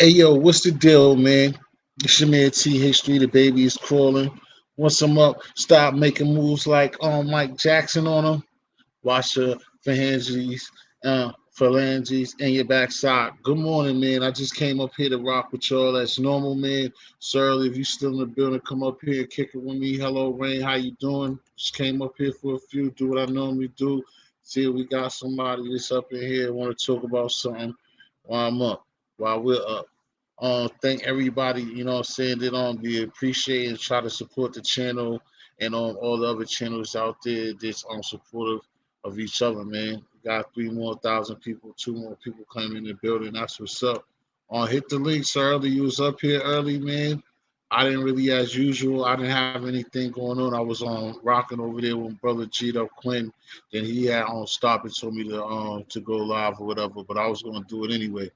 Hey yo, what's the deal, man? It's your man T History. The baby is crawling. Once I'm up, stop making moves like Mike Jackson on them. Watch your phalanges, and your backside. Good morning, man. I just came up here to rock with y'all as normal, man. Sir, if you still in the building, come up here and kick it with me. Hello, Rain. How you doing? Just came up here for a few. Do what I normally do. See if we got somebody that's up in here want to talk about something while I'm up, while we're up. Thank everybody, what I'm saying, that we appreciate and try to support the channel and on all the other channels out there that's supportive of each other, man. We got 3 more thousand people, 2 more people coming in the building. That's what's up. Hit the links early. You was up here early, man. I didn't really, as usual, I didn't have anything going on. I was on rocking over there with brother G Up Quinn. Then he had on stop and told me to go live or whatever, but I was gonna do it anyway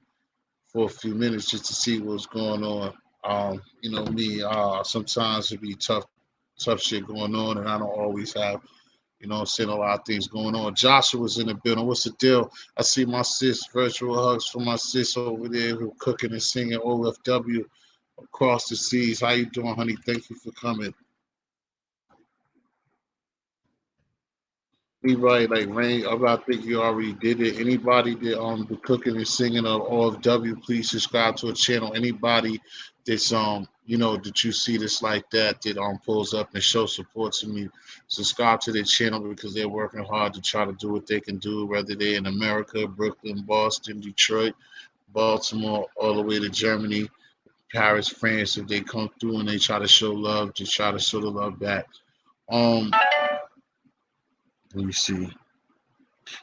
for a few minutes just to see what's going on. Me, sometimes it be tough shit going on, and I don't always have, seeing a lot of things going on. Joshua's in the building. What's the deal? I see my sis, virtual hugs for my sis over there who cooking and singing OFW across the seas. How you doing, honey? Thank you for coming. Anybody like Rain, I think you already did it. Anybody that the cooking and singing of OFW, please subscribe to a channel. Anybody that's that you see that's like that pulls up and shows support to me, subscribe to their channel because they're working hard to try to do what they can do, whether they're in America, Brooklyn, Boston, Detroit, Baltimore, all the way to Germany, Paris, France. If they come through and they try to show love, just try to show the love back. Um, Let me see.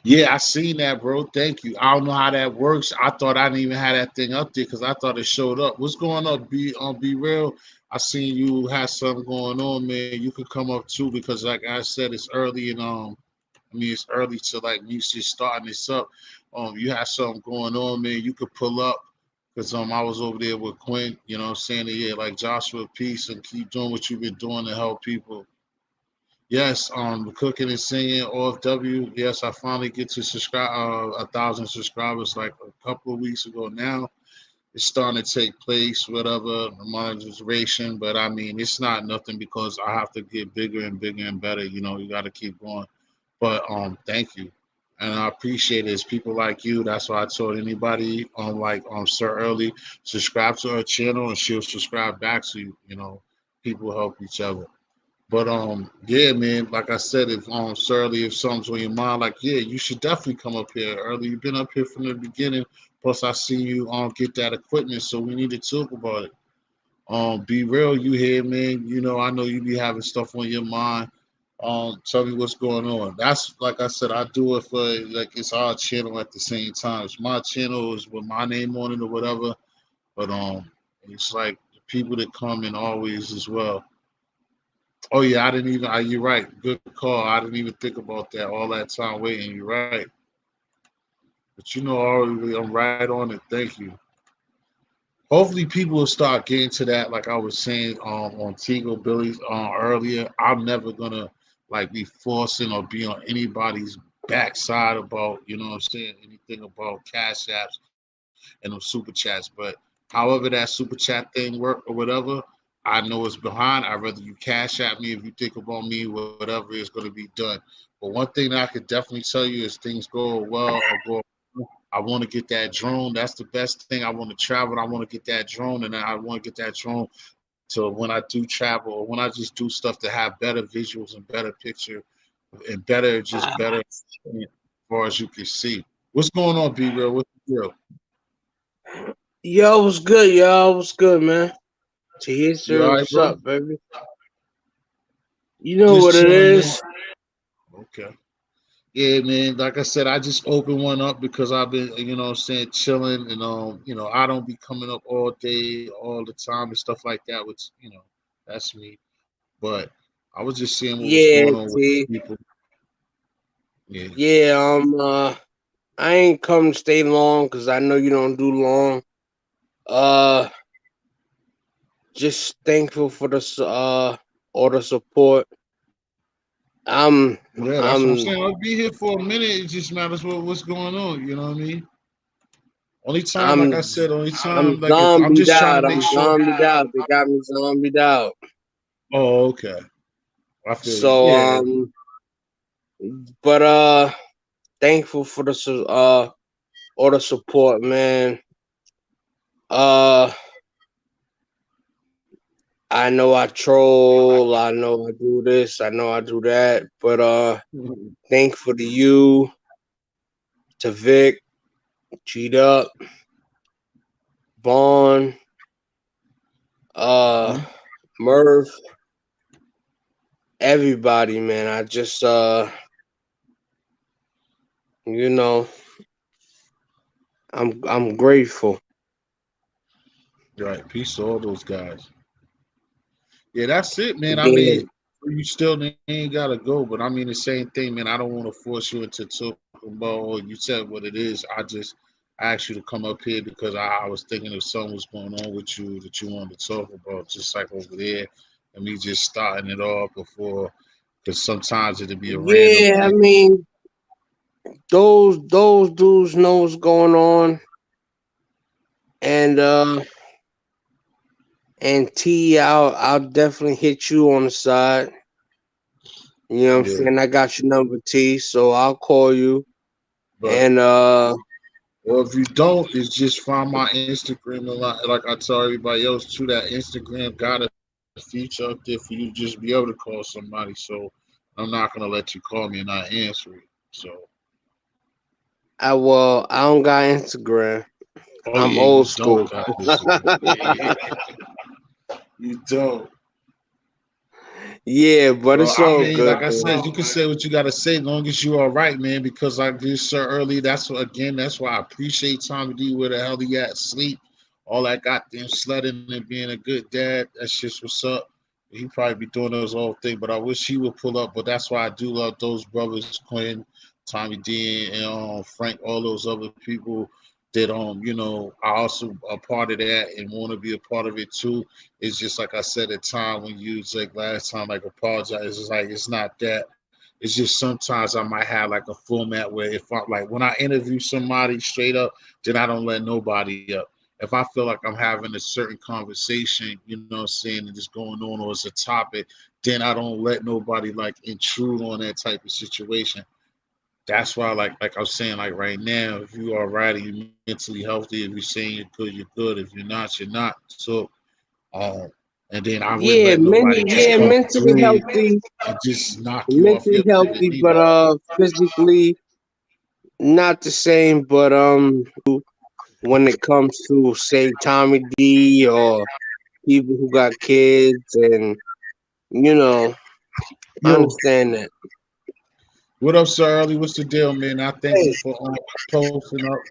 Yeah, I seen that, bro. Thank you. I don't know how that works. I thought I didn't even have that thing up there because I thought it showed up. What's going on? Be real. I seen you had something going on, man. You could come up too because, like I said, it's early and it's early to like me just starting this up. You had something going on, man. You could pull up because I was over there with Quinn. You know what I'm saying? Yeah, like Joshua, peace and keep doing what you've been doing to help people. Yes, cooking and singing OFW. Yes, I finally get to subscribe 1,000 subscribers like a couple of weeks ago. Now it's starting to take place, whatever the monetization. But I mean, it's not nothing because I have to get bigger and bigger and better. You got to keep going. But thank you, and I appreciate it. It's people like you. That's why I told anybody like Sir Early, subscribe to her channel and she'll subscribe back to you. People help each other. But yeah, man, like I said, if Surly, if something's on your mind, like yeah, you should definitely come up here early. You've been up here from the beginning. Plus, I see you get that equipment, so we need to talk about it. Be real, you here, man. I know you be having stuff on your mind. Tell me what's going on. That's like I said, I do it for like it's our channel at the same time. It's my channel is with my name on it or whatever. But it's like the people that come in always as well. Oh yeah, I didn't even. You're right. Good call. I didn't even think about that. All that time waiting. You're right. But already I'm right on it. Thank you. Hopefully, people will start getting to that. Like I was saying on Tigo Billy's earlier, I'm never gonna like be forcing or be on anybody's backside about what I'm saying anything about cash apps and them super chats. But however that super chat thing work or whatever, I know it's behind. I'd rather you cash at me if you think about me, whatever is going to be done. But one thing that I could definitely tell you is things go well or go. I want to get that drone. That's the best thing. I want to travel. I want to get that drone, and I want to get that drone to when I do travel or when I just do stuff to have better visuals and better picture and better, just better as far as you can see. What's going on, B real? What's the deal? Yo, what's good, y'all? What's good, man? To hear, You sir, all right, what's bro? up, baby? You know Just what it chilling, man. is. Okay. Yeah, man. Like I said, I just opened one up because I've been, what I'm saying, chilling, and I don't be coming up all day, all the time, and stuff like that. Which, that's me. But I was just seeing what was going Yeah, on with T. people. Yeah. Yeah, I ain't come to stay long because I know you don't do long. Uh, just thankful for all the support. I'm, Yeah, that's what I'm I'm, saying. I'll be here for a minute. It just matters what's going on. You know what I mean? Only time, like I'm I said, only I'm time, like if I'm zombied just trying out. to make I'm sure. zombied out. They got me zombied out. Oh, okay. I feel you. So Yeah, but thankful for the all the support, man. Uh, I know I troll. I know I do this. I know I do that. But thankful to you, to Vic, Cheat Up, Vaughn, uh, mhm. Murph, everybody, man. I just you know, I'm grateful. Right. Peace to all those guys. Yeah, that's it, man. I mean, Then you still ain't gotta go, but I mean the same thing, man. I don't want to force you into talking about. Oh, you said what it is. I asked you to come up here because I was thinking if something was going on with you that you wanted to talk about, just like over there, and me just starting it off before, because sometimes it'd be a random yeah, I thing. mean those dudes know what's going on, and I'll definitely hit you on the side. You know what I'm Yeah, saying? I got your number, T, so I'll call you. but And or if you don't, it's just find my Instagram. A lot, like I tell everybody else too, that Instagram got a feature up there for you to just be able to call somebody. So I'm not gonna let you call me and not answer it. So, I don't got Instagram. oh I'm yeah, you old don't school. got Instagram. Yeah, you don't. Yeah, but Well, it's I all mean, good like I though. said, you can say what you gotta say, as long as you all right, man. Because like this so early, that's what again, that's why I appreciate Tommy D. Where the hell he at? Sleep, all that goddamn sledding and being a good dad. That's just what's up. He probably be doing those whole thing, but I wish he would pull up. But that's why I do love those brothers, Quinn, Tommy D, and Frank, all those other people that I also a part of that and want to be a part of it too. It's just like I said at time when you was like last time, like apologize. It's like it's not that. It's just sometimes I might have like a format where if I like when I interview somebody straight up, then I don't let nobody up. If I feel like I'm having a certain conversation, you know what I'm saying, and it's going on or it's a topic, then I don't let nobody like intrude on that type of situation. That's why like I was saying, like right now, if you are right and you're mentally healthy, if you're saying you're good, you're good. If you're not, you're not. So um, and then I wouldn't let nobody just come Mentally through healthy, and just knock you off your mentally pivot healthy, but either. physically not the same. But when it comes to say Tommy D or people who got kids, and you know, I Yo, understand that. What up, Sir Early? What's the deal, man? I thank you hey, for posting up,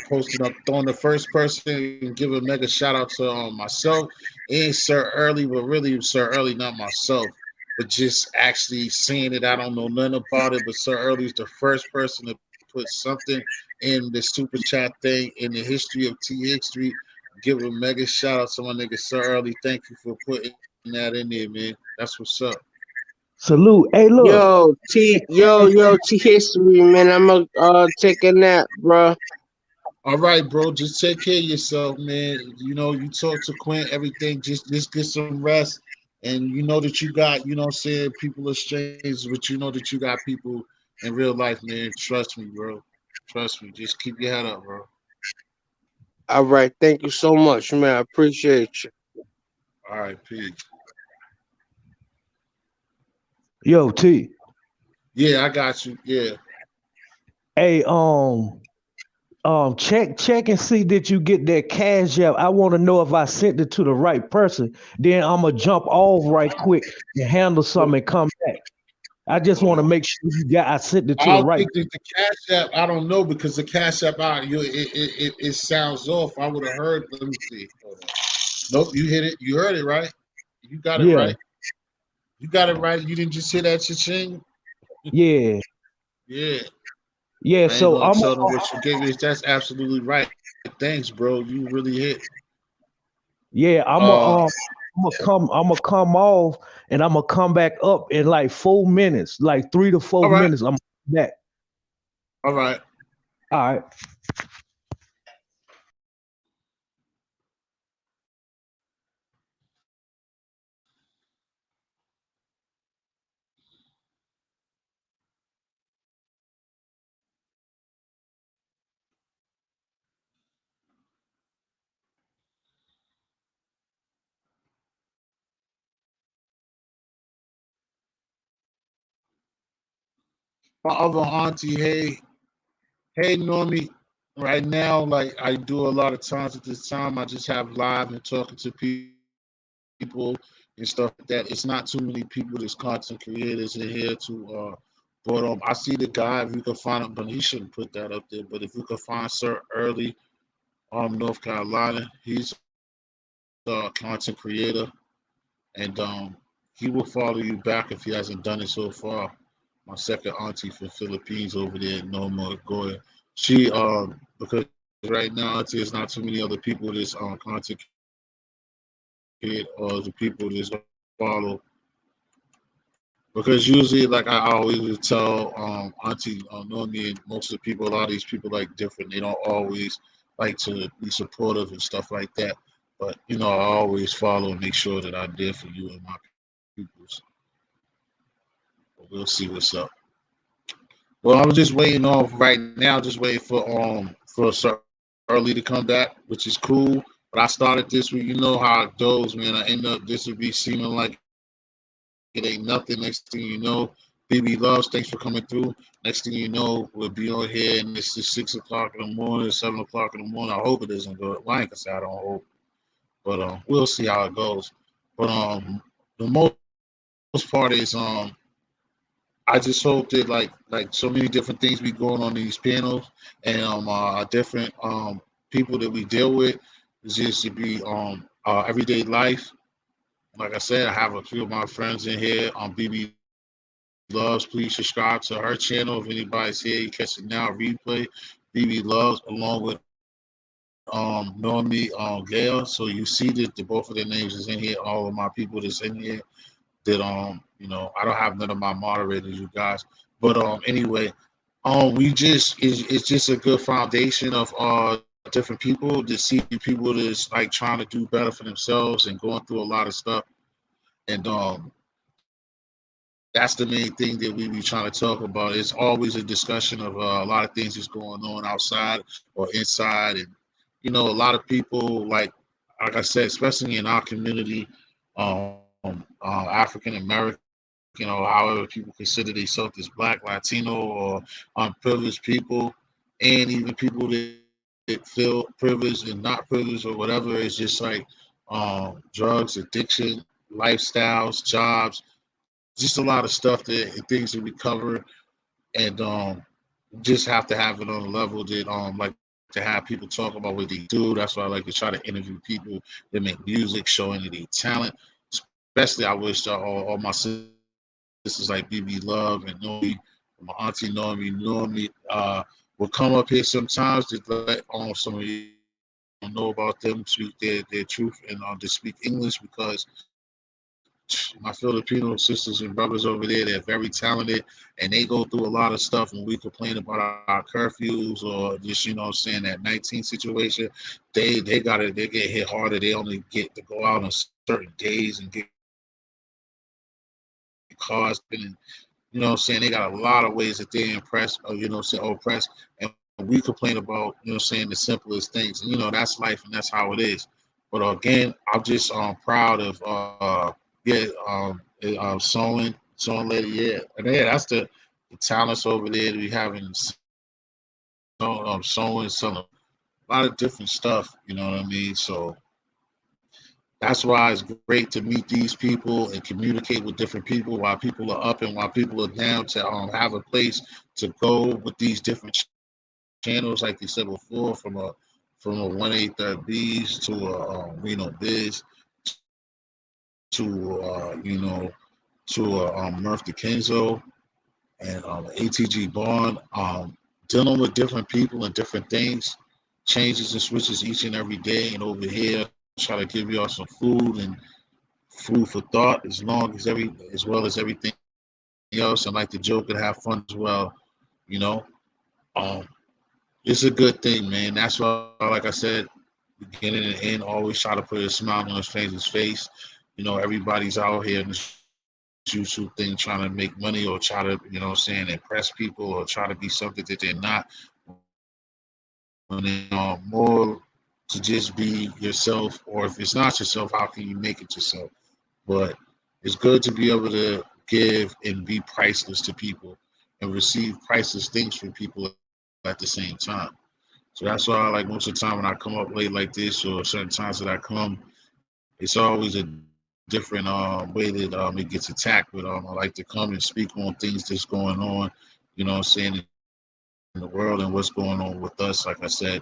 posting up, throwing the first person and give a mega shout out to myself and Sir Early, but really Sir Early, not myself, but just actually seeing it. I don't know nothing about it, but Sir Early is the first person to put something in the super chat thing in the history of TX Street. Give a mega shout out to my nigga Sir Early. Thank you for putting that in there, man. That's what's up. salute. Hey, look. Yo, T history, man. I'm a take a nap, bro. All right, bro. Just take care of yourself, man. You talk to Quinn, everything. Just get some rest, and you know that you got, what I'm saying, people are strangers, but you know that you got people in real life, man. Trust me, bro. Trust me. Just keep your head up, bro. All right, thank you so much, man. I appreciate you. All right, peace. Yo, T. Yeah, I got you. Yeah. Hey, check and see that you get that cash app. I want to know if I sent it to the right person. Then I'm gonna jump off right quick and handle Well, something and come back. I just want to make sure I sent it I to the don't right. think that the Cash App. I don't know because the Cash App out, it sounds off. I would have heard. Let me see. Hold on. Nope, you hit it. You heard it right. You got it Yeah, right. You got it right. You didn't just hear that cha-ching? yeah, Yeah. yeah. I ain't So gonna tell them what you gave me. That's absolutely right. Thanks, bro. You really hit. yeah, Uh, I'm gonna come off and I'm gonna come back up in like 4 minutes, like three to all four right, minutes. I'm back. all right. All right. my other auntie, hey Normie. Right now, like I do a lot of times at this time, I just have live and talking to people and stuff like that. It's not too many people that's content creators in here to but I see the guy, if you can find him, but he shouldn't put that up there. But if you can find Sir Early, North Carolina, he's a content creator, and he will follow you back if he hasn't done it so far. My second auntie from Philippines over there, Norma Goya. She because right now there's not too many other people that's on content create or the people that's follow. Because usually, like I always would tell Auntie Normie and most of the people, a lot of these people like different. They don't always like to be supportive and stuff like that. But I always follow and make sure that I'm there for you and my peoples. But we'll see what's up. Well, I'm just waiting off right now, just waiting for Sir Early to come back, which is cool. But I started this week, you know how it goes, man. I end up this would be seeming like it ain't nothing. Next thing you know, BB Loves, thanks for coming through. Next thing you know, we'll be on here and it's just 6 o'clock in the morning, 7 o'clock in the morning. I hope it doesn't go. Well, I ain't gonna say I don't hope, but we'll see how it goes. But the most part is I just hope that like so many different things be going on in these panels and different people that we deal with is just to be everyday life. Like I said, I have a few of my friends in here on BB Loves. Please subscribe to her channel. If anybody's here, you catch it now, replay. BB Loves along with Normie Gail. So you see that the both of their names is in here. All of my people that's in here that I don't have none of my moderators, you guys. But anyway, we just it's just a good foundation of different people to see people that's like trying to do better for themselves and going through a lot of stuff. And that's the main thing that we be trying to talk about. It's always a discussion of a lot of things that's going on outside or inside, and a lot of people like I said, especially in our community, African American, however people consider themselves as Black, Latino, or unprivileged people, and even people that feel privileged and not privileged or whatever. It's just like drugs, addiction, lifestyles, jobs, just a lot of stuff that things that we cover, and just have to have it on a level that like to have people talk about what they do. That's why I like to try to interview people that make music, show any of their talent. Especially, I wish all my sisters like BB Love and Normie, my auntie Normie, will come up here sometimes to let some of you know about them, speak their truth, and to speak English because my Filipino sisters and brothers over there, they're very talented and they go through a lot of stuff. When we complain about our curfews or just, saying that 19 situation, they get hit harder. They only get to go out on certain days and get cars. And, saying they got a lot of ways that they impress or, oppress. And we complain about, saying the simplest things. And, that's life and that's how it is. But again, I'm just proud of yeah, sewing lady, yeah, and yeah, that's the talents over there that we having sewing, selling a lot of different stuff. You know what I mean? So that's why it's great to meet these people and communicate with different people while people are up and while people are down to have a place to go with these different channels, like you said before, from a 183 Bs to a Reno Biz to Murph DeKenzo and ATG Bond, dealing with different people and different things, changes and switches each and every day. And over here, try to give y'all some food and food for thought, as well as everything else. And like to joke and have fun as well. You know, um, it's a good thing, man. That's why, like I said, beginning and end, always try to put a smile on a stranger's face. Everybody's out here in this YouTube thing trying to make money or try to, impress people or try to be something that they're not. When they are more to just be yourself, or if it's not yourself, how can you make it yourself? But it's good to be able to give and be priceless to people. receive priceless things from people at the same time. So that's why, like most of the time when I come up late like this, or certain times that I come, it's always a different way that it gets attacked. But I like to come and speak on things that's going on, you know what I'm saying, in the world and what's going on with us, like I said,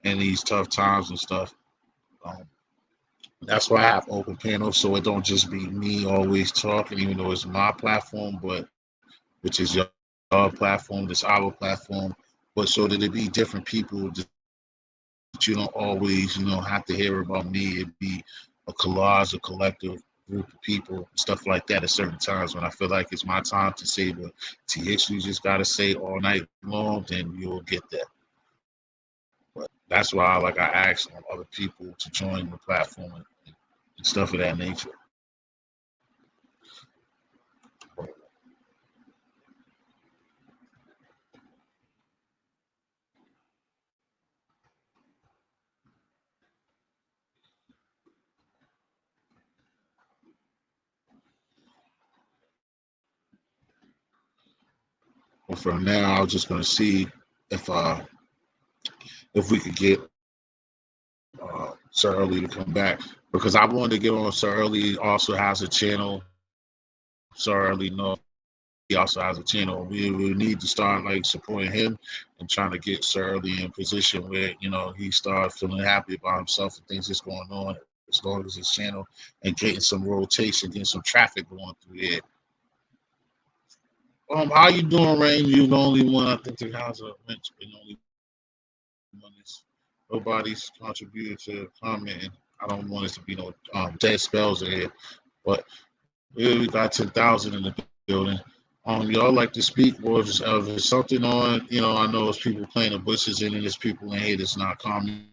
in these tough times and stuff. Um, that's why I have open panels, so it don't just be me always talking, even though it's my platform, but which is your platform, this our platform, but so that it be different people that you don't always, have to hear about me. It be a collage, a collective group of people, stuff like that at certain times when I feel like it's my time to say what TX you just gotta say all night long, then you'll get that. But that's why I ask other people to join the platform and stuff of that nature. But for now, I was just gonna see if uh if we could get Sir Early to come back because I wanted to get on. Sir Early also has a channel. Sir Early North. He also has a channel. We need to start like supporting him and trying to get Sir Early in position where he started feeling happy about himself and things that's going on as long as his channel and getting some rotation, getting some traffic going through there. How you doing, Rain? You the only one. I think the guys are been the only one that's nobody's contributed to commenting. I don't want it to be no dead spells in here, but we got 10,000 in the building. Y'all like to speak, or if there's something on, I know it's people playing the bushes in, and there's people in here that's not commenting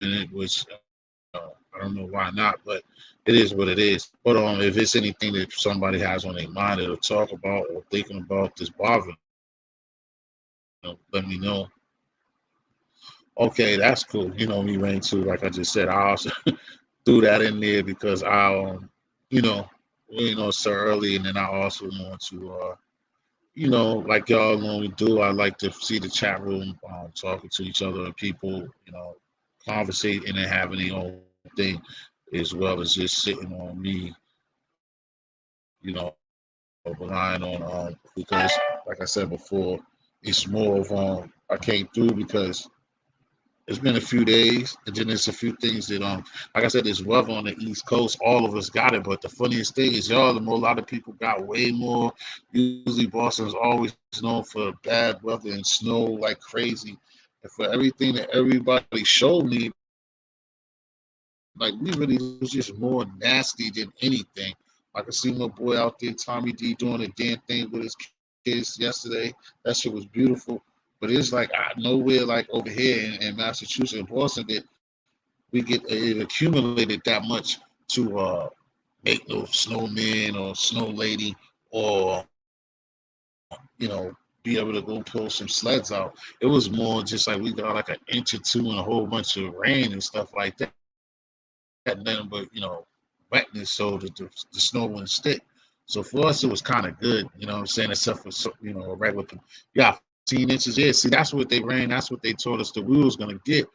it, which I don't know why not, but it is what it is. But if it's anything that somebody has on their mind to talk about or thinking about that's bothering, let me know. Okay, that's cool. Me, Rain, too. Like I just said, I also threw that in there because you know, Sir Early, and then I also want to, like y'all normally do. I like to see the chat room talking to each other and people, conversating and having their own thing, as well as just sitting on me, you know, relying on because, like I said before, it's more of I came through because it's been a few days, and then there's a few things that like I said, there's weather on the East Coast. All of us got it, but the funniest thing is, y'all, a lot of people got way more. Usually, Boston's always known for bad weather and snow like crazy, and for everything that everybody showed me, like we really was just more nasty than anything. I could see my boy out there, Tommy D, doing a damn thing with his kids yesterday. That shit was beautiful. But it's like nowhere like over here in Massachusetts and Boston that we get it accumulated that much to make no snowman or snow lady or you know be able to go pull some sleds out. It was more just like we got like an inch or two and a whole bunch of rain and stuff like that. Had nothing but wetness, so the snow wouldn't stick. So for us, it was kind of good, what I'm saying, except for a regular. Yeah, 15 inches. Yeah, see, that's what they ran. That's what they told us that we was gonna get,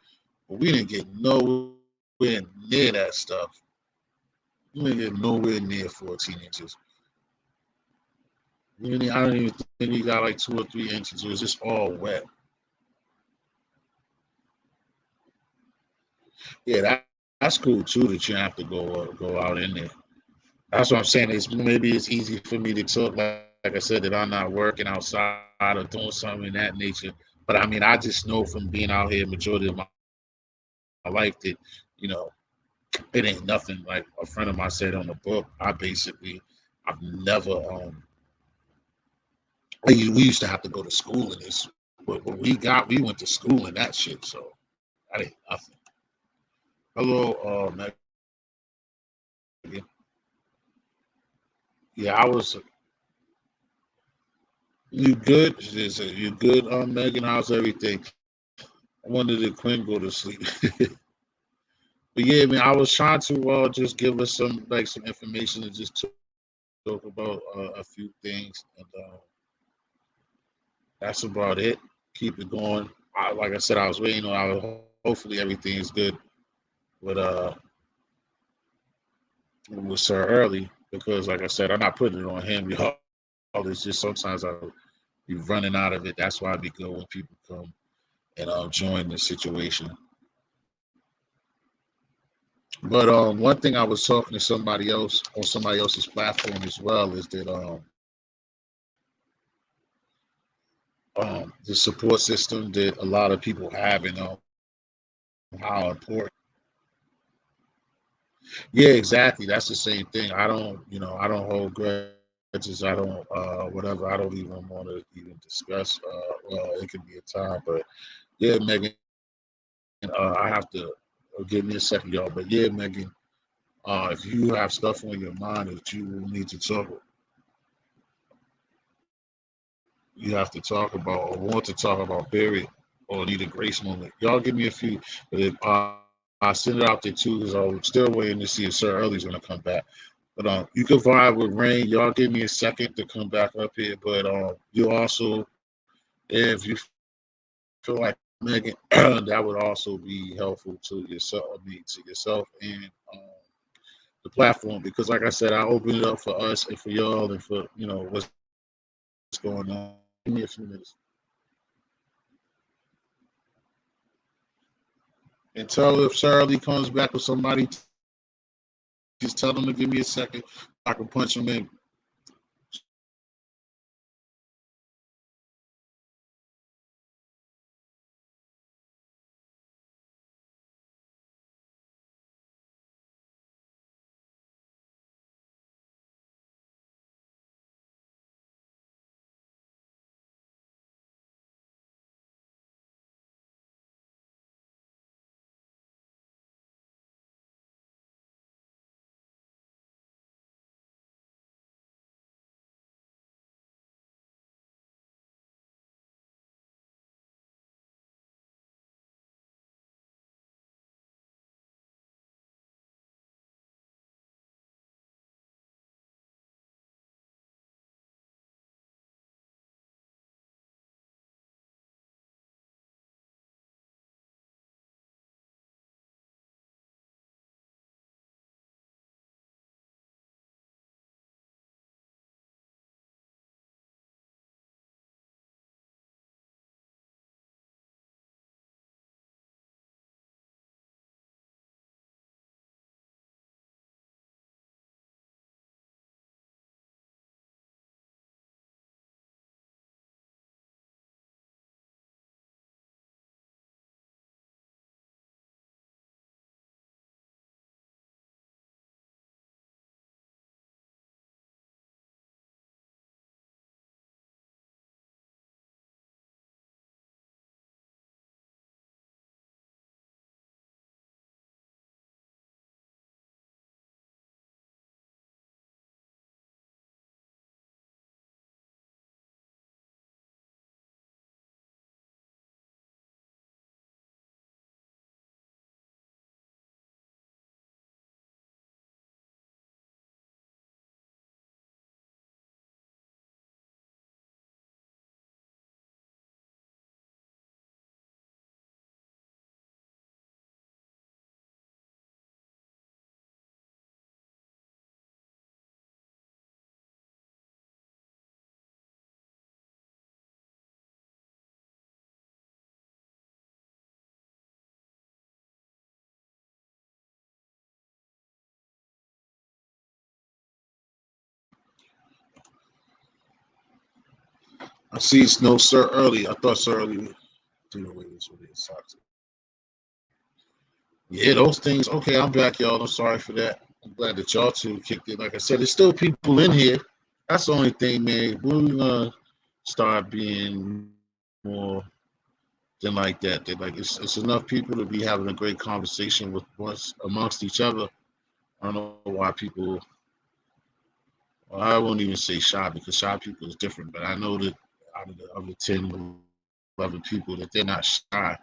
but we didn't get nowhere near that stuff. We didn't get nowhere near 14 inches. I don't even think we got like 2 or 3 inches. It was just all wet. Yeah, that's cool too. That you have to go out in there. That's what I'm saying. Maybe it's easy for me to talk, like I said, that I'm not working outside or doing something in that nature. But I mean, I just know from being out here majority of my life that you know it ain't nothing. Like a friend of mine said on the book, I've never we used to have to go to school in this. But what we went to school in that shit. So that ain't nothing. Hello, Megan. Yeah, I was. You good? You good, Megan? How's everything? I wanted the Quinn go to sleep. But yeah, man, I was trying to just give us some information and just spoke about a few things, and that's about it. Keep it going. Like I said, I was waiting on. Hopefully everything is good with Sir Early, because like I said, I'm not putting it on him, y'all. It's just sometimes I be running out of it. That's why I be good when people come and join the situation. But one thing I was talking to somebody else on somebody else's platform as well is that the support system that a lot of people have, and how important. Yeah, exactly. That's the same thing. I don't hold grudges. I don't, whatever. I don't even want to even discuss. Well, it could be a time, but yeah, Megan. I have to give me a second, y'all. But yeah, Megan. If you have stuff on your mind that you need to talk, you have to talk about or want to talk about, period, or need a grace moment. Y'all give me a few. But if I send it out there too, because I'm still waiting to see if Sir Early's gonna come back. But you can vibe with Rain. Y'all give me a second to come back up here. But you also, if you feel like Megan, that would also be helpful to yourself. I mean, to yourself and the platform, because, like I said, I open it up for us and for y'all and for what's going on. Give me a few minutes and tell if Shirley comes back with somebody. Just tell them to give me a second. I can punch them in. I see it's no Sir Early. I thought Sir Early was doing away with it. Yeah, those things. Okay, I'm back, y'all. I'm sorry for that. I'm glad that y'all two kicked it. Like I said, there's still people in here. That's the only thing, man. When we gonna start being more than like that? They like it's enough people to be having a great conversation with us amongst each other. I don't know why people. Well, I won't even say shy, because shy people is different. But I know that out of the other 10, 11 people, that they're not shy,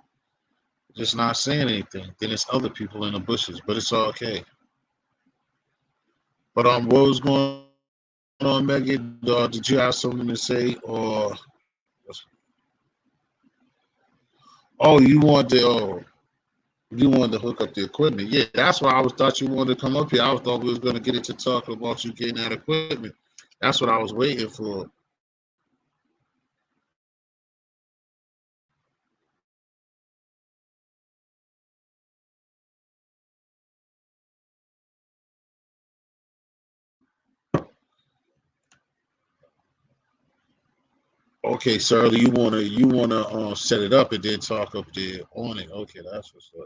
just not saying anything. Then it's other people in the bushes, but it's all okay. But what was going on, Megan? Did you have something to say, or oh, you wanted to hook up the equipment? Yeah, that's why I was thought you wanted to come up here. I thought we was gonna get into talk about you getting that equipment. That's what I was waiting for. Okay, sir, you wanna set it up and then talk up there on it. Okay, that's what's up.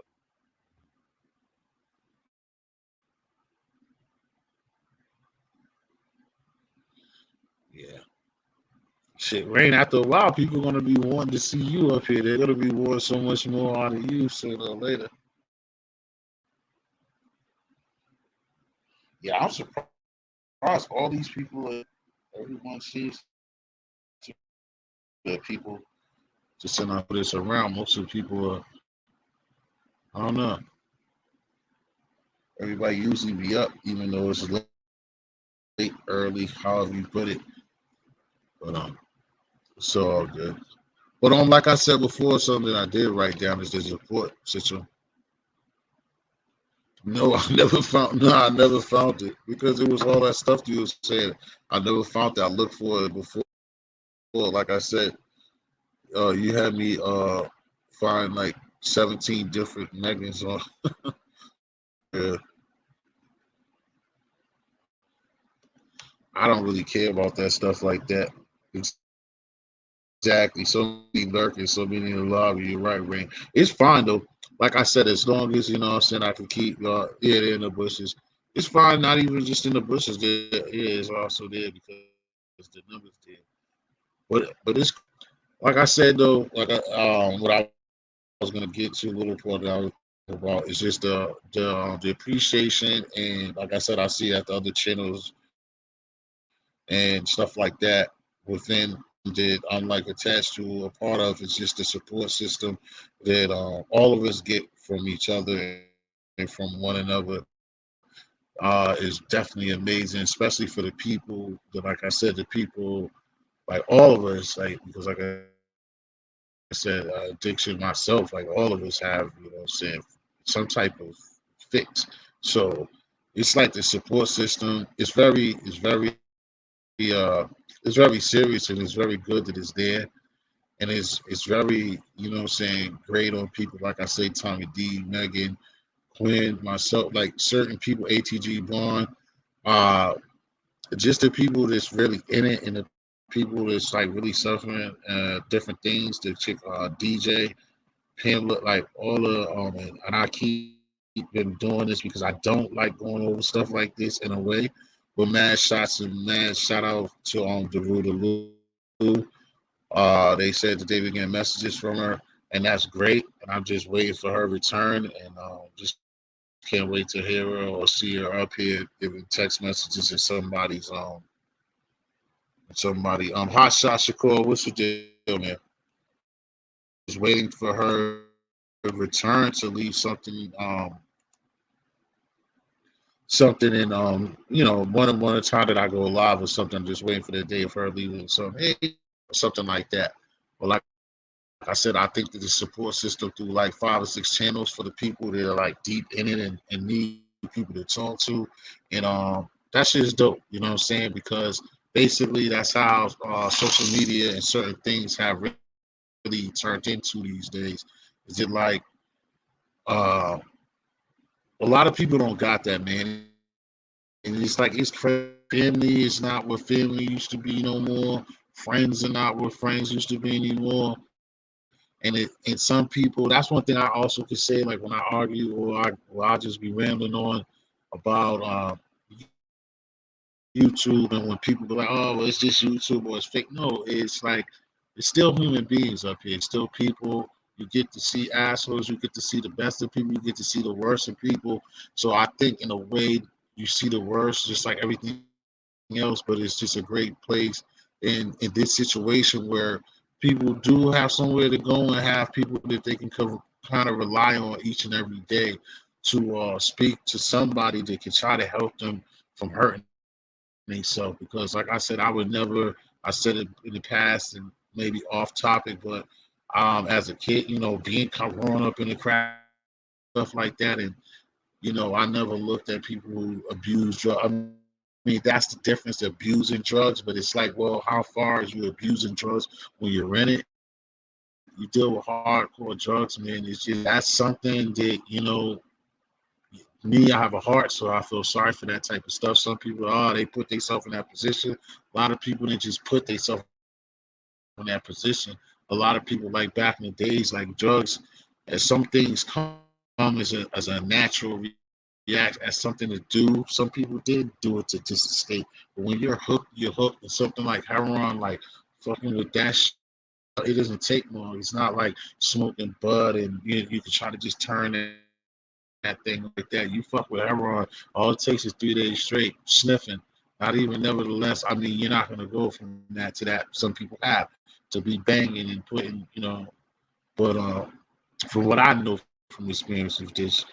Yeah. Shit, Rain, after a while, people are gonna be wanting to see you up here. They're gonna be wanting so much more out of you sooner or later. Yeah, I'm surprised all these people everyone sees the people to send out this around. Most of the people are, I don't know. Everybody usually be up, even though it's late, early, however you put it. But it's all good. But like I said before, something I did write down is the support system. No, I never found. No, I never found it because it was all that stuff you was saying. I never found it. I looked for it before. Like I said, you had me find like 17 different Megans on. Yeah, I don't really care about that stuff like that. Exactly. So many lurking, so many in the lobby. You're right, Rain. It's fine though. Like I said, as long as you know what I'm saying I can keep yeah, they're in the bushes. It's fine, not even just in the bushes. Yeah, it's also there because the numbers there. But it's like I said though, what I was gonna get to a little part that I was about is just the appreciation and like I said, I see at the other channels and stuff like that within that I'm like attached to a part of. It's just the support system that all of us get from each other and from one another is definitely amazing, especially for the people that, like I said, the people like all of us, like because like I said, addiction myself, like all of us have, you know, what I'm saying some type of fix. So it's like the support system. Uh, it's very serious and it's very good that it's there and it's very, you know what I'm saying, great on people like I say, Tommy D, Megan, Quinn, myself, like certain people, ATG Bond, uh, just the people that's really in it and the people that's like really suffering different things. The chick, DJ, Pamela, like all of and I keep been doing this because I don't like going over stuff like this in a way. But mad shots and mad shout out to Deruda Lou. They said that they were getting messages from her, and that's great. And I'm just waiting for her return, and just can't wait to hear her or see her up here giving text messages in somebody hot shot Shakur. What's the deal, man? Just waiting for her return to leave something in you know one time that I go live or something. I'm just waiting for the day of her leaving some hey or something like that. But like I said, I think that the support system through like 5 or 6 channels for the people that are like deep in it and need people to talk to, and that shit is dope. You know what I'm saying? Because basically that's how social media and certain things have really turned into these days. Is it like uh, a lot of people don't got that, man, and it's like it's crazy. Family is not what family used to be no more. Friends are not what friends used to be anymore. And some people, that's one thing I also could say, like when I argue or I just be rambling on about YouTube, and when people be like, oh, well, it's just YouTube or it's fake. No, it's like it's still human beings up here. It's still people. You get to see assholes. You get to see the best of people. You get to see the worst of people. So I think in a way you see the worst, just like everything else, but it's just a great place in this situation where people do have somewhere to go and have people that they can kind of rely on each and every day to speak to somebody that can try to help them from hurting themselves because, like I said, I would never. I said it in the past and maybe off topic, but as a kid, being growing up in the crack stuff like that, and I never looked at people who abuse drugs. I mean, that's the difference, abusing drugs, but it's like, well, how far is you abusing drugs when you're in it? You deal with hardcore drugs, man. It's just that's something that, me, I have a heart, so I feel sorry for that type of stuff. Some people, they put themselves in that position. A lot of people that just put themselves in that position. A lot of people, like back in the days, like drugs, as some things come as a natural react as something to do. Some people did do it to just escape. But when you're hooked, and something like heroin, like fucking with that shit, it doesn't take long. It's not like smoking bud and you can try to just turn that thing like that. You fuck with heroin, all it takes is 3 days straight sniffing. Not even nevertheless, I mean, you're not gonna go from that to that. Some people have to be banging and putting, but from what I know from experience of just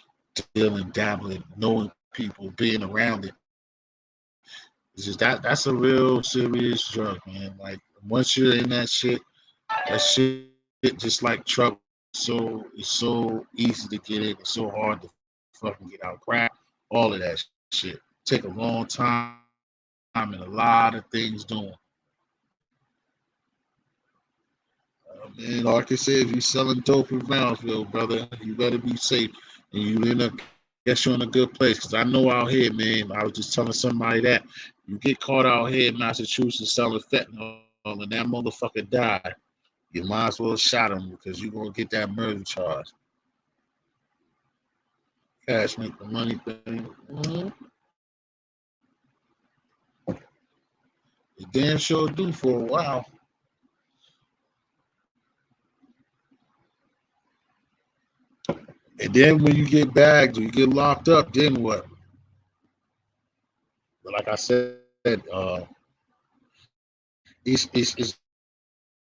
dealing, dabbling, knowing people, being around it, it's just that's a real serious drug, man. Like once you're in that shit just like trouble. So it's so easy to get in. It's so hard to fucking get out. Crack, all of that shit. Take a long time and a lot of things doing. Man, like I said, if you're selling dope in Brownsville, brother, you better be safe. And you in a guess you're in a good place. Cause I know out here, man, I was just telling somebody that you get caught out here in Massachusetts selling fentanyl and that motherfucker died. You might as well shot him because you're gonna get that murder charge. Cash make the money thing. It damn sure do for a while. And then when you get bagged or you get locked up, then what? But like I said, it's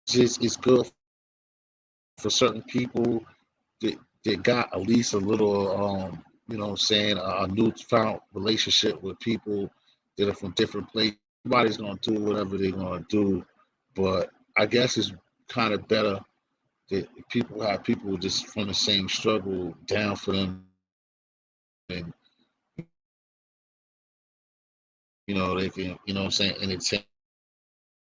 just it's good for certain people that got at least a little saying a newfound relationship with people that are from different places. Everybody's gonna do whatever they're gonna do, but I guess it's kind of better that people have people just from the same struggle down for them, and they can what I'm saying, entertain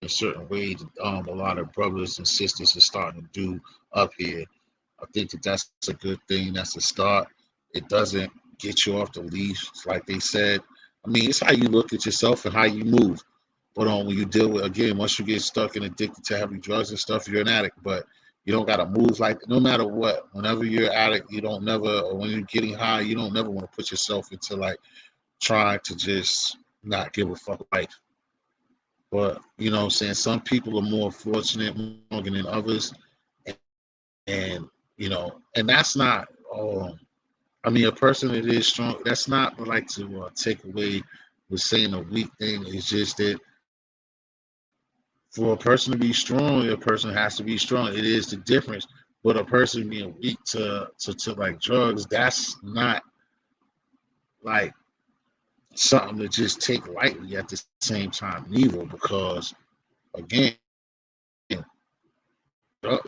in certain ways. A lot of brothers and sisters are starting to do up here. I think that's a good thing. That's a start. It doesn't get you off the leash, like they said. I mean, it's how you look at yourself and how you move. But when you deal with, again, once you get stuck and addicted to heavy drugs and stuff, you're an addict. But you don't gotta move like no matter what. Whenever you're an addict, you don't never, or when you're getting high, you don't never want to put yourself into like trying to just not give a fuck life. But what I'm saying, some people are more fortunate than others, and and that's not. I mean, a person that is strong, that's not like to take away with saying a weak thing. It's just that for a person to be strong, a person has to be strong. It is the difference. But a person being weak to like drugs, that's not like something to just take lightly at the same time neither, because again,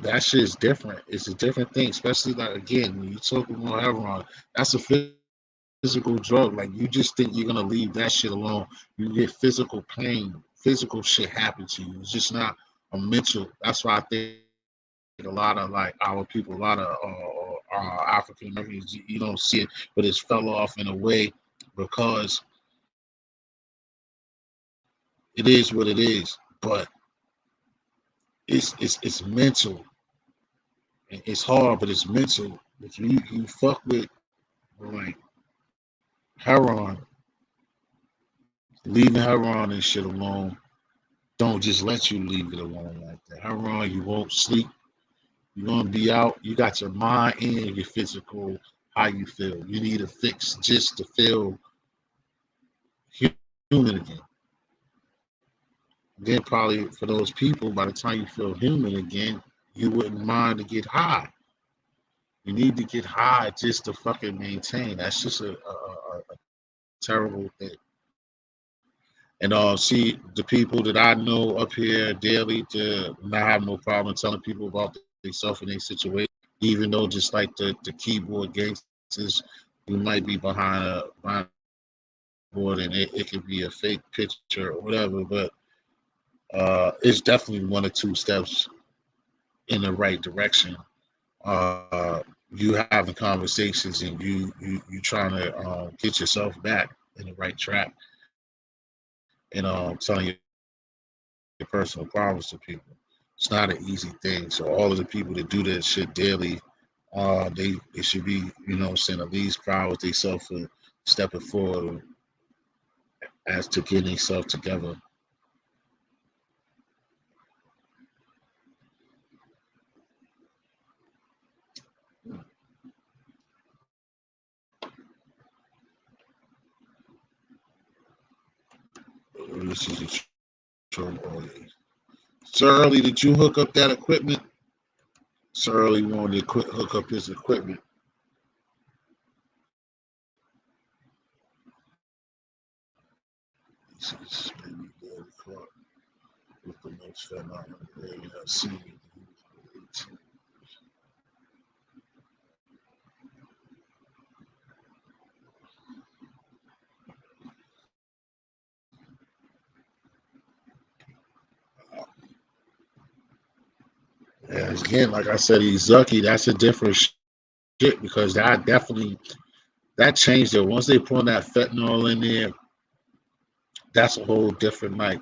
that shit is different. It's a different thing, especially like again when you talk about heroin. That's a physical drug. Like you just think you're gonna leave that shit alone. You get physical pain, physical shit happen to you. It's just not a mental. That's why I think a lot of like our people, a lot of African Americans, you don't see it, but it's fell off in a way because it is what it is. But it's mental. It's hard, but it's mental. If you fuck with like heroin, leaving heroin and shit alone, don't just let you leave it alone like that. Heroin, you won't sleep. You're gonna be out. You got your mind and your physical, how you feel. You need a fix just to feel human again. Then probably for those people, by the time you feel human again, you wouldn't mind to get high. You need to get high just to fucking maintain. That's just a terrible thing. And see the people that I know up here daily to not have no problem telling people about themselves and their situation, even though just like the keyboard gangsters, you might be behind a keyboard and it could be a fake picture or whatever, but it's definitely one or two steps in the right direction. You having conversations and you trying to get yourself back in the right track and telling your personal problems to people. It's not an easy thing. So all of the people that do that shit daily, they should be, saying at least proud of themselves for stepping forward as to getting themselves together. This is a Sir Early. Sir Early, did you hook up that equipment? Sir Early wanted to hook up his equipment. This is maybe Gary Clark with the most phenomenal area I've seen. And again, like I said, he's Zucky. That's a different shit because that definitely that changed it. Once they put that fentanyl in there, that's a whole different like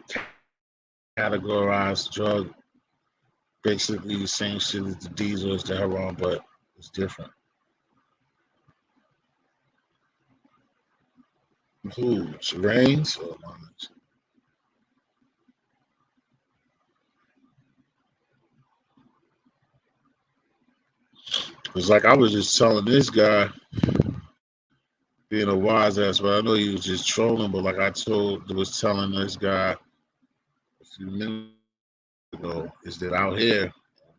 categorized drug. Basically the same shit as the diesel as the heroin, but it's different. Who? Rains or Lines? It's like I was just telling this guy, being a wise ass, but I know he was just trolling. But like was telling this guy a few minutes ago, is that out here in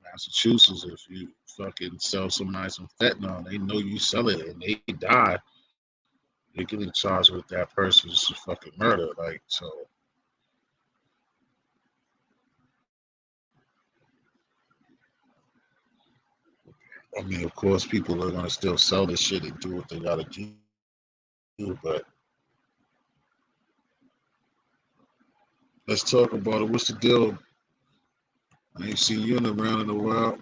Massachusetts, if you fucking sell somebody some fentanyl, they know you sell it and they die, you're getting charged with that person's fucking murder. Like, so, I mean, of course, people are gonna still sell this shit and do what they gotta do, but let's talk about it. What's the deal? I ain't seen you in around in a while.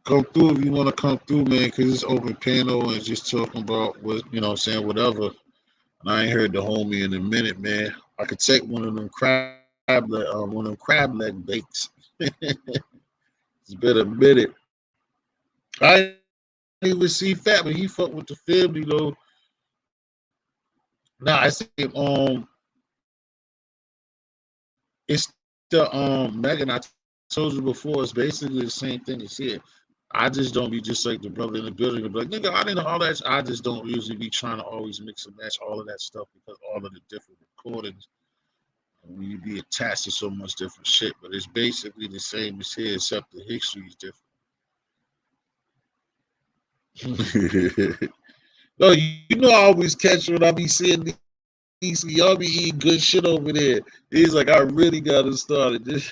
Come through if you want to come through, man, because it's open panel and just talking about what, saying whatever. And I ain't heard the homie in a minute, man. I could take one of them crab leg bakes. It's been a minute. I didn't even see Fat, but he fucked with the family though. Nah, I see it's the Megan. I told you before. It's basically the same thing as here. I just don't be just like the brother in the building and be like, nigga, I didn't know all that. I just don't usually be trying to always mix and match all of that stuff because all of the different recordings, when you be attached to so much different shit. But it's basically the same as here, except the history is different. No, you know I always catch when I be seeing these, y'all be eating good shit over there. He's like, I really got to start it. This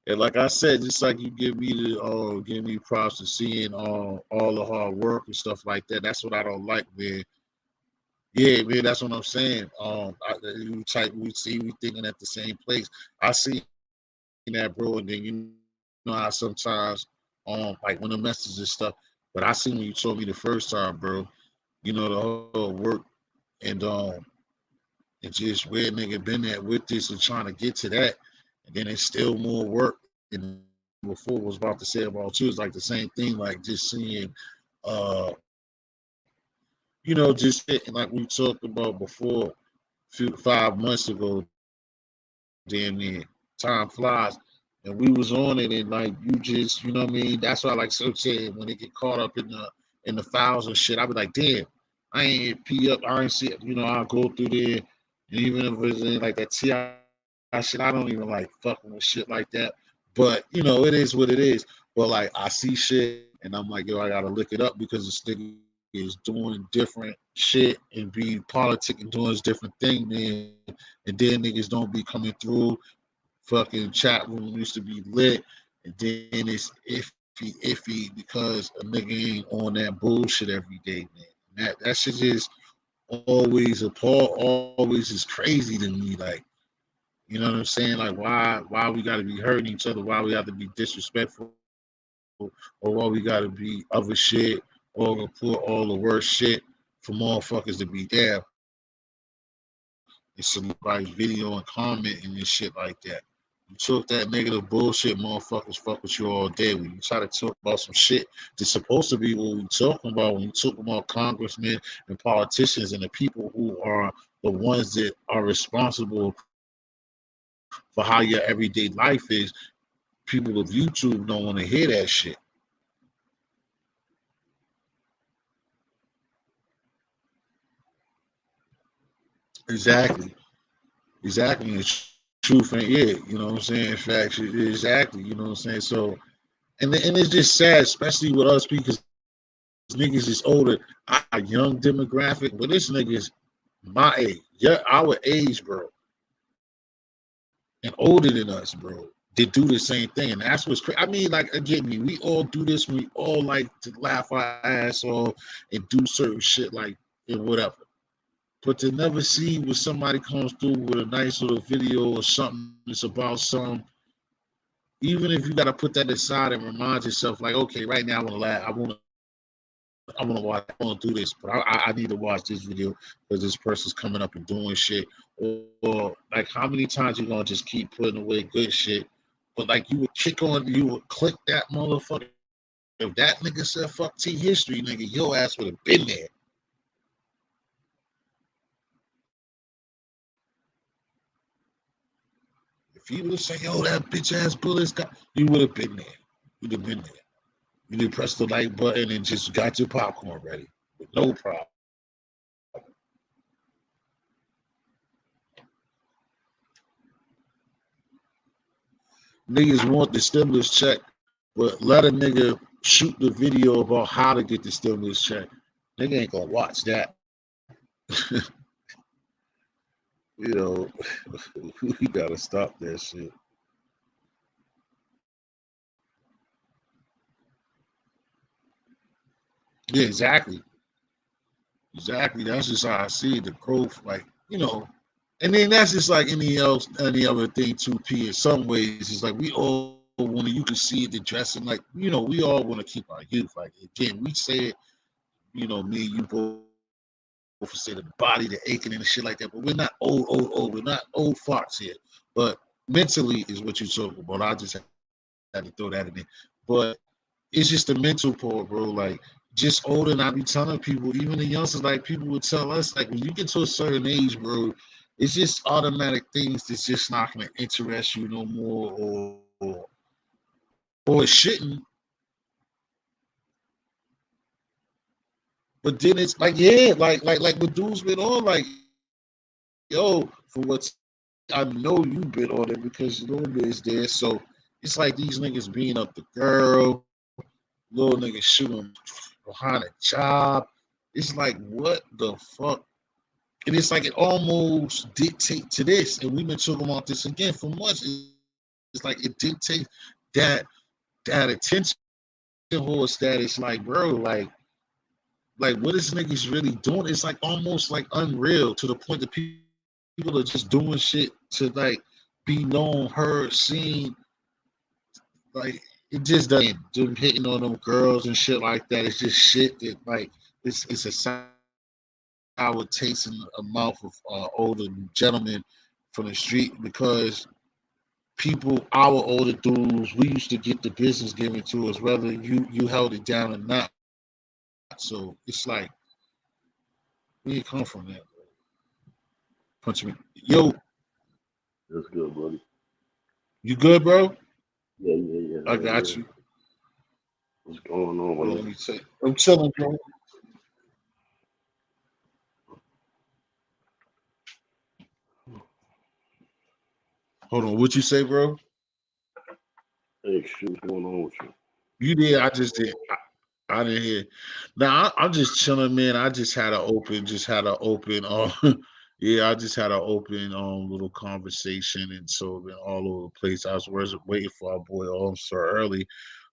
and like I said, just like you give me props to seeing all the hard work and stuff like that. That's what I don't like, man. Yeah, man, that's what I'm saying. We thinking at the same place. I see that, bro, and then you know how sometimes like when the messages and stuff. But I seen when you told me the first time, bro. The whole work and just where nigga been at with this and trying to get to that, and then it's still more work. And before was about to say about you, it's like the same thing, like just seeing, uh, just like we talked about before, 5 months ago, damn near time flies, and we was on it, and like you just, you know what I mean. That's why, like so saying, when they get caught up in the files and shit, I be like, damn, I ain't P up, I ain't see it. I'll go through there, and even if it's in like that TI shit, I don't even like fucking with shit like that. But it is what it is. But like I see shit, and I'm like, yo, I gotta look it up because this nigga is doing different shit and be politic and doing this different thing, man. And then niggas don't be coming through. Fucking chat room used to be lit, and then it's iffy because a nigga ain't on that bullshit every day, man. That shit just always always is crazy to me. Like, you know what I'm saying? Like, why we gotta be hurting each other? Why we have to be disrespectful? Or why we gotta be other shit? Or report all the worst shit for motherfuckers to be there and somebody's video and comment and shit like that. You talk that negative bullshit, motherfuckers fuck with you all day. When you try to talk about some shit that's supposed to be what we talking about, when you talk about congressmen and politicians and the people who are the ones that are responsible for how your everyday life is, people of YouTube don't want to hear that shit. Exactly. Exactly. And the truth ain't it. You know what I'm saying? In fact, exactly. You know what I'm saying? So, and it's just sad, especially with us because niggas is older. Our young demographic, but this niggas my age, yeah, our age, bro, and older than us, bro. They do the same thing, and that's what's crazy. I mean, like, again, me, we all do this. We all like to laugh our ass off and do certain shit, like, and whatever. But to never see when somebody comes through with a nice little video or something that's about some, even if you got to put that aside and remind yourself, like, okay, right now I want to laugh, I want to watch, I want to do this, but I need to watch this video because this person's coming up and doing shit. Or like, how many times you gonna just keep putting away good shit? But like, you would click that motherfucker. If that nigga said fuck T history, nigga, your ass would have been there. If he would have said, yo, that bitch ass Bullet's got, you would have been there. You'd have been there. You did press the like button and just got your popcorn ready with no problem. Niggas want the stimulus check, but let a nigga shoot the video about how to get the stimulus check. Nigga ain't gonna watch that. You know, we gotta stop that shit. Yeah, exactly. Exactly. That's just how I see the growth, like, you know, and then that's just like any other thing too, P. In some ways, it's like we all want to, you can see it, the dressing, like, you know, we all want to keep our youth. Like, again, we say it, you know, me and you both say the body, the aching and the shit like that, but we're not old. We're not old farts here. But mentally is what you're talking about. I just had to throw that in there. But it's just the mental part, bro. Like, just older, and I be telling people, even the youngsters, like, people would tell us, like, when you get to a certain age, bro, it's just automatic things that's just not gonna interest you no more, or it shouldn't. But then it's like, yeah, like with dudes been on, like, yo, for what I know you been on it because you know is there. So it's like these niggas beating up the girl, little niggas shooting behind a job. It's like, what the fuck? And it's like it almost dictate to this. And we've been talking about this again for months. It's like it dictates that attention horse that it's like, bro, like what is niggas really doing? It's like almost like unreal to the point that people are just doing shit to like be known, heard, seen. Like, it just doesn't make sense. Them hitting on them girls and shit like that. It's just shit that, like, it's a sour taste in the mouth of older gentlemen from the street because people, our older dudes, we used to get the business given to us, whether you held it down or not. So it's like, where you come from that, bro? Punch me. Yo, That's good, buddy. you good, bro? Yeah. I Hell got yeah. you. What's going on, Hold on, buddy? let me say. I'm chilling, bro. Hold on, what you say, bro? Hey, shoot, what's going on with you? You did. I just did. I I didn't hear. Now I'm just chilling, man. I just had an open, yeah, I just had an open, little conversation, and so been all over the place. I was waiting for our boy, Sir Early.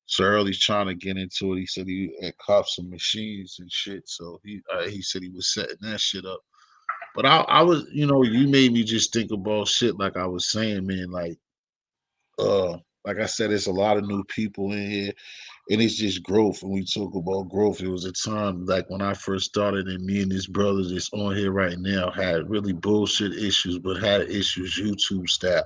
Sir Early's trying to get into it. He said he had copped some machines and shit, so he said he was setting that shit up. But I was, you made me just think about shit like I was saying, man. Uh, like I said, there's a lot of new people in here, and it's just growth. When we talk about growth, it was a time like when I first started, and me and this brother that's on here right now had really bullshit issues, but had issues YouTube style.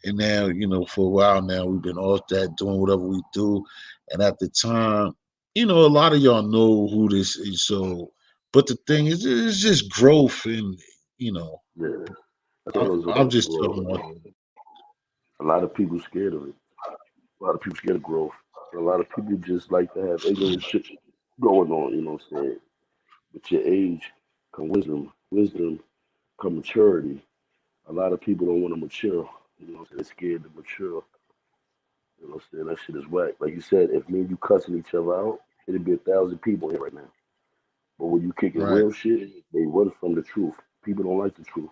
And now, for a while now, we've been off that doing whatever we do. And at the time, a lot of y'all know who this is. So, but the thing is, it's just growth, and you know, Yeah, that's I, all it's I'm about. just Growth. talking about A lot of people scared of it. A lot of people scared of growth. A lot of people just like to have ignorant shit going on. You know what I'm saying? With your age come wisdom. Wisdom come maturity. A lot of people don't want to mature. You know what I'm saying? They're scared to mature. You know what I'm saying? That shit is whack. Like you said, if me and you cussing each other out, it'd be 1,000 people here right now. But when you kicking right, real shit, they run from the truth. People don't like the truth.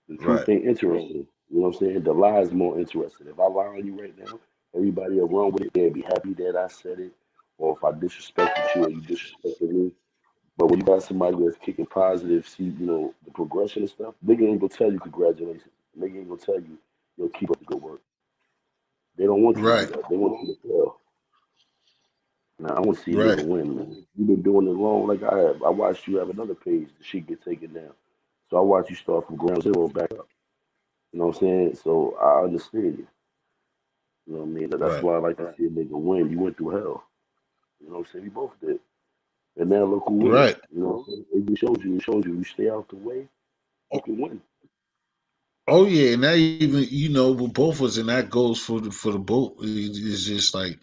The truth right, ain't interesting. You know what I'm saying? The lie is more interesting. If I lie on you right now, everybody will run with it. They'll be happy that I said it. Or if I disrespected you or you disrespected me. But when you got somebody that's kicking positive, see, the progression and stuff, nigga ain't gonna tell you congratulations. Nigga ain't gonna tell you, keep up the good work. They don't want you to do right, that. They want you to fail. Now I want to see a right, nigga win, man. You've been doing it long like I have. I watched you have another page. The shit get taken down. So I watched you start from ground zero back up. You know what I'm saying? So I understand you. You know what I mean? That's right, why I like to see a nigga win. You went through hell. You know what I'm saying? We both did. And now look who win. right. You know what I'm saying? It just shows you. It shows you. You stay out the way, you can win. Oh yeah, and that even with both of us, and that goes for the both. It's just like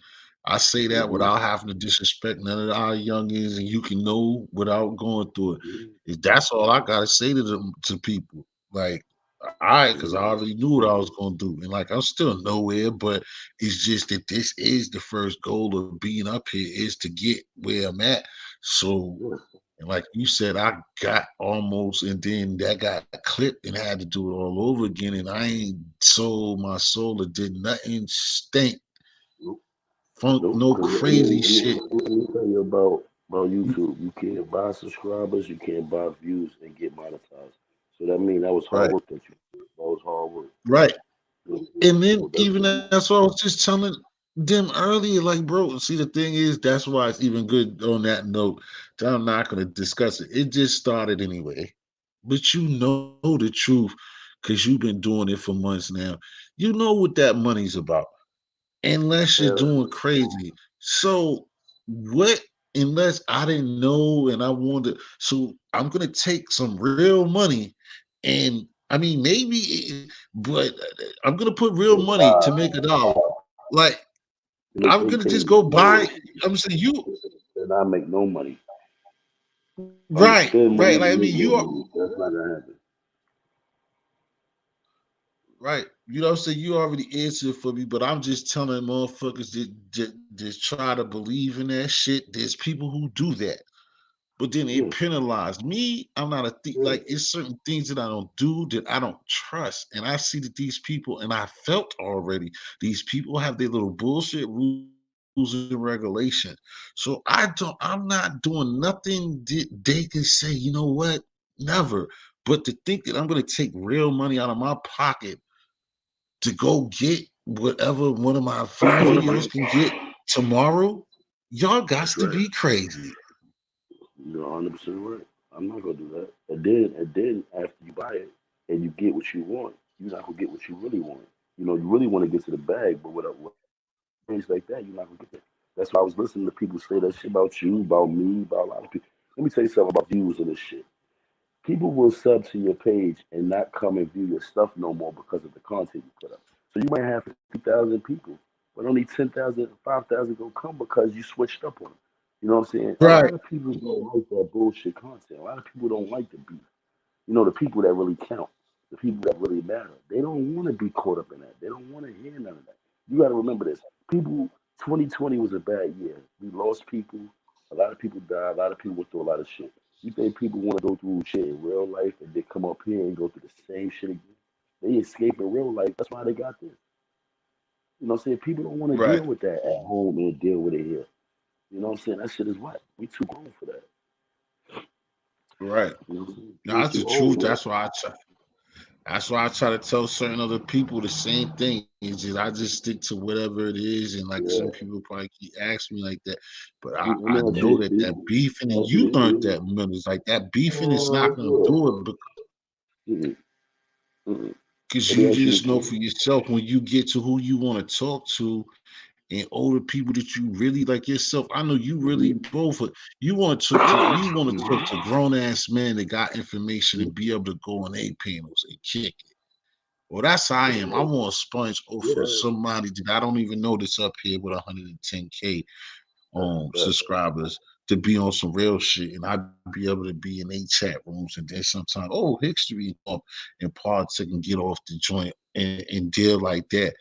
I say that Mm-hmm. without having to disrespect none of our youngins, and you can know without going through it. That's all I gotta say to them to people. Like, all right, because I Mm-hmm. already knew what I was gonna do, and like I'm still nowhere, but it's just that this is the first goal of being up here is to get where I'm at. So Yeah. and like you said, I got almost, and then that got clipped and had to do it all over again. And I ain't sold my soul or did nothing stink, Nope. funk, Nope. no Because crazy shit. let me tell you about YouTube. You can't buy subscribers. You can't buy views and get monetized. So that means that was hard Right, work that you did. That was hard work. right. You know what I'm saying? And then So that's even that's what I was just telling them earlier. Like, bro, see, the thing is, that's why it's even good on that note that I'm not going to discuss it. It just started anyway. But you know the truth because you've been doing it for months now. You know what that money's about. Unless you're yeah. doing crazy. So what unless I didn't know and I wanted so I'm gonna take some real money and I mean but I'm gonna put real It's money to make $1. Like to make I'm gonna just go buy I'm saying you and I make no money. I'm gonna right, spend right. money Like to I make mean no you are money. That's not gonna happen. right. You know what I'm saying? You already answered for me, but I'm just telling motherfuckers that just try to believe in that shit. There's people who do that. But then it Yeah, penalized me. I'm not a thief. yeah. Like it's certain things that I don't do that I don't trust, and I see that these people, and I felt already these people have their little bullshit rules and regulations. So I'm not doing nothing that they can say. You know what? Never. But to think that I'm going to take real money out of my pocket to go get whatever one of my food videos can get tomorrow, y'all got That's to right. be crazy. You're 100% right. I'm not gonna do that. And then after you buy it and you get what you want, you're not gonna get what you really want. You really want to get to the bag, but with things like that, you're not gonna get there. That's why I was listening to people say that shit about you, about me, about a lot of people. Let me tell you something about views and this shit. People will sub to your page and not come and view your stuff no more because of the content you put up. So you might have 50,000 people, but only 10,000, 5,000 gonna come because you switched up on them. You know what I'm saying? A Right, lot of people don't like that bullshit content. A lot of people don't like the beef. The people that really count, the people that really matter. They don't want to be caught up in that. They don't want to hear none of that. You got to remember this. People 2020 was a bad year. We lost people. A lot of people died. A lot of people went through a lot of shit. You think people want to go through shit in real life and they come up here and go through the same shit again? They escape in real life. That's why they got this. You know what I'm saying? People don't want to Right. deal with that at home and deal with it here. You know what I'm saying? That shit is whack. We too grown for that. Right. You know what I'm saying? No, We that's the too old, truth. man. That's why I try to tell certain other people the same thing. Is just I just stick to whatever it is, and like some Yeah. people probably keep asking me like that, but I Let me ask know you this, that Steve. that beefing, and Ask you you this, learned Steve. that, members like that beefing is not gonna Yeah. do it Mm-mm. Mm-mm. because Let me you ask you just this, know Steve. for yourself when you get to who you want to talk to and older people that you really like yourself. I know you really Mm-hmm. both. You want to talk to Mm-hmm. grown ass men that got information Mm-hmm. and be able to go on A panels and kick it. Well, that's how I am. I want a sponge off of Yeah. somebody that I don't even know that's up here with 110K That's a fact. subscribers to be on some real shit, and I'd be able to be in a chat rooms and then sometimes history and politic and get off the joint and deal like that.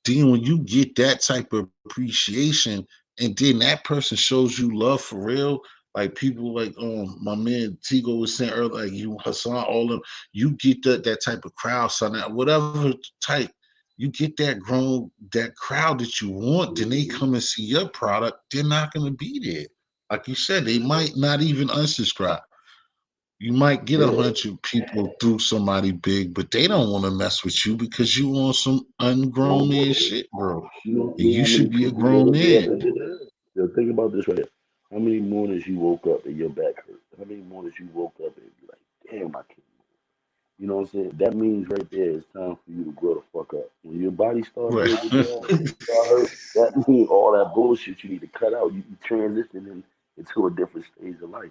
Then when you get that type of appreciation, and then that person shows you love for real, like people like my man Tigo was saying earlier, like you Hassan, all of them, you get that type of crowd, son, whatever type, you get that crowd that you want, then they Mm-hmm. come and see your product, they're not gonna be there. Like you said, they might not even unsubscribe. You might get a Yeah. hundred people through somebody big, but they don't want to mess with you because you on some ungrown No. man shit, bro. You And know you how many should be a people grown woke up man. and did that? Yo, think about this right here. How many mornings you woke up and your back hurt? How many mornings you woke up and be like, damn, I can't move? You know what I'm saying? That means right there it's time for you to grow the fuck up. When your body start Right. breaking down and you start hurt, that means all that bullshit you need to cut out. You transition into a different stage of life.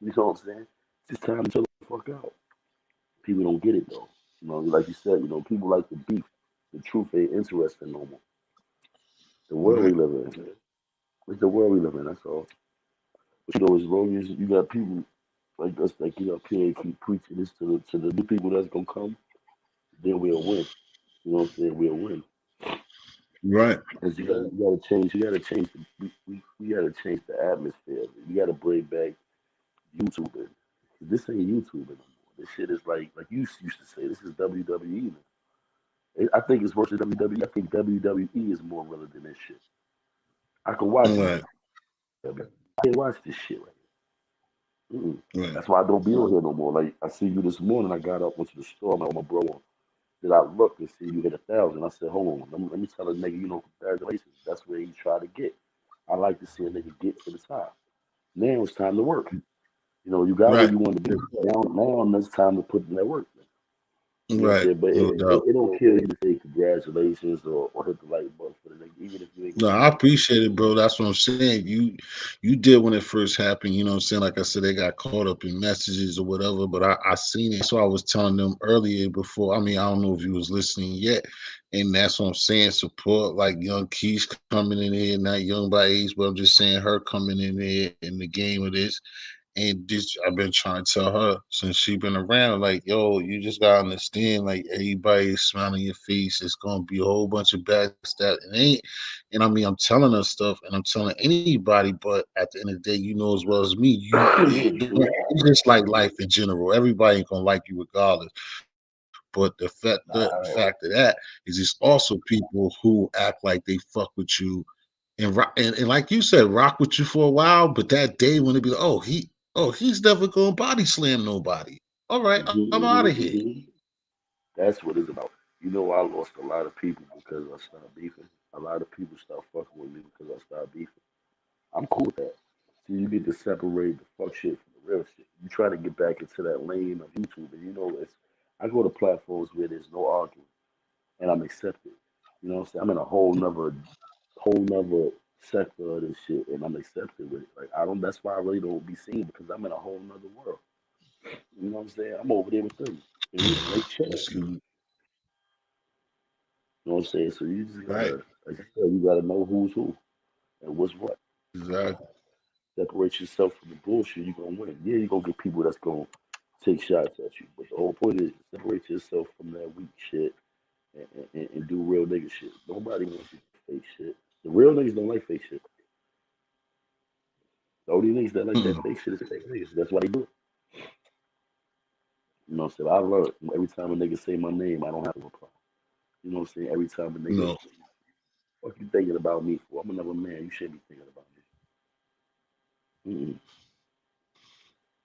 You know what I'm saying? It's just time to chill the fuck out. People don't get it though. You know, like you said, people like the beef. The truth ain't interesting no more. The world we Right. live in, man. It's the world we live in, that's all. But as long as you got people like us that get up here and keep preaching this to the new people that's gonna come, then we'll win. You know what I'm saying? We'll win. Right. Because you gotta change we gotta change the atmosphere. You gotta bring back YouTubing. This ain't YouTube anymore. This shit is like you used to say, this is WWE now. I think it's worse than WWE. I think WWE is more relevant than this shit. I can watch Right. WWE. I can't watch this shit right now. Mm-mm. Right. That's why I don't be on here no more. Like I see you this morning. I got up, went to the store. I'm like, my bro on. Did I look and see you hit 1,000? I said, hold on. Let me tell a nigga, congratulations. That's where he tried to get. I like to see a nigga get to the top. Now it's time to work. You got where Right. you want to be. Now it's time to put in that work. You know what I'm Right. saying? But No doubt. it don't kill you to say congratulations or hit the like button for the nigga, even if you ain't No, gonna I see it. appreciate it, bro. That's what I'm saying. You did when it first happened, you know what I'm saying? Like I said, they got caught up in messages or whatever, but I seen it. So I was telling them earlier before. I mean, I don't know if you was listening yet. And that's what I'm saying. Support like young Keys coming in here, not young by age, but I'm just saying her coming in here in the game of this. And this, I've been trying to tell her since she been around, like, yo, you just gotta understand, like, everybody smiling your face. It's gonna be a whole bunch of backstab. It ain't, and I mean, I'm telling her stuff, and I'm telling anybody, but at the end of the day, you know as well as me, it's just like life in general. Everybody ain't gonna like you regardless. But the fact of that is, it's also people who act like they fuck with you and like you said, rock with you for a while, but that day when it be like, he's never gonna body slam nobody. All right, I'm out of here. That's what it's about. I lost a lot of people because I stopped beefing. A lot of people stopped fucking with me because I stopped beefing. I'm cool with that. So you get to separate the fuck shit from the real shit. You try to get back into that lane of YouTube, and I go to platforms where there's no arguing, and I'm accepted. You know what I'm saying? I'm in a whole nother sector of this shit, and I'm accepted with it. Like I don't. That's why I really don't be seen because I'm in a whole nother world. You know what I'm saying? I'm over there with them, and they chill. Excuse me. You know what I'm saying? So you just Right. gotta, like I said, you gotta know who's who and what's what. Exactly. Separate yourself from the bullshit. You're gonna win. Yeah, you're gonna get people that's gonna take shots at you, but the whole point is separate yourself from that weak shit and do real nigga shit. Nobody wants to fake shit. The real niggas don't like fake shit. The only niggas that like that Mm, fake shit is fake niggas. That's why they do it. You know what I'm saying? I learned every time a nigga say my name, I don't have to reply. You know what I'm saying? Every time a nigga, no, what you thinking about me for? I'm another man. You shouldn't be thinking about me. Mm-mm.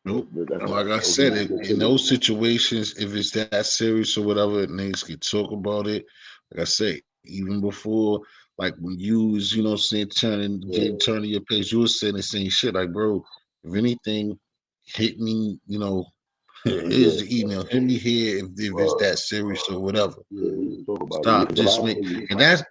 nope. That's And why like I those niggas said, get in killed. those situations, if it's that serious or whatever, niggas can talk about it. Like I say, even before, like when you was, saying, Yeah, turning your page, you was saying the same shit. Like, bro, if anything, hit me, yeah, here's yeah. the email. Hit me here if it's Well, that serious or whatever. yeah, we can talk about it. Yeah, Stop. 'cause a Just lot of make, niggas,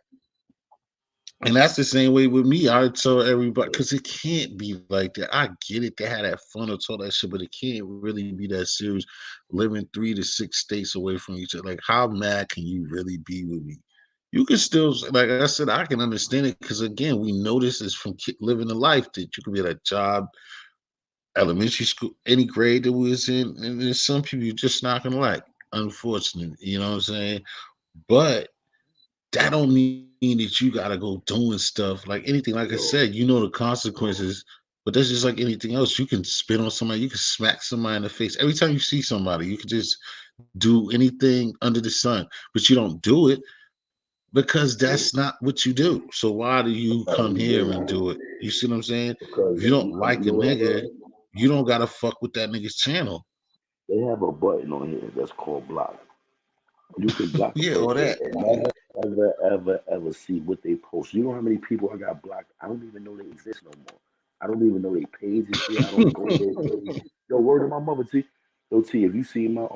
and that's the same way with me. I tell everybody because it can't be like that. I get it. They had that fun or all that shit, but it can't really be that serious. Living 3 to 6 states away from each other, like how mad can you really be with me? You can still, like I said, I can understand it because again, we know this is from living a life that you could be at a job, elementary school, any grade that we was in, and there's some people you're just not gonna like. Unfortunately, you know what I'm saying? But that don't mean that you gotta go doing stuff like anything. Like I said, yo, the consequences, but that's just like anything else. You can spit on somebody, you can smack somebody in the face. Every time you see somebody, you can just do anything under the sun, but you don't do it because yeah, that's not what you do. So why do you that's come what you here and do. do it? You see what I'm saying? Because If you don't you like a know what I nigga, learned? you don't gotta fuck with that nigga's channel. They have a button on here that's called block. You can block a Yeah, all person that. and never, ever, ever, ever see what they post. You know how many people I got blocked? I don't even know they exist no more. I don't even know their page is there. I don't go to their page. Yo, word to my mother, T. Yo, T, if you see my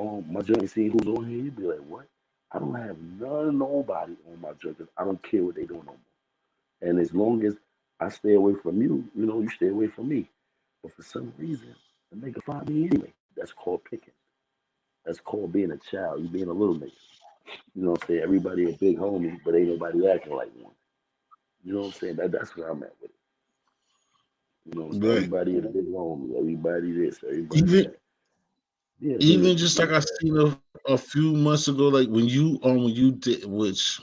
joint and see who's on here, you be like, what? I don't have nobody on my joint 'cause I don't care what they doing no more. And as long as I stay away from you, you stay away from me. But for some reason, the nigga find me anyway. That's called picking. That's called being a child. You being a little nigga. You know what I'm saying? Everybody a big homie, but ain't nobody acting like one. You know what I'm saying? That's where I'm at with it. You know what I'm saying? Right. Everybody a big homie. Everybody this, everybody Even that. Yeah, even business, just like I man. seen a few months ago, like when you did, which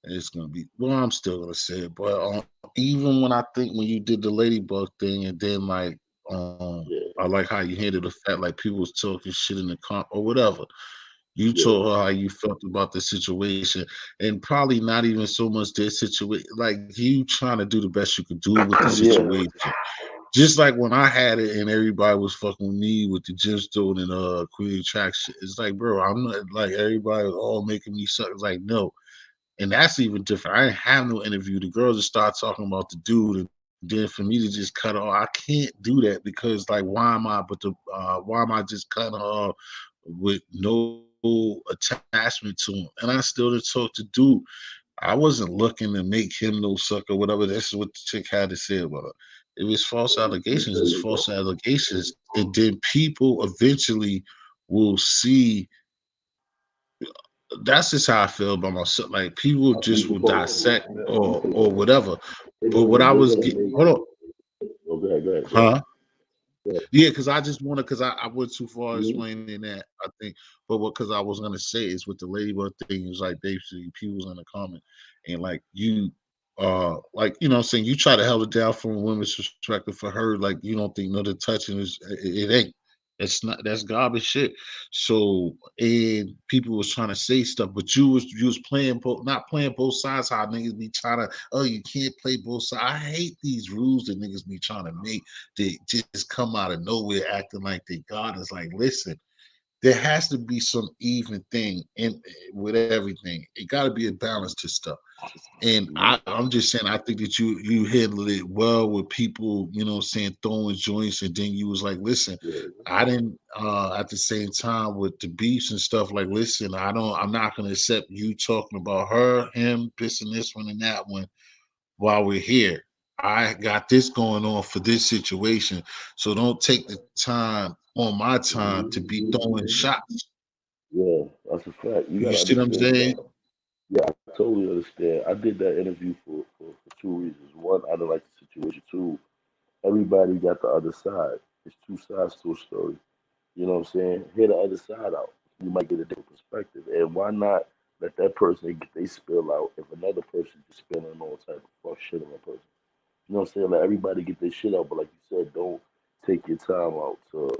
it's gonna be, well, I'm still gonna say it, but even when I think when you did the ladybug thing, and then like I Yeah, like how you handled the fact like people was talking shit in the comp or whatever. You yeah, told her how you felt about the situation, and probably not even so much their situation. Like you trying to do the best you could do with the yeah, situation. Just like when I had it and everybody was fucking with me with the gemstone and Queen Attraction. It's like, bro, I'm not like everybody was all making me suck. It's like, no. And that's even different. I didn't have no interview. The girls just start talking about the dude, and then for me to just cut her off, I can't do that because like why am I just cutting her off with no attachment to him? And I still didn't talk to dude. I wasn't looking to make him no sucker, whatever. That's what the chick had to say about her. If it's false allegations, it's there you false go. allegations. And then people eventually will see. That's just how I feel about myself. Like people just will dissect or whatever. But what I They're was gonna get make. hold on, Oh, go ahead, go ahead, go ahead. huh? Yeah, because I just want to, because I went too far Mhm. explaining that, I think. But what, because I was going to say is with the ladybug thing, it was like basically people was in the comment and like like, what I'm saying, you try to held it down from a woman's perspective for her, like, you don't think no, the touching it ain't. It's not, that's garbage shit. So, and people was trying to say stuff, but you was playing not playing both sides. How niggas be trying to, oh, you can't play both sides. I hate these rules that niggas be trying to make. They just come out of nowhere acting like they God. Is like, listen, there has to be some even thing in with everything. It got to be a balance to stuff. And Mhm. I'm just saying, I think that you handled it well with people, saying throwing joints, and then you was like, listen, Yeah, I didn't at the same time with the beefs and stuff, like, listen, I'm not gonna accept you talking about her, him, pissing this one and that one while we're here. I got this going on for this situation. So don't take the time on my time to be throwing shots. yeah, that's a fact. You You gotta see what I'm understand. saying? Yeah, I totally understand. I did that interview for two reasons. One, I didn't like the situation. Two, everybody got the other side. There's two sides to a story. You know what I'm saying? Hear the other side out. You might get a different perspective. And why not? Let that person get they spill out. If another person just spilling all type of fuck shit on a person, you know what I'm saying? Like everybody get their shit out, but like you said, don't take your time out to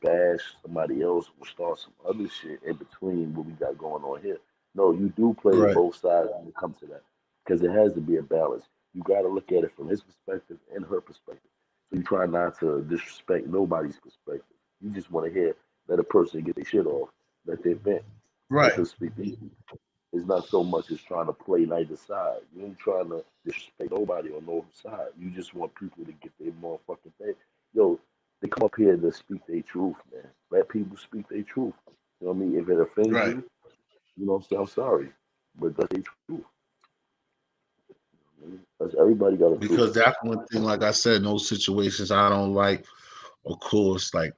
bash somebody else or start some other shit in between what we got going on here. No, you do play Right. both sides when it comes to that because it has to be a balance. You got to look at it from his perspective and her perspective. So you try not to disrespect nobody's perspective. You just want to hear let a person get their shit off, let their vent, let Right. them speak their piece. It's not so much as trying to play neither side. You ain't trying to disrespect nobody on no side. You just want people to get their motherfucking thing. Yo, they come up here to speak their truth, man. Let people speak their truth. You know what I mean? If it offends Right. you know what I'm saying? I'm sorry. But that's their truth. You know what I mean? That's everybody got a truth. Because that's one thing, like I said, in those situations I don't like, of course, like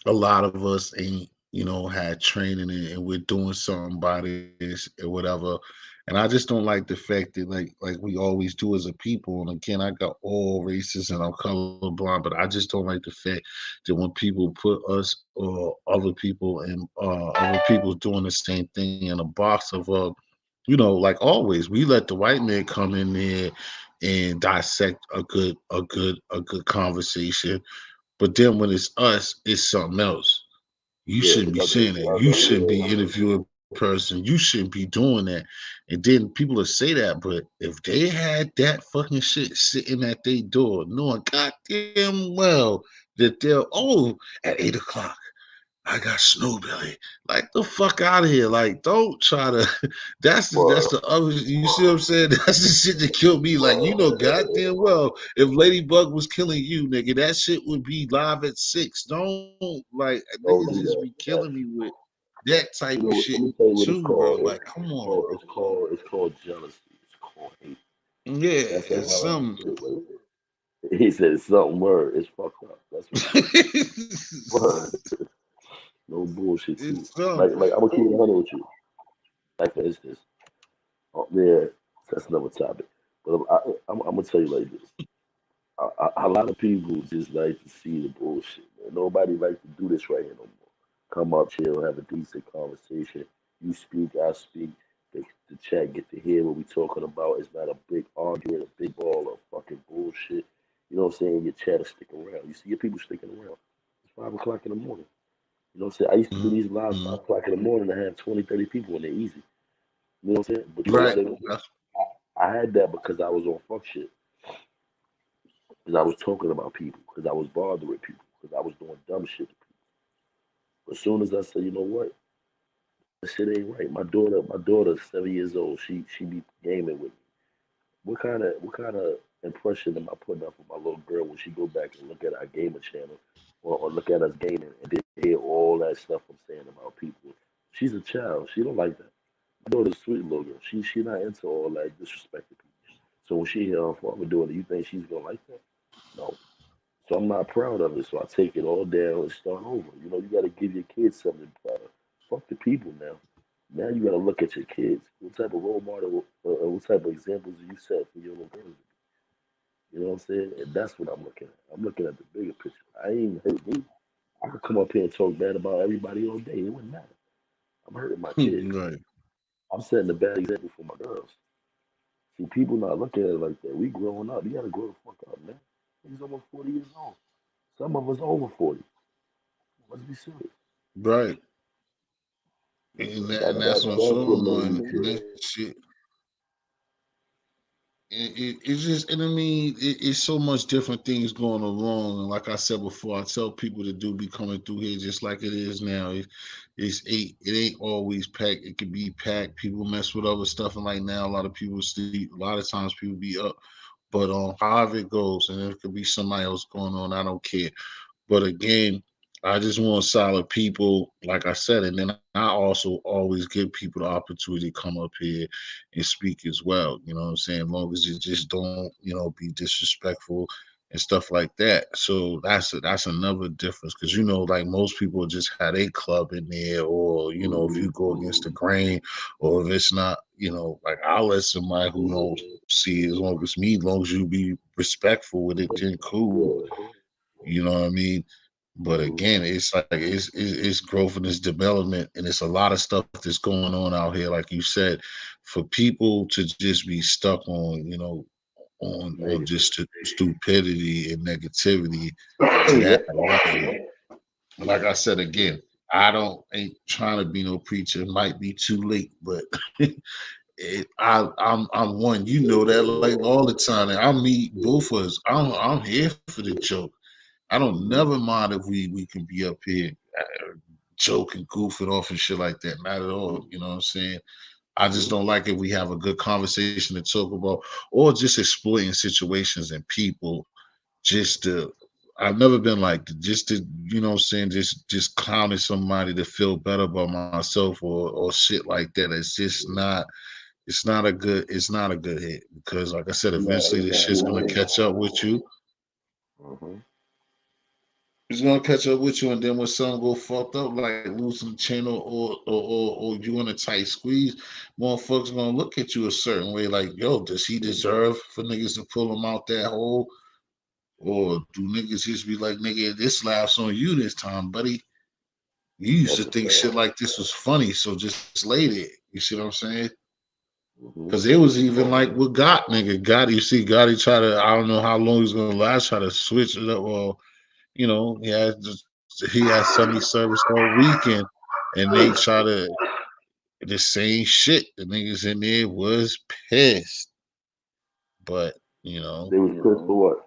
a lot of us ain't, had training and we're doing something by this or whatever. And I just don't like the fact that like we always do as a people. And again, I got all races and I'm colorblind, but I just don't like the fact that when people put us or other people and other people doing the same thing in a box of like always, we let the white man come in there and dissect a good conversation. But then when it's us, it's something else. You Yeah, shouldn't it's be other, saying that. You shouldn't be interviewing a person. You shouldn't be doing that. And then people will say that, but if they had that fucking shit sitting at their door, knowing goddamn well that they're at 8 o'clock. I got snow belly. Like the fuck out of here. Like don't try to. That's well, the other. You see what I'm saying? That's the shit that killed me. Like goddamn well, if Ladybug was killing you, nigga, that shit would be live at 6. Don't like niggas don't just do be that. killing me with that type of You know, shit let me tell you what it's too, bro. called. Like come on, bro. It's called jealousy. It's called hate. Yeah, That's a it's hell of a some. shit right there. He said something word. It's fucked up. That's what it is. Word. No bullshit too. It's some. Like I'm gonna keep it 100 with you. Like for instance, yeah, that's another topic. But I'm gonna tell you like this. A lot of people just like to see the bullshit. Man. Nobody like to do this right here no more. Come up, chill, have a decent conversation. You speak, I speak. The chat get to hear what we talking about. It's not a big argument, a big ball of fucking bullshit. You know what I'm saying? Your chat will stick around. You see your people sticking around. It's 5 o'clock in the morning. You know what I'm saying? I used to do these live Mhm. 5 o'clock in the morning and have 20, 30 people in there easy. You know what I'm saying? But you know Right. why they don't do it? That's I had that because I was on fuck shit. Because I was talking about people. Because I was bothering people. Because I was doing dumb shit to people. But as soon as I said, you know what? That shit ain't right. My daughter's 7 years old. She be gaming with me. What kind of impression am I putting up for my little girl when she go back and look at our gamer channel or look at us gaming and then hear all that stuff I'm saying about people? She's a child. She don't like that. My daughter's a sweet little girl. She not into all that disrespecting people. So when she hear her father doing it, you think she's gonna like that? No. So I'm not proud of it. So I take it all down and start over. You know, you got to give your kids something to be proud of. Fuck the people now. Now you got to look at your kids. What type of role model, what type of examples do you set for your little girls? You know what I'm saying? And that's what I'm looking at. I'm looking at the bigger picture. I ain't hurt me. I could come up here and talk bad about everybody all day. It wouldn't matter. I'm hurting my kids. right. I'm setting a bad example for my girls. See, people not looking at it like that. We growing up. You got to grow the fuck up, man. He's almost 40 years old. Some of us over 40. Let's be serious. Right. So And that's what I'm that's what saying. made me And feel. that shit. It's just, and I mean, it's so much different things going along. And like I said before, I tell people to do be coming through here just like it is now. It's eight. It ain't always packed. It could be packed. People mess with other stuff, and like now, a lot of people sleep. A lot of times, people be up. But however it goes, and it could be somebody else going on. I don't care. But again, I just want solid people, like I said, and then I also always give people the opportunity to come up here and speak as well. You know what I'm saying? As long as you just don't, be disrespectful and stuff like that. So that's another difference because like most people just have a club in there, or if you go against the grain, or if it's not, like I'll let somebody who don't see as long as me, as long as you be respectful with it, then cool. Yeah, You know what I mean? But again, it's like it's growth and it's development, and it's a lot of stuff that's going on out here. Like you said, for people to just be stuck on, on Negative. just stupidity and negativity to that level. Like I said again, I don't ain't trying to be no preacher. It might be too late, but I'm one. You know that like all the time. And I meet both of us. I'm here for the joke. I don't never Mm-hmm. mind if we can be up here joking, goofing off and shit like that. Not at all. You know what I'm saying? I just Mm-hmm. don't like if we have a good conversation to talk about, or just exploiting situations and people just to. I've never been like just to, you know what I'm saying, just clowning somebody to feel better about myself or shit like that. It's not a good hit because like I said, Nah, eventually it's this not shit's good gonna thing. catch up with you. Mm-hmm. It's gonna catch up with you, and then when something go fucked up, like losing the channel or you in a tight squeeze, motherfuckers gonna look at you a certain way. Like, yo, does he deserve for niggas to pull him out that hole, or do niggas just be like, nigga, this laughs on you this time, buddy? You used to That's a think fact. shit like this was funny, so just lay there. You see what I'm saying? Mm-hmm. Because it was even like with God, nigga. God, you see, Gotti try to, I don't know how long he's gonna last, try to switch it up. Well, he had Sunday service all weekend, and they try to the same shit. The niggas in there was pissed, but you know They was pissed for what?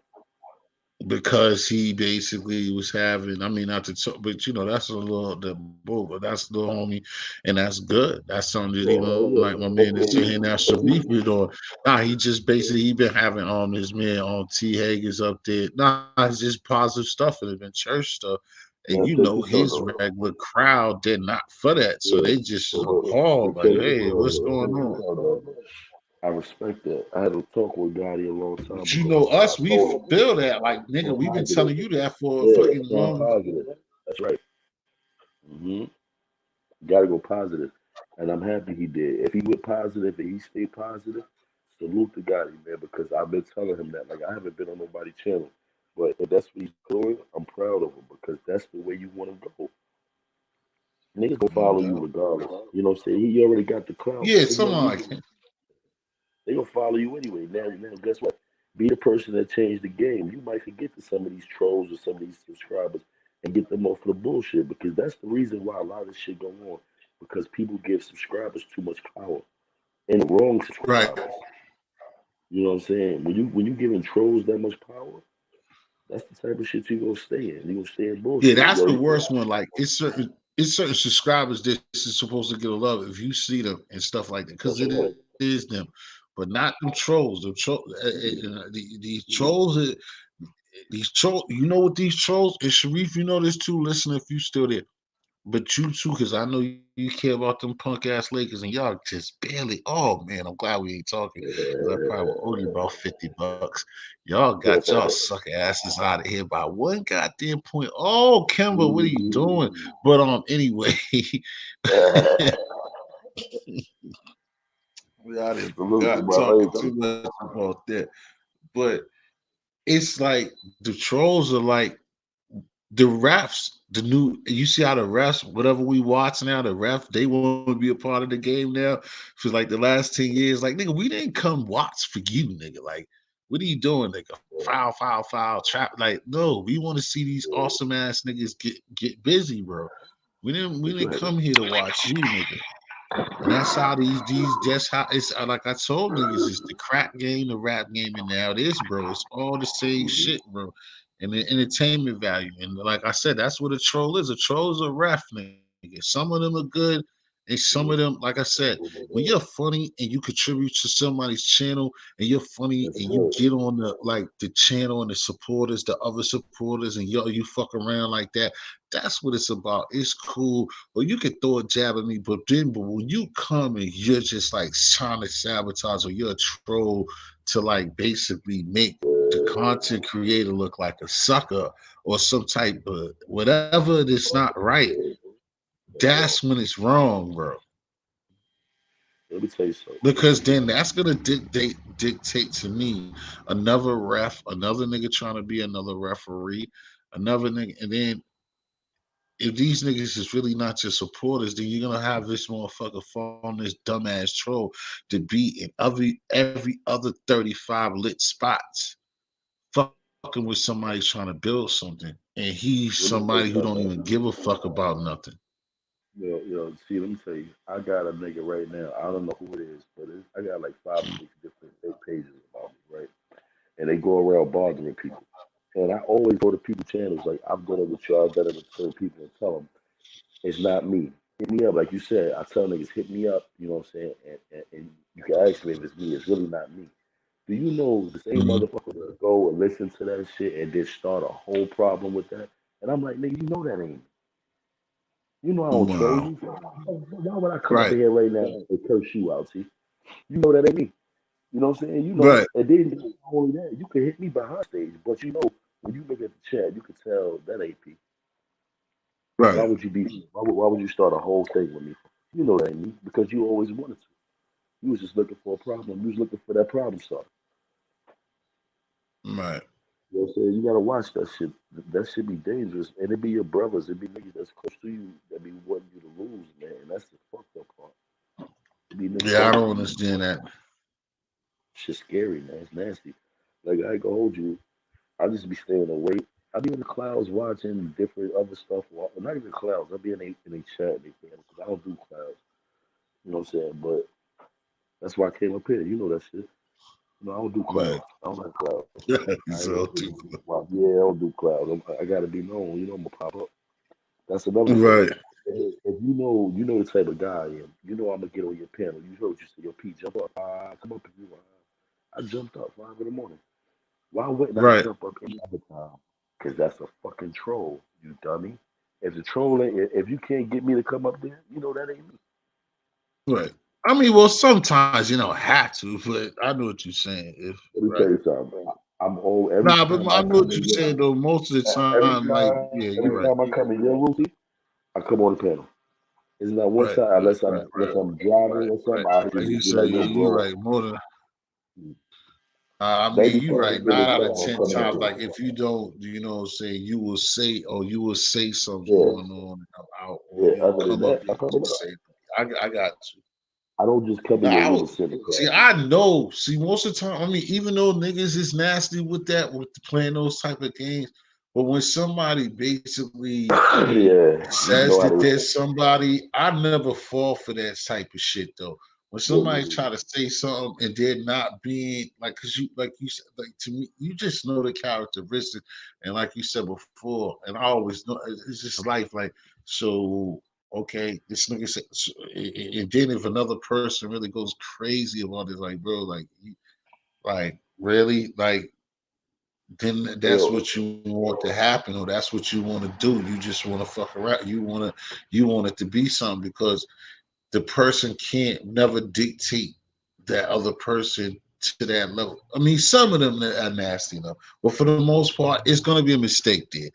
because he basically was having. I mean, not to talk, but that's a little the bull, but that's the homie, and that's good. That's something that Yeah, even hell like yeah. my man is saying now If Sharif he, be doing. Nah, he just basically he been having his man on T Hager's up there. Nah, it's just positive stuff and it been church stuff. And man, check this his out though. regular crowd did not for that. So they Yeah, just appalled, but like, check this hey, out what's though. going Check on? this out though. I respect that. I had a talk with Gotti a long time But you ago, know and I us, we told him feel that. Like, nigga, stay we've been positive. telling you that for Yeah, fucking staying long. positive. That's right. Hmm. Gotta go positive. And I'm happy he did. If he went positive and he stayed positive, salute to Gotti, man, because I've been telling him that. Like, I haven't been on nobody's channel. But if that's what he's doing, I'm proud of him because that's the way you want to go. Niggas gonna No follow you doubt. regardless. You know what I'm saying? He already got the clout. Yeah, They gonna, something you, like that. they gonna follow you anyway. Now, guess what? Be the person that changed the game. You might forget to some of these trolls or some of these subscribers and get them off of the bullshit because that's the reason why a lot of this shit go on. Because people give subscribers too much power and the wrong Right. subscribers. You know what I'm saying? When you giving trolls that much power, that's the type of shit you gonna stay in. You gonna stay in Yeah, bullshit. You that's the already worst one. Like, it's certain subscribers this is supposed to get a love if you see them and stuff like that, because it that's is right. them, but not them trolls. These trolls, these trolls. You know what these trolls and Sharif, you know this too. Listen, if you still there. But you too, because I know you care about them punk ass Lakers, and y'all just barely. Oh man, I'm glad we ain't talking, because I probably will owe you about $50. Y'all got y'all sucker asses out of here by one goddamn point. Oh, Kimber, what are you doing? But anyway, we Salute to got my talking Lakers. too much about that. But it's like the trolls are like the refs, the new you see how the refs, whatever we watch now, the ref, they want to be a part of the game now. For like the last 10 years, like nigga, we didn't come watch for you, nigga. Like, what are you doing, nigga? Foul, foul, foul, trap. Like, no, we want to see these awesome ass niggas get busy, bro. We didn't That's right. come here to watch you, nigga. And that's how these just how it's like I told niggas, it's the crack game, the rap game, and now this, bro. It's all the same Mm-hmm. shit, bro. And the entertainment value. And like I said, that's what a troll is. A troll is a ref, nigga. Some of them are good, and some of them, like I said, when you're funny and you contribute to somebody's channel and you're funny That's and you right. get on the channel and the supporters, the other supporters, and you fuck around like that, that's what it's about. It's cool. Or you could throw a jab at me, but when you come and you're just like trying to sabotage or you're a troll to like basically make the content creator look like a sucker or some type of whatever that's not right, That's that's right. when it's wrong, bro. Let me tell you something. Because then that's gonna dictate to me another ref, another nigga trying to be another referee, another nigga, and then if these niggas is really not your supporters, then you're gonna have this motherfucker fall on this dumbass troll to be in every other 35 lit spots, fucking with somebody trying to build something, and he's Let me somebody tell you who don't something, even man. give a fuck about nothing. See, let me tell you, I got a nigga right now. I don't know who it is, but I got like 5 or 6 different fake pages about me, right? And they go around bothering people. And I always go to people's channels like I've done it with y'all, I've done it with certain people, and tell them it's not me. Hit me up, like you said. I tell niggas hit me up. You know what I'm saying? And you can ask me if it's me. It's really not me. Do you know the same Mhm. motherfucker that go and listen to that shit and then start a whole problem with that? And I'm like, nigga, you know that ain't me. You know I don't troll Wow. you. So why would I come up Right. in here right now and curse you out, see? You know that ain't me. You know what I'm saying? You know, Right. and then not only that, you can hit me behind stage, but you know, when you look at the chat, you can tell that ain't me. Why Right. would you be? Why would you start a whole thing with me? You know that ain't me because you always wanted to. You was just looking for a problem. You was looking for that problem starter. Right. You know what I'm saying? You gotta watch that shit. That should be dangerous, and it be your brothers. It be niggas that's close to you that be wanting you to lose, man. And that's the fucked up part. It be niggas Yeah, I close don't to you. understand that. Shit's scary, man. It's nasty. Like I ain't gonna hold you. I just be staying away. I be in the clouds watching different other stuff. Not even clouds. I be in a chat because I don't do clouds. You know what I'm saying? But that's why I came up here. You know that shit. No, I don't do Right. clouds. I don't like clouds. I ain't So gonna do well, yeah, I don't do clouds. I gotta be known. You know, I'm gonna pop up. That's another thing. right. If you know the type of guy I am. You know I'm gonna get on your panel. You heard what you said. Yo, Pete, jump up. Come up if you want. I jumped up 5 in the morning. Why wouldn't I Right. jump up any other time? Because that's a fucking troll, you dummy. If the troll ain't, if you can't get me to come up there, you know that ain't me. Right. I mean, well, sometimes you don't have to, but I know what you're saying. If Let me tell right. you something. I'm old every Nah, but time I I know come what in you're your saying though. Most of the time, like, yeah, you're every right. time I come in your room, I come on the panel. It's not one Right. time Right. Right. unless Right. I'm driving or Right. something. I hear Like you you be said, like, yeah, yo, you're bro. right. More than I mean, you're right. 95% of Nine the out time of I'm ten coming up times, here. like if you don't, you know, say you will say, or you will say something Yeah, going on out, or yeah. you'll Other than come up that, there I and come up. just say, I got you. I don't just come in your Now, room and sit in the see, crowd. I know. See, most of the time, I mean, even though niggas is nasty with that, with playing those type of games, but when somebody basically Yeah, you says know how that to. there's somebody, I never fall for that type of shit though. When Yeah, somebody try to say something and they're not being like, cause you, like you said, like to me, you just know the characteristics, and like you said before, and I always know it's just life. Like, so okay, this nigga said, so, and then if another person really goes crazy about it, like bro, like, like really, like then that's yo, what you want to happen, or that's what you want to do. You just want to fuck around. You want it to be something because the person can't never dictate that other person to that level. I mean, some of them are nasty enough, but for the most part, it's gonna be a mistake there.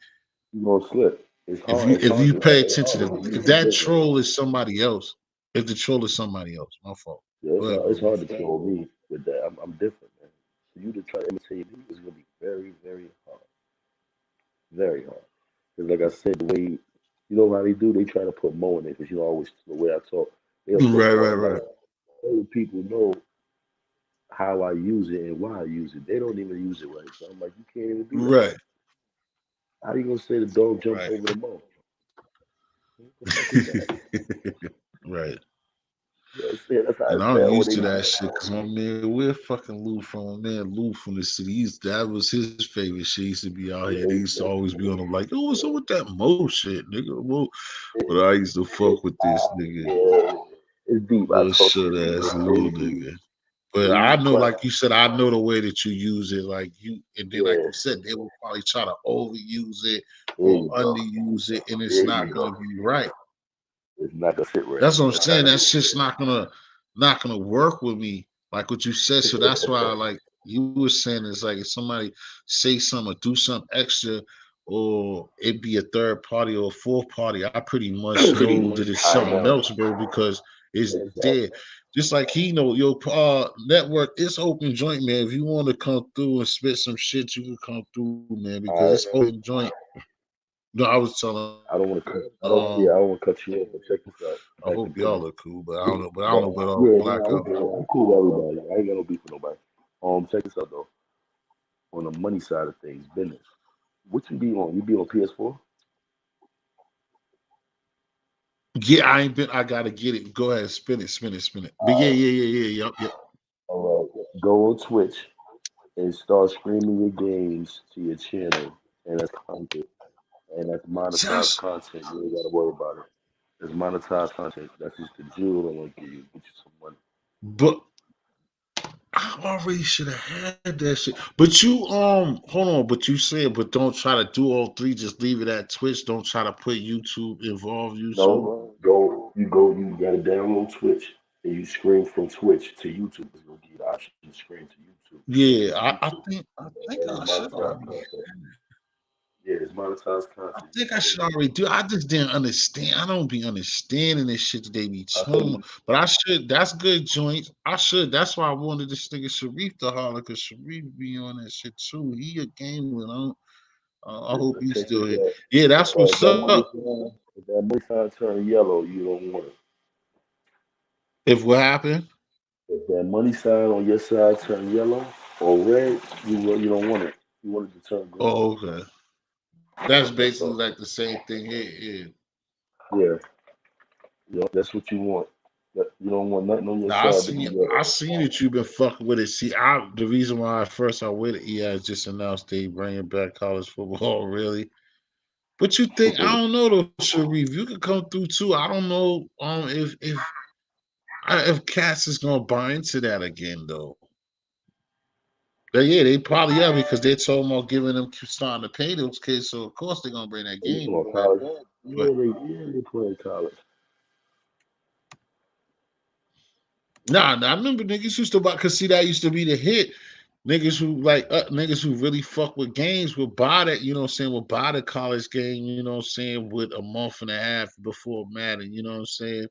you gonna slip. It's If hard. you It's if hard you to. pay It's attention hard to to if be that different. troll is somebody else, if the troll is somebody else, my fault. Yeah, Go ahead, bro. it's My hard to fault. troll me with that. I'm different, man. For you to try to imitate me is gonna be very, very hard. Very hard. Because like I said, the way you know how they do, they try to put Mo in it. Because you know always the way I talk, they'll put Right, Mo. right, I'm like, right, other people know how I use it and why I use it. They don't even use it right. So I'm like, you can't even do that. right, How you gonna say the dog jumped right. over the Mo? What the fuck is that? Right. You know what I'm saying? That's how And it I'm sound when used they to do that it. shit because my man, where fucking Lou from? My man Lou from the city. That was his favorite shit. He used to be out here. They used to always be on him like, oh, what's up with that Mo shit, nigga? Mo. But I used to fuck with this nigga, Yeah, it's deep. I little talk short shit to ass him. little It's deep. nigga. But He's I a know, clown. like you said, I know the way that you use it. Like you, and then like Yeah, you said, they will probably try to overuse it there or you go. underuse it, and it's There not you gonna go. be right. It's not gonna sit right. That's what I'm That's how saying. it That is. shit's not gonna work with me. Like what you said. So that's why, like you were saying, it's like if somebody say something or do something extra, or it be a third party or a fourth party, I pretty much Pretty know much. that it's I something know. else, bro, because it's Exactly. there. Just like he know your network, it's open joint, man. If you want to come through and spit some shit, you can come through, man, because All it's right. open joint. No, I was telling I don't want to cut. I don't. um Yeah, I don't want to cut you off. But check this out. I Back hope to y'all business. look cool, but I don't know. But I don't But know about all yeah, black I'm out. good. I'm cool with everybody. I ain't got no beef with nobody. Check this out though. On the money side of things, business. What you be on? You be on PS4? Yeah, I ain't been. I gotta get it. Go ahead, spin it, spin it, spin it. But All yep, yep. right. Go on Twitch and start streaming your games to your channel, and that's content, and that's monetized Just, content. You ain't got to worry about it. It's monetized content. That's just the jewel I'm gonna give you. Get you some money. but I already should have had that shit. But you hold on, but you said but don't try to do all three, just leave it at Twitch. Don't try to put YouTube, involve YouTube. No, you gotta download Twitch and you stream from Twitch to YouTube. It's gonna give you the option to stream to YouTube. Stream Yeah, to YouTube. I think And it's I should monetized already content. Yeah, it's monetized I content. You think can I stream should it. already do. I just didn't understand. I don't be understanding this shit that they be I'll tell talking about. you. But I should. That's good joints. I should. That's why I wanted this nigga Sharif to holler, because Sharif be on that shit too. He a gamer. I hope But he's check still this here. out. Yeah, that's what's up. If that money sign turn yellow, you don't want it. If what happened? If that money sign on your side turn yellow or red, you don't want it. You want it to turn green. Oh, okay. That's That's basically all. like the same thing here. Yeah. Yeah, that's what you want. You don't want nothing on your Now I side to be seen I yellow. seen that you've been fucking with it. See, the reason why at first I waited, has just announced they bringing back college football. Really, but you think I don't know though, Sharif. You could come through too. I don't know if Cats is gonna buy into that again though. Yeah, they probably are because they're talking about giving them starting to pay those kids. So of course they're gonna bring that You game talking about back. college? But They playing college. nah, I remember niggas used to buy, cause see that used to be the hit. Niggas who really fuck with games would buy that, you know what I'm saying, would buy the college game, you know what I'm saying, with a month and a half before Madden, you know what I'm saying?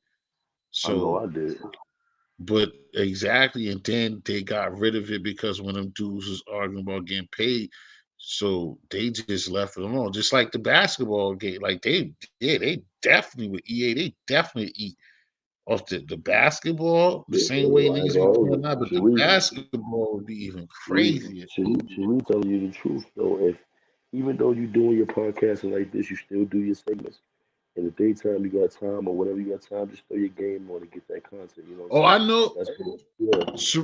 I know So, I did. but exactly, and then they got rid of it because when them dudes was arguing about getting paid, so they just left it alone. Just like the basketball game, like they definitely with EA, they definitely eat off the basketball the Yeah, same way I ain't niggas gonna be hold doing you. now, but the basketball would be even crazier. Sheree telling you the truth though. If even though you're doing your podcasting like this, you still do your segments. In the daytime, you got time or whatever you got time, just throw your game on and get that content. You know what Oh, I'm saying? I know. That's what. Yeah. Sh-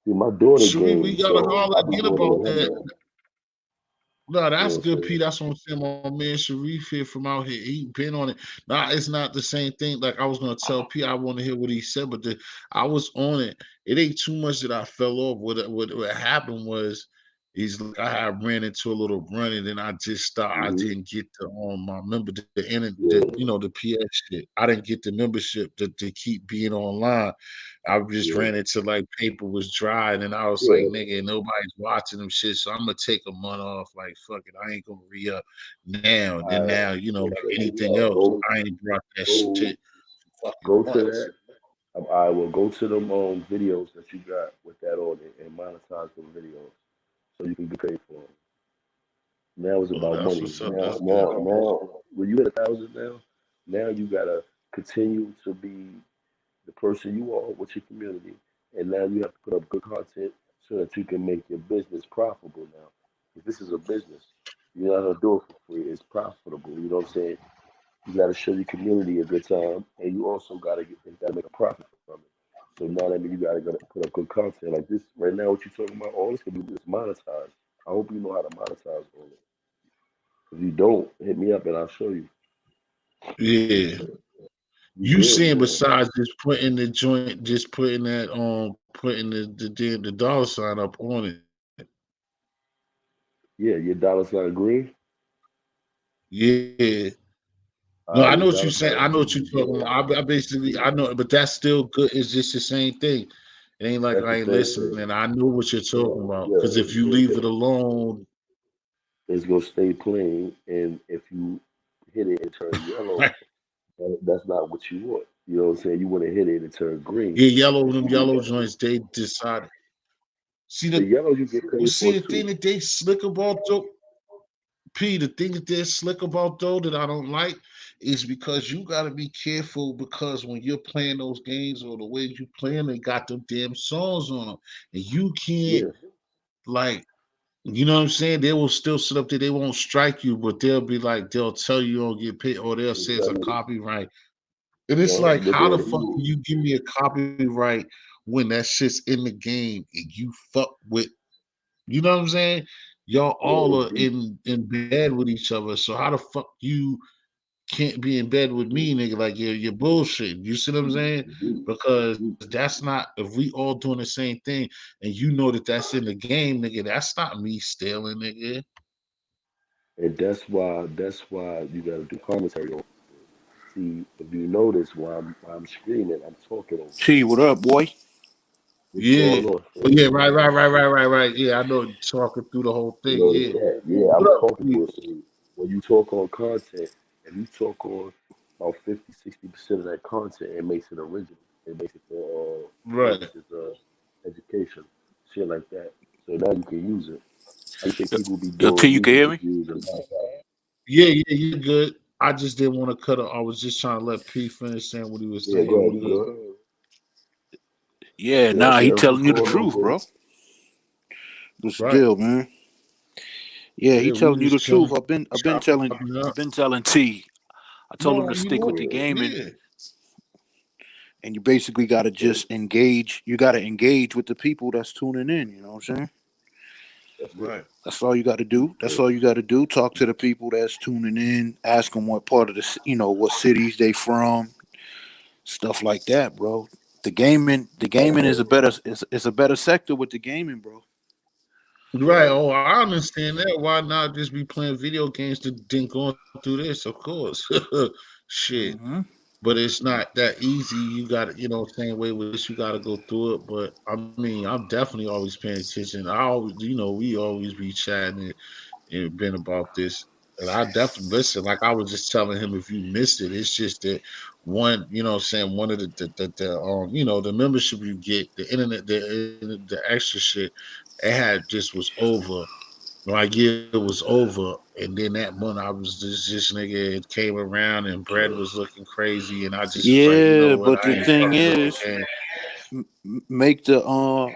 See, my daughter Sheree, we game, gotta so holler I be again doing it about with her that. now. No, You that's know what I'm good, Pete. saying? That's what I'm saying. My man Sharif here from out here. He been on it. Nah, it's not the same thing. Like I was gonna tell Pete, I want to hear what he said, but I was on it. It ain't too much that I fell off. What happened was, he's like I had ran into a little run, and then I just stopped. I Hmm. didn't get my member the Yeah, the PS shit. I didn't get the membership to keep being online. I just yeah, ran into like paper was dry, and then I was like, yeah. nigga, nobody's watching them shit, so I'm gonna take a month off. Like, fuck it, I ain't gonna re up now. And then All right. now, So like check this anything out. else, I ain't brought that Go, shit for fucking go to months. that. I will go to them videos that you got with that on it and monetize them videos so you can get paid for them. Now it's Oh, about that's money. what's up. That's good. When you hit 1,000 now you gotta continue to be the person you are with your community, and now you have to put up good content so that you can make your business profitable. Now, if this is a business, you're not gonna do it for free. It's profitable. You know what I'm saying? You got to show your community a good time, and you also gotta make a profit from it. So now that means you gotta put up good content like this right now. What you talking about? All this can be just monetized. I hope you know how to monetize all it. If you don't, hit me up and I'll show you. Yeah. You You good? saying besides just putting the joint, just putting that putting the dollar sign up on it. Yeah, your dollar sign green. Yeah. All No, right, I your know what you're dollar saying. sign I know what you're green. talking about. I basically I know, but that's still good. It's just the same thing. It ain't like That's I the ain't same thing. listening. I know what you're talking about. Yeah, Because if you leave it alone, it's gonna stay plain, and if you hit it and turn yellow, that's not what you want. You know what I'm saying? You want to hit it and turn green. yeah, them yellow joints, they decided. See The the yellow you get paid for see the too. thing that they slick about though. P, the thing that they're slick about though that I don't like is because you gotta be careful because when you're playing those games or the way you playing, they got them damn songs on them, and you can't Yeah, like. You know what I'm saying? They will still sit up there. They won't strike you, but they'll be like, they'll tell you don't get paid, or they'll say it's a exactly. copyright. And it's No, like, but how they'll the fuck do can you give me a copyright when that shit's in the game and you fuck with, you know what I'm saying? Y'all it. Yeah, all are in bed with each other. So how the fuck you can't be in bed with me, nigga? Like you're bullshit. You see what I'm saying? Because that's not if we all doing the same thing and you know that that's in the game, nigga. That's not me stealing, nigga. and that's why you gotta do commentary on. See, if you notice while I'm screaming, I'm talking over you. T, what up, boy? What's Yeah. going on, Oh Fred? yeah, right. Yeah, I know talking through the whole You thing. notice Yeah. that? Yeah, I'm What up, talking P? to it. So when you talk on content, if you talk on about 50, 60% of that content, it makes it original. It makes it for Right. purposes of education, shit like that. So now you can use it. I think people be Yo, T, doing you can music hear me? reviews and all that. Yeah, you're good. I just didn't want to cut it. I was just trying to let P finish saying what he was Yeah, saying. go You ahead, good? go ahead. Yeah, Yeah, I nah, said, he what's telling you the going on, truth, bro? bro. What's the Right. deal, man? Yeah, he Yeah, we telling you the just truth. chilling, chopping it up. I've been telling T. I told him No, to you stick with know, the Yeah, gaming, yeah. and you basically got to so just engage. You got to engage with the people that's tuning in. You know what I'm saying? that's it. Right. That's all you got to do. That's Yeah, all you got to do. Talk to the people that's tuning in. Ask them what part of what cities they from, stuff like that, bro. The that's gaming is it. is a better sector with the gaming, bro. Right. Right. Oh, I understand that. Why not just be playing video games to then going through this? Of course. Shit. Hmm. But it's not that easy. You got to, same way with this, you got to go through it. But I mean, I'm definitely always paying attention. I always, we always be chatting and been about this. And I definitely listen. Like I was just telling him, if you missed it, it's just that one, what I'm saying, one of the membership you get, the internet, the extra shit, it had just was over. Like yeah, it was over, and then that month I was just nigga. It came around and bread was looking crazy, and I just was like, you know Yeah, what, but I the ain't thing fucking with the is, game. make the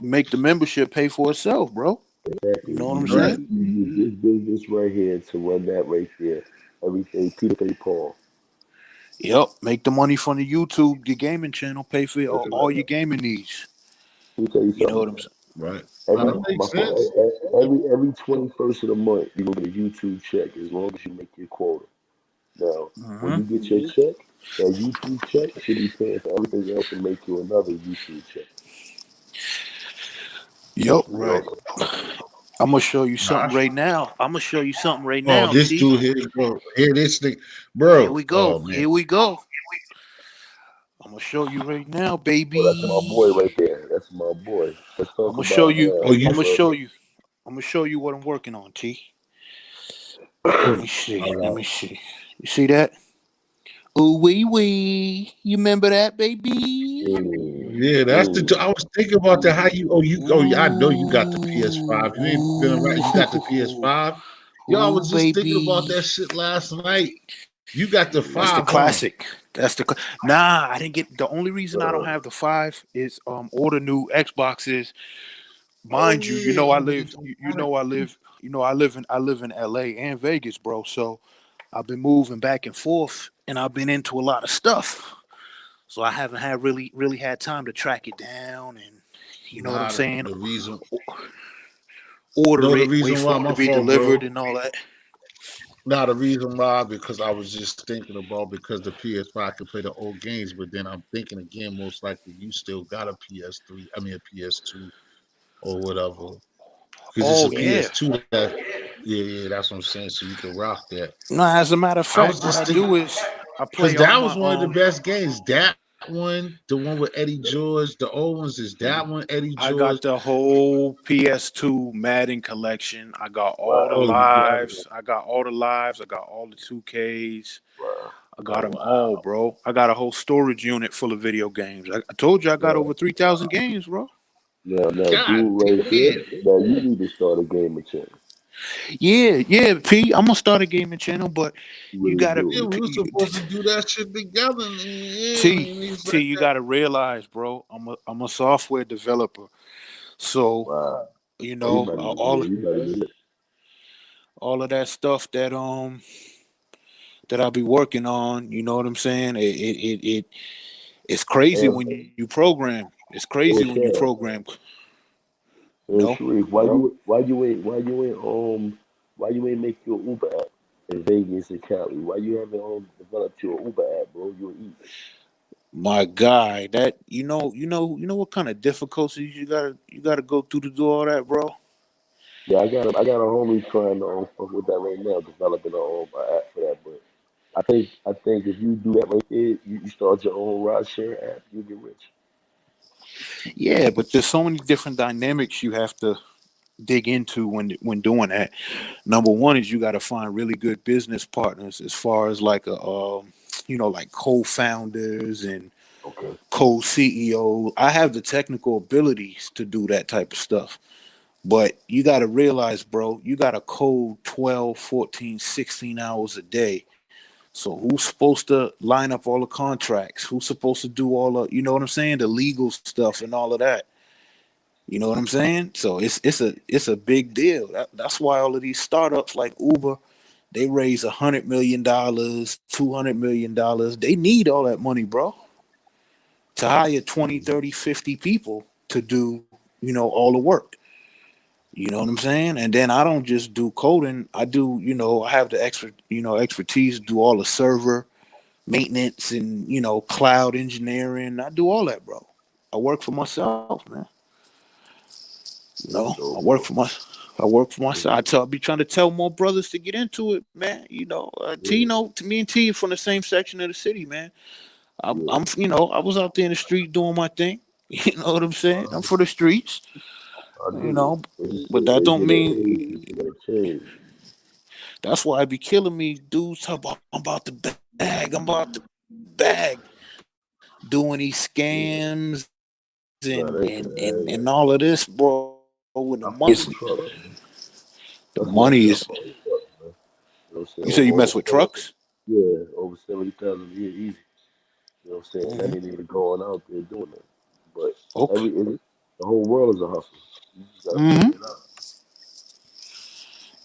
make the membership pay for itself, bro. You Exactly. know what I'm You Right. saying? use you use this business right here to run that right there. Everything Peter pay Paul. Yep. Make the money from the YouTube, the gaming channel, pay for That's all right. your gaming needs. Let me tell you You know something. what I'm saying? Right. Now Every that my makes fault. sense. Every 21st of the month, you go get a YouTube check as long as you make your quota. Now, when Hmm. you get your check, that YouTube check should be paying for everything else and make you another YouTube check. Yep. You know, Right. I'm gonna show you Nah, something right now. I'm gonna show you something right oh, now, this T. dude here, bro. Here, this thing, Here bro. we go. Oh man. Here we go. I'm gonna show you right now, oh, that's my boy baby. right there. That's my boy. Let's I'm talk gonna show about you. Oh, you. I'm gonna brother. show you. I'm gonna show you what I'm working on, T. Let me see. All Let right. me see. You see that? Ooh wee wee. You remember that, baby? Yeah, that's the. Mm. I was thinking about that. How you? Oh, you. Oh, I know you got the Ooh, PS5. You ain't been around. You got the ooh, PS5. Yo, I was ooh, just thinking about baby. that shit last night. You got the That's the five, huh? classic. Nah. I didn't get. The only reason I don't Uh, have the 5 is order new Xboxes. Oh Mind you, you yeah, know I but the live. You know I live in L.A. and Vegas, bro. So I've been moving back and forth, and I've been into a lot of stuff. So I haven't had really had time to track it down and you know what I'm nah, saying, the reason. No, order the it, wait reason why for it to my be fault, delivered bro. and all that. Not the reason why because I was just thinking about because the PS5 could play the old games, but then I'm thinking again, most likely you still got a PS3. I mean a PS2 or whatever. Because it's a Oh yeah. PS2 that. Yeah, that's what I'm saying. So you can rock that. No, as a matter of I was fact, what just I thinking do is I because play all that my was one of the best games. That one, the one with Eddie George, the old ones is that one, Eddie I George. got the whole PS2 Madden collection. I got all the wow, Oh, you got it. lives. I got all the lives. I got all the 2Ks. wow. I got Oh them all, wow. bro. I got a whole storage unit full of video games. I told you I got Now, over 3,000 games, bro. now, God dude, right there. damn. Now you need to start a gaming channel. Yeah, P. I'm gonna start a gaming channel, but You you really gotta do. Yeah, we were supposed to do that shit together. And, yeah, T and he's T. like You that. gotta realize, bro. I'm a software developer, so Wow. you Oh, you know better, all yeah, you better get it. all of that stuff that I'll be working on. You know what I'm saying? It's crazy And, when you program. It's crazy and when you Shaq, program. and No, Sharif, why you ain't make your Uber app in Vegas and Cali? Why you haven't developed your Uber app, bro? You'll eat. my guy. That you know what kind of difficulties you gotta go through to do all that, bro. Yeah, I got a homie trying to fuck with that right now, developing a app for that. But I think if you do that right there, you start your own ride share app, you'll get rich. Yeah, but there's so many different dynamics you have to dig into when doing that. Number one is you got to find really good business partners as far as like like co-founders and Okay. co-CEO. I have the technical abilities to do that type of stuff. But you got to realize, bro, you got to code 12, 14, 16 hours a day. So who's supposed to line up all the contracts? Who's supposed to do all the, you know what I'm saying, the legal stuff and all of that? You know what I'm saying? So it's a big deal. That's why all of these startups like Uber, they raise $100 million, $200 million. They need all that money, bro, to hire 20, 30, 50 people to do, all the work. You know what I'm saying? And then I don't just do coding. I do, I have the expertise to do all the server maintenance and, cloud engineering. I do all that, bro. I work for myself, man. That's I dope, work bro. for my I work for Yeah, myself. I be trying to tell more brothers to get into it, man. yeah, To me and T from the same section of the city, man. yeah. I was out there in the street doing my thing. You know what I'm saying? I'm for the streets, I you do. know. But you But still that gotta don't get a mean change. You still gotta change. that's why I be killing me. Dudes talk about I'm about to bag, I'm about to bag, doing these Yeah. scams and Nah, and that, and, and that, all of this, bro. When the money is I fuck with trucks, man. the That's one money thing I is. fuck with trucks, man. You know what I'm saying? You say you mess Over with 70, trucks? yeah, over 70,000 a year easy. You know what I'm saying? And that Hmm. ain't even going out there doing that. But Okay. the whole world is a hustle. You just gotta Hmm. figure it out.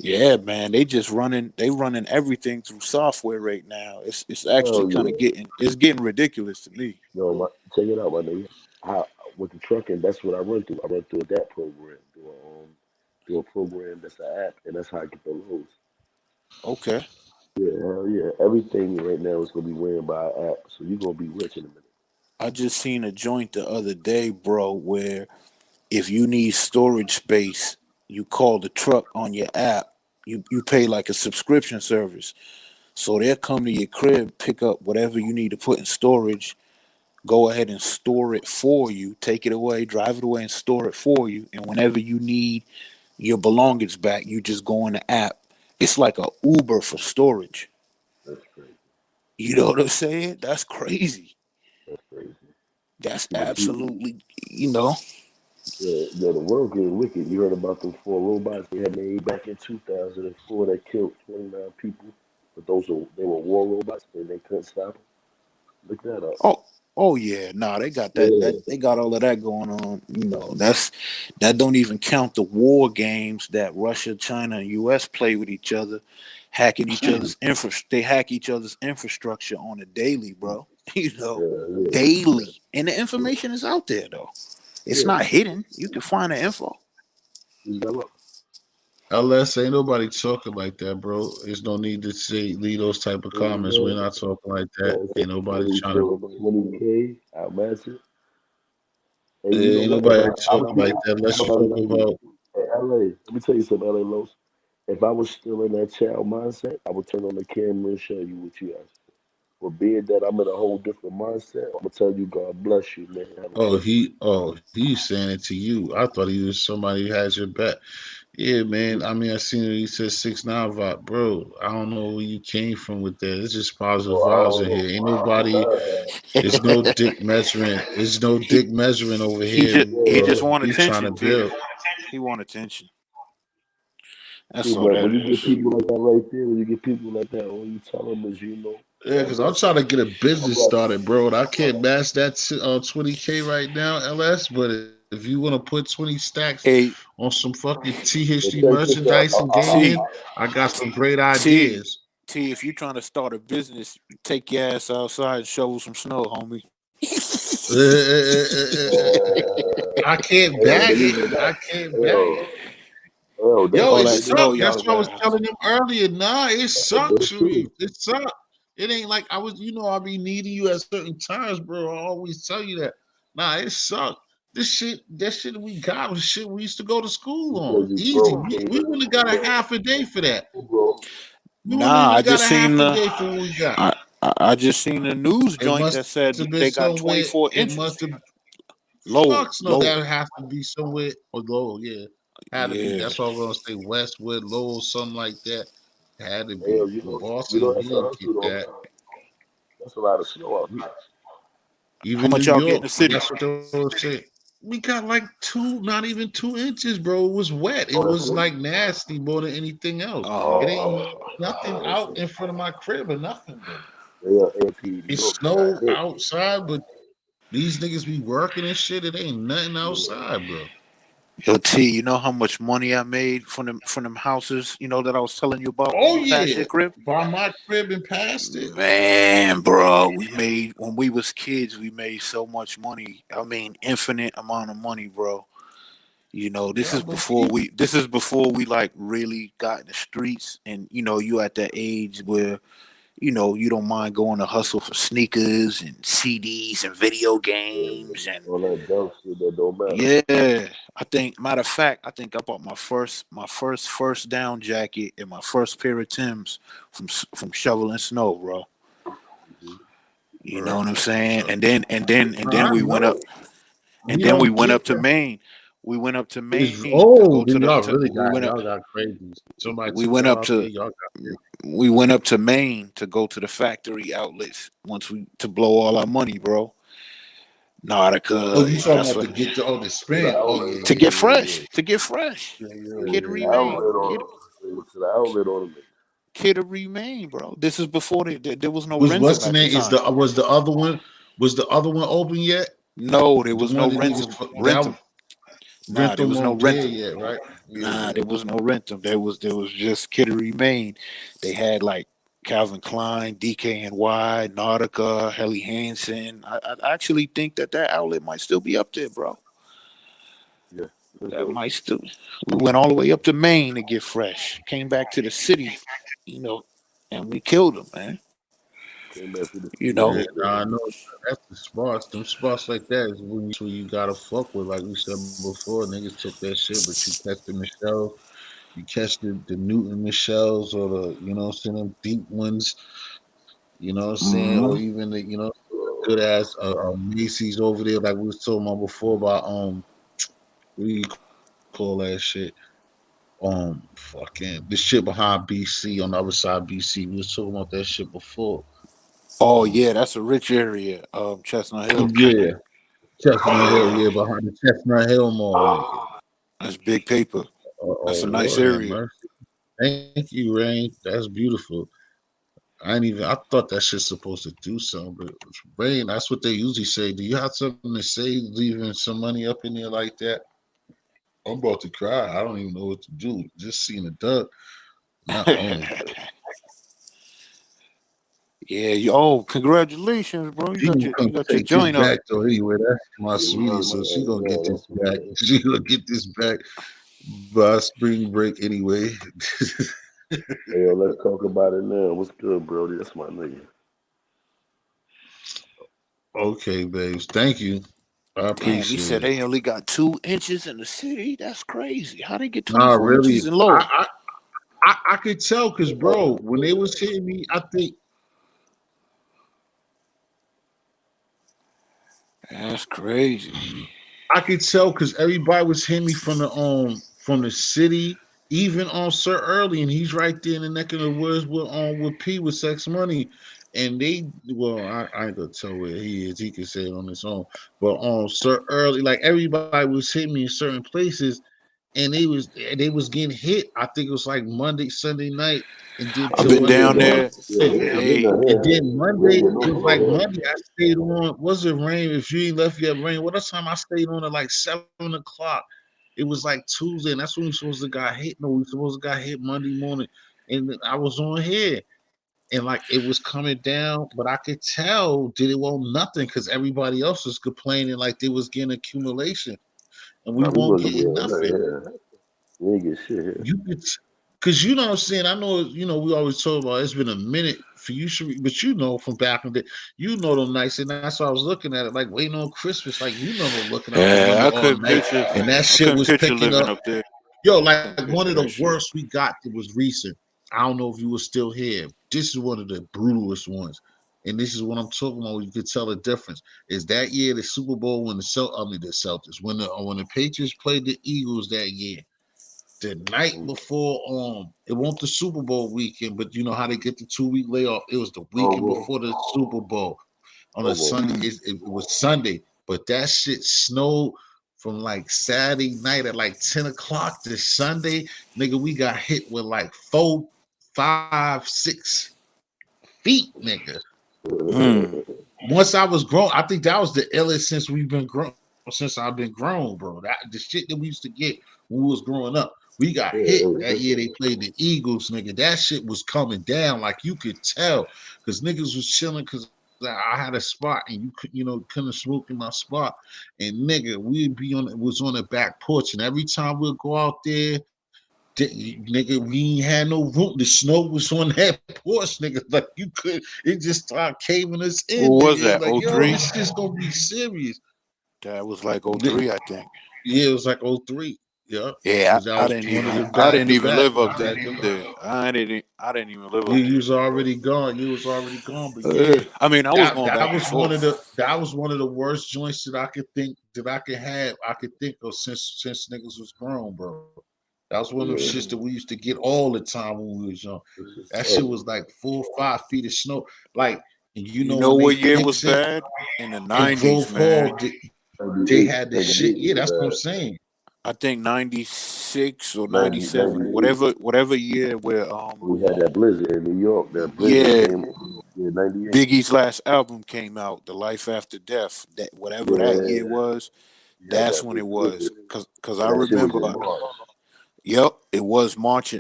Yeah, man. They running everything through software right now. It's actually Hell kind of yeah. getting ridiculous to me. Yo, check it out, my nigga. How with the trucking, that's what I run through. I run through a DAP program, through a program that's an app, and that's how I get the loads. Okay. Yeah, hell yeah. Everything right now is gonna be ran by an app, so you're gonna be rich in a minute. I just seen a joint the other day, bro, where if you need storage space, you call the truck on your app. You pay like a subscription service. So they'll come to your crib, pick up whatever you need to put in storage, go ahead and store it for you, take it away, drive it away and store it for you. And whenever you need your belongings back, you just go on the app. It's like a Uber for storage. That's crazy. You know what I'm saying? That's crazy. That's crazy. That's But absolutely, you know. yeah, the world getting wicked. You heard about them four robots they had made back in 2004 that killed 29 people, but they were war robots and they couldn't stop them. Look that up. Oh, oh yeah. Nah, they got that. Yeah, They got all of that going on. That don't even count the war games that Russia, China, and U.S. play with each other, hacking each other's They hack each other's infrastructure on a daily, bro. You know, yeah, yeah, daily, and the information is out there though. It's yeah. not hidden. You can find the info. You gotta look. LS ain't nobody talking like that, bro. There's no need to say leave those type of comments. We're Man, not talking like that. man, Ain't nobody somebody trying to. said 20K, I match it. And you know Ain't what? nobody I was talking like that. Let's telling talk you, about. hey, LA, let me tell you something, LA Los. If I was still in that child mindset, I would turn on the camera and show you what you asked for. But being that I'm in a whole different mindset, I'm gonna tell you, God bless you, man. Have a Oh, good day. he's saying it to you. I thought he was somebody who has your back. Yeah, man. I mean, I seen it. He said 6ix9ine vibe, bro. I don't know where you came from with that. It's just positive vibes in Oh, here. Ain't I nobody. love that. It's no dick measuring. It's no he dick measuring over he here, just he bro. just Yeah, want We trying to attention, T. build. He want attention. That's See, all but that when you get is. people like that right there, when you get people like that, all you tell them is, Yeah, because I'm LS, trying to get a I'm business like, started, bro. And I can't match that 20K right now, LS. But if you want to put 20 stacks Hey, on some fucking T History but check this out. merchandise and gaming, T, I got some great T, ideas. T. If you're trying to start a business, take your ass outside and shovel some snow, homie. I can't Hell, bag believe it. it or I not, can't bag it. hell, hell, Yo, All it that that snow sucked. y'all That's what I was got. telling them earlier. Nah, it sucks that's for true. me. It sucked. It ain't like I was, I be needing you at certain times, bro. I always tell you that. Nah, it sucked. That shit we got was shit we used to go to school Because on. you Easy. broke, We because wouldn't have got a you half a day for that. broke. We wouldn't Nah, I even got just a seen half a the. day for what we got. I just seen the news It joint must that have said been they got somewhere. 24 It must inches. have Lowell, fucks no, Lowell. that has to be somewhere or Lowell, yeah. Had to be. Yeah. That's why I was gonna say Westwood, Lowell, something like that. Had to Hell, be. But Boston, we that's a didn't get hustle though. that. That's a lot of snow out there. How Even New much y'all get in York, the and city? that's what they were saying. We got like two, not even 2 inches, bro. It was wet. It Oh, that's was it? like nasty more than anything else. Oh, It Oh, ain't oh. nothing oh, out okay. in front of my crib or nothing, bro. Yeah, AP New It York got snowed hit. outside, but these niggas be working and shit. It ain't nothing Yeah. outside, bro. Yo, T, you know how much money I made from them houses, that I was telling you about when Oh we passed yeah, your crib? by my crib and past it. Man, bro, we made when we was kids, we made so much money. I mean, infinite amount of money, bro. This Yeah, I is before believe we this is before we like really got in the streets and you at that age where you don't mind going to hustle for sneakers and CDs and video games and All that dumb shit that don't matter. yeah. I think matter of fact, I think I bought my first down jacket and my first pair of Tims from shoveling snow, bro. Mhm. You know Word. what I'm saying? And then I we went up know. and We then we don't went get up to that. Maine. We went up to It's Maine to go oh, to then the y'all to, really we got went up y'all got crazy. Somebody we took went y'all up out there. to Y'all got crazy. we went up to Maine to go to the factory outlets once we to blow all our money, bro. Oh, Nautica, you talking that's about what to get the To the spin? Oh yeah, outlet. to yeah, get yeah, yeah, fresh, to get fresh. yeah, They Kid to went yeah, to the yeah, remain, yeah. outlet kid, on They went to the outlet on them. kid to remain, bro. This is before there was no Was what's Rentham the at the name? Is time. the was the other one? Was the other one open yet? No, there The was one no that niggas Rentham. that Rentham. Nah, there Rentham was no won't there Rentham. yet, right? Yeah, Nah, yeah. there was no Rentham. There was just Kid to remain. They had like Calvin Klein, DKNY, Nautica, Helly Hansen. I actually think that outlet might still be up there, bro. Yeah, let's That go. might still. We went all the way up to Maine to get fresh. Came back to the city, you know, and we killed them, man. Came back to the You city and know. Yeah, we killed nah, I them. know that's the spots. Them spots like that is when you gotta fuck with. Like we said before, niggas took that shit, but you catch the Michelle, you catch the Newton Michelles or the them deep ones. You know what I'm saying, or Mhm. even the good ass Macy's over there, like we was talking about before about what do you call that shit? Fucking the shit behind BC on the other side of BC. We was talking about that shit before. Oh Um, yeah, that's a rich area. Chestnut Hill. yeah, Chestnut Hill, Yeah, yeah, behind the Chestnut Hill Mall, yeah. that's big paper. Oh That's a nice Lord have area. mercy. Thank you, Rain. That's beautiful. I ain't even. I thought that shit's supposed to do something, but Rain. That's what they usually say. Do you have something to say, leaving some money up in there like that? I'm about to cry. I don't even know what to do. Just seeing a duck, not but Yeah. Oh, congratulations, bro. You she got gonna your come you got your take this joint up. back though. Anyway, that's my sweetie, so she gonna get Yeah, this that's back. man. She gonna get this back by spring break anyway. Hey, yo, let's talk about it now. What's good, Brody? That's my nigga. Okay, babes. Thank you. I Damn, he appreciate said it. they only got 2 inches in the city. That's crazy. How they get Nah, 24 inches really. in Lowell? I could tell because, bro, when they was hitting me, I think That's crazy. I could tell because everybody was hitting me from the city, even on Sir Early, and he's right there in the neck of the woods with P with Sex Money, and I ain't gonna tell where he is. He can say it on his own, but on Sir Early, like everybody was hitting me in certain places, and they was getting hit. I think it was like Monday, Sunday night, and then I've till been Monday Yeah, down man. morning. there. Yeah, they Hey, not And here. then They Monday, ain't get no it was like snow here. Monday. I stayed on. Was it rain? If you ain't left yet, rain. What else time I stayed on at like 7 o'clock? It was like Tuesday, and that's when we supposed to got hit. No, we supposed to got hit Monday morning, and I was on here, and like it was coming down, but I could tell that it wasn't nothing because everybody else was complaining like they was getting accumulation, and we Nah, we won't wasn't getting here. nothing. We ain't get shit here. You could, because you know what I'm saying. I know, we always talk about it's been a minute for you, but from back in the day, them nights, and that's why I was looking at it, like waiting on Christmas. Like you remember looking out the window yeah, all night, and that I shit couldn't was picture picking living up. up there. Yo, I like couldn't one picture of that the shit. worst we got that was recent. I don't know if you were still here. This is one of the brutalest ones. And this is what I'm talking about. You could tell the difference. Is that year the Super Bowl when the Celtics when the Patriots played the Eagles that year. The night Mm. before, it wasn't the Super Bowl weekend, but you know how they get the 2 week layoff. It was the Oh, weekend well. before the Super Bowl on a Oh, well. Sunday. Mm. It was Sunday, but that shit snowed from like Saturday night at like 10 o'clock to Sunday. Nigga, we got hit with like 4, 5, 6 feet, nigga. Mm. Once I was grown, I think that was the illest since we've been grown. Since I've been grown, bro. That the shit that we used to get when we was growing up. We got Yeah, hit it was that year different. they played the Eagles, nigga. That shit was coming down, like you could tell, because niggas was chilling because I had a spot and you could, couldn't smoke in my spot. And nigga, we'd be was on the back porch, and every time we'd go out there, nigga, we ain't had no room. The snow was on that porch, nigga. Like you could, it just started caving us in, What was nigga. It's that? like, Oh yo, three. this shit's gonna be serious. That was like oh 03, I think. Yeah, it was like '03. Yeah, Yeah, because that I was didn't one of even the I back didn't to even back. live up there. I didn't even live You, up you there. was already gone. You was already gone. But yeah, I mean, I was that going that back and was one of forth. the worst joints that I could think that I could think of since niggas was grown, bro. That was one of them Yeah, shits that we used to get all the time when we was young. this is That shit terrible. was like 4 or 5 feet of snow. Like, and You when know they what year was fix it bad? In the in '90s, Grove Hall, man. they 98, had the shit. 98 Yeah, was that's what I'm bad. saying. I think '96 or 90, '97, 98. whatever year where We had that blizzard in New York. That blizzard yeah, came. Yeah, 98. Biggie's last album came out, The Life After Death. That whatever that Yeah, year was, we had that's that when big it was. blizzard, Cause I and that shit was remember. in March. Yep, it was March,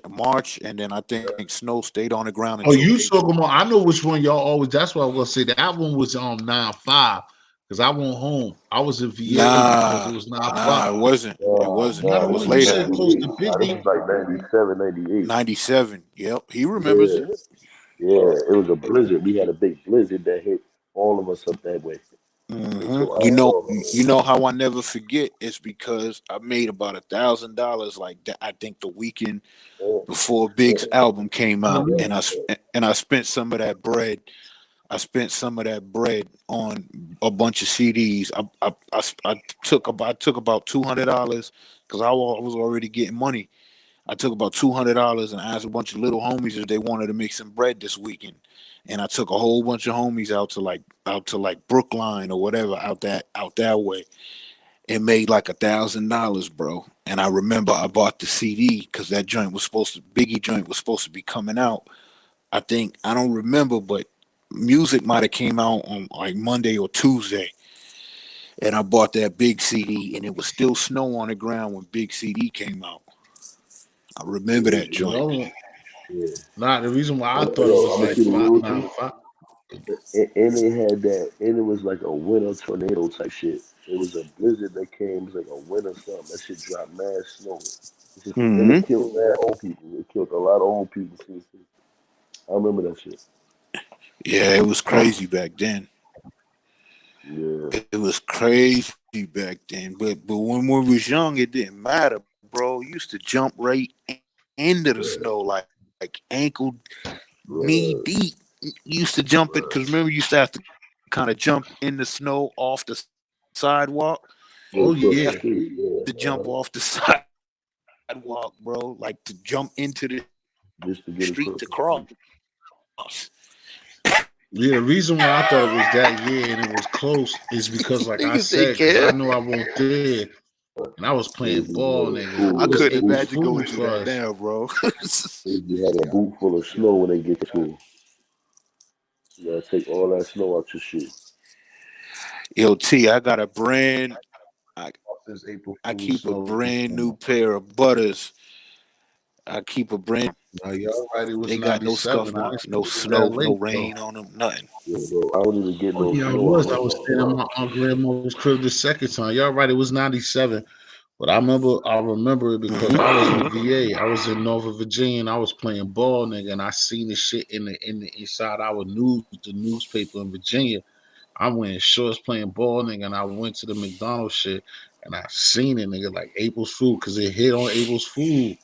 and then I think snow stayed on the ground Oh, until you April. talking about? I know which one y'all always. That's what I was gonna say. That one was 9/5 because I went home. I was in VA because it Nah, was 9/5. nah, it wasn't. It wasn't. Not It the was one you This is later. said close 98. to Nah, this 50. is like 97, 98. 97. Yep, he remembers Yeah, it. yeah. It was a blizzard. We had a big blizzard that hit all of us up that way. It took You our know, all of you know how I never forget. It's because I made about $1,000 like that. I think the weekend before Big's album came out, Mhm. and I spent some of that bread. I spent some of that bread on a bunch of CDs. I took about $200 because was already getting money. I took about $200 and asked a bunch of little homies if they wanted to make some bread this weekend. And I took a whole bunch of homies out to like Brookline or whatever out that way and made like $1,000, bro. And I remember I bought the CD because that joint was Biggie joint was supposed to be coming out. I think I don't remember, but music might have came out on like Monday or Tuesday. And I bought that big CD and it was still snow on the ground when Big CD came out. I remember that us. joint. No, Yeah. not the reason why I I'm, thought it yo, was I'm gonna like keep it five, real with nine, you. 5. And it had that, and it was like a winter tornado type shit. It was a blizzard that came. It was like a winter something. That shit dropped mad snow. And Hmm. it killed mad old people. It killed a lot of old people. I remember that shit. Yeah, it was crazy back then. Yeah, It was crazy back then. But when we was young, it didn't matter, bro. You used to jump right into the snow like ankle knee yeah, deep. You used to jump it because remember you used to have to kind of jump in the snow off the sidewalk. yeah. Oh You have Across the yeah, to street. jump Yeah, off the sidewalk, bro, like to jump into the just to street to get across the cross. street. yeah. The reason why I thought it was that year and it was close is because, like I Niggas take said, because care. I know I won't there. and I was They playing just ball, had a nigga. school I It with was a couldn't boot. April imagine going Fool's through for that us. now, bro. They just had a boot full of snow when they get to school. You gotta take all that snow out your shoe. Yo, T, I got a brand. I Since April I Fool's keep a snow brand came new out. pair of butters. I keep a brand. Now, y'all right, it was They got no scuff '97. I marks, didn't no think it was that snow, no late though. rain on them, nothing. Yeah, bro. I don't even get Oh no yeah, I snow was. I unless was I'm staying at driving. my grandmother's crib the second time. Y'all right, it was '97. But I remember it because I was in Hmm. VA. I was in Norfolk, Virginia, and I was playing ball, nigga. And I seen this shit in the inside our the newspaper in Virginia. I'm wearing shorts playing ball, nigga, and I went to the McDonald's shit, and I seen it, nigga, like April's Fool, cause it hit on April's Fool.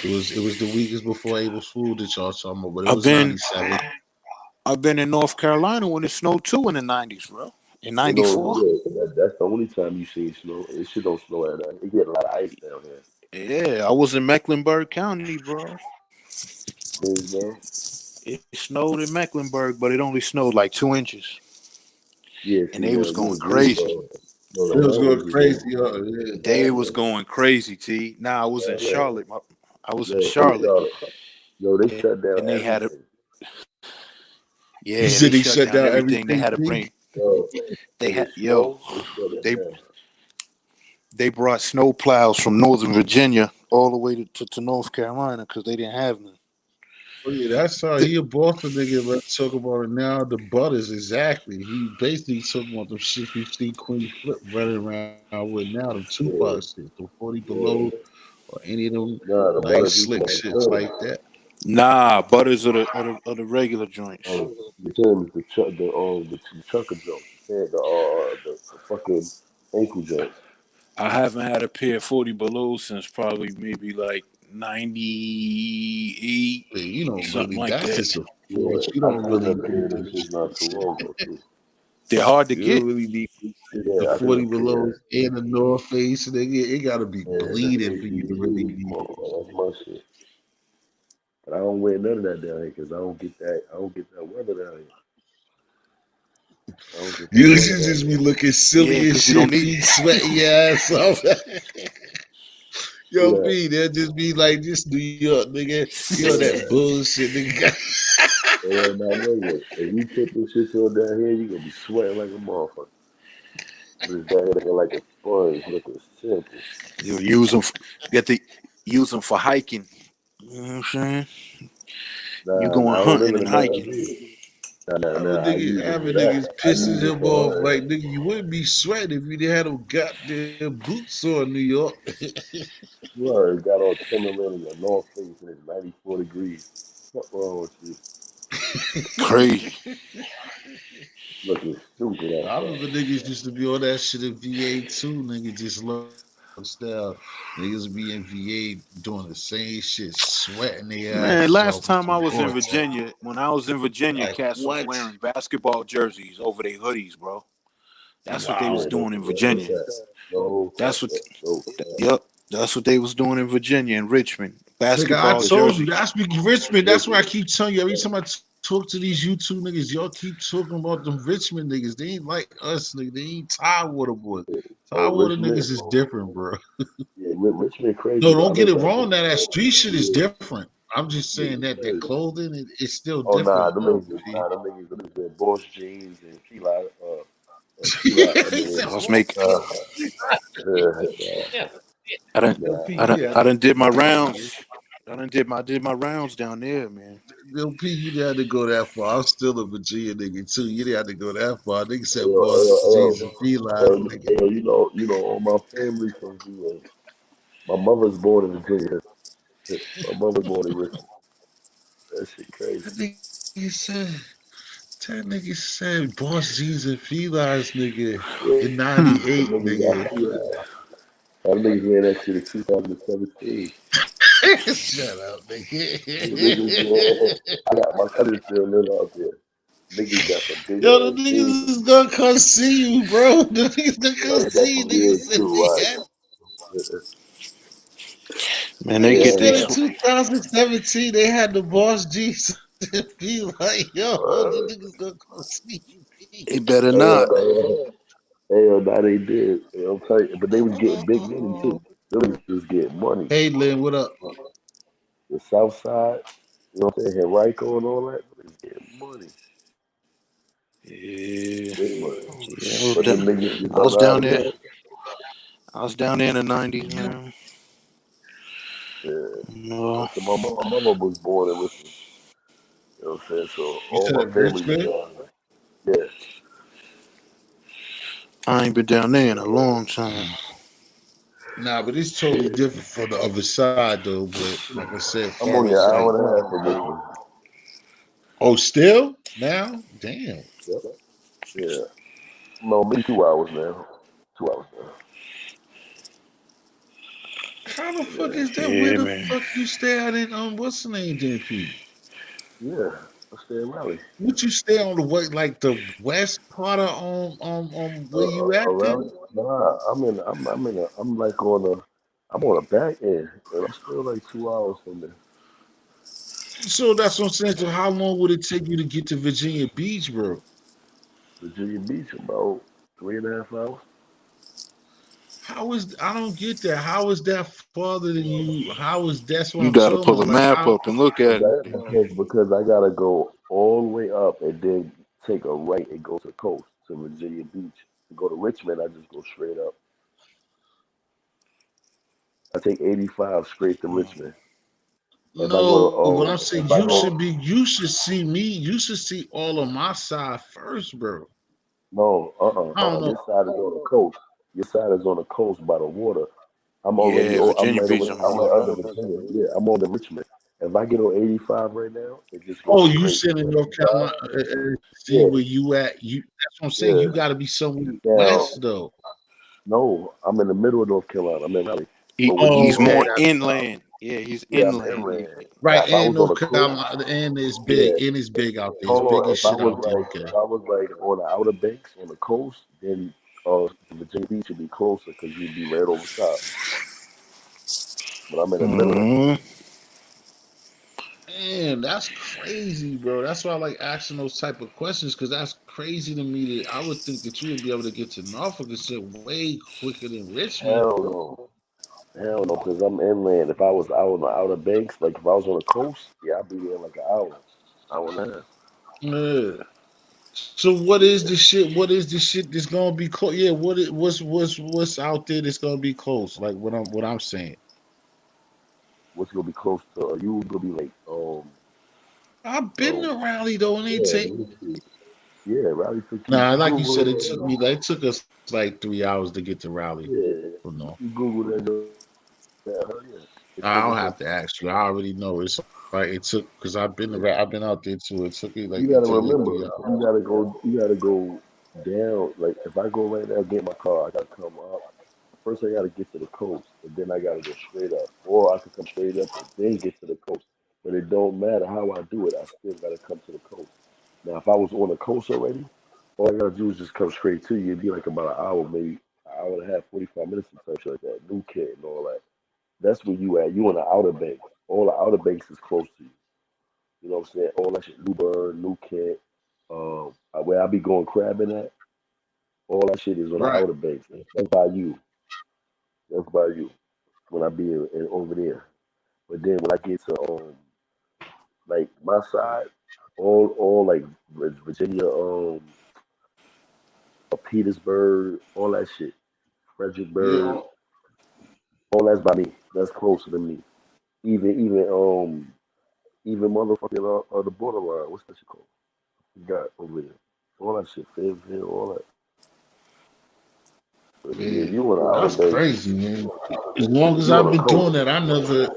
It was the weekest before April's Fool that y'all talking about, but it I've was been '97. I've been in North Carolina when it snowed too in the '90s, bro. In You know, '94. that's the only time you see snow. It shit don't snow at night. It get a lot of ice down here. Yeah, I was in Mecklenburg County, bro. Big bro. It snowed in Mecklenburg, but it only snowed like 2 inches, Yeah, and see, they was no, going you crazy. bro. No, It was Atlanta going was crazy, going yeah. They bad, was man. going crazy. T. Now I was in Yeah. Charlotte. I was in Yo, in Charlotte, Charlotte, yo, they shut down and they had a everything. He yeah. They said he shut shut down down everything. They everything. had to See? bring. Yo, They when had it yo. snow, they shut it They down. they brought snow plows from Northern Virginia all the way to North Carolina because they didn't have none. Oh yeah, that's how he a Boston nigga. Let's talk about it now. The butters, exactly. He basically talking about them shit you see Queen Flip running around with now, them Tupac Yeah, shit, the 40 below, yeah. or any of them Nah, the nice butters he slick talking about shits like that. Nah, butters are the regular joints. the Tim's, the trucker joints, the fucking ankle joints. I haven't had a pair of 40 below since probably maybe like 98, But you know, something really, like that's that. just a Yeah, force. You I don't seen really a pair need of them them shits not too shits. long ago too. They're hard to You don't get. really need the Yeah, I think 40 a pair. belows and the North Face. Nigga, it gotta be Yeah, the bleeding for you to really ACDC, need it. that's my shit. But I don't wear none of that down here because I don't get that weather down here. I don't get that You weather should down just be here. looking Yeah, silly as because you don't shit, need feet sweating your ass off. Yo, Yeah, B, they'll just be like this New York, nigga. You know yeah. that bullshit, nigga. Yeah, my nigga. If you put this shit on down here, you gonna be sweating like a motherfucker. But it's down here looking like a sponge, looking simple. you use them. You got to use them for hiking. You know what I'm saying? You Nah, going I don't live hunting in and Atlanta. hiking. Nah. I use it for Having that. niggas I pissing use it him for off like nigga, you wouldn't be sweating if you didn't have them goddamn boots on, New York. you already got on Timberland and your North Face and it's 94 degrees. What wrong with you? Crazy. Looking stupid I outside. remember niggas used to be on that shit in VA too, nigga. Just lifestyle. Niggas be in VA doing the same shit, sweating their Man, asses last off with time some I was in Gore-Tex. Virginia, when I was in Virginia, Like cats was what? wearing basketball jerseys over their hoodies, bro. That's what they was Yeah, Wow. doing in no Virginia. cap. No That's cap. what. No cap. Yep, that's what they was doing in Virginia and Richmond. Nigga, I Basketball told you jerseys. that's me, Richmond. That's why I Listen, keep telling you every time I talk to these YouTube niggas, y'all keep talking about them Richmond niggas. They ain't like us, nigga. They ain't Tidewater boys. oh, Tidewater Richmond. niggas is different, bro. Yeah, Richmond crazy, No, but I don't get live it right wrong. there. Now that street shit is Yeah, different. I'm just yeah, saying that their crazy. clothing is still Oh different, them niggas wear Boss jeans and Fila. I he mean, said, I was "Boss making. uh, jeans." I done, Yo, P, I you done, did I have to done did go my that far, nigga. rounds. I did my rounds down there, man. Yo, P, you didn't have to go that far. I'm still a Virginia nigga too. You didn't have to go that far. Nigga said yo, boss yo, jeans yo, and felines, nigga. all my family from VA. My mother's born in Virginia. My mother born in Richmond. That shit crazy. That nigga said boss jeans and felines, nigga, Yeah, in Hmm. '98, them niggas nigga. got Fila. Them niggas wearing that shit in 2017. Shut up, Niggas, nigga. yeah. I got my cousin still live out there. Niggas got some big Yo, the ass niggas jeans. is gonna come see you, bro. The niggas gonna come Right, that's see you. from Niggas VA said too, they right? had. Man, they Niggas get said they. in Yeah, 2017 they had the boss G's. Be like, yo, the right. niggas gonna come see you. They better Oh, not. yeah, Hell, now they did. You know what I'm telling you, but they was getting big money too. They was getting money. Hey, Lynn, what up? The South Side, you know what I'm saying, Henrico and all that, they was getting money, Yeah, big money. yeah. But them niggas just I don't was know how down to there. do it. I was down there in the '90s, man. Yeah. No, So my mama was born in Richmond. You know what I'm saying? So You all said my family was Richmond? down there. Yeah, I ain't been down there in a long time. Nah, but it's totally shit. different for the other side though. But like I said, I'm far only an as like, hour and a half from Richmond. oh, still now, damn. Yep. Yeah. No, maybe 2 hours now. 2 hours now. How the fuck Yeah. is that? Where Yeah, the man. fuck you stay out in what's the name, DP? Yeah. I stay in Raleigh. Would you stay on the way like the west part of where you at then? Around? Nah, I'm like I'm on a back end, and I'm still like 2 hours from there. So that's what I'm saying. So how long would it take you to get to Virginia Beach, bro? Virginia Beach about 3.5 hours. How is I don't get that. How is that farther than you? How is that's what I'm You got to talking pull about? a Like map how? up and look at it. Because I gotta go all the way up and then take a right and go to the coast to Virginia Beach. To go to Richmond, I just go straight up. I take 85 straight to Richmond. If I go to No, what I'm saying, if I go you should see me. You should see all of my side first, bro. no, I don't know. Your side is on the coast. Your side is on the coast by the water. Yeah, I'm Virginia right over. Beach on the I'm right water. under Virginia. Yeah, I'm on the Richmond. If I get on 85 right now, it just goes Oh, you straight sit to in North 85. Carolina, see where Yeah, you at. You that's what I'm saying. You yeah. got to be somewhere Now, west though. no, I'm in the middle of North Carolina. I'm in Raleigh. He But when you he's Oh, okay, more go, that's what's up. inland. Yeah, he's yeah, I'm inland. inland. Now, Right, if I and was on North the coast, Carolina, and it's big, yeah. and it's big out there. It's Hold big on. as shit out there. Okay. If I was like on the Outer Banks on the coast, then Virginia Beach would be closer because you'd be right over top. But I'm in the middle. Hmm. Man, that's crazy, bro. That's why I like asking those type of questions because that's crazy to me. That I would think that you would be able to get to Norfolk and shit way quicker than Richmond. Hell no. Hell no, because I'm inland. If I was out on the Outer Banks, like if I was on the coast, yeah, I'd be there in like an hour, hour and a half. Yeah. So what is the shit? What is the shit that's gonna be close? Yeah, what's out there that's gonna be close? Like what I'm saying. What's gonna be close to you? Gonna be like I've been um to Raleigh though, and they yeah, take let me see. Yeah, Raleigh took you. nah, You like you Google said, it it right took now. me like it took us like 3 hours to get to Raleigh Yeah, from North. you Google that. Yeah, hell yeah. It I took don't us like have to ask you. I already know. It's like it took because I've been out there too. you It gotta took like remember. 3 hours. You gotta go down. Like if I go right now get my car, I gotta come up. First, I gotta get to the coast, and then I gotta go straight up, or I could come straight up and then get to the coast. But it don't matter how I do it. I still gotta come to the coast. Now, if I was on the coast already, all I gotta do is just come straight to you. It'd be like about an hour, maybe an hour and a half, 45 minutes, and such like that. New kid and all that. That's where you at. You on the Outer Banks. All the Outer Banks is close to you. You know what I'm saying? All that shit, New Bern, New Kent, where I be going crabbing at. All that shit is on the Right. Outer Banks. That's by you. That's by you. When I be over there. But then when I get to like my side, all like Virginia, Petersburg, all that shit, Yeah. Fredericksburg, all that's by me. That's closer to me. Even motherfucking the borderline. What's that shit called? You got over there. All that shit, Fayetteville, all that. But yeah, Yeah. you on the Outer That's Banks. crazy, man. As long as You on I've the been doing coast. that, I never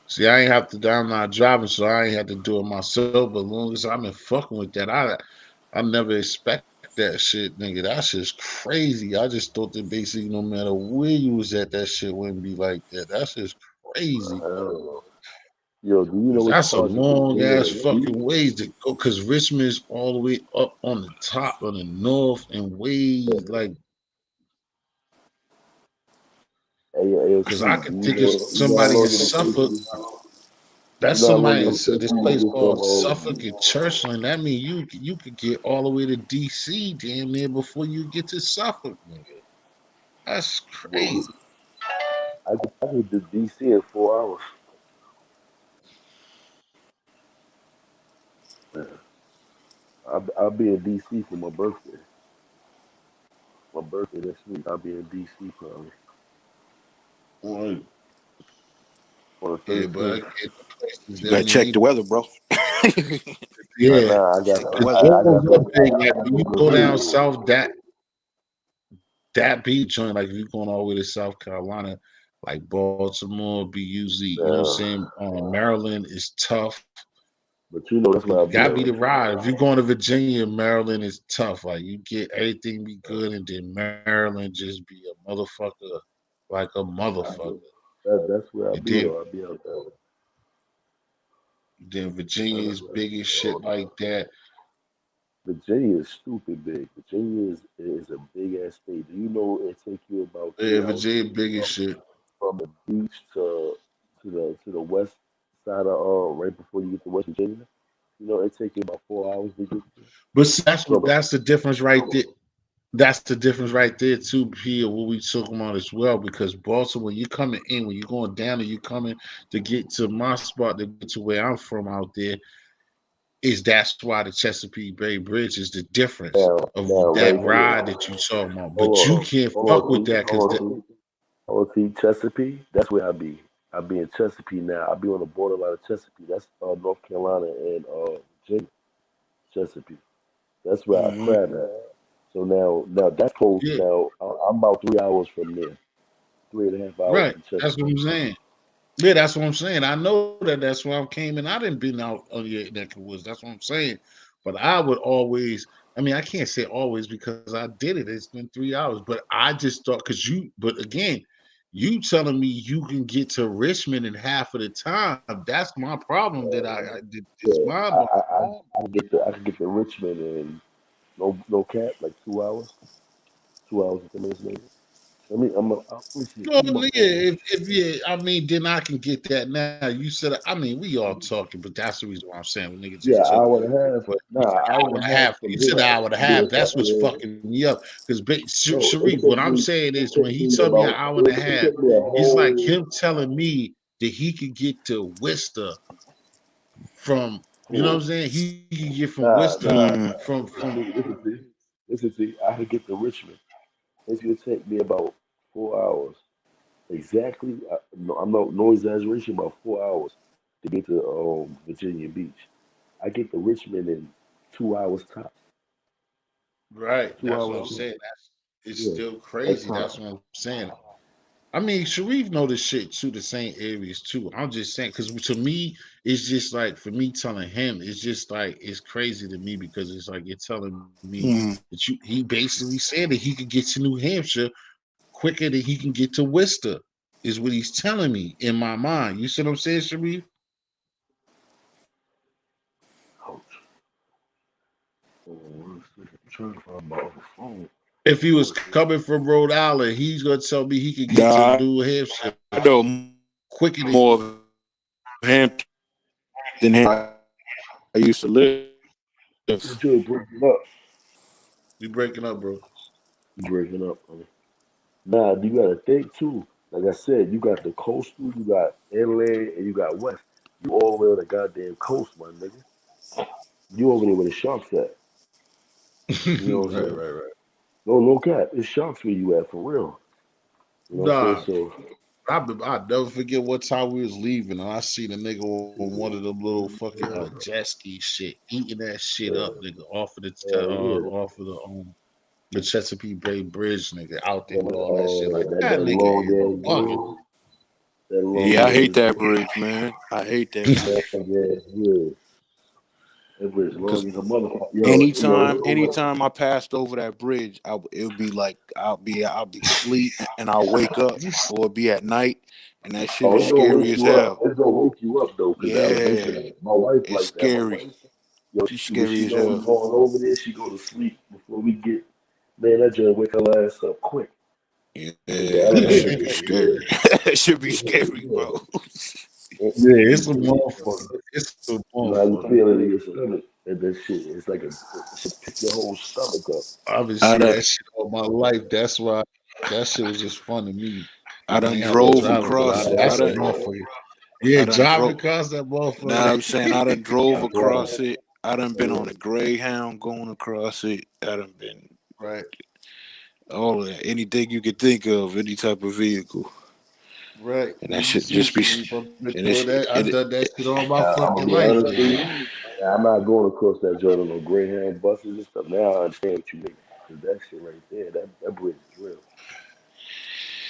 see. I ain't have to. I'm not driving, so I ain't had to do it myself. But as long as I've been fucking with that, I never expect that shit, nigga. That shit's crazy. I just thought that basically no matter where you was at, that shit wouldn't be like that. That's just crazy. Uh, yo, do you know 'Cause which that's a parts of long Virginia ass are cheap? fucking ways to go. Cause Richmond is all the way up on the top, on the north, and way like. Cause I AOC, could think of you know somebody how in long it'll take Suffolk. you? That's You know how long somebody. it So takes this you to place get from called Suffolk and Churchland. That means you could get all the way to DC damn near before you get to Suffolk, nigga. That's well, crazy. I get to DC in 4 hours. Yeah. I'll be in DC for my birthday. My birthday next week. I'll be in DC probably Right. on the Yeah, but 13th. I get the places You that better we check need. the weather, bro. Yeah, Nah, Check the because weather. I got Baltimore's good. up big. I Like got when you good go reviews. down south, that beach joint, like if you're going all the way to South Carolina, like Baltimore, be usually, you know what I'm Uh, saying? Maryland is tough. but you know that's where I'll be Gotta at. be the ride. If you're going to Virginia, Maryland is tough. Like you get everything be good, and then Maryland just be a motherfucker, like a motherfucker. That's where I'll And be though. I'll be out there. then Virginia That's is where I'll big as be shit all like day. that. Virginia is stupid big. Virginia is a big ass state. Do you know it take you about Yeah, 3 hours to Virginia get big as shit. from the beach to the west side of right before you get to West Virginia? You know, it take you about 4 hours to get there. But see, From that's the difference right there. That's the difference right there too, P, of what we talking about as well. Because Baltimore, when you coming in, when you're going down and you coming to get to my spot to get to where I'm from out there, is that's why the Chesapeake Bay Bridge is the difference of now that right here. ride that you talking about. But Hold you on. can't fuck Hold with on, T. that because Hold on, T. Hold on, T. Chesapeake. That's where I be. I be in Chesapeake now. I be on the borderline of Chesapeake. That's North Carolina and Virginia. Chesapeake. That's where I Hmm. crab at. So now that's close. yeah, Now I'm about 3 hours from there. 3.5 hours right. from That's what Chesapeake. I'm saying. Yeah, that's what I'm saying. I know that that's why I came in. I didn't been out on your neck of woods. That's what I'm saying. But I would always. I mean, I can't say always because I did it. It's been 3 hours, but I just thought because you. But again, you telling me you can get to Richmond in half of the time. That's my problem. That I did. It's Yeah, mind I, boggling. I, I, I can get to Richmond in no cap, like 2 hours, 2 hours and 10 minutes maybe. Let me see. Well, Give me my yeah, phone. if yeah, I mean, then I can get that now. You said, I mean, we all talking, but that's the reason why I'm saying when niggas just Yeah, talk. hour and a half. But you Nah, said hour hour and and a a half half. You from said here. hour and a Yeah, half. That's what's yeah. fucking me up. Because No, Sharif, what I'm saying it is when take he me told me an about hour and a it half, took me a it's like whole him telling me that he could get to Worcester from, you know what I'm whole saying? He could get from nah Worcester nah Hmm. from listen to I could get to Richmond. It's gonna take me about 4 hours. Exactly. No, I'm not no exaggeration, about 4 hours to get to Virginia Beach. I get to Richmond in 2 hours tops. right. Two That's what hours I'm tops. saying. That's it's Yeah. still That's crazy. That's time. what I'm saying. I mean, Sharif know the shit too, the same areas too. I'm just saying, because to me, it's just like for me telling him, it's just like it's crazy to me because it's like you're telling me Hmm. that he basically said that he could get to New Hampshire quicker than he can get to Worcester, is what he's telling me in my mind. You see what I'm saying, Sharif? Ouch. Hold on 1 second. I'm trying to find my other phone. If he was Bullshit. coming from Rhode Island, he's gonna tell me he could get to Nah, New Hampshire I know quicker than more of Hampton than I used to live. You're breaking up. we breaking up, bro. You breaking up. Nah, you gotta think too. Like I said, you got the coastal, you got inland, and you got west. You all the way on the goddamn coast, my nigga. You over there where the sharks at. You know what I'm saying? Right. No cap. It's sharks where you at for real. You know what I'm saying? Nah, So I never forget what time we was leaving, and I seen a nigga on one of them little fucking jet ski shit, eating that shit up, yeah, nigga, off of yeah. the Chesapeake Bay Bridge, nigga, out there with all that shit. Like That that nigga long is ass bugging. bridge. That Yeah, long I hate ass that bridge. bridge, man. I hate that bridge. Long ass bridge. That bridge Cause long as a motherfucker. anytime I passed over that bridge, it would be like I'll be asleep and I'll wake up, or it'll be at night, and that shit Oh, is it's gonna scary wake as you up. hell. It's gonna wake you up though, cause the elevation. Yeah, My wife it's like that. My scary. wife, yo, She's when scary she as know we hell. going over there, she go to sleep before we get. Man, that just wake her ass up quick. Yeah, Cause the that should be elevation, scary. That should be yeah, scary, yeah. bro. Yeah, You it's a feel it? motherfucker. It's a You know how you motherfucker. feel it in your stomach. And that shit, it's like it should pick your whole stomach up. I've been I seeing done that shit all my life. That's why that shit was just fun to me. I I done ain't have to drove drive it, but across it. I that's a done motherfucker. Yeah, I done driving drove. across that Now motherfucker. I'm saying I done drove That's right. across it. I done been on Yeah. a Greyhound going across it. I done been Right, all of that. Anything you could think of, any type of vehicle. right. And that You should just be see, I've been and doing that. I've done that shit all my I'm fucking gonna be life, honest with man. you. I'm not going across that joint on no Greyhound buses and stuff. Now I understand what you mean. Cause that shit right there, that bridge is real.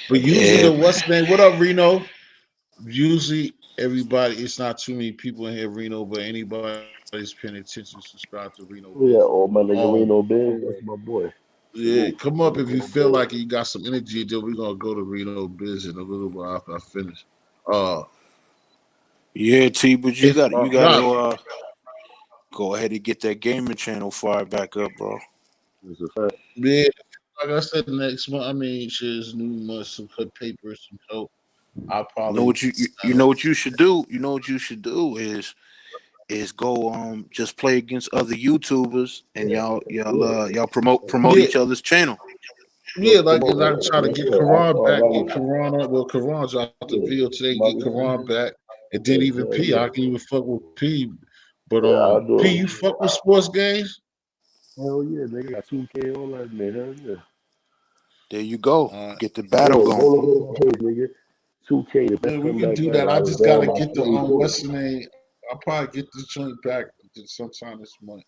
But That bridge usually yeah. the is real. what's the name? What up, Reno? Usually everybody, it's not too many people in here, Reno, but anybody's paying attention, subscribe to Reno Biz. Oh yeah, oh my Um, nigga Reno Biz, that's my boy. yeah, Salute, come up salute if you Reno feel Biz. like you got some energy. Then we're gonna go to Reno Biz in a little while after I finish. Uh, Yeah, T, but if you gotta not, go ahead and get that gaming channel fired back up, bro. It's a fact. yeah, like I said, next month. I mean, shit's new month, some good papers, some help. I'll You know probably what you know what you should do? You know what you should do is go just play against other YouTubers and Yeah. y'all promote yeah. each other's channel. Yeah, Come like and on, I man. try to get Yeah, I Quran thought back, about get it. Quran on. Well, Quran dropped the Yeah, video today. Get somebody, Quran back, and then yeah, even hell P. I yeah. can even fuck with P. But Yeah, I'll P, do you it. fuck with sports games? Hell yeah, nigga. Got 2K, all that, man. Hell yeah. There you go. Uh, Get the battle Yo, going. go look at my page, nigga. 2K, the yeah, best we can comeback do that. ever. I I was just down gotta by get the 24. what's the name? I'll probably get the joint back sometime this month.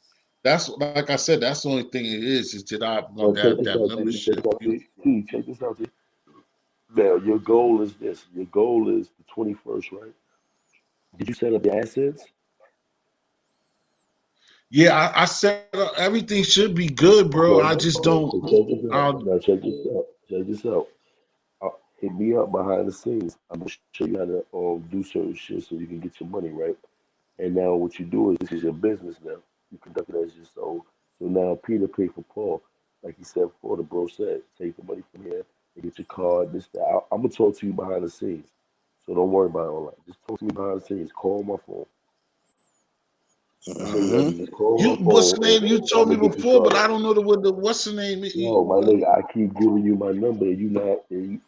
That's like I said. That's the only thing it is that I want Well, check this that out, T. Check membership. this out, T. T, check this out, T. Now, your goal is this. Your goal is the 21st, right? Did you set up your assets? Yeah, I set up everything should be good, bro. I Okay. just don't. So check this out. I'll, Now, check this out. Check this out. Hit me up behind the scenes. I'm gonna show you how to do certain shit so you can get your money right. And now what you do is this is your business now. You conduct it as your soul. So now Peter paid for Paul. Like he said before, the bro said, take the money from here and get your card, this, that. I'm gonna talk to you behind the scenes. So don't worry about all that. Just talk to me behind the scenes. Call my phone. When I say you Hmm ready, just call you my what's phone the name? You and I'm told me gonna get your before, but card. I don't know the what's the name. Yo, my nigga, I keep giving you my number and you not and you,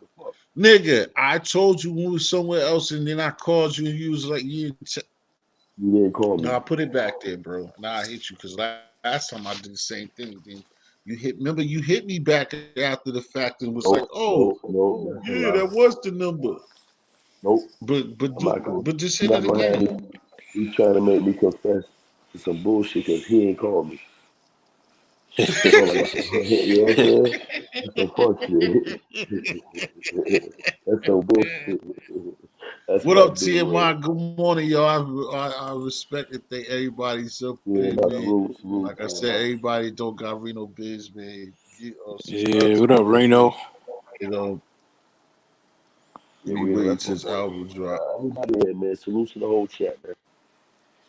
the fuck? Nigga, I told you when we was somewhere else, and then I called you, and you was like, You didn't call no, me. I put it back there, bro. Now I hit you because last time I did the same thing. Then you hit. Remember, you hit me back after the fact and was like, Nope, "Oh, that's a yeah, that lie. was the number." Nope. I'm not gonna But just you're hit it not gonna have again. me. He's trying to make me confess to some bullshit because he ain't called me. Bro, like, you know what I'm saying? That's some fuck shit. That's some bullshit. That's What my up, dude, right? TMY? Good morning, y'all. I respect and thank everybody's up Yeah, in, my man. salute, salute Like I to him, said, man. everybody don't got Reno Biz, man. Subscribe Yeah, to what up, Reno Biz. Reno? You know, Yeah, be Reno, waiting that's till my his boy. album drop. Everybody here, man. Salute to the whole chat, man.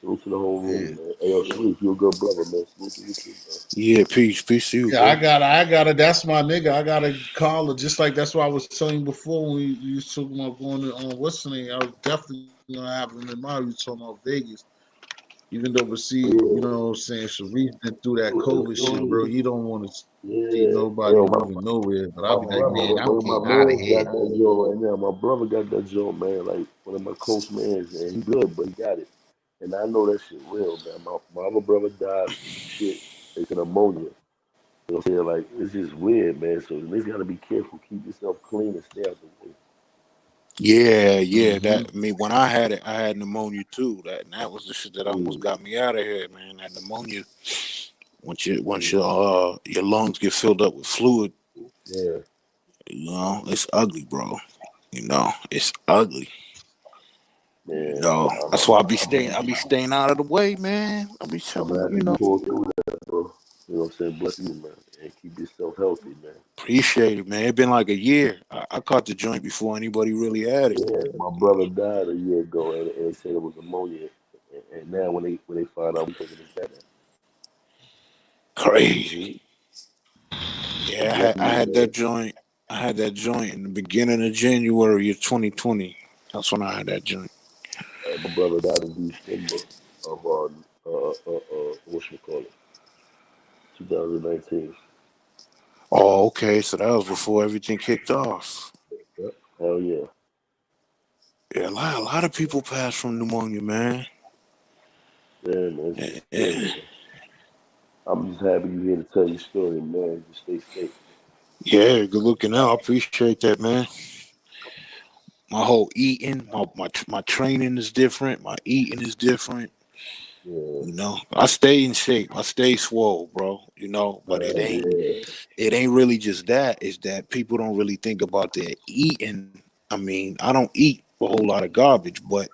Salute to the whole Yeah. room, man. Hey, yo, Sharif, you a good brother, man. Salute to you too, man. Yeah, peace to you, Yeah, I bro. gotta, that's my nigga. I gotta call her. Just like that's what I was telling you before when you was talking about going to what's the name? I was definitely gonna have him in mind. You talking about Vegas. Even though, but see, you know Yeah. what I'm saying? Sharif been through that As COVID shit, soon bro. as He don't want to see yeah, nobody yo, moving nowhere. But I'll my be like, brother, man, I'm one of my getting out of mans here. got that joint right now. My brother got that joint, man. Like one of my close mans, and he good, but he got it. And I know that shit real, man. My other brother died from some shit. It's an ammonia. You know what I'm saying? Like it's just weird, man. So niggas gotta be careful. Keep yourself clean and stay out the way. Yeah. Hmm. That I mean, when I had it, I had pneumonia too. That was the shit that almost Mm, got me out of here, man. That pneumonia. Once mm, your lungs get filled up with fluid, yeah, it's ugly, bro. It's ugly. man. That's why I be staying out of the way, man. I be I'm telling happy you pulled through that, bro. You know what I'm saying? Bless you, man, and keep yourself healthy, man. appreciate it, man. It been like a year. I caught the joint before anybody really had it. Yeah, my brother died a year ago, and they said it was ammonia. And now when they find out, we thinking it's that. Crazy. But Yeah, bless I you, had man. that joint. I had that joint in the beginning of January of 2020. That's when I had that joint. My brother died in December of whatchamacallit, 2019. Oh, okay. So that was before everything kicked off. Yep. Hell yeah. Yeah, a lot of people pass from pneumonia, man. Yeah, man, it's scary, Yeah, man. I'm just happy you're here to tell your story, man. Just stay safe. yeah, good looking out. I appreciate that, man. My whole eating, my training is different. My eating is different. Yeah. I stay in shape. I stay swole, bro. But Yeah. it ain't really just that. It's that people don't really think about their eating. I mean, I don't eat a whole lot of garbage, but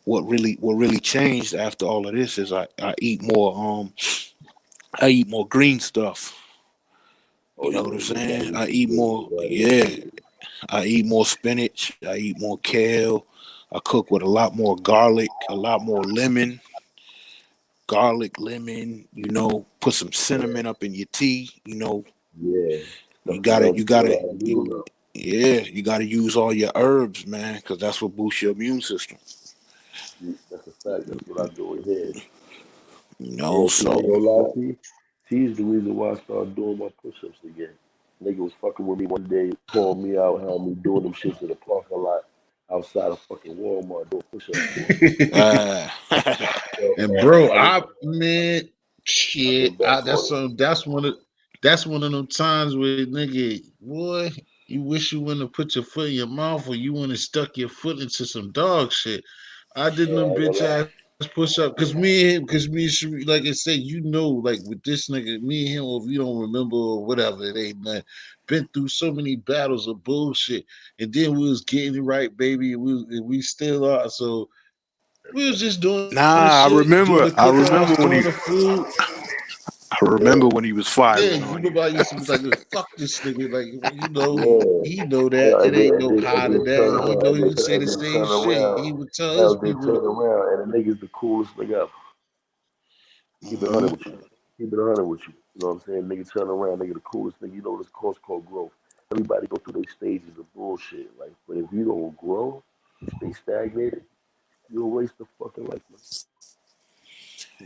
what really changed after all of this is I eat more green stuff. Oh You know yeah, what I'm you gotta saying? eat I some eat greens, more, vitamins. yeah. I eat more spinach. I eat more kale. I cook with a lot more garlic, a lot more lemon. Put some cinnamon up in your tea. Yeah. You Stuff to gotta, melt you the shit gotta, out of you, you. yeah, you gotta use all your herbs, man, because that's what boosts your immune system. That's a fact. That's what I do in here. No, Yeah, see, I so ain't gonna lie to you. T's the reason why I started doing my push-ups again. Nigga was fucking with me one day, calling me out, had me doing them shits in the parking lot outside of fucking Walmart doing push-ups for him. uh, So, And bro, I went, man, I shit, went back that's on it. some, that's one of them times where nigga, boy, you wish you wouldn't have put your foot in your mouth or you wouldn't have stuck your foot into some dog shit. I did Yeah, them I ain't gonna bitch lie. ass push up because me and Sheree, like I said, like with this nigga, me and him, or if you don't remember or whatever, it ain't nothing. Been through so many battles of bullshit, and then we was getting it right, baby, and we still are. So we was just doing the nah, shit, doing the I cookouts, remember doing the when he, food. I remember Yeah, when he was Yeah, firing you on remember you. I used to be like, "Man, fuck this nigga." Like, yeah. he know that Yeah, it ain't and no then higher than that. turn He around know he would say and the then same turn shit. around. He would tell his Hell, then people, turn around and the nigga's the coolest nigga ever. Keep it 100 Hmm. with you. Keep it 100 with you. You know what I'm saying? Nigga turn around, nigga the coolest thing. You know this course called growth. Everybody go through their stages of bullshit. Like, but if you don't grow, you stay stagnated, you'll waste the fucking life, man.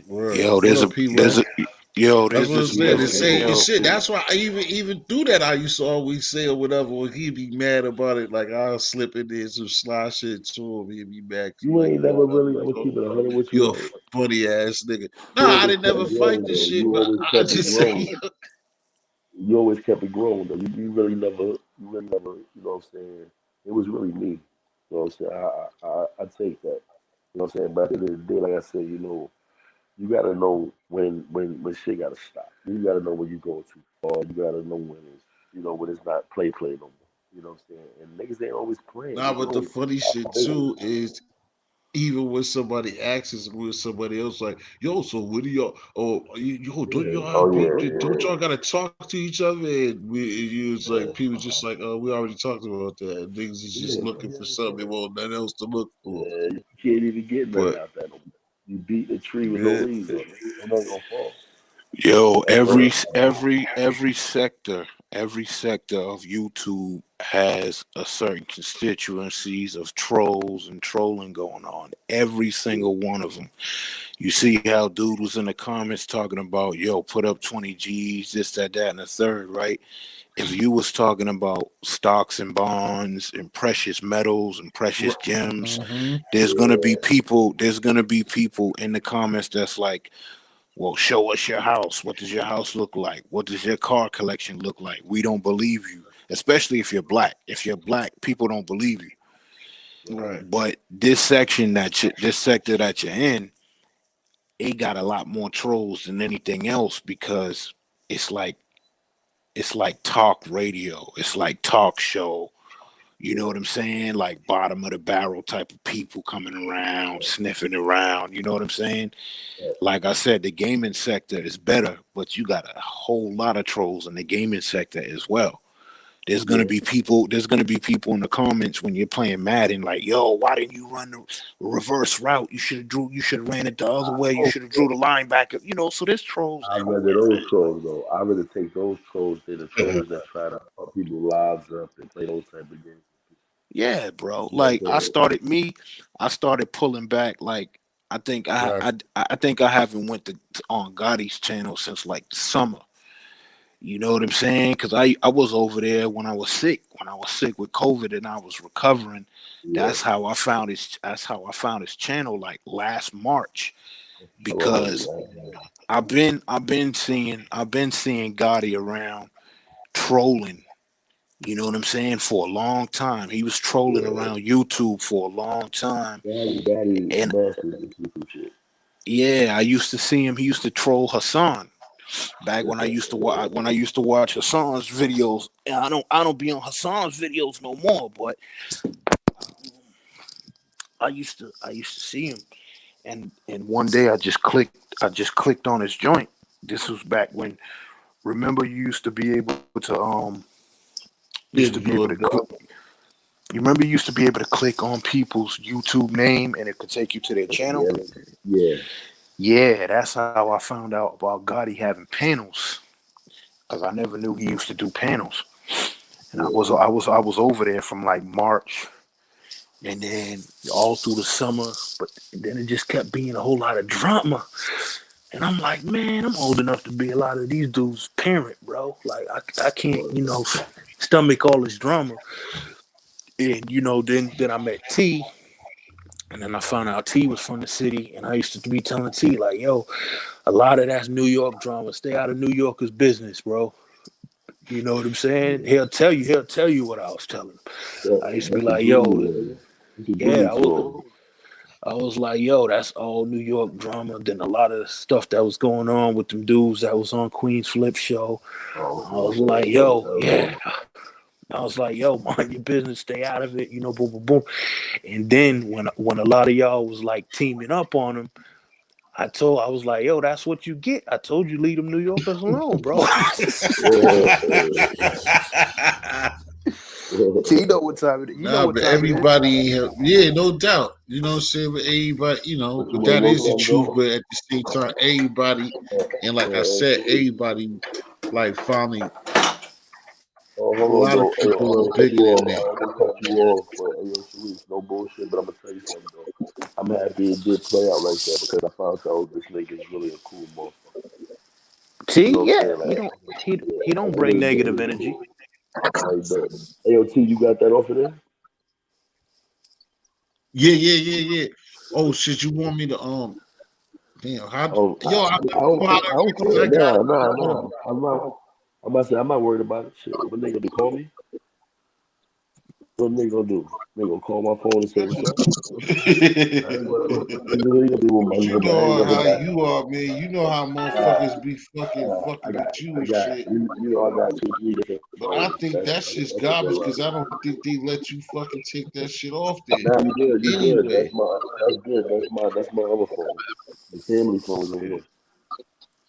"Word, Yo, what up, P-Way?" That's there's what I'm this saying. The music same video. shit. That's why I even do that. I used to always say or whatever. When he'd be mad about it, like I'll slip in there some sly shit to him. He'd be mad. He You like, ain't "You never ain't nothing really, I'm but gonna keep it 100 with you you, a right? funny ass nigga." You Nah, I always didn't kept never it fight growing this though. shit, You but always I kept it just say, growing. You always kept it growing though. You really never, you know what I'm saying? It was really me. You know what I'm saying? I take that. You know what I'm saying? But at the end of the day, like I said, you gotta know when shit gotta stop. You gotta know when you're going too far. You gotta know when it's not play no more. You know what I'm saying? And niggas ain't always playing. nah. Niggas But the always funny shit operating. too is even when somebody asks with somebody else, like, "Yo, so what do y'all? Oh, yo, don't Yeah. y'all Oh have beef? Don't yeah, y'all gotta talk to each other?" And you was yeah, like, people just like, "Oh, we already talked about that." Niggas is just yeah, looking for something they want nothing else to look for. yeah. You can't even get nothing But out that no more. You beat the tree with no yeah, leaves on it. Ain't nothing gonna fall. Yo, That's every sector of YouTube has a certain constituencies of trolls and trolling going on. Every single one of them. You see how dude was in the comments talking about, yo, put up 20 G's, this, that, and the third, right? If you was talking about stocks and bonds and precious metals and precious gems, mm-hmm. there's gonna be people in the comments that's like, well, show us your house. What does your house look like? What does your car collection look like? We don't believe you, especially if you're black. If you're black, people don't believe you. right. Right, But this sector that you're in, it got a lot more trolls than anything else because it's like it's like talk radio. It's like talk show. You know Yeah, what I'm saying? Like bottom of the barrel type of people coming around, sniffing around. You know what I'm saying? yeah, Like I said, the gaming sector is better, but you got a whole lot of trolls in the gaming sector as well. There's gonna yeah. be people. There's gonna be people in the comments when you're playing Madden, like, "Yo, why didn't you run the reverse route? You should have drew. You should have ran it the other way. You Oh, should have drew the linebacker." So there's trolls I'd rather everywhere, those man. trolls though. I'd rather take those trolls than the trolls that try to fuck people's lives up and play those type of games. Yeah, bro. That's Like I started pulling back. Like Right. I think I haven't went on Gotti's channel since like the summer. You know what I'm saying? Because I was over there when I was sick. When I was sick with COVID and I was recovering. yeah. That's how I found his channel like last March Right, because right. I've been seeing Gotti around trolling. You know what I'm saying? For a long time. He was trolling Yeah. around YouTube for a long time. Daddy And masters this YouTube shit. yeah, I used to see him. He used to troll Hassan back when I used to watch Hassan's videos. And I don't be on Hassan's videos no more, but I used to see him. And one day I just clicked on his joint. This was back when remember you used to be able to used to Yeah, be to able to do a click you remember you used to be able to click on people's YouTube name and it could take you to their channel? Yeah, yeah. Yeah, that's how I found out about Gotti having panels. Cause I never knew he used to do panels. And Yeah. I was over there from like March and then all through the summer, but then it just kept being a whole lot of drama. And I'm like, man, I'm old enough to be a lot of these dudes' parent, bro. Like I can't, Right. stomach all this drama. And then I met T, and then I found out T was from the city, and I used to be telling T like, yo, a lot of that's New York drama. Stay out of New Yorkers' business, bro. You know what I'm saying? Yeah. He'll tell you what I was telling him. I used to be That's the like, Junior yo, one. That's the yeah, Junior story. I was like, yo, that's all New York drama. Then a lot of the stuff that was going on with them dudes that was on Queen's Flip show. I Oh, was okay, like, okay. yo, yeah. I was like, yo, mind your business, stay out of it, boom, boom, boom. And then when a lot of y'all was like teaming up on him, I was like, yo, that's what you get. I told you leave them New Yorkers alone, bro. You know what time it is. You know Nah, what but time it is. everybody, yeah, no doubt. You know what I'm saying? But everybody, But you but want that to know is the something truth. though? But at the same time, everybody, and like I said, everybody, like finally, Oh, a hold on lot of though. Hey, I people are don't cut bigger you than off. that. I don't cut you off. But hey, yo, Sharice, no bullshit. But I'm gonna tell you something though. I'm happy it did play out like that because I found out this nigga is really a cool motherfucker. You T, know what I'm yeah, saying? Like, he like don't he bring really negative genuinely energy. cool. Like that. Hey, yo, T, you got that off of there? Yeah, yeah, yeah, yeah. Oh shit, you want me to damn, Oh, yo, I I don't know how I to don't because care. I got Nah, it. nah, Hold nah. I'm about to say I'm not worried about it. Shit, what nigga be call me? What nigga gonna do? Nigga gonna call my phone and say what's up? Alright, whatever. on. He gonna do But you but I ain't know never how got. you are, man. You know how Nah, motherfuckers be I fucking got, with you I and got. shit. You know, I got two, three different But I phones. think that's just That's a garbage good because one. I don't think they let you fucking take that shit off there. Nah, you good, you good. Anyway, That's good. That's my other phone. The family phone over here.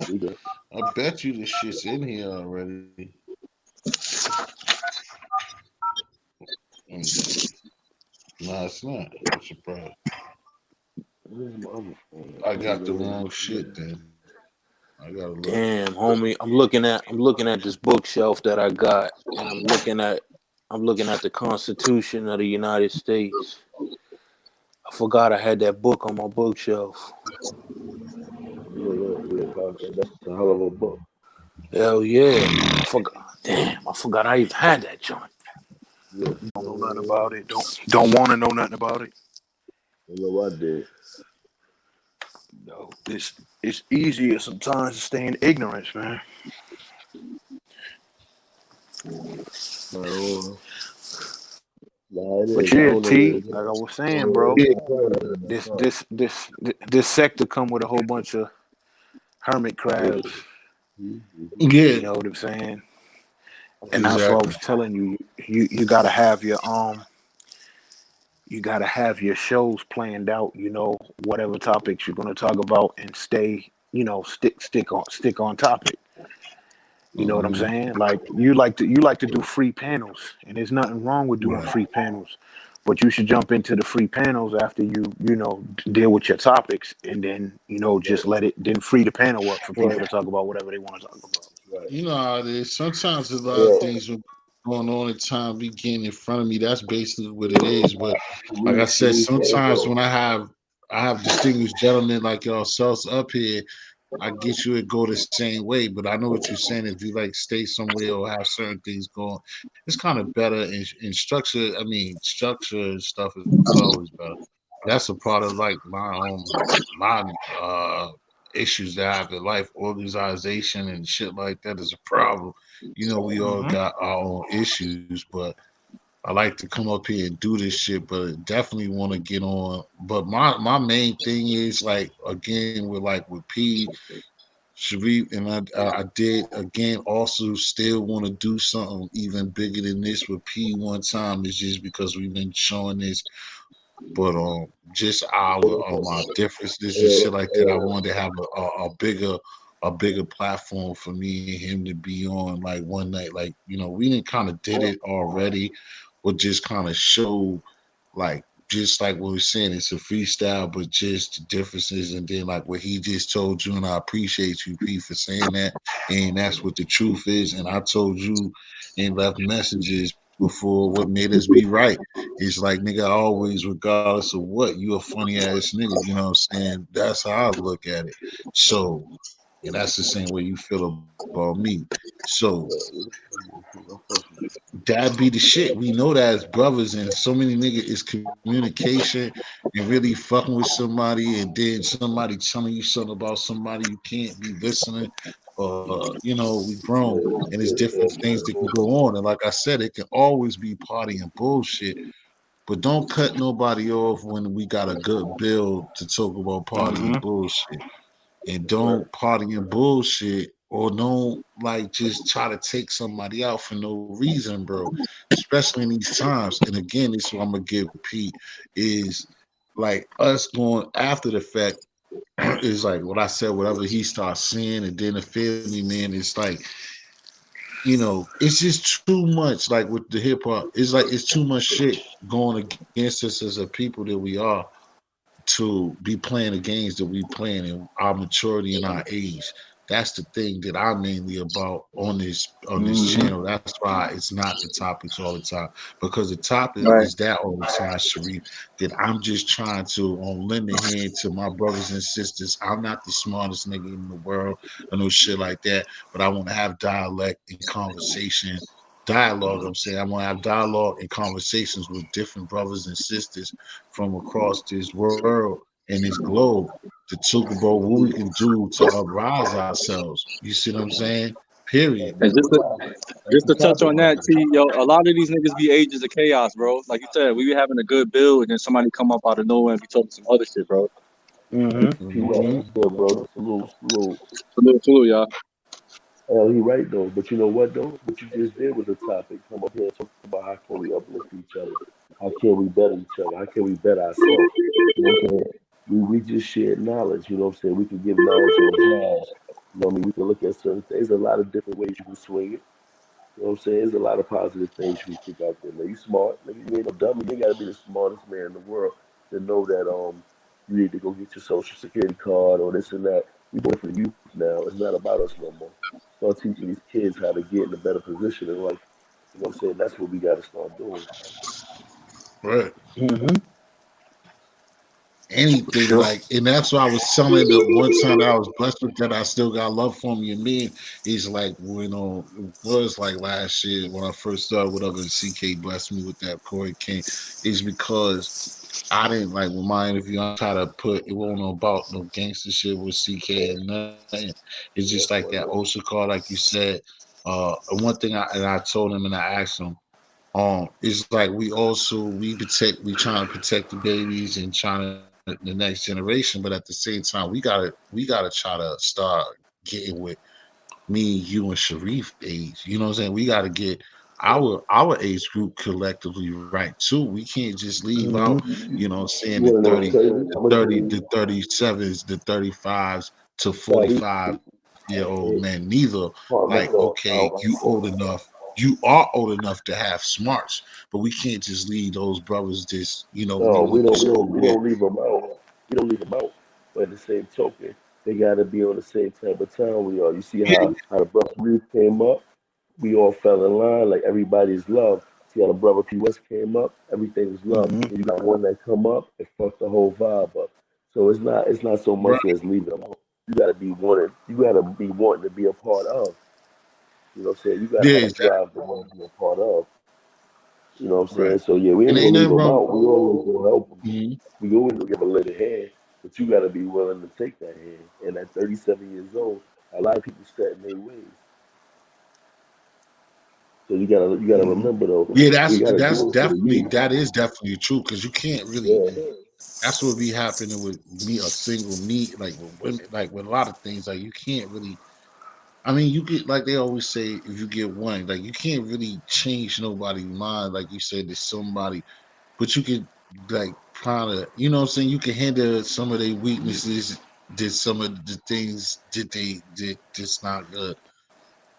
We good. I bet you this shit's in here already. Mm, nah, it's not. I'm surprised. Where's my other phone? I I don't got the know. wrong shit then. I gotta look. Damn, homie, I'm looking at this bookshelf that I got, and I'm looking at the Constitution of the United States. I forgot I had that book on my bookshelf. Yeah. That's a hell of a book. Hell yeah, I forgot. Damn, I forgot I even had that joint. Yeah. Don't know nothing about it. Don't want to know nothing about it. I know I did. No, it's easier sometimes to stay in ignorance, man. I don't. Nah, it But is. I yeah, don't know where T, it's like I at. was I don't saying, know where bro, it's Yeah, this sector come with a whole bunch of hermit at. crabs. Mm-hmm. You yeah, know what I'm saying? And that's what I exactly. was telling you. You gotta have you gotta have your shows planned out. Whatever topics you're gonna talk about, and stay. Stick on topic. You know what I'm Hmm. saying? Like you like to do free panels, and there's nothing wrong with doing Right. free panels, but you should jump into the free panels after deal with your topics, and then just let it then free the panel up for people Right. to talk about whatever they want to talk about. Right. You know how it is. Sometimes a Hey, lot of things will going on in time be getting in front of me. That's basically what it is. But like I Salute, said, salute to sometimes Ego. when I have distinguished gentlemen like yourselves up here, I get you it go the same way. But I know what you're saying. If you like stay somewhere or have certain things going, it's kind of better in structure. I mean, structure and stuff is always better. That's a part of like my issues that I have in life. Organization and shit like that is a problem. You know, we all Mm-hmm. got our own issues, but I like to come up here and do this shit, but definitely want to get on. But my main thing is like again with P Sharif, and I did again also still want to do something even bigger than this with P one time. It's just because we've been showing this, but just our differences and shit like that. I wanted to have a bigger platform for me and him to be on like one night. Like, you know, we didn't kind of did it already, but just kind of show like just like what we're saying, it's a freestyle, but just the differences, and then like what he just told you, and I appreciate you, P, for saying that, and that's what the truth is. And I told you and left messages before what made us be right. It's like nigga, always, regardless of what, you a funny ass nigga. You know what I'm saying? That's how I look at it. So, and that's the same way you feel about me. So I'm fucking with that be the shit. We know that as brothers, and so many niggas is communication and really fucking with somebody, and then somebody telling you something about somebody you can't be listening. You know, we grown, and there's different things that can go on. And like I said, it can always be party and bullshit, but don't cut nobody off when we got a good bill to talk about party Mm-hmm. and bullshit, and you. Right. don't party and bullshit or don't like just try to take somebody out for no reason, bro. Especially in these times. And again, this is what I'm gonna give Pete is like us going after the fact is like what I said, whatever he starts seeing, and then the family man, it's like, you know, it's just too much. Like with the hip hop, it's like it's too much shit going against us as a people that we are to be playing the games that we playing in our maturity and our age. That's the thing that I'm mainly about on this Mm-hmm. channel. That's why it's not the topics all the time, because the topic is Right. that all the time, Sharif. That I'm just trying to lend a hand to my brothers and sisters. I'm not the smartest nigga in the world or no shit like that, but I want to have dialect and conversation dialogue. I'm saying I want to have dialogue and conversations with different brothers and sisters from across this world and this globe to talk about what we can do to uprise ourselves. You see what I'm saying? Period. And That's just the to touch topic on right that, T, yo, a lot of these niggas be agents of chaos, bro. Like you said, we be having a good build, and then somebody come up out of nowhere and be talking some other shit, bro. Mm-hmm. there. He Hmm. right. Yeah, bro. Salute, salute. Salute, y'all. Hell, he right though. But you know what though? What you just did was a topic. Come up here and talk about how can we uplift each other? How can we better each other? How can we better ourselves? You know what I'm saying? We just shared knowledge. You know what I'm saying? We can give knowledge on jazz. You know what I mean? We can look at certain things. There's a lot of different ways you can swing it. You know what I'm saying? There's a lot of positive things you can kick out there. Man, you smart. Nigga, you ain't no dummy. You ain't gotta be the smartest man in the world to know that you need to go get your social security card or this and that. We doing it for the youth now. It's not about us no more. Start teaching these kids how to get in a better position in life. You know what I'm saying? That's what we gotta start doing. Right. Mm-hmm. For Anything sure. like, and that's why I was telling the one time that I was blessed with that I still got love for me and me is like when it was like last year when I first started whatever and CK blessed me with that Corey King is because I didn't like with my interview I try to put it wasn't about no gangster shit with CK and nothing. It's just like that OSHA card like you said. And one thing I told him and I asked him it's like we trying to protect the babies and trying to the next generation, but at the same time we gotta try to start getting with me, you and Sharif age. You know what I'm saying? We gotta get our age group collectively right too. We can't just leave out, Mm-hmm. you know what I'm saying, You wanna know what's crazy? the I'm gonna tell 30, you, the 37s, the 35s to Saudi, 45-year old men. Neither Apartment, like, no, okay, you old enough. You are old enough to have smarts, but we can't just leave those brothers just, you know, we no, went to school we with. don't leave them out. We don't leave them out. But at the same token, they gotta be on the same type of time we are. You see how the Bucks Reef came up? we all fell in line, like everybody's love. See how the brother P West came up, everything was love. Mm-hmm. And you got one that come up and fuck the whole vibe up. So it's not so Right. much as leaving them. You gotta be wanted. You gotta be wanting to be a part of. You know what I'm saying? You gotta Yeah, have that exactly. drive to want to be a part of. You know what I'm Right. saying? So yeah, we And ain't ain't gonna leave nothing them wrong. out. We always gonna help them. Mhm. We always gonna give a little hand, but you gotta be willing to take that hand. And at 37 years old, a lot of people set in their ways. So you gotta Mm-hmm. remember though, Yeah, we gotta that's do it for the definitely youth. that is definitely true because you can't really. Yeah, That's what be happening with me, a single me, like with women, like with a lot of things. Like you can't really. I mean, you get like they always say, if you get one, like you can't really change nobody's mind. Like you said, there's somebody, but you could like kind of, you know what I'm saying? You can handle some of their weaknesses, did some of the things that they did just not good.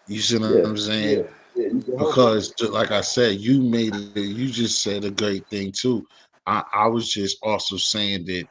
You see what I'm yeah, saying? yeah. You can help them. Because like I said, you made it, you just said a great thing too. I was just also saying that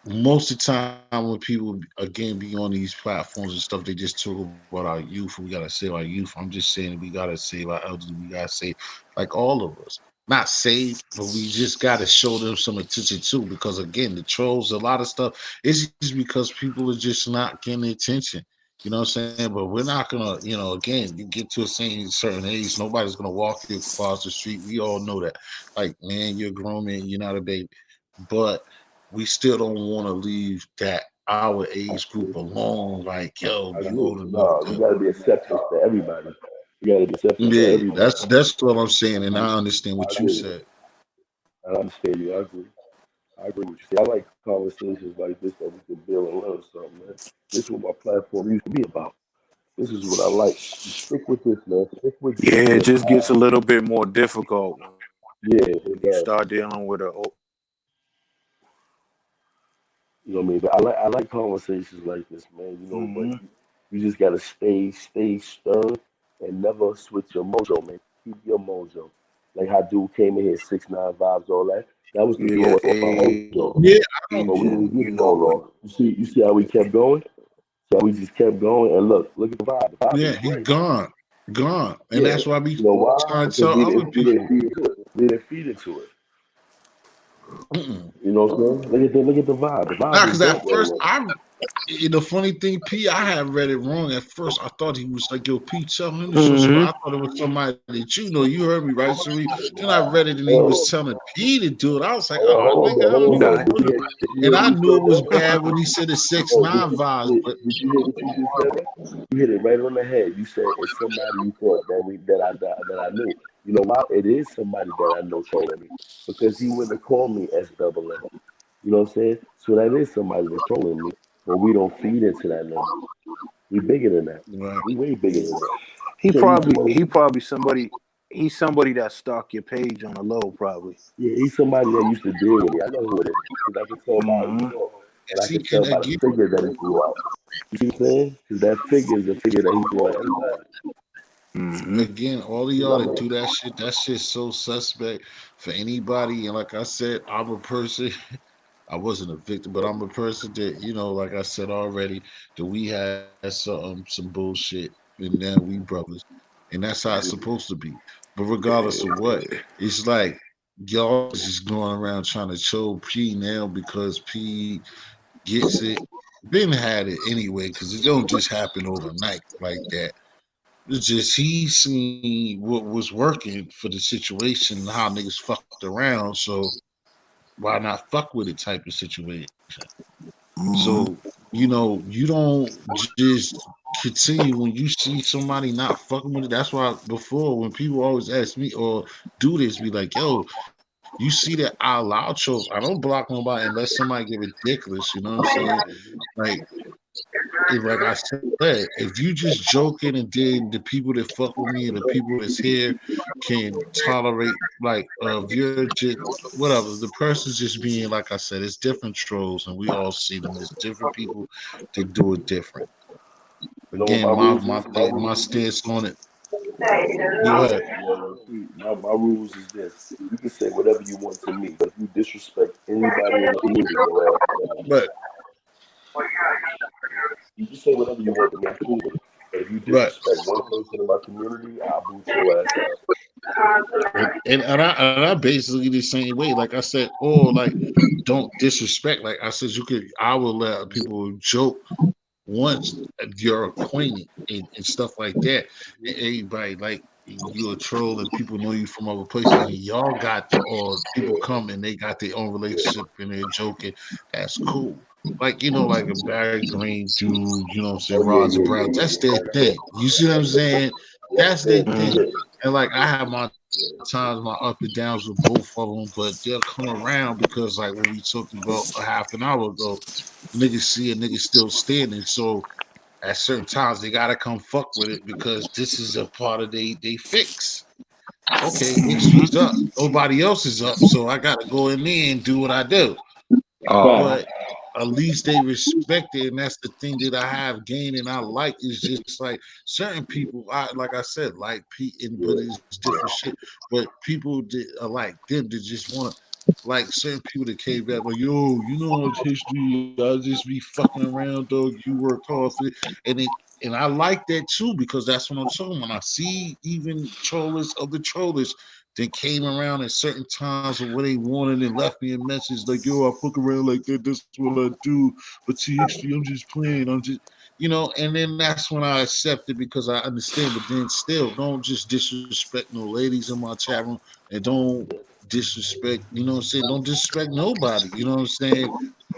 most of the time when people again be on these platforms and stuff, they just talk about our youth. We gotta save our youth. I'm just saying we gotta save our elderly. We gotta save like all of us. Not save, but we just gotta show them some attention too. Because again, the trolls, a lot of stuff, it's just because people are just not getting attention. You know what I'm saying? But we're not gonna, again, you get to a certain age, nobody's gonna walk you across the street. We all know that. Like, man, you're a grown man, you're not a baby. But we still don't want to leave that our age group alone. Like, yo, I be agree. old enough No, you to. gotta be acceptance to everybody. You gotta be acceptance to Yeah, everybody. that's what I'm saying, and I understand I what you agree. said. I understand you. I agree. I agree with you. See, I like conversations like this that we can build and learn something, man. This is what my platform used to be about. This is what I like. You stick with this, man. Stick with Yeah, getting it your just gets a passion. little bit more difficult Yeah, when it you does. start dealing with a. You know what I mean? But I like conversations like this, man. But Mm-hmm. you just gotta stay stern and never switch your mojo, man. Keep your mojo. Like how dude came in here, 6ix9ine vibes, all that. That was to throw Yeah, us off our mojo. Yeah, I But don't. we didn't get thrown off. You see how we kept going? So we just kept going and look at the vibe. The vibe Yeah, is he great. gone, and Yeah. that's why we You know why? trying to Because tell we other didn't we people. didn't feed into it. We didn't feed into it. Mm-mm. You know what I'm saying? Look at the vibe. The Nah, vibe is because at dope right first now. the funny thing, P, I had read it wrong at first. I thought he was like, yo, P, tell him to show some. Mm-hmm. I thought it was somebody that you know. You heard me, right, Suri? Then I read it and he was Oh, telling P to do it. I was like, hold on, oh, hold nigga, on, I hold don't on know. though. Nah. Did you And hear I me knew say it was that? bad when he said the six Oh, nine vibes, but did you hear what you just said? You hit it right on the head. You said it's somebody you thought that I knew. You know why? It is somebody that I know trolling me because he wouldn't have called me S double N. You know what I'm saying? So that is somebody that's trolling me, but we don't feed into that no more. We bigger than that. right, We way bigger than that. He Tell you probably somebody. he probably somebody he's somebody that stalked your page on the low probably. Yeah, he's somebody that used to deal with me. I know who it is because I can tell by how he Mm-hmm. talks, and and I can see, tell and by the again, figure that he threw out. You see what I'm saying? Because that figure is a figure that he threw at everybody. Mm-hmm. again, all of You y'all know that what do that shit, that shit's so suspect for anybody. And like I said, I'm a person. I wasn't a victim, but I'm a person that, like I said already, that we had some bullshit, and then we brothers, and that's how it's supposed to be. But regardless of what, it's like y'all is just going around trying to show P now because P gets it. Ben had it anyway because it don't just happen overnight like that. It's just he seen what was working for the situation, and how niggas fucked around. So why not fuck with it type of situation. Mm-hmm. So, you don't just continue when you see somebody not fucking with it. That's why before when people always ask me or do this, be like, yo, you see that I allow trolls. I don't block nobody unless somebody get ridiculous, you know what I'm saying? Like like I said, if you just joking and then the people that fuck with me and the people that's here can tolerate like if you're just whatever, the person's just being like I said, it's different trolls and we all see them. There's different people that do it different. You know what Again, my my rules my is? My thing, my rules is this. stance on it. Go ahead. My rules is this. You can say whatever you want to me, but if you disrespect anybody in the community, your ass. But You can say whatever you want to me. I'm cool with it. But if if you Right. disrespect one person in my community, I'll boot your ass out. And I basically the same way. Like I said, or like don't disrespect. Like I said, you could I will let people joke once you're acquainted and stuff like that. And everybody like you're a troll and people know you from other places and y'all got or people come and they got their own relationship and they're joking. That's cool. Like like a Barry Green dude, you know what I'm saying, Oh yeah, Roger yeah, Brown. yeah, That's their yeah. thing. You see what I'm saying? That's their Yeah, thing. yeah. And like I have my times, my up and downs with both of them, but they'll come around because like what we talked about a half an hour ago, niggas see a nigga still standing. So at certain times they gotta come fuck with it because this is a part of they fix. Okay, history's up. Nobody else is up, so I gotta go in there and do what I do. Oh, But at least they respect it, and that's the thing that I have gained and I like is just like certain people. I like I said, like Pete, and but it's different shit. But people that are like them that just want to. Like certain people that came back, like, yo, you know, it's history. I just be fucking around, dog. You worked hard for it. And I like that too because that's what I'm talking about. I see even trollers of the trollers that came around at certain times of what they wanted and left me a message like, yo, I fuck around like that. That's what I do. But TXT, I'm just playing. I'm just, and then that's when I accept it because I understand. But then still, don't just disrespect no ladies in my chat room and don't disrespect, what I'm saying? Don't disrespect nobody, you know what I'm saying?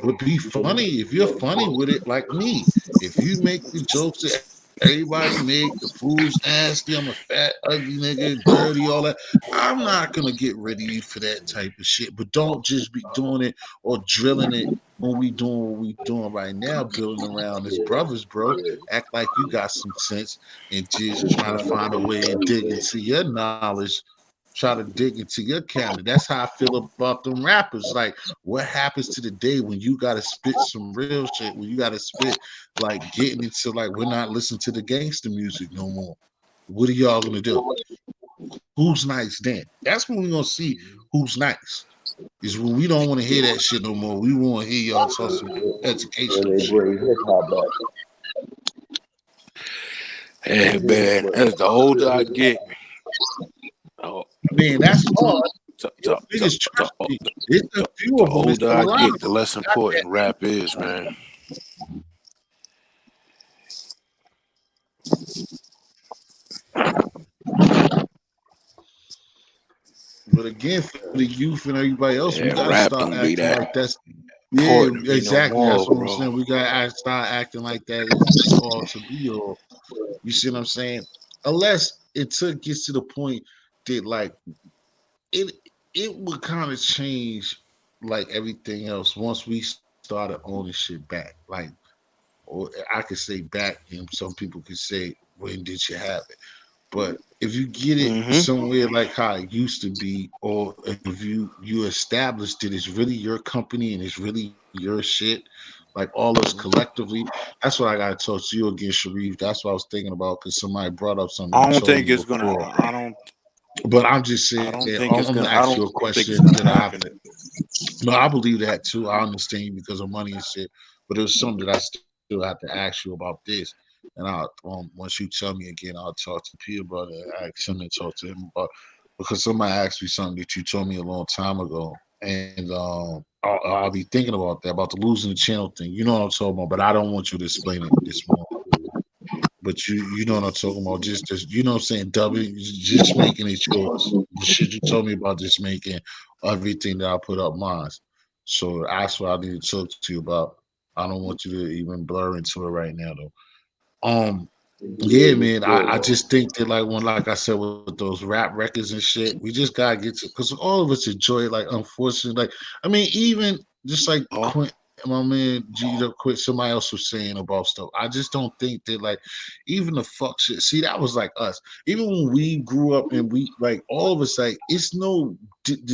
But be funny. If you're funny with it, like me, if you make the jokes that everybody make, the food's nasty, I'm a fat, ugly nigga, dirty, all that. I'm not gonna get rid of you for that type of shit. But don't just be doing it or drilling it when we doing what we doing right now, building around as brothers, bro. Act like you got some sense and just trying to find a way and dig into your knowledge. Try to dig into your cabinet. That's how I feel about them rappers. Like, what happens to the day when you gotta spit some real shit? When you gotta spit like getting into like we're not listening to the gangster music no more. What are y'all gonna do? Who's nice then? That's when we're gonna see who's nice. Is when we don't want to hear that shit no more. We want to hear y'all talk some When educational they shit. bring hip hop back. Hey man, as the older I get, oh, Man, that's hard. the, Yo, the, the, niggas the, trust me. It's a few the of them. It's older a I lot of get, them. the less important rap is, man. But again, for the youth and everybody else, we Yeah, gotta rap start don't be acting that like that's yeah, important to me no exactly. That's more, what I'm bro. saying. We gotta start acting like that is all to be all. You see what I'm saying? Unless gets to the point that like it it would kind of change like everything else once we started owning shit back. Like, or I could say back, and some people could say, when did you have it? But if you get it Mm-hmm. somewhere like how it used to be, or if you established that it's really your company and it's really your shit, like all us collectively, that's what I gotta talk to you again, Sharif. That's what I was thinking about because somebody brought up something you I don't told me think it's gonna. before. I But I'm just saying, I don't I'm think gonna it's gonna. ask I you a don't think question it's that gonna I happen. no, I believe that too. I understand you because of money and shit. But there's something that I still have to ask you about this. And once you tell me again, I'll talk to Peter about it. Ask him and talk to him about because somebody asked me something that you told me a long time ago, and I'll be thinking about that about the losing the channel thing. You know what I'm talking about, but I don't want you to explain it this morning. But you know what I'm talking about. Just you know what I'm saying. W, just making it yours. The shit you told me about just making everything that I put up mine. So that's what I need to talk to you about. I don't want you to even blur into it right now though. Yeah, man. I just think that like when like I said with those rap records and shit, we just gotta get to because all of us enjoy it. Like unfortunately, like I mean, even just like Oh, Quint, my man G up quit somebody else was saying about stuff. I just don't think that like even the fuck shit. See, that was like us. Even when we grew up and we like all of us like it's no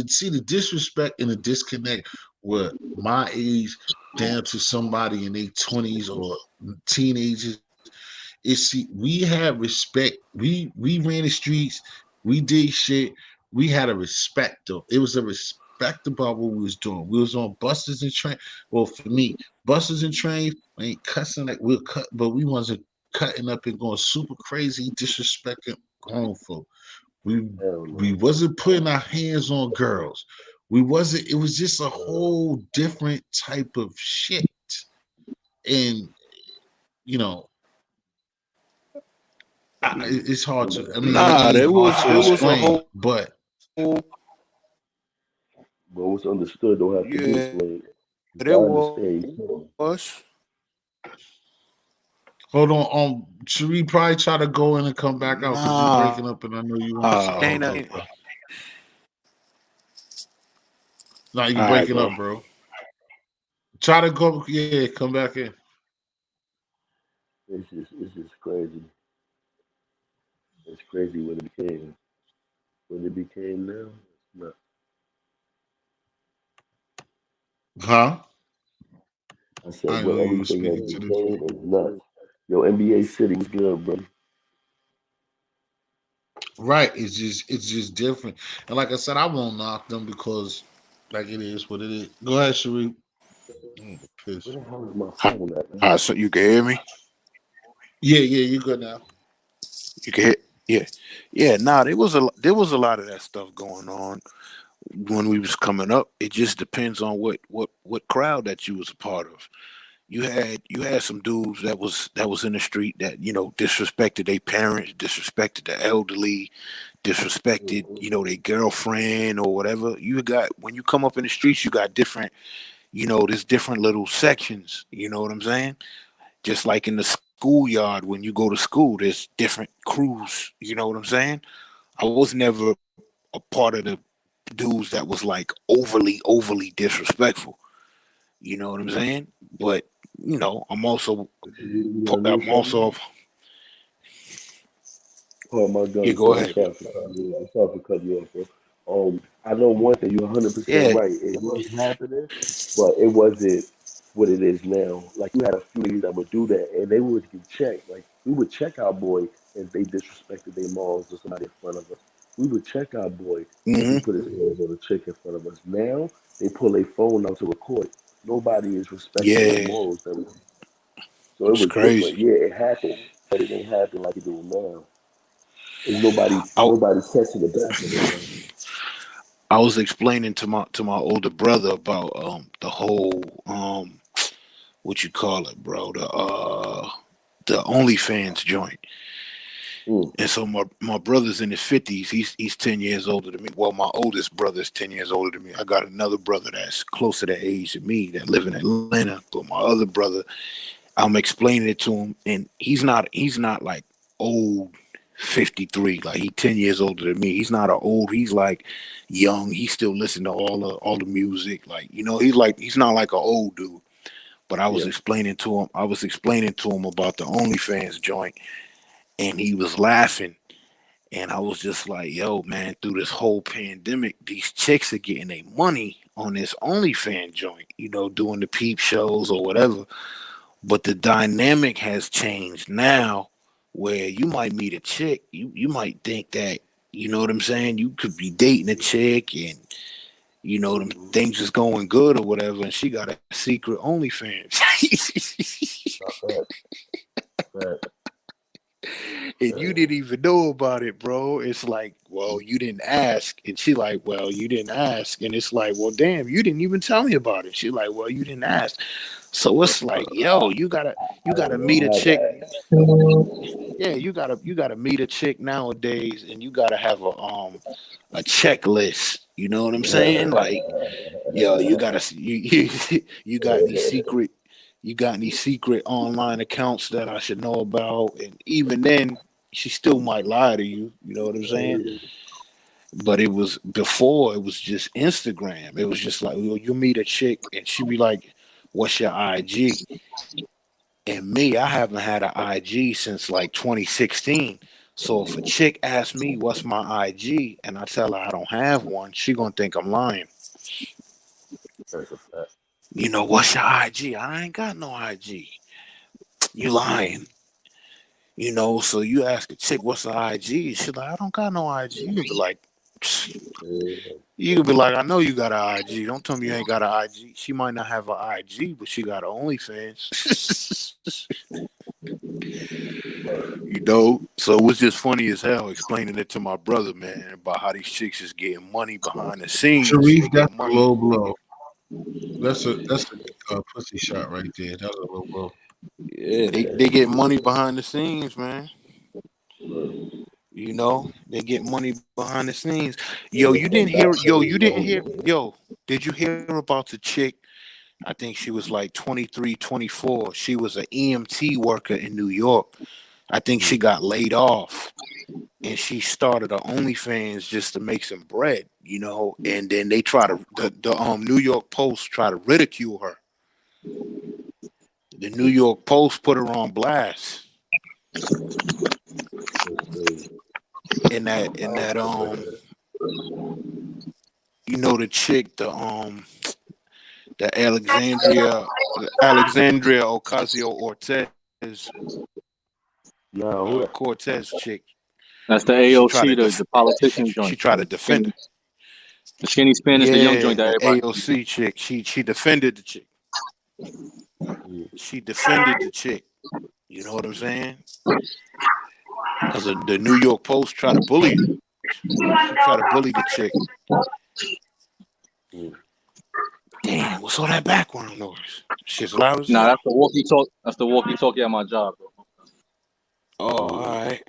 see the disrespect and the disconnect with my age down to somebody in their 20s or teenagers is see we had respect. We ran the streets, we did shit, we had a respect though. It was a respect about what we was doing. We was on buses and train. Well, for me, buses and trains, we ain't cussing like we'll cut, but we wasn't cutting up and going super crazy, disrespecting grown folk. We Hell we no. wasn't putting our hands on girls. We wasn't. It was just a whole different type of shit. And you know, it's hard to. I mean, it Nah, ain't there hard was to there was a explain. whole But But what's understood don't have to be yeah, explained. You there gotta understand each was. other. hold on, should we probably try to go in and come back out because you breaking Nah, up and I know you want to say, ain't hold up, nothing. bro. Nah, you All right, breaking bro. up, bro. Try to go, yeah, come back in. It's just crazy. It's crazy when it became. When it became now, it's not. Huh? I said I know what you were everything has speaking to the. became is nuts. Yo, NBA City was good, bro. Right. It's just different. And like I said, I won't knock them because like it is what it is. Go ahead, Sharif. Where Piss. the hell is my All phone at, man? right, so you can hear me. Yeah, yeah, you good now. You can hear. Yeah, yeah. Nah, there was a lot of that stuff going on when we was coming up. It just depends on what crowd that you was a part of. You had some dudes that was in the street that disrespected their parents, disrespected the elderly, disrespected Mm-hmm. their girlfriend or whatever. You got when you come up in the streets, you got different there's different little sections. You know what I'm saying? Just like in the schoolyard when you go to school, there's different crews. You know what I'm saying? I was never a part of the dudes that was like overly disrespectful. You know what I'm saying? But I'm also You wanna know I'm something? also Oh my yeah. God, Go bro. I'm ahead. sorry for cutting you off. I'm sorry for cutting you off, bro. I know one thing. You're 100% Yeah. right. It was happening, but it wasn't what it is now. Like you had a few ladies that would do that, and they would get checked. Like we would check our boy if they disrespected their moms or somebody in front of us. We would check our boy if he Hmm. put his hands on a chick in front of us. Now they pull their phone out to record. Nobody is respecting their Yeah. morals. So it It's was different. crazy. Yeah, it happened, but it ain't happen like it do now. There's nobody I, nobody catching the back of it now. I was explaining to my older brother about the whole what you call it, bro, the OnlyFans joint. Mm, And so my brother's in his 50s. He's 10 years older than me. Well, my oldest brother's 10 years older than me. I got another brother that's closer to age than me that live in Atlanta. But my other brother, I'm explaining it to him, and he's not like old 53. Like he 10 years older than me. He's not a old. He's like young. He still listen to all the music. Like he's not like an old dude. But I was yeah. explaining to him. I was explaining to him about the OnlyFans joint, and he was laughing. And I was just like, yo, man, through this whole pandemic, these chicks are getting their money on this OnlyFans joint, doing the peep shows or whatever. But the dynamic has changed now where you might meet a chick, you might think that, you know what I'm saying? You could be dating a chick and, them Mm-hmm. things is going good or whatever, and she got a secret OnlyFans. Not bad. Bad. And you Bad. didn't even know about it, bro. It's like, well, you didn't ask. And she like, well, you didn't ask. And it's like, well, damn, you didn't even tell me about it. She like, well, you didn't ask. So it's like, yo, you gotta I meet a don't have chick. that. Yeah, you gotta meet a chick nowadays, and you gotta have a checklist. You know what I'm saying? Like, yo, you gotta you got any secret online accounts that I should know about, and even then, she still might lie to you. You know what I'm saying? But it was before. It was just Instagram. It was just like, well, you meet a chick, and she be like, "What's your IG?" And me, I haven't had an IG since like 2016. So if a chick asks me what's my IG and I tell her I don't have one, she gonna think I'm lying. That's a fact. What's your IG? I ain't got no IG. You lying. So you ask a chick what's the IG, she like, I don't got no IG. You can be like, Yeah. I know you got an IG. Don't tell me you ain't got an IG. She might not have an IG, but she got an OnlyFans. You know, so it was just funny as hell explaining it to my brother, man, about how these chicks is getting money behind the scenes. Sharif, They that's get a money. low blow. That's a pussy shot right there. That's a low blow. Yeah, they get money behind the scenes, man. You know, they get money behind the scenes. Yo, you didn't hear. Yo, you didn't hear. Yo, did you hear about the chick? I think she was like 23, 24. She was an EMT worker in New York. I think she got laid off, and she started her OnlyFans just to make some bread, you know. And then they try to the New York Post try to ridicule her. The New York Post put her on blast in that you know the chick the Alexandria Ocasio Cortez Nah, who that? Cortez chick. That's the She tried AOC, to the politician she joint. tried to defend her. The skinny spin is the young Yeah, joint that the everybody. AOC chick. She defended the chick. Mm. She defended the chick. You know what I'm saying? Because the New York Post tried to bully her. She tried to bully the chick. Mm. Damn, what's all that background noise? Shit's loud as Nah, hell. that's the walkie talk. That's the walkie talkie at my job, bro. Oh, all right.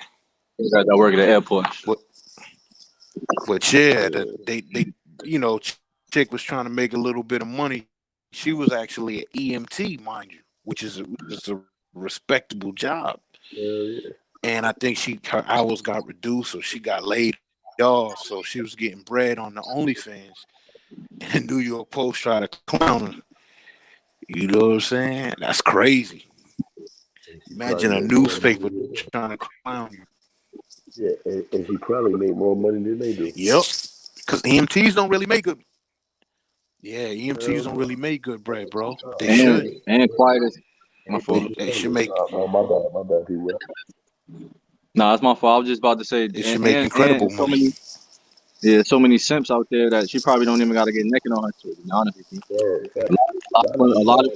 I work at the airport. But but yeah, they chick was trying to make a little bit of money. She was actually an EMT, mind you, which is a respectable job. Yeah. And I think her hours got reduced, so she got laid off. So she was getting bread on the OnlyFans. And the New York Post tried to clown her. You know what I'm saying? That's crazy. And she Imagine probably a made more newspaper money than trying to clown you. yeah, and she probably made more money than they do. Yep. Because EMTs don't really make good. Yeah, EMTs Hell don't no. really make good bread, bro. They And should. and quiet as my Ain't no fault. They such thing should as make. oh my bad, people. Nah, that's my fault. I was just about to say, They should make incredible and so money. many, yeah, so many simps out there that she probably don't even got to get naked on her shit. To be honest with you, Yeah, fact. a lot of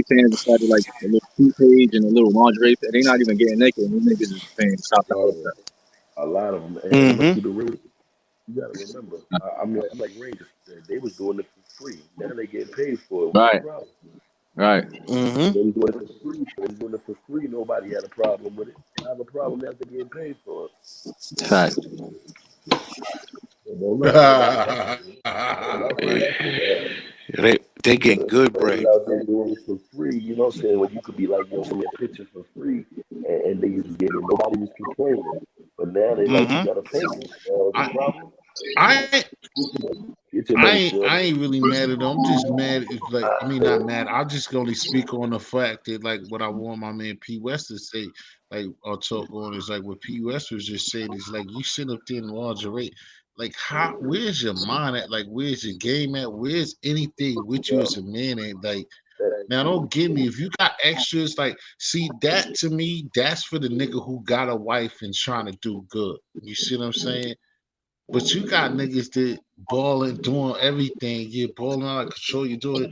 fans decided like a little two page and a little lingerie. They not even getting naked, and these niggas is paying to stop A the lot whole of them. stuff. A lot of them. And I'm gonna Mm-hmm. keep it real. You gotta remember. I'm like Ray. They was doing it for free. Now they getting paid for it. What's the Right, problem? right. Mm-hmm. They was doing it for free. They was doing it for free. Nobody had a problem with it. I have a problem now. They're getting paid for it. Fact. So don't knock my hustle, man. They getting good Brothers bread. out there doing it for free. You know what I'm saying? When you could be like, yo, send me a picture for free, and they was getting it. Nobody was complaining. But now they like, you Mm-hmm. gotta pay me. The I problem? I Get your money, I shorty. ain't really mad at them. I'm just mad. It's like I mean, not mad. I just only speak on the fact that like what I want my man P West to say, like or talk on is like what P West was just saying is like you sit up there in lingerie. Like how where's your mind at? Like where's your game at? Where's anything with you Yeah. as a man at? Like That, now don't give me if you got extras, like see that to me, that's for the nigga who got a wife and trying to do good. You see what I'm saying? But you got niggas that balling, doing everything. You're balling out of control. You're doing,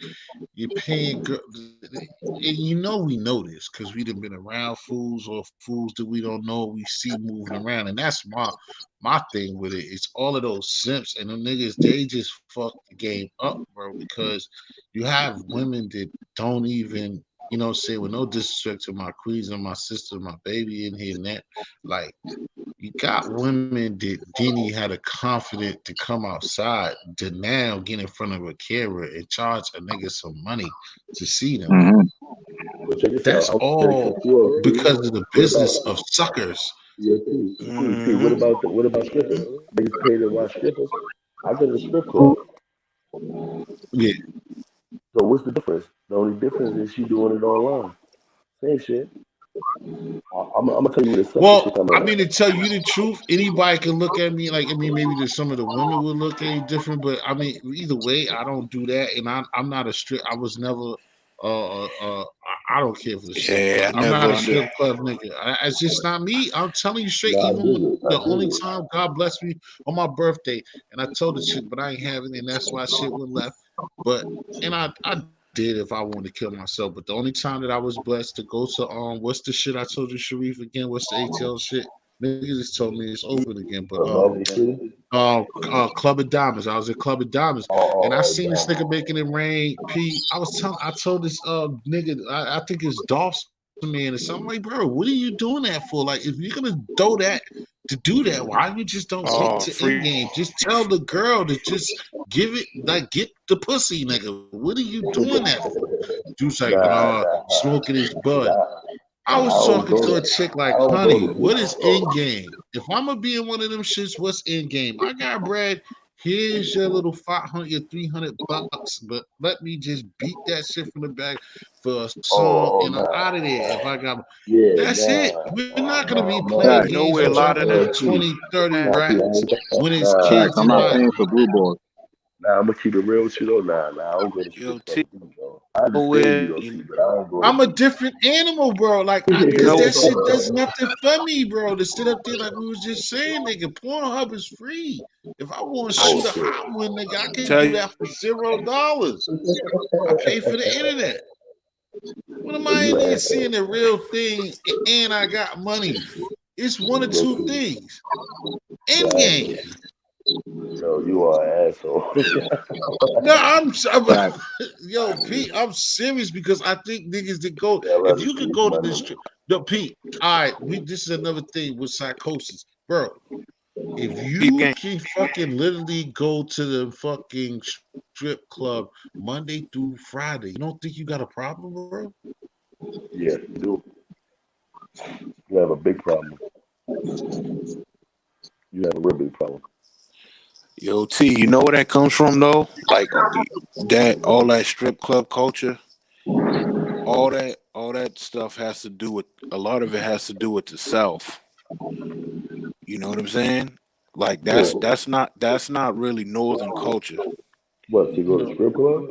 you're paying. And you know we know this because we done been around fools or fools that we don't know. We see moving around, and that's my thing with it. It's all of those simps and them niggas. They just fuck the game up, bro. Because you have women that don't even, say with no disrespect to my queens and my sister, my baby in here and that, like you got women that didn't had a confidence to come outside to now get in front of a camera and charge a nigga some money to see them. Mm-hmm. but check this out. That's I'm very all confused. because of the What business about of suckers. yeah, P? What Mm-hmm. about what about strippers? Niggas pay to watch strippers. I go to the strip club. Yeah. So what's the difference? The only difference is she doing it online. Same shit. I'm gonna tell you where the sucker shit Well, coming I at. mean, to tell you the truth, anybody can look at me like I mean, maybe there's some of the women will look at it different, but I mean, either way, I don't do that, and I'm not a strip. I was never. I don't care for the strip Yeah, club. I I'm not never a under. strip club nigga. It's just not me. I'm telling you straight. No, I Even dig when it. I the dig only it. time God blessed me on my birthday, and I told the chick, but I ain't having it, and that's why shit went left. But and I did it. did if I wanted to kill myself. But the only time that I was blessed to go to what's the shit I told you, Sharif, again? What's the ATL shit? Niggas just told me it's open again. But Lovely City. Club of Diamonds. I was at Club of Diamonds, and I seen this nigga making it rain. I told this nigga, I think it's Dawson man or something, like, bro, what are you doing that for? Like, if you're gonna do that to do that, why you just don't wait to end Free. game? Just tell the girl to just give it, like, get the pussy, nigga. What are you doing that for? Dude's like, smoking his bud. I I was don't talking go to to a chick like, I don't go honey, to what Disney is in World. game? If I'm gonna be in one of them shits, what's in game? I got bread. Here's your little 500, your 300 bucks, but let me just beat that shit from the back for a song, Oh, and I'm out of there. If I nah. got, Yeah, that's it. We're not gonna be nah. playing Facts, You know games where and a lot of dropping them. off 20, 30 Nah, see, I racks ain't got, when it's facts. kids I'm in not my. paying for Blue Balls. nah, I'm gonna keep it real with you though. Nah, I don't go to Yo, strip clubs T, either, though. I understand you nowhere. though, T, but I don't go I'm a to different animal, bro. Like, You cause know. that shit does nothing for me, bro. To sit up there like we was just saying, nigga. Pornhub is free. If I want to I shoot a okay. hot one, nigga, I can tell do you. that for $0. I pay for the internet. What am Yo, I you in an there seeing asshole. the real thing and I got money? It's one or Yo, two T, things. you End an game. asshole. Yo, you are an asshole. No, I'm Facts. yo, Pete, I'm serious because I think niggas that go, Yeah, I love if to you see could his go to money. this strip, no, Pete, all right, this is another thing with psychosis, bro. If Peep you game. can fucking literally go to the fucking strip club Monday through Friday, you don't think you got a problem, bro? Yes, you do. You have a big problem. You have a real big problem. Yo, T, you know where that comes from though? Like that, all that strip club culture, all that stuff has to do with a lot of it has to do with the South. You know what I'm saying? Like that's So, that's not that's not really Northern culture. what, to go to strip club?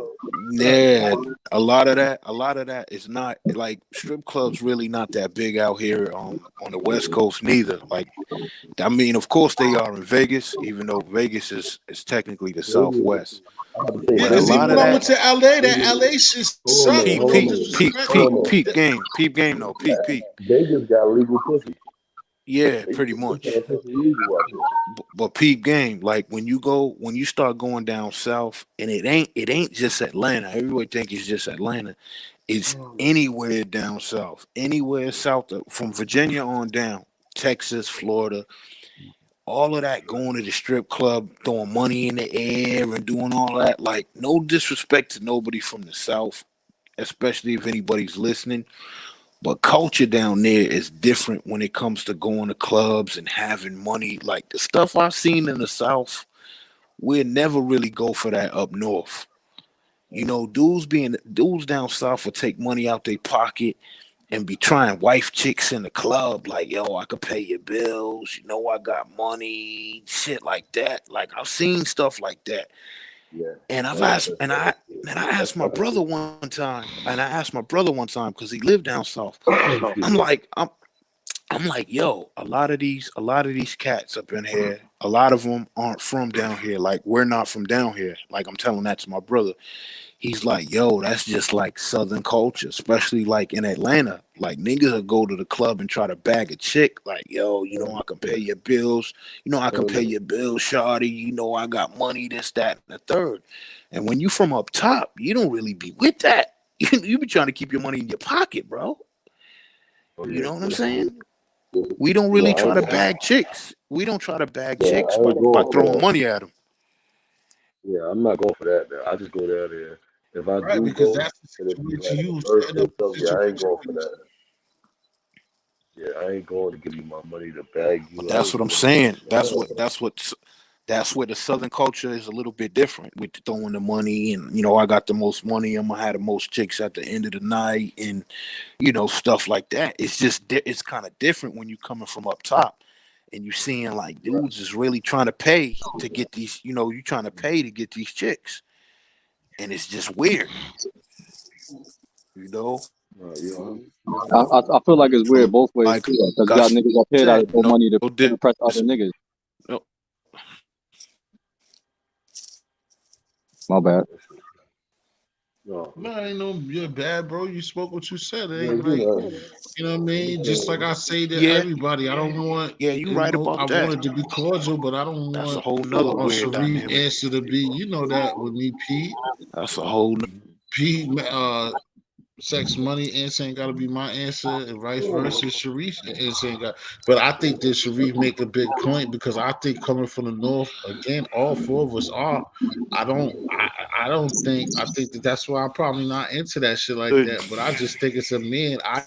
Yeah, a lot of that is not like strip clubs really not that big out here on the West Coast neither. Like I mean, of course they are in Vegas, even though Vegas is technically the Vegas, Southwest. I'm about to say Yeah, But a because Vegas lot even of when is, I that went to LA, that Vegas, LA shit hold on a sucked. minute, peep No hold on a peep minute, disrespect. hold on a minute. peep game though, Vegas got legal pussy. yeah, They pretty get some kind much. of pussy legal out there. But peep game, like when you start going down south, and it ain't just Atlanta. Everybody think it's just Atlanta. It's anywhere down south, anywhere south from Virginia on down, Texas, Florida, all of that, going to the strip club, throwing money in the air and doing all that. Like, no disrespect to nobody from the South, especially if anybody's listening. But culture down there is different when it comes to going to clubs and having money. Like the stuff I've seen in the South, we'll never really go for that up north. You know, dudes down south will take money out their pocket and be trying wife chicks in the club, like, yo, I could pay your bills, you know, I got money, shit like that. Like I've seen stuff like that. Yeah, And I've that's asked that's and that's I that's asked my brother that's one time, because he lived down south. excuse I'm me. like, I'm like, yo, a lot of these cats up in here, a lot of them aren't from down here. Like we're not from down here. Like I'm telling that to my brother. He's like, yo, that's just like Southern culture, especially like in Atlanta. Like niggas will go to the club and try to bag a chick. Like, yo, you know, I can pay your bills. You know, I can pay your bills, shawty. You know, I got money, this, that, and the third. And when you from up top, you don't really be with that. You be trying to keep your money in your pocket, bro. Oh You yeah, know what I'm yeah. saying? We don't You know, really try to bag chicks. We don't try to bag yeah, chicks I by, ain't by going for throwing that. money at them. Yeah, I'm not going for that. Now. I just go down there. If I Right, do because go, that's the and it be situation like you a setting birthday up or the something, yeah, I ain't situation. going for that. Yeah, I ain't going to give you my money to bag But you. I that's ain't what I'm doing that. saying. That's where the Southern culture is a little bit different with throwing the money, and you know, I got the most money. I'm gonna have the most chicks at the end of the night, and you know, stuff like that. It's just it's kind of different when you coming from up top, and you seeing like Right. dudes is really trying to pay to get these. You know, you trying to pay to get these chicks, and it's just weird. You know, You know, I feel like it's weird from both ways like too, because you got Gus niggas up here that said, throw no, money to no impress other dis- niggas. no, My bad. No, No, ain't no you're bad, bro. You spoke what you said. It yeah, you ain't like know, you know what I mean. Just like I say to Yeah, everybody, I don't want yeah, you you right know I about want that. it to be cordial, but I don't That's a want whole nother weird Sharif dynamic. answer to be you know that with me, Pete. That's a whole. Pete, sex money answer ain't got to be my answer, and vice versa. Sharif's answer ain't got. But I think that Sharif make a big point because I think coming from the north again, all four of us are. I don't think. I think that that's why I'm probably not into that shit like Good. that. But I just think it's a man. I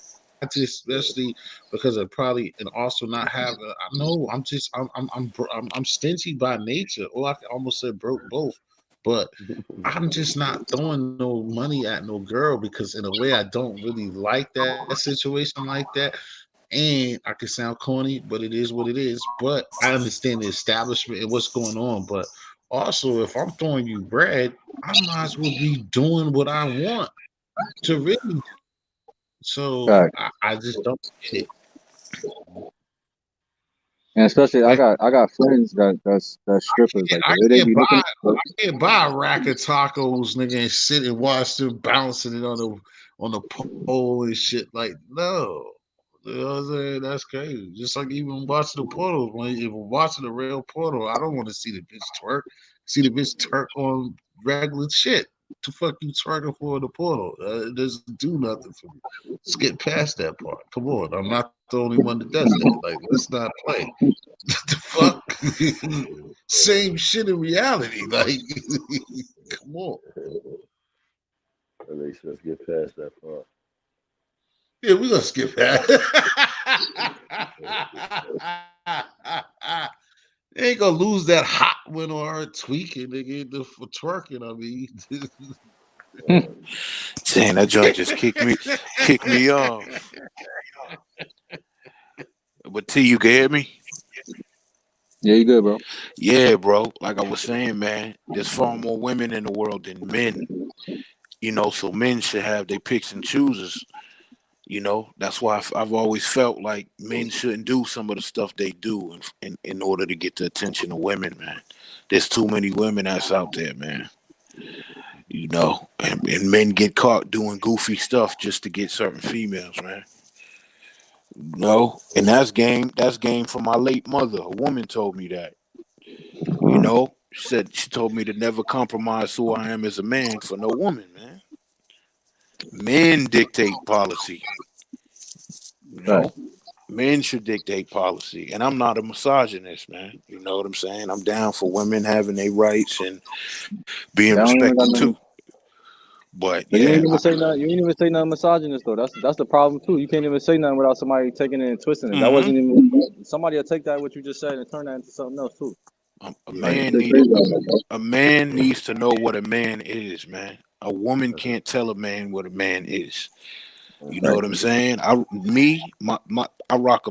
just especially because of probably and also not have. I know I'm just I'm stingy by nature, or I can almost say broke both. But I'm just not throwing no money at no girl because in a way I don't really like that situation like that. And I can sound corny, but it is what it is. But I understand the establishment and what's going on. But also, if I'm throwing you bread, I might as well be doing what I want to really. So Right. I just don't get it. And especially Like I got friends that's strippers. Like I the way they can't be buy looking for can't buy a rack of tacos, nigga, and sit and watch them bouncing it on the pole and shit. Like, no. You know what I'm saying? That's crazy. Just like even watching the portals, when if we're watching the real portal, I don't want to see the bitch twerk. See the bitch twerk on regular shit. The fuck you twerking for in the portal? It doesn't do nothing for me. Let's get past that part. Come on, I'm not the only one that does that. Like, let's not play. The fuck? Same shit in reality. Like, come on. at least let's get past that part. Yeah, we gonna skip that. They ain't gonna lose that hot one on her tweaking, nigga, for twerking. I mean, Dang, that joint just kicked me off. But T, you can hear me? yeah, you good, bro. Yeah, bro. Like I was saying, man, there's far more women in the world than men. So men should have their picks and chooses. That's why I've always felt like men shouldn't do some of the stuff they do in order to get the attention of women, man. There's too many women that's out there, man. And men get caught doing goofy stuff just to get certain females, man. And that's game from my late mother. A woman told me that. She told me to never compromise who I am as a man for no woman, man. Men dictate policy, you Right. know. Men should dictate policy. And I'm not a misogynist, man. You know what I'm saying? I'm down for women having their rights and being They don't even got respected nothing. too. But But you yeah, ain't even say nothing. You ain't even say nothing misogynist though. That's the problem too. You can't even say nothing without somebody taking it and twisting it. That hmm wasn't even somebody will take that what you just said and turn that into something else too. a Yeah, Like man they need crazy out there, bro. a man needs to know what a man is, man. A woman can't tell a man what a man is. You know Right. what I'm saying? I rock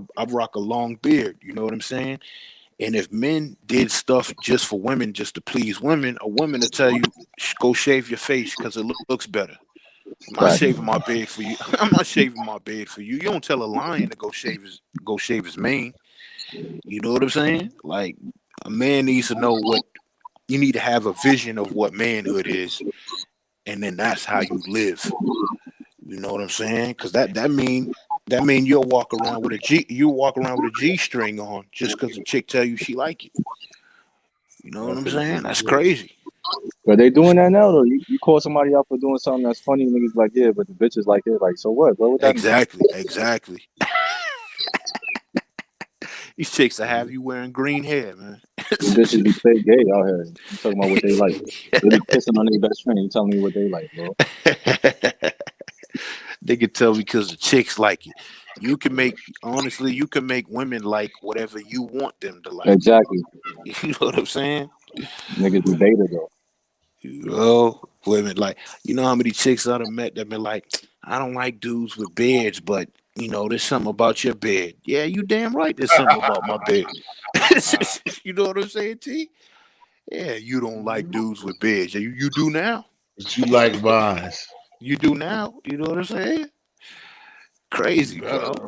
a long beard. You know what I'm saying? And if men did stuff just for women, just to please women, a woman will tell you, go shave your face because it looks better. I'm not Right. shaving my beard for you. I'm not shaving my beard for you. You don't tell a lion to go shave his mane. You know what I'm saying? Like a man needs to know what you need to have a vision of what manhood is, and then that's how you live. You know what I'm saying? Because that mean you walk around with a G string on just because the chick tell you she like it. You know what that's I'm what saying? niggas That's do. crazy. But they doing that now though. You call somebody out for doing something that's funny, niggas like, yeah, but the bitch is like it. Like, so what? What would that mean? Exactly. These chicks that have you wearing green hair, man. These bitches be fake gay out here. You talking about what they like. They be kissing on their best friend. You telling me what they like, bro. They can tell because the chicks like it. You can make women like whatever you want them to like. Exactly. You know what I'm saying? Niggas be beta though. Women like, how many chicks I've met that been like, I don't like dudes with beards, but there's something about your beard. Yeah, you damn right. There's something about my beard. You know what I'm saying, T? Yeah, you don't like dudes with beards. Yeah, you do now. but you like vines. You do now. You know what I'm saying? You Crazy, better. bro.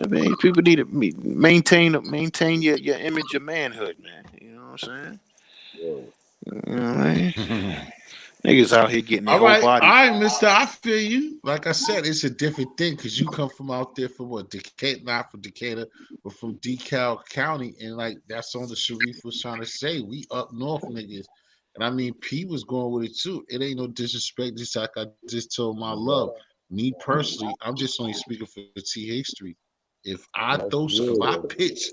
I mean, people need to maintain your image of manhood, man. You know what I'm saying? Yo, You know what I mean? Niggas out here getting their whole All bodies. right, Mister. I feel you. Like I said, it's a different thing because you come from out there from what Decatur, not from Decatur, but from DeKalb County, and like that's on the Sharif was trying to say. We up north niggas, and I mean P was going with it too. It ain't no disrespect. Just like I just told my love. Me personally, I'm just only speaking for T history. That's If I good. pitch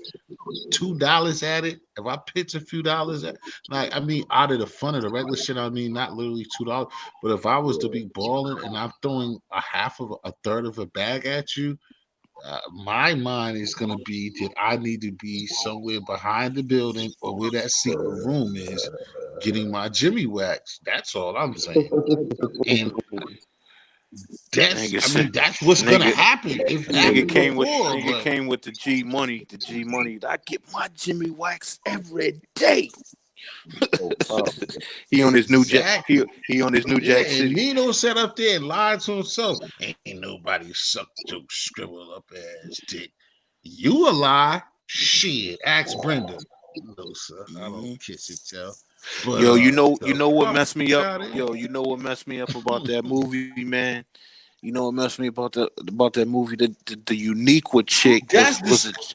$2 at it, if I pitch a few dollars at, like I mean, out of the fun of the regular shit, I mean, not literally $2, but if I was to be balling and I'm throwing a third of a bag at you, my mind is gonna be that I need to be somewhere behind the building or where that secret room is, getting my Jimmy wax. That's all I'm saying. And Nigga I said, mean, that's what's gonna nigga, happen. It nigga happened came with before, nigga but came with the G money. The G money. I get my Jimmy Wax every day. Oh, pop. He on his new jack. exactly. He on his new Yeah, Jack and City. Nino sat up there and lied to himself. Ain't nobody sucked your scribble up ass dick. You a lie? Shit, ask Brenda. No, sir, I don't Mhm. kiss it, yo. But Yo, the you know what fuck messed me up? out of Yo, you know what messed me up about that movie, man? You know what messed me about that movie? The Uniqua chick That's was this.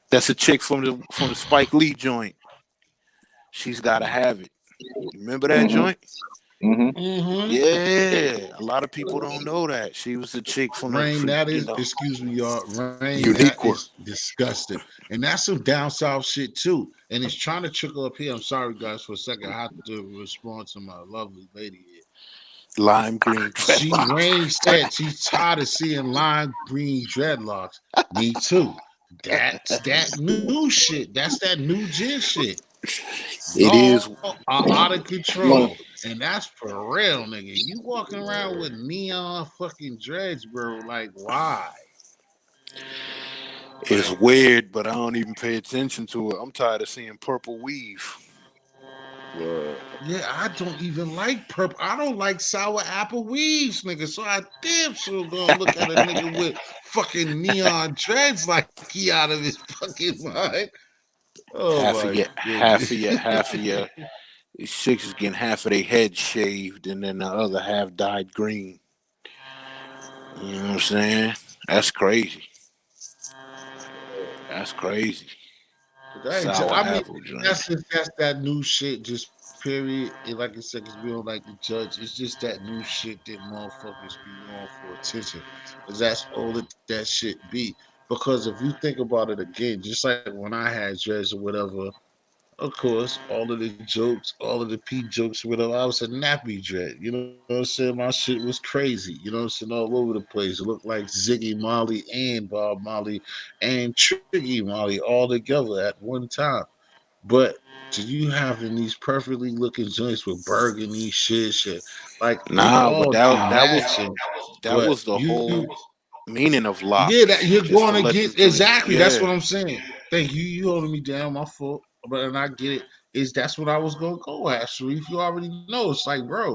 that's a chick from the Spike Lee joint. She's gotta have it. You remember that Mm-hmm. joint? Mm-hmm. Mm-hmm. Yeah, a lot of people don't know that she was the chick from the Rain, from that you is, know excuse me, y'all. Rain, that Uniqua. is disgusting. And that's some down south shit too. And it's trying to trickle up here. I'm sorry, guys, for a second. I have to respond to my lovely lady here. Lime green Rain dreadlocks. said she's tired of seeing lime green dreadlocks. Me too. That's that new shit. That's that new gen shit. It Y'all is. are out of control. Well, And that's for real, nigga. You walking around with neon fucking dreads, bro. Like, why? It's Like, weird, but I don't even pay attention to it. I'm tired of seeing purple weave. Word. yeah, I don't even like purple. I don't like sour apple weaves, nigga. So I damn sure gonna look at a nigga with fucking neon dreads like he out of his fucking mind. Oh my goodness. Half of your these chicks is getting half of their head shaved, and then the other half dyed green. You know what I'm saying? That's crazy. That's crazy. Sour I mean, apple joint. that's that new shit. Just period. And like I said, because we don't like to judge. It's just that new shit that motherfuckers be on for attention. Because that's all that shit be. Because if you think about it again, just like when I had dreads or whatever, of course, all of the jokes, all of the P jokes, whatever. I was a nappy dread. You know what I'm saying? My shit was crazy. You know what I'm saying? All over the place. It looked like Ziggy Molly and Bob Molly and Triggy Molly all together at one time. But to you having these perfectly looking joints with burgundy shit, like they Nah, all but do that matching. that But was the you whole meaning of yeah, that locks, you're just going to let the against joints. exactly. That's Yeah, what I'm saying. Thank you. You holding me down. My fault. But and I get it. Is that's what I was gonna go at, Sharif. You already know. It's like, bro,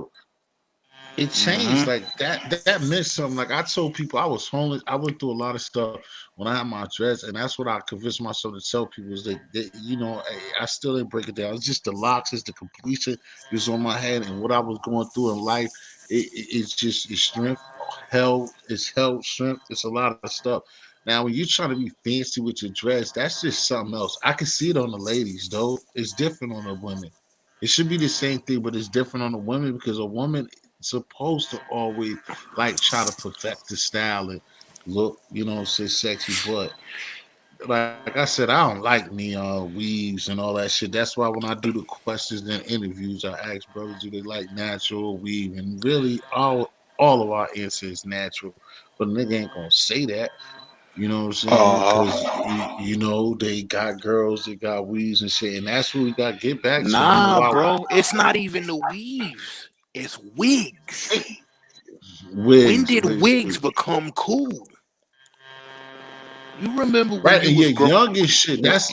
it changed hmm like that meant something. Like I told people I was homeless. I went through a lot of stuff when I had my dreads, and that's what I convinced myself to tell people is that you know I still didn't break it down. It's just the locks, it's the completion is on my head, and what I was going through in life. It's just it's strength, health, strength. It's a lot of stuff. Now when you're trying to be fancy with your dress, that's just something else. I can see it on the ladies though. It's different on the women. It should be the same thing, but it's different on the women because a woman supposed to always like try to perfect the style and look, you know, say sexy. But like I said, I don't like neon weaves and all that shit. That's why when I do the questions and interviews, I ask brothers, do they like natural weave? And really, all of our answer is natural. But a nigga ain't gonna say that. You know what I'm saying? uh, Because you know they got girls, they got weaves and shit, and that's what we got to get back to. You know nah, why bro. It's not even the weaves. It's wigs. When wigs, did wigs, wigs wigs. become cool? You remember when Right, you and you're was young and shit. That's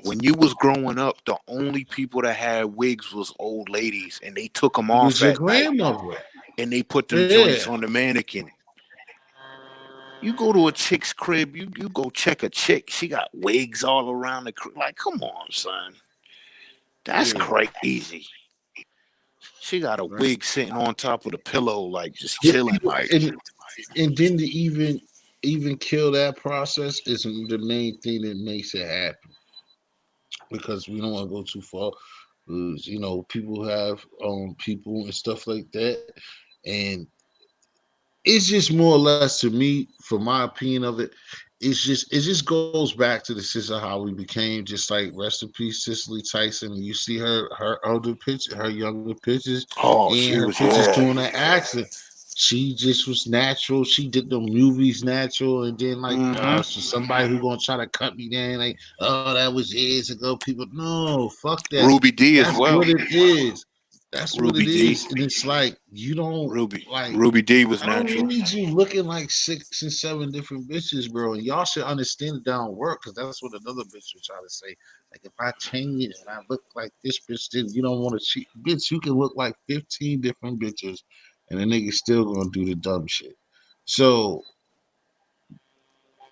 when you was growing up, the only people that had wigs was old ladies, and they took them was off your at night, grandmother. and they put them joints Yeah, on the mannequin. You go to a chick's crib, you go check a chick. She got wigs all around the crib. Like, come on, son, that's yeah. crazy. She got a right? wig sitting on top of the pillow, like just Yeah, chilling. people, Like, and then to even kill that process is the main thing that makes it happen because we don't want to go too far. You know, people have people and stuff like that, and it's just more or less to me, for my opinion of it, it just goes back to the sense of how we became just like rest in peace Cicely Tyson. And you see her older picture, her younger pictures, oh, and she her was, pictures yeah. doing the accent. She just was natural. She did the movies natural, and then like Mm-hmm. so somebody who gonna try to cut me down like, oh, that was years ago. People, no, fuck that. Ruby D as That's well. what it is. That's what Ruby it D. is, and it's like you don't like. Ruby D was I don't natural. need you looking like 6 and 7 different bitches, bro. And y'all should understand it down work, because that's what another bitch would try to say. Like, if I change it and I look like this bitch, then you don't want to cheat. Bitch, you can look like 15 different bitches, and the nigga still gonna do the dumb shit. So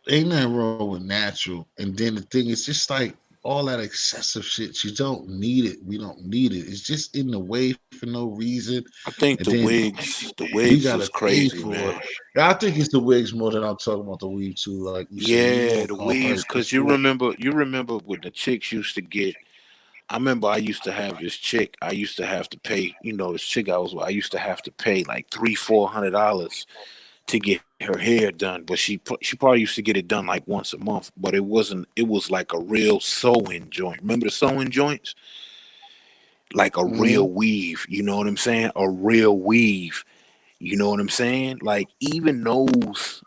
ain't nothing wrong with natural. And then the thing is just like all that excessive shit. You don't need it. We don't need it. It's just in the way for no reason. I And think then the we wigs gotta was pay crazy, for it. man. Yeah, I think it's the wigs more than I'm talking about the weed too. Like you said, we Yeah, more the call wigs, like cause it's more. you remember when the chicks used to get. I remember I used to have this chick. I used to have to pay. You know, this chick I was with. I used to have to pay like $300-400 to get her hair done. But she probably used to get it done like once a month. But it wasn't. It was like a real sewing joint. Remember the sewing joints? Like a Mm-hmm. real weave. You know what I'm saying? A real weave. You know what I'm saying? Like even those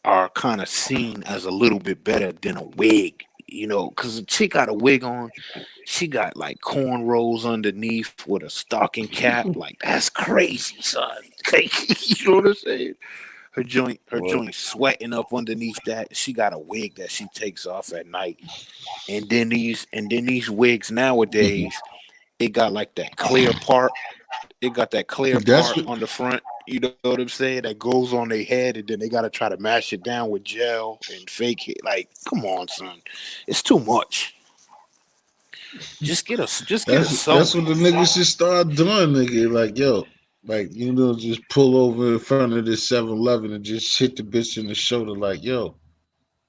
are kind of seen as a little bit better than a wig, you know, because the chick got a wig on, she got like cornrows underneath with a stocking cap. Like that's crazy, son. You know what I'm saying? Her Well, joint sweating up underneath that. She got a wig that she takes off at night, and then these wigs nowadays, it got like that clear part. It got that clear that's part what on the front. You know what I'm saying? That goes on their head, and then they gotta try to mash it down with gel and fake it. Like, come on, son, it's too much. Just get a that's sewing. what the niggas should start doing, nigga. Like yo, like you know, just pull over in front of this 7-Eleven and just hit the bitch in the shoulder, like yo,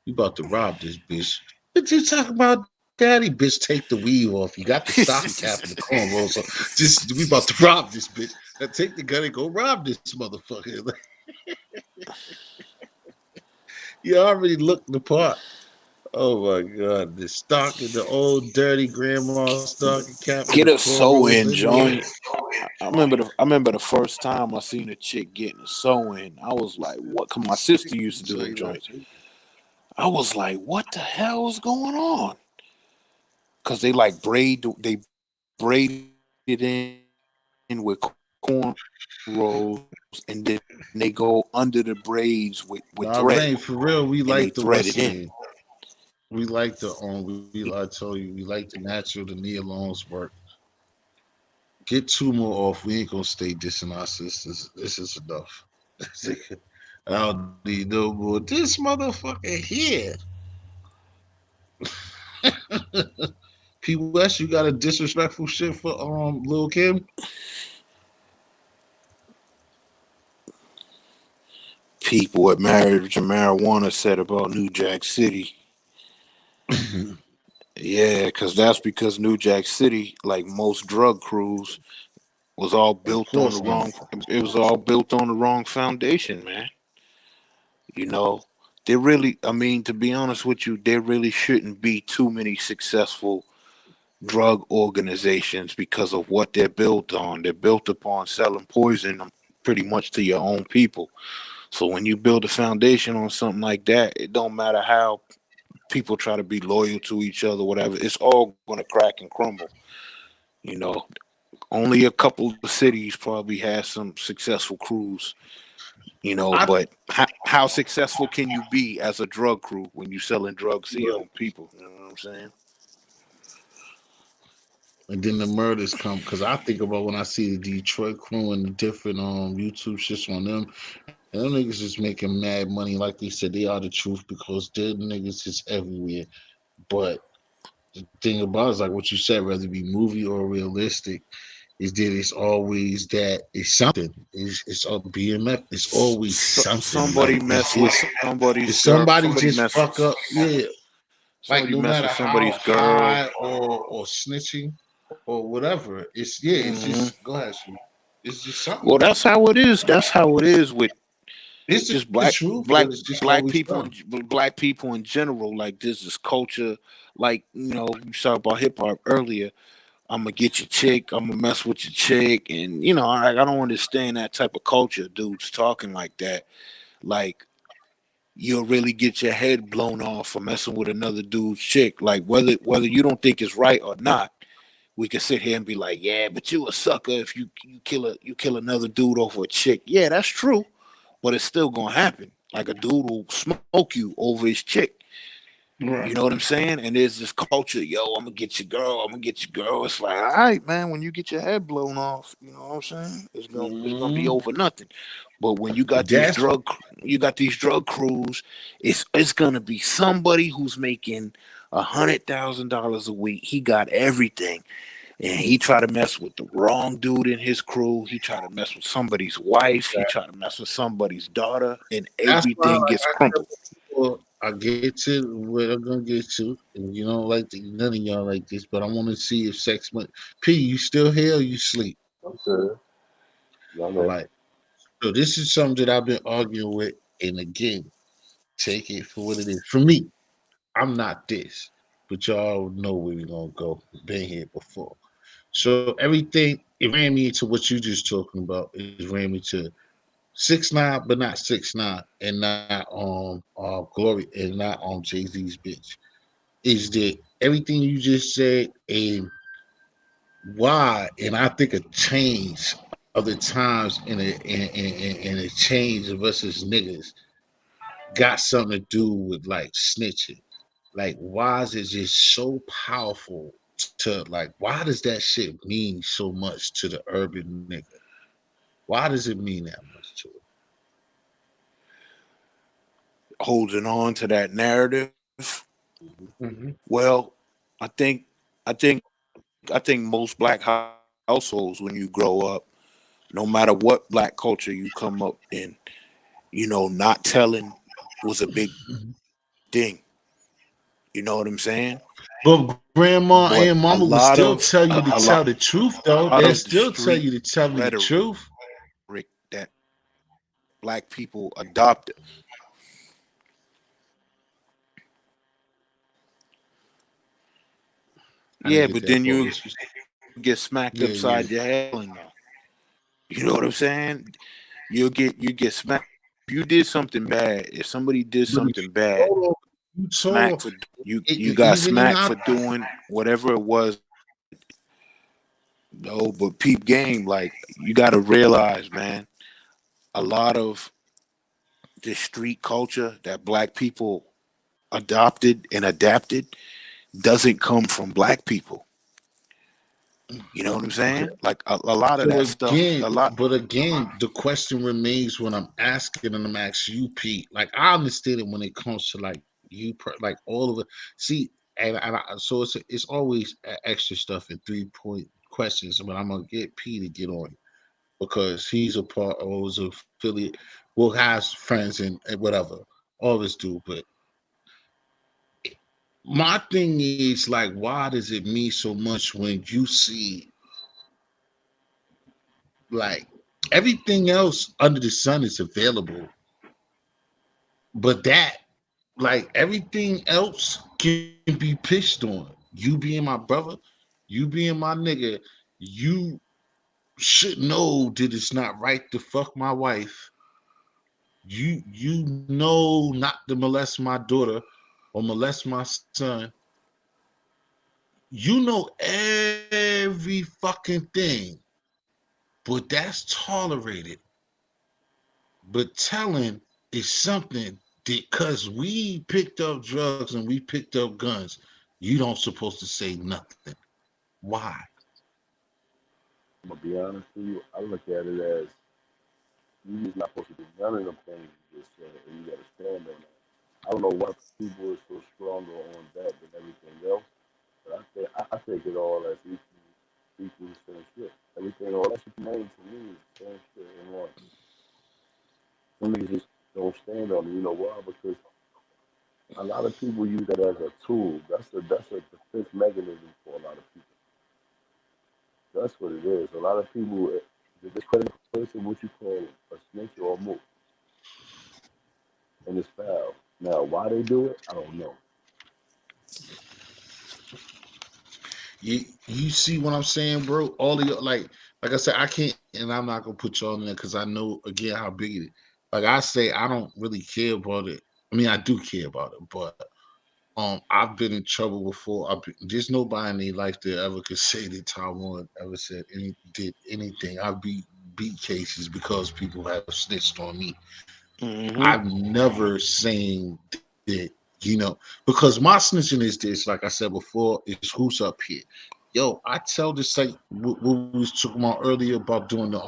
you about to rob this bitch. What you talking about, daddy? Bitch, take the weave off. You got the stocking cap and the cornrows. So just we about to rob this bitch. Now take the gun and go rob this motherfucker. Like, you already looked the part. Oh my god, the stocking, the old dirty grandma stocking cap with the Get a cornrows sew-in in there. joint. I remember the first time I seen a chick getting a sew-in. I was like, what? 'Cause my sister used to do So them you know, joints. I was like, what the hell is going on? Cause they like braided it in with cornrows, and then they go under the braids with thread, nah, Rain, for and they real, we thread like it the in. what's the name? We like the I told you, we like the natural, the Nia Long's work. Get two more off. We ain't gonna stay dissing our sisters. This is enough. I don't need no more. This motherfucker here. P West, you got a disrespectful shit for Lil Kim? People at Marriage and Marijuana said about New Jack City. Yeah, because New Jack City, like most drug crews, was all Of built on the course not. wrong. It was all built on the wrong foundation, man. You know, they really. I mean, to be honest with you, there really shouldn't be too many successful drug organizations because of what they're built on. They're built upon selling poison pretty much to your own people. So when you build a foundation on something like that, it don't matter how people try to be loyal to each other, whatever. It's all going to crack and crumble. You know, only a couple of cities probably has some successful crews. You know, I but how successful can you be as a drug crew when you selling drugs to your own people? You know what I'm saying? and then the murders come because I think about when I see the Detroit crew and the different YouTube shits on them, and them niggas is making mad money. Like they said, they are the truth because their niggas is everywhere. But the thing about it is like what you said, whether it be movie or realistic, is that it's always that it's something. It's all BMF. It's always something. Like Somebody it's mess with just somebody's if girl. somebody just fuck up, yeah. Like Somebody no mess matter with how somebody's girl. high or snitching or whatever, it's yeah. It's Hmm. just go ahead, Sue. It's just something. Well, that's how it is. That's how it is with It's the just truth, but it's just always something. black people in general. Like this culture. Like you talked about hip hop earlier. I'm gonna get your chick. I'm gonna mess with your chick, and I don't understand that type of culture. Dudes talking like that, like you'll really get your head blown off for messing with another dude's chick. Like whether you don't think it's right or not, we can sit here and be like, yeah, but you a sucker if you kill another dude over a chick. Yeah, that's true, but it's still gonna happen. Like a dude will smoke you over his chick. You Right. know what I'm saying? And there's this culture, yo, I'm gonna get your girl, I'm gonna get your girl. It's like, all right, man, when you get your head blown off, you know what I'm saying? It's gonna be Mm, over nothing. But when that's you got these drug crews, it's gonna be somebody who's making $100,000 a week. He got everything, and he try to mess with the wrong dude in his crew. He try to mess with somebody's wife. He try to mess with somebody's daughter, and that's why, everything like gets I said crumpled. before, I get to what I'm gonna get to, and you don't like none of y'all like this, but I want to see if sex. P, you still here or you sleep? I'm sure. Y'all All know. right. So this is something that I've been arguing with, and again, take it for what it is. For me, I'm not this, but y'all know where we're gonna go. Been here before. So everything it ran me into what you just talking about. It ran me to 6ix9ine, but not 6ix9ine, and not Glory, and not Jay Z's bitch. Is that everything you just said? And why? And I think a change of the times and a change of us as niggas got something to do with like snitching. Like, why is it just so powerful to like? Why does that shit mean so much to the urban nigga? Why does it mean that much to it? Holding on to that narrative. Hmm. Well, I think I think most black households when you grow up, no matter what black culture you come up in, not telling was a big thing. You know what I'm saying? But But grandma a and mama lot will of still tell you to tell the truth, lot though. of the They'll still street tell you to tell me the rhetoric truth. that black people adopted. I Yeah, didn't get but that then part. you get smacked upside your Yeah, head yeah. calling though. You know what I'm saying? You get smacked if you did something bad. If somebody did But something if bad, you smacked told for you got even in smacked our for doing whatever it was. No, but peep game, like you got to realize, man, a lot of the street culture that black people adopted and adapted doesn't come from black people. You know what I'm okay. saying? Like a lot of So that stuff, again, a lot. but again, the question remains when I'm asking and I'm asking you, Pete. Like I understand it when it comes to like like all of it. See, so it's always extra stuff in 3 point questions, but I'm gonna get P to get on because he's a part or was an affiliate. We'll have friends and whatever. All this do, but my thing is like, why does it mean so much when you see like everything else under the sun is available, but that like everything else can be pitched on. You being my brother, you being my nigga, you should know that it's not right to fuck my wife. You know not to molest my daughter or molest my son. You know every fucking thing, but that's tolerated. But telling is something that because we picked up drugs and we picked up guns, you don't supposed to say nothing. Why? I'm gonna be honest with you. I look at it as you just not supposed to do none of them things you just said, and you gotta stand on that. I don't know why people are so stronger on that than everything else, but I take it all as equal. equals the same shit. Everything, all that shit you named to me is the same shit in one. Some niggas just don't stand on it. You know why? Because a lot of people use that as a tool. That's a defense mechanism for a lot of people. That's what it is. A lot of people discredit a person what you call a snitch or a mook, and it's foul. Now, why they do it, I don't know. You see what I'm saying, bro? All of your like I said, I can't, and I'm not gonna put y'all in there because I know again how big it is. Like I say, I don't really care about it. I mean, I do care about it, but I've been in trouble before. There's nobody in their life that ever could say that Taiwan ever said did anything. I beat cases because people have snitched on me. Mm-hmm. I've never seen that, because my snitching is this, like I said before, is who's up here. Yo, I tell this like what we was talking about earlier about doing the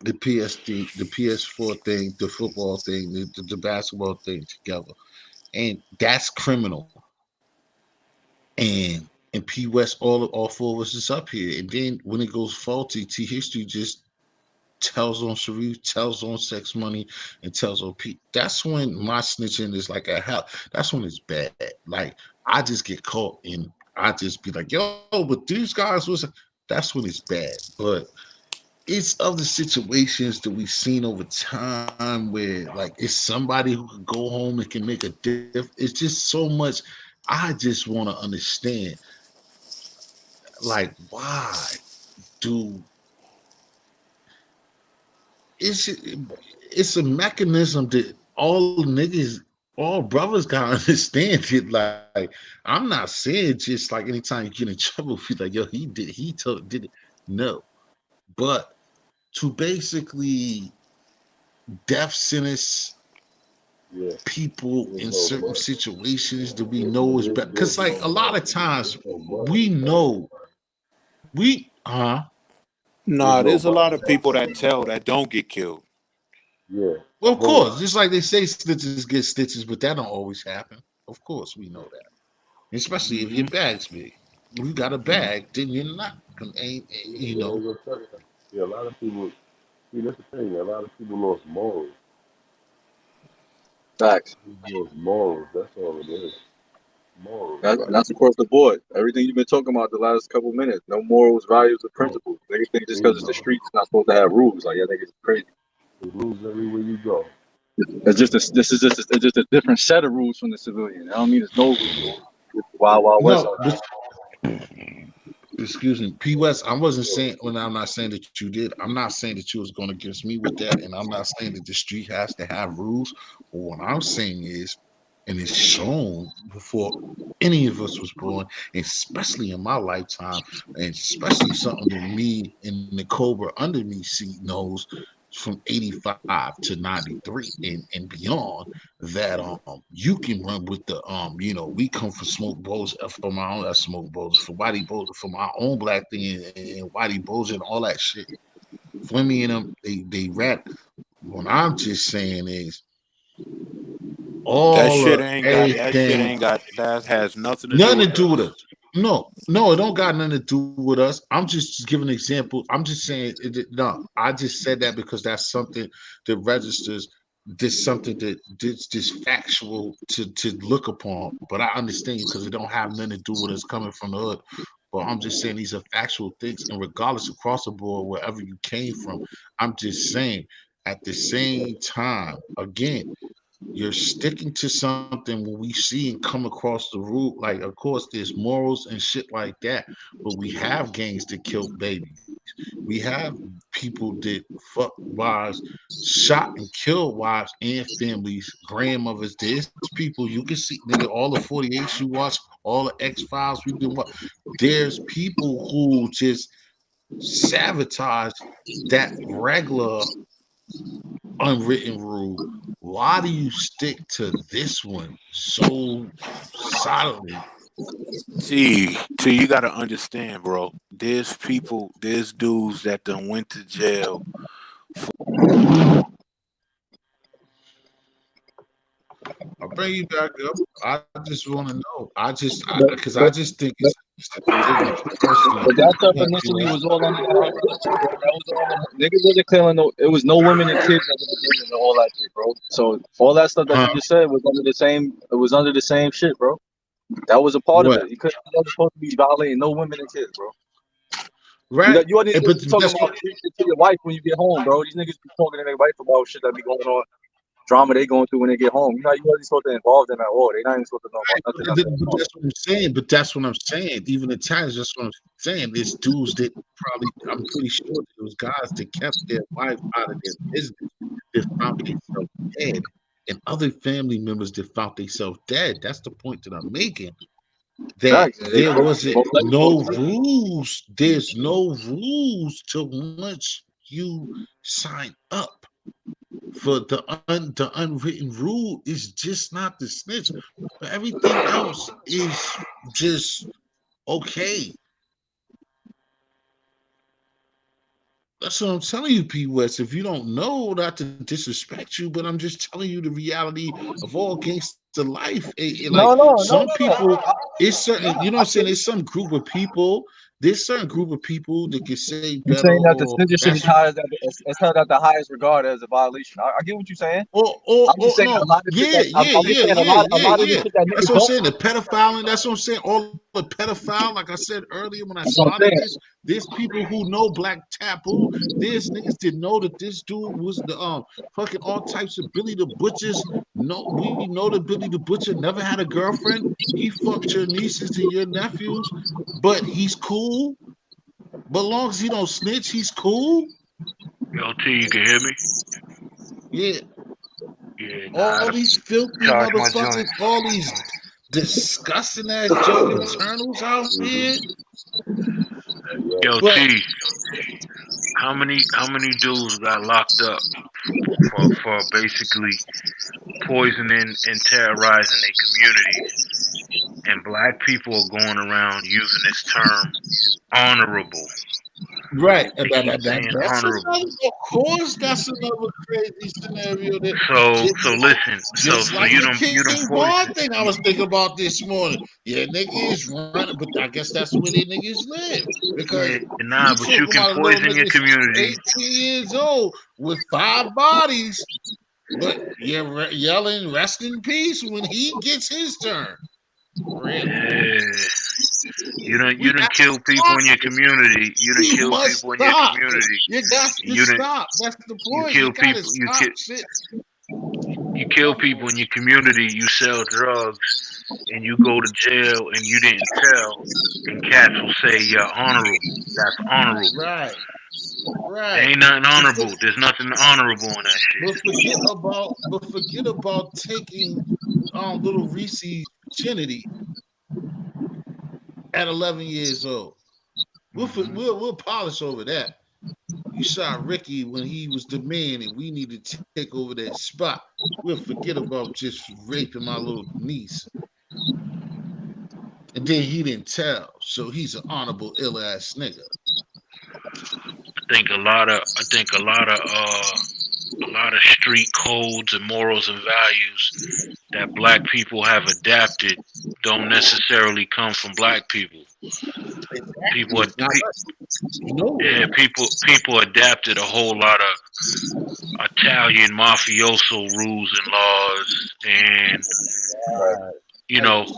the PS4 thing, the football thing, the basketball thing together, and that's criminal. And P West, all four of us is up here, and then when it goes faulty, T History just tells on Sharif, tells on Sex Money, and tells on Pete. That's when my snitching is like a hell. That's when it's bad. Like I just get caught and I just be like, yo, but these guys was. That's when it's bad. But it's other situations that we've seen over time where like it's somebody who can go home and can make a diff. It's just so much. I just want to understand, like, why do it's it's a mechanism that all niggas, all brothers gotta understand it. Like, I'm not saying just like anytime you get in trouble, feel like, yo, did it. No, but to basically death sentence Yeah, people there's in no certain but. situations that we Yeah, know is better. Cause there's like no a lot but. of times There's no but. we know Nah, There's no there's a lot but. of people that tell that don't get killed. Yeah, well, of boom. course, just like they say stitches get stitches, but that don't always happen. Of course, we know that. Especially if your Mm-hmm. bag's big. If you got a bag, then you're not gonna Yeah, they ain't gonna touch that. Yeah, a lot of people. See, that's the thing. A lot of people lost morals. Facts. People lost morals. That's all it is. Morals. And Like, that's across the board. Everything you've been talking about the last couple minutes. No morals, values, or bro. principles. Niggas think just because it's the bingo. streets, it's not supposed to have rules. Like, yeah, niggas is crazy. There's rules everywhere you go. It's just this is just a different set of rules from the civilian. I don't mean it's no rules. It's Wild Wild West No, out but excuse me, P West. I wasn't saying when I'm not saying that you did. I'm not saying that you was going against me with that, and I'm not saying that the street has to have rules. But what I'm saying is, and it's shown before any of us was born, especially in my lifetime, and especially something that me and the Cobra under me see knows from 85 to 93 and beyond that you can run with the we come from smoke bowls from our own smoke bowls for whitey bowls from our own black thing and whitey bowls and all that shit. Flemmy and them they rap. What I'm just saying is That all shit of ain't got. That shit everything ain't got. That has nothing to do nothing to with do with us. us. No, it don't got nothing to do with us. I'm just giving an example. I'm just saying no. I just said that because that's something that registers. This something that this factual to look upon. But I understand you because it don't have nothing to do with us coming from the hood. But I'm just saying these are factual things, and regardless across the board, wherever you came from, I'm just saying at the same time, again, you're sticking to something when we see and come across the root. Like, of course, there's morals and shit like that, but we have gangs that kill babies. We have people that fuck wives, shot and killed wives and families, grandmothers. There's people you can see, nigga, all the 48s you watch, all the X Files we've been watching. There's people who just sabotage that regular unwritten rule. Why do you stick to this one so solidly? See, you gotta understand, bro. There's people, there's dudes that done went to jail. I'll bring you back up. I just want to know. I just But because I but just think it's but Especially But that stuff yeah, initially yeah. was all under the high shit, bro. That was all niggas wasn't killing no. It was no women and kids at the beginning and all that shit, bro. So all that stuff that Huh? you just said was under the same. It was under the same shit, bro. That was a part of What? it. You wasn't supposed to be violating no women and kids, bro. Right? You wasn't But supposed to be talking that's about shit to your wife when you get home, bro. These niggas be talking to their wife about shit that be going on, drama they going through when they get home. You wasn't supposed to involve them at all. They not even supposed to know about nothing under that But phone. that's what I'm saying. But that's what I'm saying. Even at times, that's what I'm saying. There's dudes that probably, I'm pretty sure that those guys that kept their wife out of their business that found themselves dead, and other family members that found themselves dead. That's the point that I'm making. That Facts. They there wasn't both ladies go no through it. rules. There's no rules till once you sign up for the unwritten rule is just not the snitch. But everything else is just okay. That's what I'm telling you, P. West. If you don't know, not to disrespect you, but I'm just telling you the reality of all gangster life. Like No, no, no, no, some no. people, it's certain, you know what I'm saying? There's some group of people, there's certain group of people that can say You're better saying that the or snitcher should be that's high it's held at the highest regard as a violation. I get what you're saying. I'm just or saying a no, lot of shit yeah, that yeah, I'm just yeah, saying yeah, a yeah, lot of the yeah. shit that That's niggas what I'm don't. saying. The pedophiling, that's what I'm saying. All the pedophile, like I said earlier when I That's what I'm started saying. this, there's people who know Black Taboo. There's niggas that know that this dude was the fucking all types of Billy the Butchers. No, we know that Billy the Butcher never had a girlfriend. He fucked your nieces and your nephews, but he's cool. But long as he don't snitch, he's cool. Yo, T, you can hear me? Yeah, Yeah, nah, all these filthy charge my joint. motherfuckers, all these disgusting ass Joe internals out Mm-hmm. here. Yo, But T, how many dudes got locked up for basically poisoning and terrorizing their communities, and black people are going around using this term honorable. right, They keep saying that's honorable. another. Of course, that's another crazy scenario. That So listen, just so like you the don't King Bond poison. thing I was thinking about this morning. Yeah, niggas running, but I guess that's where they niggas live because Yeah, nah, you but you talking can about a little poison your nigga community. 18 years old with 5 bodies, but you're yelling "Rest in peace" when he gets his turn. Really, Yeah. we You don't got to kill people stop in your this. community. You don't We kill must people in your stop. community. You got to You don't stop. That's the you point. You kill got to people stop shit. you kill people in your community, you sell drugs and you go to jail and you didn't tell and cats will say you're honorable. That's honorable. Right, There right. ain't nothing But, for, honorable. There's nothing honorable in that but shit. forget about taking little Reese's virginity at 11 years old. Hmm. We'll polish over that. You shot Ricky when he was the man, and we need to take over that spot. We'll forget about just raping my little niece, and then he didn't tell, so he's an honorable ill ass nigga. I think a lot of street codes and morals and values that black people have adapted don't necessarily come from black people. Exactly. People, It's not us. It's nowhere. yeah, people adapted a whole lot of Italian mafioso rules and laws, and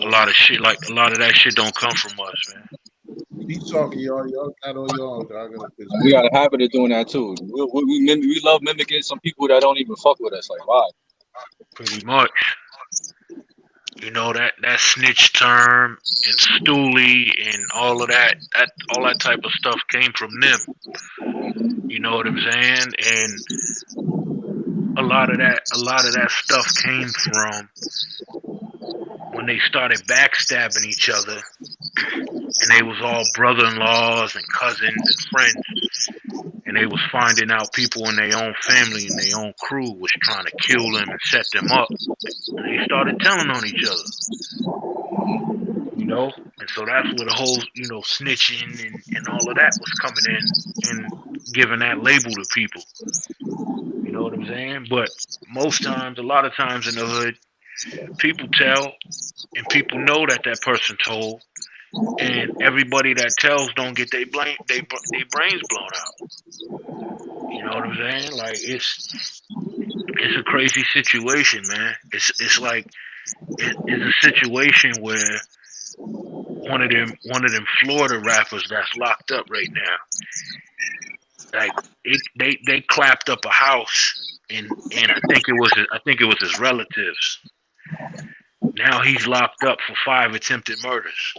a lot of shit like a lot of that shit don't come from us, man. Keep talking, y'all. Y'all got on y'all. I got a bitch. We got a habit of doing that too. We love mimicking some people that don't even fuck with us. Like, why? Pretty much, that snitch term and stoolie and all that type of stuff came from them. You know what I'm saying? And a lot of that stuff came from when they started backstabbing each other, and they was all brother-in-laws and cousins and friends, and they was finding out people in their own family and their own crew was trying to kill them and set them up, and they started telling on each other, you know. And so that's where the whole snitching and all of that was coming in and giving that label to people. You know what I'm saying? But a lot of times in the hood, people tell and people know that person told, and everybody that tells don't get they brains blown out. You know what I'm saying? Like it's a crazy situation, man. It's like it's a situation where one of them Florida rappers that's locked up right now. Like they clapped up a house and I think it was his relatives. Now he's locked up for 5 attempted murders.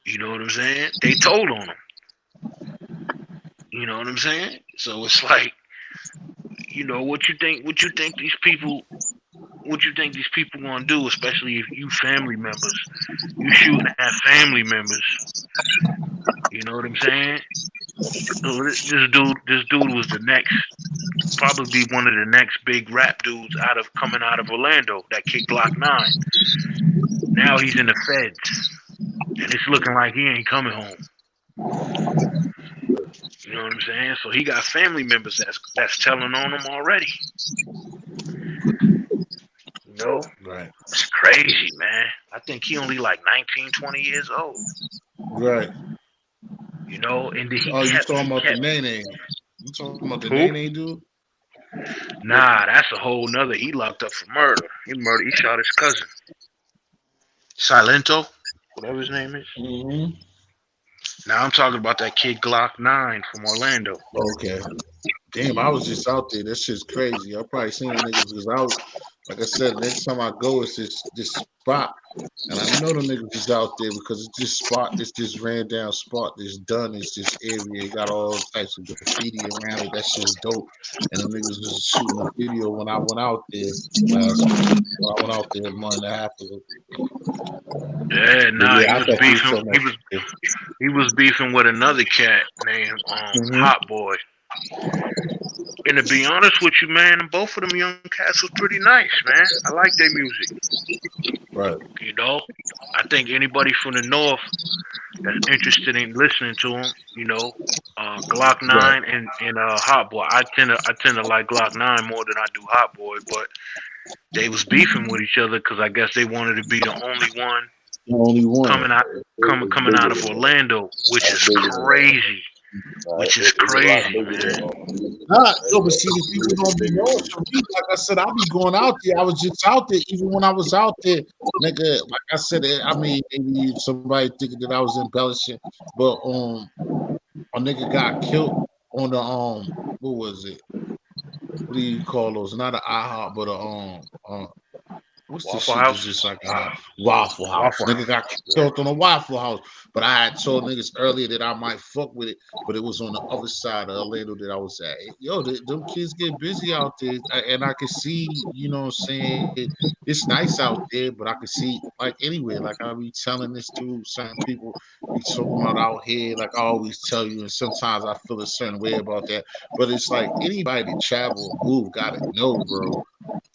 You know what I'm saying? They told on him. You know what I'm saying? So it's like, what you think these people gonna do, especially if you family members, you shooting at family members. You know what I'm saying? So this dude was the next, probably be one of the next big rap dudes coming out of Orlando. That kid Glock 9. Now he's in the feds, and it's looking like he ain't coming home. You know what I'm saying? So he got family members that's telling on him already. You know, Right. it's crazy, man. I think he only like 19, 20 years old. Right. You know, and then he Oh, you kept talking he about the kept Nene? You talking about the who? Nene dude? What? Nah, that's a whole nother. He locked up for murder. He shot his cousin, Silento, whatever his name is. Mm-hmm. Now I'm talking about that kid Glock 9 from Orlando. Okay. Damn, I was just out there. That shit's crazy. I probably seen the niggas because like I said, next time I go, it's this spot, and I know the niggas is out there because it's this spot, this ran down spot, this done, it's this area. It got all types of graffiti around it. That shit's dope. And the niggas was shooting a video when I went out there last week. When I went out there a month and a half ago. Yeah, But nah, yeah, he I was thought you was beefing. talking He about. was he was beefing with another cat named Mm-hmm. Hot Boy. And to be honest with you, man, both of them young cats was pretty nice, man. I like their music. Right. You know, I think anybody from the north that's interested in listening to him, Glock Right. 9 and Hot Boy. I tend to like Glock 9 more than I do Hot Boy, but they was beefing with each other because I guess they wanted to be the only one The only one. coming out It's coming bigger out of than that. Orlando, which That's is bigger than that. crazy. Which is It's a lot crazy, bigger man. than that. Nah, yo, but see, the It's people way don't be bigger knowing. than For me, like I said, I'll be going out there. I was just out there. Even when I was out there, nigga, like I said, I mean, maybe somebody thinking that I was embellishing, but a nigga got killed on the what was it? What do you call those? Not an IHOP, but what's the Waffle shit that's House. just like a Waffle House? Waffle Nigga House. got Yeah. killed on a Waffle House. But I had told niggas earlier that I might fuck with it, but it was on the other side of Orlando that I was at. Yo, them kids get busy out there, and I can see, you know what I'm saying? It's nice out there, but I can see like anywhere. Like I be telling this to certain people, be talking about out here, like I always tell you, and sometimes I feel a certain way about that. But it's like anybody that travel and move gotta know, bro,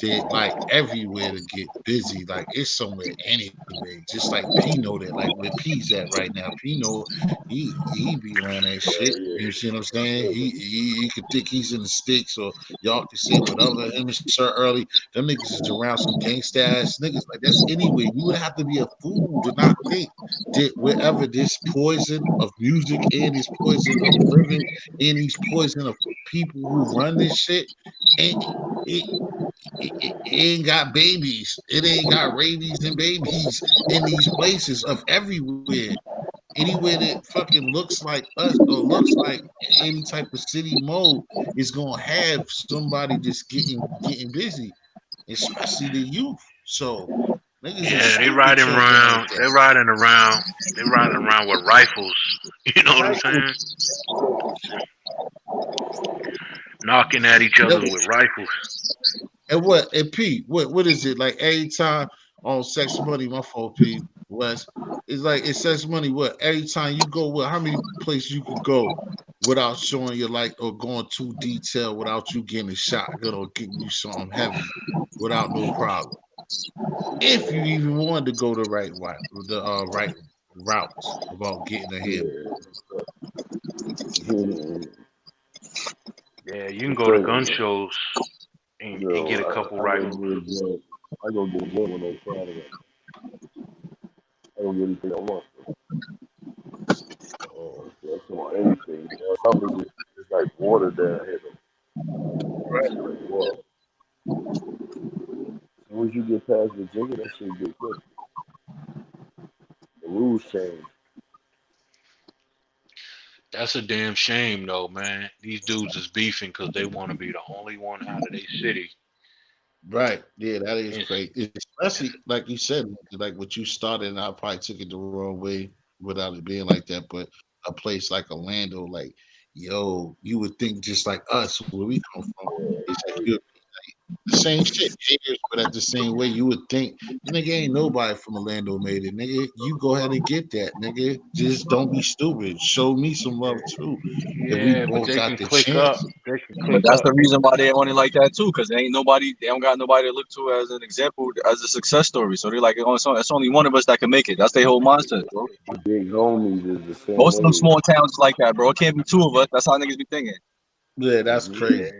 that like everywhere to get busy. Like it's somewhere anyway. Just like P know that, like where P's at right now. P know he be around that shit. You see what I'm saying? He could think he's in the sticks, or y'all can say whatever. Him and Sir Early, them niggas is around some gangsta ass niggas. Like that's anyway. You would have to be a fool to not think that wherever this poison of music and this poison of living and these poison of people who run this shit, ain't it, it ain't got babies. It ain't got rabies and babies in these places of everywhere. Anywhere that fucking looks like us or looks like any type of city mode is gonna have somebody just getting busy, especially the youth. So niggas is Yeah, they stupid riding changing like around. that. They riding around. They riding around with rifles. You know what I'm Rifles. saying? Knocking at each other And with rifles. what and P, what is it like every time on Sex Money, my fault P West. It's like it says money what every time you go what how many places you could go without showing your light or going too detailed without you getting a shotgun or getting you something heavy without no problem. If you even wanted to go the right route, the right routes about getting a handle. that. Yeah, you can It's go to crazy, gun man. shows and get a couple I go rifles. get a joint. I go get a joint on Friday. I don't get anything I want. That's on anything. Some niggas it's like water down here. That shit like water. As soon as you get past Virginia, that shit get good. The rules change. That's a damn shame, though, man. These dudes is beefing because they want to be the only one out of their city. Right. Yeah, that is It's, crazy. Especially it's like you said, like what you started, and I probably took it the wrong way without it being like that. But a place like Orlando, like, yo, you would think just like us, where we come from, it's like you the same shit, haters, but at the same way, you would think, nigga, ain't nobody from Orlando made it, nigga. You go ahead and get that, nigga. Just don't be stupid. Show me some love too. If we yeah, but both they got can the click up. chance, They can But click that's up. the reason why they want it like that too, because they ain't nobody. They don't got nobody to look to as an example, as a success story. So they're like, oh, it's only one of us that can make it. That's their whole mindset, bro. The big homies is the same Most of them way. small towns is like that, bro. It can't be two of us. That's how niggas be thinking. yeah, that's Mm-hmm. crazy. Yeah.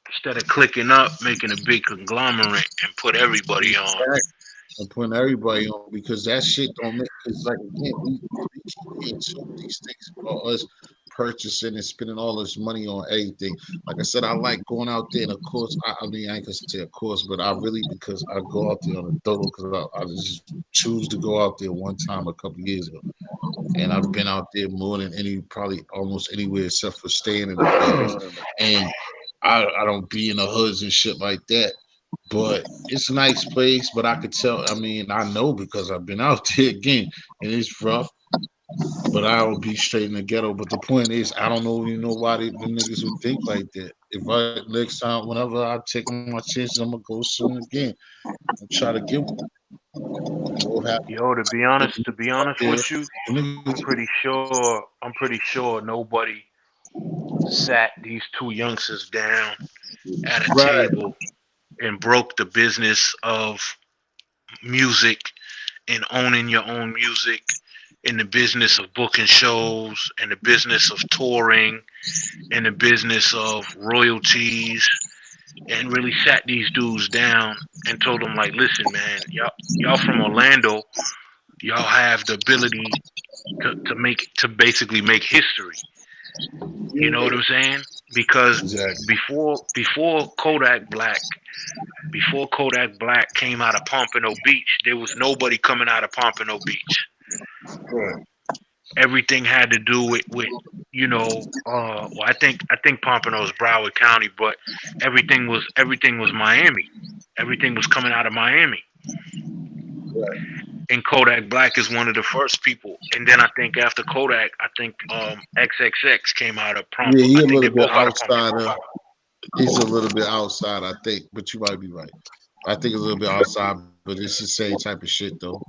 Instead of clicking up, making a big conglomerate and put everybody on. Exactly. And putting everybody on because that shit don't make because like again we keep getting told these things about us purchasing and spending all this money on everything. Like I said, I like going out there and of course I mean I ain't gonna say of course, but I really because I go out there on a dolo because I just choose to go out there one time a couple years ago. And I've been out there more than any probably almost anywhere except for staying in the barracks. And I don't be in the hoods and shit like that. But it's a nice place, but I could tell. I mean, I know because I've been out there again, and it's rough. But I don't be straight in the ghetto. But the point is, I don't know, you know, why the niggas would think like that. If I next time, whenever I take my chances, I'm gonna go soon again and try to get one. We'll have Yo, to be out honest there. with you, The niggas, I'm pretty sure nobody sat these two youngsters down at a right? table and broke the business of music and owning your own music, in the business of booking shows, in the business of touring, in the business of royalties, and really sat these dudes down and told them like, listen, man, y'all from Orlando, y'all have the ability to basically make history. You know what I'm saying? Because Exactly. before Kodak Black came out of Pompano Beach, there was nobody coming out of Pompano Beach. Right. Everything had to do with well, I think Pompano is Broward County, but everything was Miami. Everything was coming out of Miami. And Kodak Black is one of the first people. And then I think after Kodak, I think XXX came out of Yeah, Pompano. he I a think little they're bit both out of outside Pompano. of. He's a little bit outside, I think, but you might be right. I think a little bit outside, but it's the same type of shit though.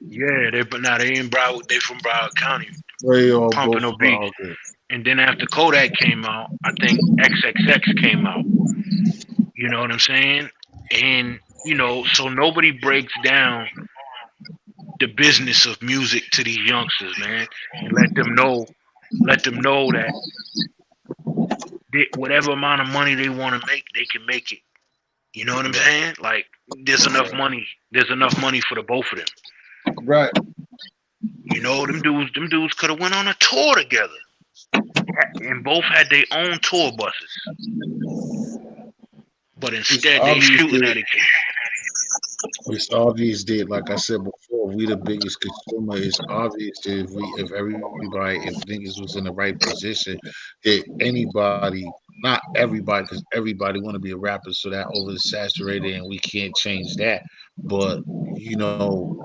Yeah, but now they in Broward. They from Broward County, They all both Pompano Beach. about it. And then after Kodak came out, I think XXX came out. You know what I'm saying? And so nobody breaks down the business of music to these youngsters, man, and let them know that whatever amount of money they want to make, they can make it. You know what I'm Right. saying? Like there's enough Right. money. There's enough money for the both of them. Right. Them dudes could have went on a tour together, and both had their own tour buses. But It's instead, they obvious shooting that at each it's obvious that, like I said before, we the biggest consumer. It's obvious that if everybody, if niggas was in the right position, that anybody, not everybody, because everybody want to be a rapper, so that oversaturated, and we can't change that. But you know,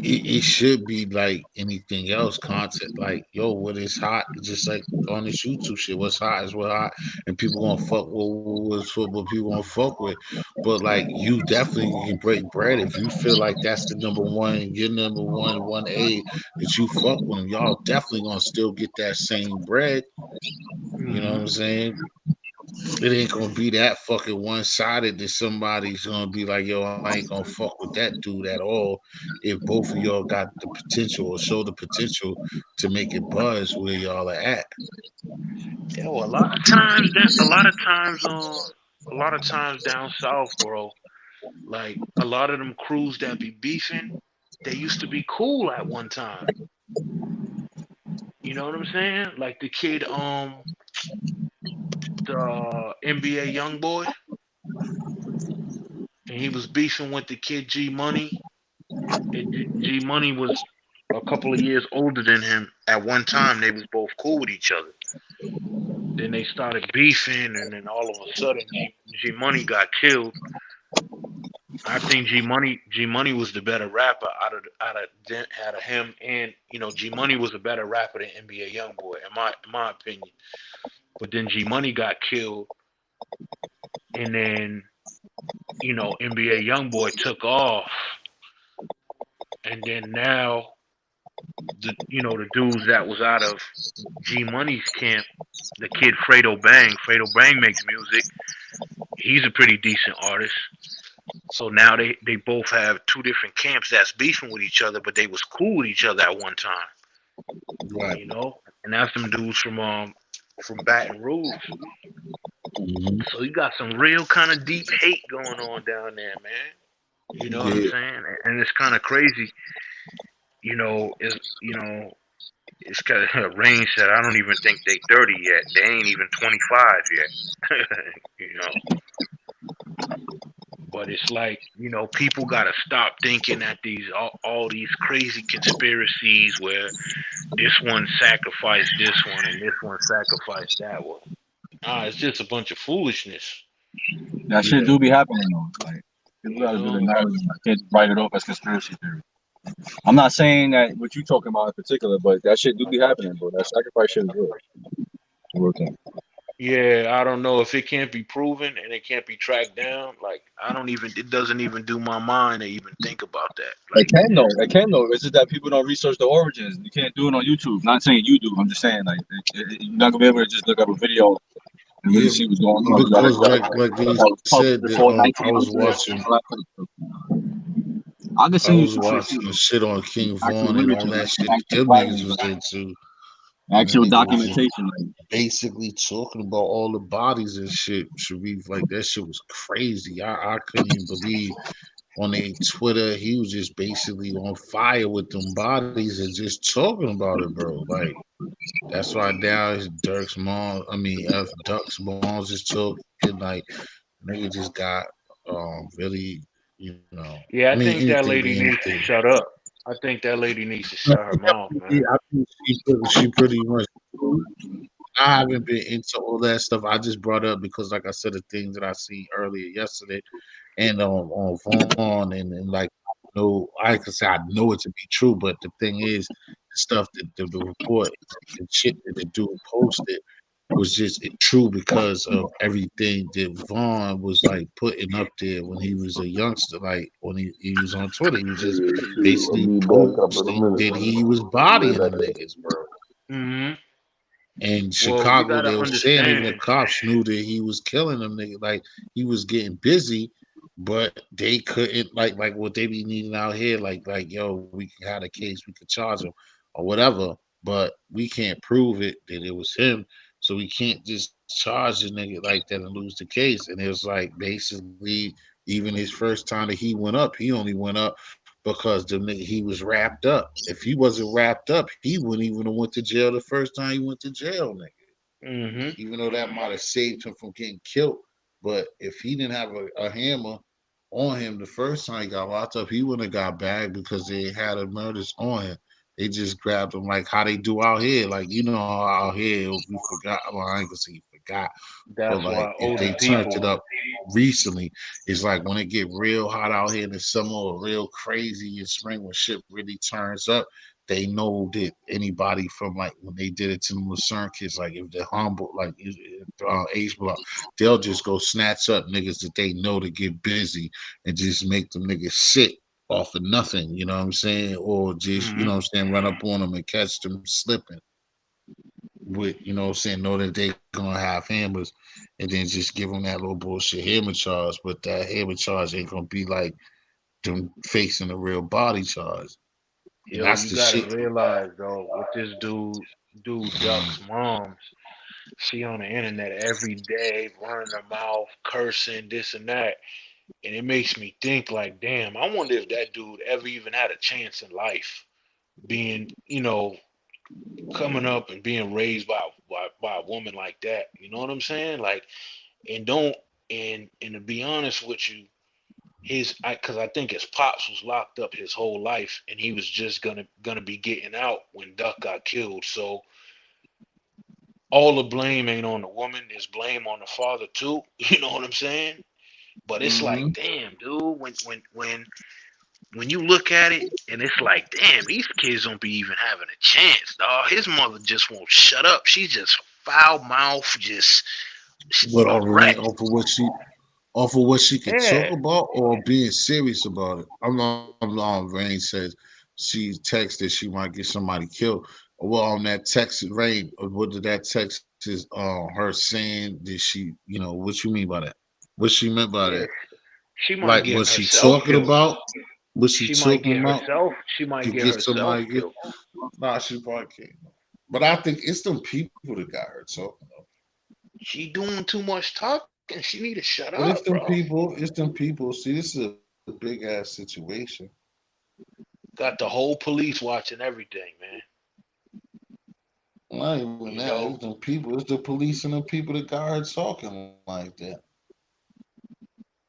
it should be like anything else content like yo what is hot just like on this YouTube shit what's hot is what hot and people gonna fuck with what people gonna fuck with but like you definitely can break bread if you feel like that's the number one your number one A that you fuck with them y'all definitely gonna still get that same bread you know what other. I'm saying it ain't gonna be that fucking one sided that somebody's gonna be like, yo, I ain't gonna fuck with that dude at all. If both of y'all got the potential or show the potential to make it buzz where y'all are at. Yeah, well, a lot of times down south, bro. Like a lot of them crews that be beefing, they used to be cool at one time. You know what I'm saying? Like the kid, the NBA young boy, and he was beefing with the kid G Money. And G Money was a couple of years older than him. At one time, they was both cool with each other. Then they started beefing, and then all of a sudden, G Money got killed. I think G Money was the better rapper out of him, and G Money was a better rapper than NBA YoungBoy in my opinion. But then G Money got killed, and then NBA YoungBoy took off, and then now the dudes that was out of G Money's camp, the kid Fredo Bang makes music. He's a pretty decent artist. So now they both have two different camps that's beefing with each other, but they was cool with each other at one time, Right. And that's them dudes from Baton Rouge. Hmm. So you got some real kind of deep hate going on down there, man. You know what I'm Yeah. saying? And it's kind of crazy. Is it's kind of Rain said I don't even think they 30 yet. They ain't even 25 yet. you know. But it's like, people gotta stop thinking that these all these crazy conspiracies where this one sacrificed this one and this one sacrificed that one. It's just a bunch of foolishness. That shit Yeah. do be happening though. Like people You gotta do the know? knowledge. I can't write it off as conspiracy theory. I'm not saying that what you talking about in particular, but that shit do be happening, bro. That sacrifice shit is real. Real thing. Yeah, I don't know if it can't be proven and it can't be tracked down. Like I don't even it doesn't even do my mind to even think about that. They Like can though. They can though. It's just that people don't research the origins. You can't do it on YouTube. Not saying you do. I'm just saying like you're not gonna be able to just look up a video and really Yeah. see what's going on. Because like You they gotta said that before I was watching 1900. I can I send you was some shit too watching the though. shit on King Actual Vaughn and all literature, that like shit that actual them niggas writings, was into. And that actual nigga was just documentation. Like basically talking about all the bodies and shit. Sharif, like that shit was crazy. I couldn't even believe on their Twitter he was just basically on fire with them bodies and just talking about it, bro. Like that's why now his Dirk's mom, I mean F Duck's moms is talking like nigga just got really, I yeah, I mean think that anything be lady needs to anything. shut up. I think that lady needs to shut her mouth, man. I think she pretty much. I haven't been into all that stuff. I just brought up because, like I said, the things that I see earlier yesterday, and on Vaughn, and like no, I can say I know it to be true, but the thing is, the stuff that the report, the shit that the dude posted was just true because of everything that Vaughn was like putting up there when he was a youngster, like when he was on Twitter, he was just Hey, Ishyyy, I'll basically be back up in a posting minute, that man. he was I'll be bodying right them back. niggas, bro. Hmm. In Well, you Chicago, gotta they were saying even the understand. cops knew that he was killing them niggas, like he was getting busy, but they couldn't like what they be needing out here, like yo, we can have a case, we could charge him or whatever, but we can't prove it that it was him, so we can't just charge the nigga like that and lose the case. And it was like basically even his first time that he went up, he only went up because the nigga he was wrapped up. If he wasn't wrapped up, he wouldn't even have went to jail the first time he went to jail, nigga. Hmm. Even though that might have saved him from getting killed. But if he didn't have a hammer on him the first time he got locked up, he wouldn't have got bagged because they had a murders on him. They just grabbed him like how they do out here. Like out here, if we forgot, well, I ain't gonna say you forgot, but That's like why if they older turned it people. up recently, it's like when it get real hot out here in the summer or real crazy in spring when shit really turns up, they know that anybody from like when they did it to the Lucerne kids, like if they're humble, like age block, they'll just go snatch up niggas that they know to get busy and just make them niggas sick off of nothing, you know what I'm saying? Or just, you Hmm. know what I'm saying, run up on them and catch them slipping with, you know what I'm saying, know that they gonna have hammers and then just give them that little bullshit hammer charge, but that hammer charge ain't gonna be like them facing a real body charge. And Yo, that's you the gotta shit. realize though, with this dude Duck's moms, she on the internet every day, running her mouth, cursing, this and that. And it makes me think like, damn, I wonder if that dude ever even had a chance in life, being, coming up and being raised by a woman like that. You know what I'm saying? Like, and don't and to be honest with you, because I think his pops was locked up his whole life, and he was just gonna be getting out when Duck got killed. So all the blame ain't on the woman. There's blame on the father too. You know what I'm saying? But it's Mm-hmm. like, damn, dude, when you look at it, and it's like, damn, these kids don't be even having a chance, dog. His mother just won't shut up. She's just foul mouth, just But a wreck. off of what she could talk Yeah, about, or being serious about it. Rain says she texted she might get somebody killed. Well, on that text, Rain, what did that text is her saying? Did she, what you mean by that? What she meant by that? yeah. She Like, might was get she herself talking killed. about? Was she She might talking get about herself. She to might get get herself somebody killed? killed. Nah, she probably can't. But I think it's them people that got her talking. She doing too much talking. She need to shut But up, it's bro. them people. It's them people. See, this is a big ass situation. Got the whole police watching everything, man. Not even You that. It's know, them people. It's the police and the people that got her talking like that.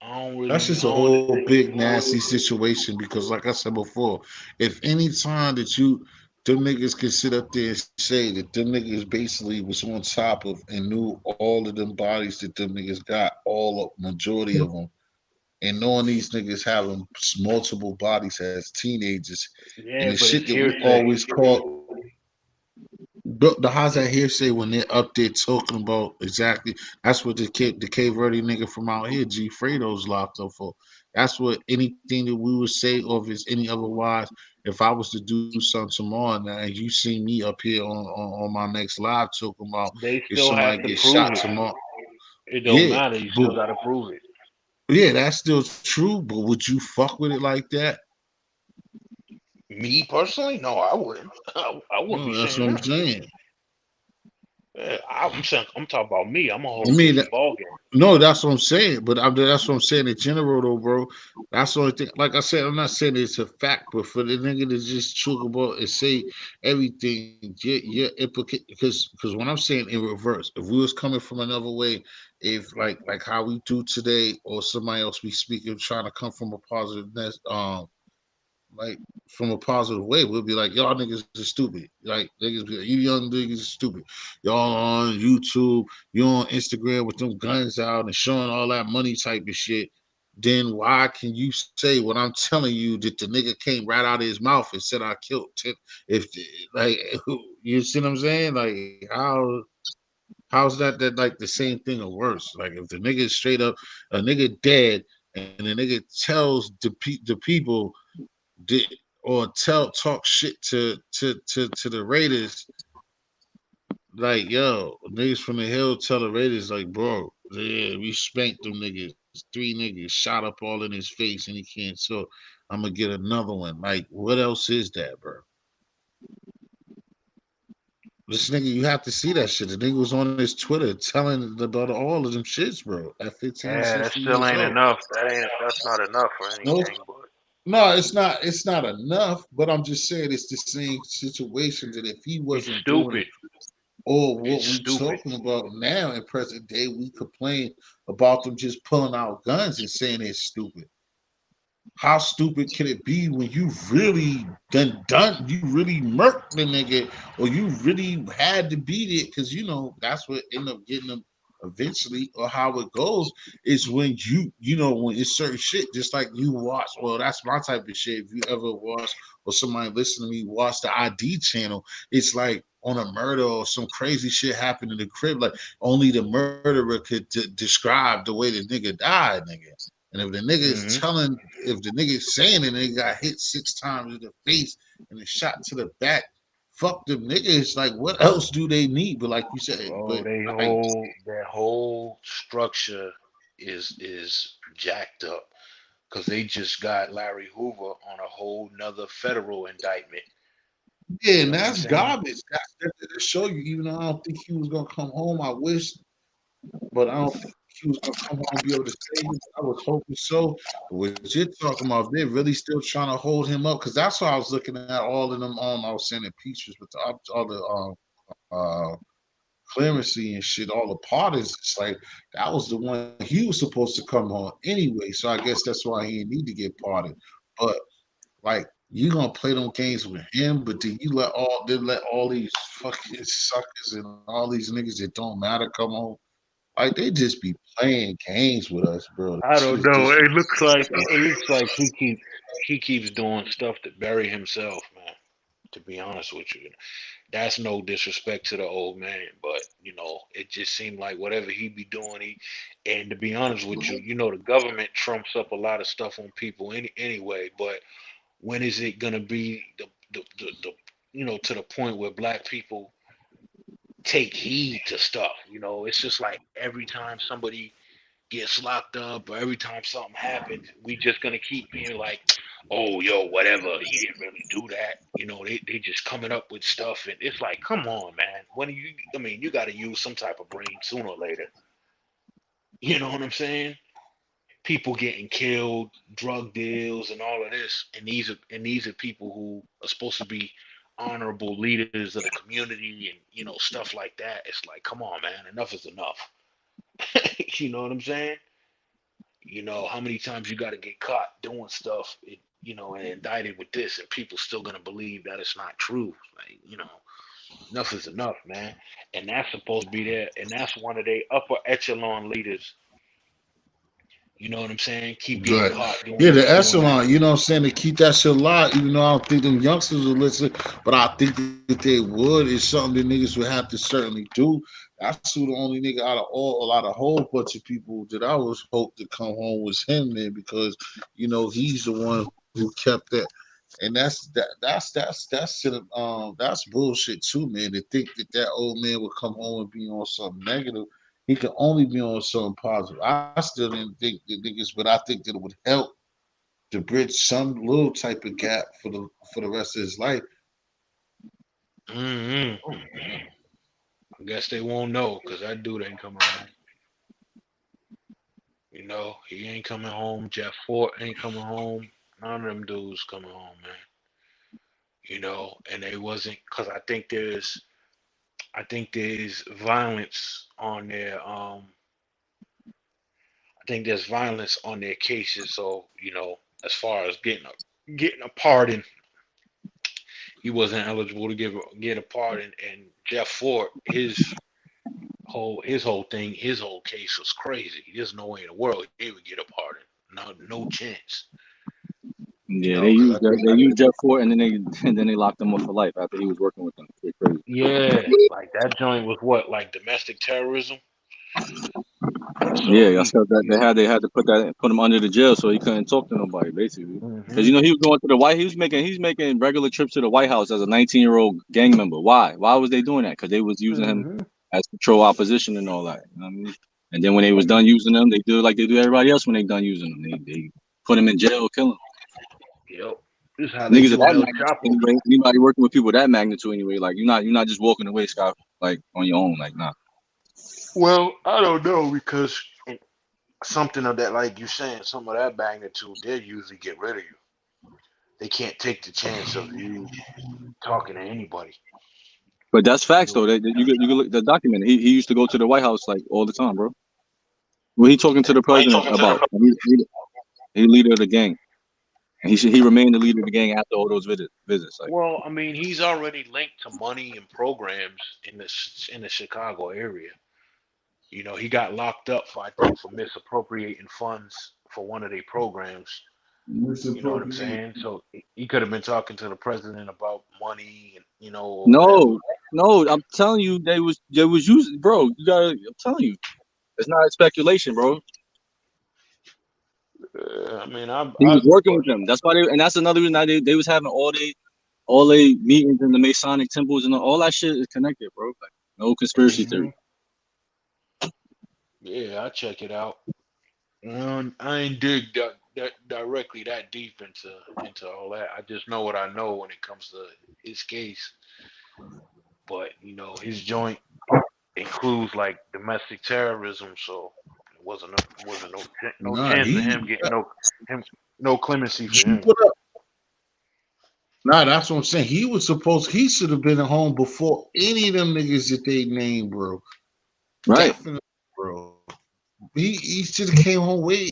I don't That's really, just I a don't. whole big nasty situation because, like I said before, if any time that them niggas can sit up there and say that them niggas basically was on top of and knew all of them bodies that them niggas got, all of majority of them, and knowing these niggas having multiple bodies as teenagers, and the Yeah, but shit it's that we hearsay. always call the how's that hearsay when they're up there talking about exactly that's what the Cape Verde nigga from out here, G Fredo's locked up for. That's what anything that we would say, or if it's any otherwise, if I was to do something tomorrow now and you see me up here on my next live talking about They if still somebody have to gets prove shot it. tomorrow. It don't Yeah, matter. You but still gotta prove it. yeah, that's still true, but would you fuck with it like that? Me personally, no, I wouldn't. I wouldn't be No, that's saying what I'm that. saying. I'm saying, I'm talking about me. I'm a I whole mean, different ballgame. no, that's what I'm saying. But that's what I'm saying in general, though, bro. That's the only thing. Like I said, I'm not saying it's a fact, but for the nigga to just talk about and say everything, yeah, implicate because when I'm saying in reverse, if we was coming from another way, if like how we do today, or somebody else be speaking, trying to come from a positiveness, like from a positive way, we'll be like, y'all niggas are stupid. Like niggas be like, you young niggas are stupid. Y'all on YouTube, you on Instagram with them guns out and showing all that money type of shit. Then why can you say what I'm telling you that the nigga came right out of his mouth and said I killed 10? If like you see what I'm saying? Like how's that like the same thing or worse? Like if the nigga is straight up a nigga dead and the nigga tells the people did or talk shit to the Raiders, like yo, niggas from the hill tell the Raiders like, bro, yeah, we spanked them niggas. Three niggas shot up all in his face and he can't talk. I'm gonna get another one. Like, what else is that, bro? This nigga, you have to see that shit. The nigga was on his Twitter telling about all of them shits, bro. At 15, Yeah, that 16 still years ain't old. enough. That's not enough for No, anything. But no, it's not. It's not enough. But I'm just saying it's the same situation that if he it's wasn't doing it, stupid. or what It's we stupid. talking about now in present day, we complain about them just pulling out guns and saying it's stupid. How stupid can it be when you really you really murked the nigga, or you really had to beat it? Because that's what end up getting them eventually, or how it goes is when when it's certain shit, just like you watch. Well, that's my type of shit. If you ever watch or somebody listen to me watch the ID channel, it's like on a murder or some crazy shit happened in the crib, like only the murderer could describe the way the nigga died, nigga. And if the nigga is Hmm. telling, if the nigga is saying it, and they got hit 6 times in the face and a shot to the back, fuck them niggas. Like, what else do they need? But like you said, Bro, but like, their whole structure is jacked up because they just got Larry Hoover on a whole nother federal indictment. yeah, You and know what I'm that's saying? garbage. That's to show you. Even though I don't think he was gonna come home, I wish, but I don't think he was gonna come home and be able to save it. I was hoping so. But what you're talking about, they're really still trying to hold him up because that's why I was looking at all of them. I was sending pictures with all the clemency and shit, all the parties. It's like that was the one he was supposed to come on anyway. So I guess that's why he didn't need to get parted. But like you gonna play them games with him, but then you let all these fucking suckers and all these niggas that don't matter come on. Like they just be playing games with us, bro. That I shit don't is know. disrespectful. It looks like he keeps doing stuff to bury himself, man. To be honest with you, that's no disrespect to the old man, but it just seemed like whatever he be doing, and to be honest with you, the government trumps up a lot of stuff on people anyway. But when is it gonna be the to the point where black people take heed to stuff? It's just like every time somebody gets locked up or every time something happens, we just gonna keep being like, oh, yo, whatever, he didn't really do that. They just coming up with stuff, and it's like, come on, man. I mean, you got to use some type of brain sooner or later. You know what I'm saying? People getting killed, drug deals, and all of this, and these are people who are supposed to be honorable leaders of the community, and stuff like that. It's like, come on, man, enough is enough. You know what I'm saying? How many times you got to get caught doing stuff, and indicted with this, and people still gonna believe that it's not true. Like, enough is enough, man. And that's supposed to be there, and that's one of their upper echelon leaders. You know what I'm saying? Keep getting Right. caught doing Yeah, this, the doing that. echelon, you know what I'm saying, to keep that shit alive, even though I don't think them youngsters will listen, but I think that they would. It's something that niggas would have to certainly do. That's who the only nigga out of whole bunch of people that I was hoped to come home was him, man, because he's the one who kept that. And that's bullshit too, man. To think that that old man would come home and be on something negative, he could only be on something positive. I still didn't think the niggas, but I think that it would help to bridge some little type of gap for the rest of his life. Hmm. I guess they won't know because that dude ain't coming home. He ain't coming home. Jeff Fort ain't coming home. None of them dudes coming home, man. And they wasn't because I think there's violence on their I think there's violence on their cases. So as far as getting a pardon, he wasn't eligible to get a pardon. And Jeff Ford, his whole case was crazy. There's no way in the world he would get a pardon. No chance. Yeah, they Because used they used Jeff Fort, and then they and then they locked him up for life after he was working with them. It's crazy. yeah, like that joint was what, like domestic terrorism. So Yeah, that's he, because that they had to put him under the jail so he couldn't talk to nobody basically. Because hmm he was going to the White, he's making regular trips to the White House as a 19-year-old gang member. Why? Why was they doing that? Because they was using him hmm as control opposition and all that. You know what I mean? And then when they was done using them, they do like they do everybody else when they done using them. They put him in jail, kill him. yep. This is how they Niggas of do that El magnitude Chapo. anyway. Anybody working with people of that magnitude anyway, like you're not just walking away, Scott, like on your own, like nah. Well, I don't know because something of that, like you saying, some of that magnitude, they usually get rid of you. They can't take the chance of you talking to anybody. But that's You facts know. though. You can look the document. He used to go to the White House like all the time, bro. What he talking to the When he president talking to about? the He leader of the gang, and he remained the leader of the gang after all those visits. Like Well, I mean, he's already linked to money and programs in the Chicago area. He got locked up for, I think, for misappropriating funds for one of their programs. You know what I'm Misappropriate. saying? So he could have been talking to the president about money and or whatever. no, no, I'm telling you, they was using, bro. You gotta, I'm telling you, it's not speculation, bro. I mean, He was working but with them. That's why and that's another reason they was having all they meetings in the Masonic temples and all that shit is connected, bro. Like no conspiracy hmm theory. yeah, I check it out. I ain't dig that directly that deep into all that. I just know what I know when it comes to his case. But his joint includes like domestic terrorism, so Wasn't no Nah, chance of him getting him no clemency for you him. put up. Nah, that's what I'm saying. He was supposed. He should have been at home before any of them niggas that they named, bro. Right. Definitely, bro. He should have came home wait.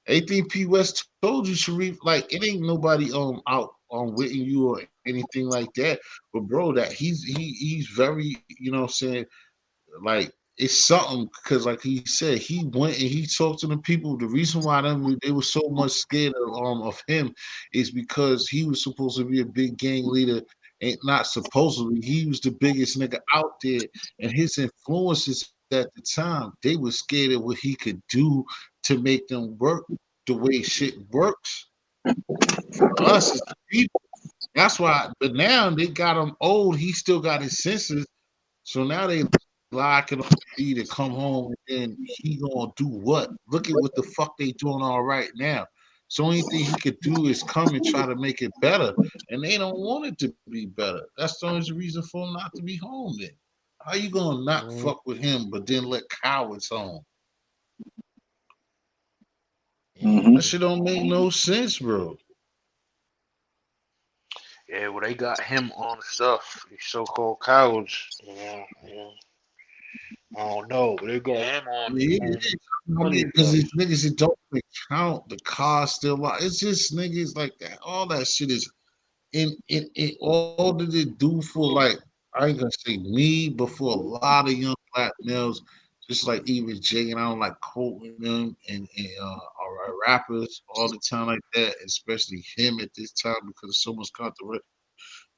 ATP West told you, Sharif, like it ain't nobody out with you or anything like that. But bro, that he's very, you know what I'm saying, like it's something because like he said, he went and he talked to the people. The reason why they were so much scared of him is because he was supposed to be a big gang leader. Ain't not supposedly he was the biggest nigga out there, and his influences at the time they were scared of what he could do to make them work the way shit works for us as people. That's why. But now they got him old. He still got his senses. So now they locking on D to come home and then he gonna do what? Look at what the fuck they doing all right now. So only thing he could do is come and try to make it better, and they don't want it to be better. That's the only reason for him not to be home. Then how you gonna not Mm, fuck with him, but then let cowards home? That Mm-hmm. shit don't make no sense, bro. yeah, well, they got him on stuff. These so-called cowards. I don't know, but they got him Yeah, it on is. I plenty mean, of because stuff. it's niggas that don't even count the car still. It's just niggas like that. All that shit is in all did it do for like I ain't gonna say me, but for a lot of young black males, just like even Jay and I don't like quoting them and our rappers all the time like that, especially him at this time because of so much controversy.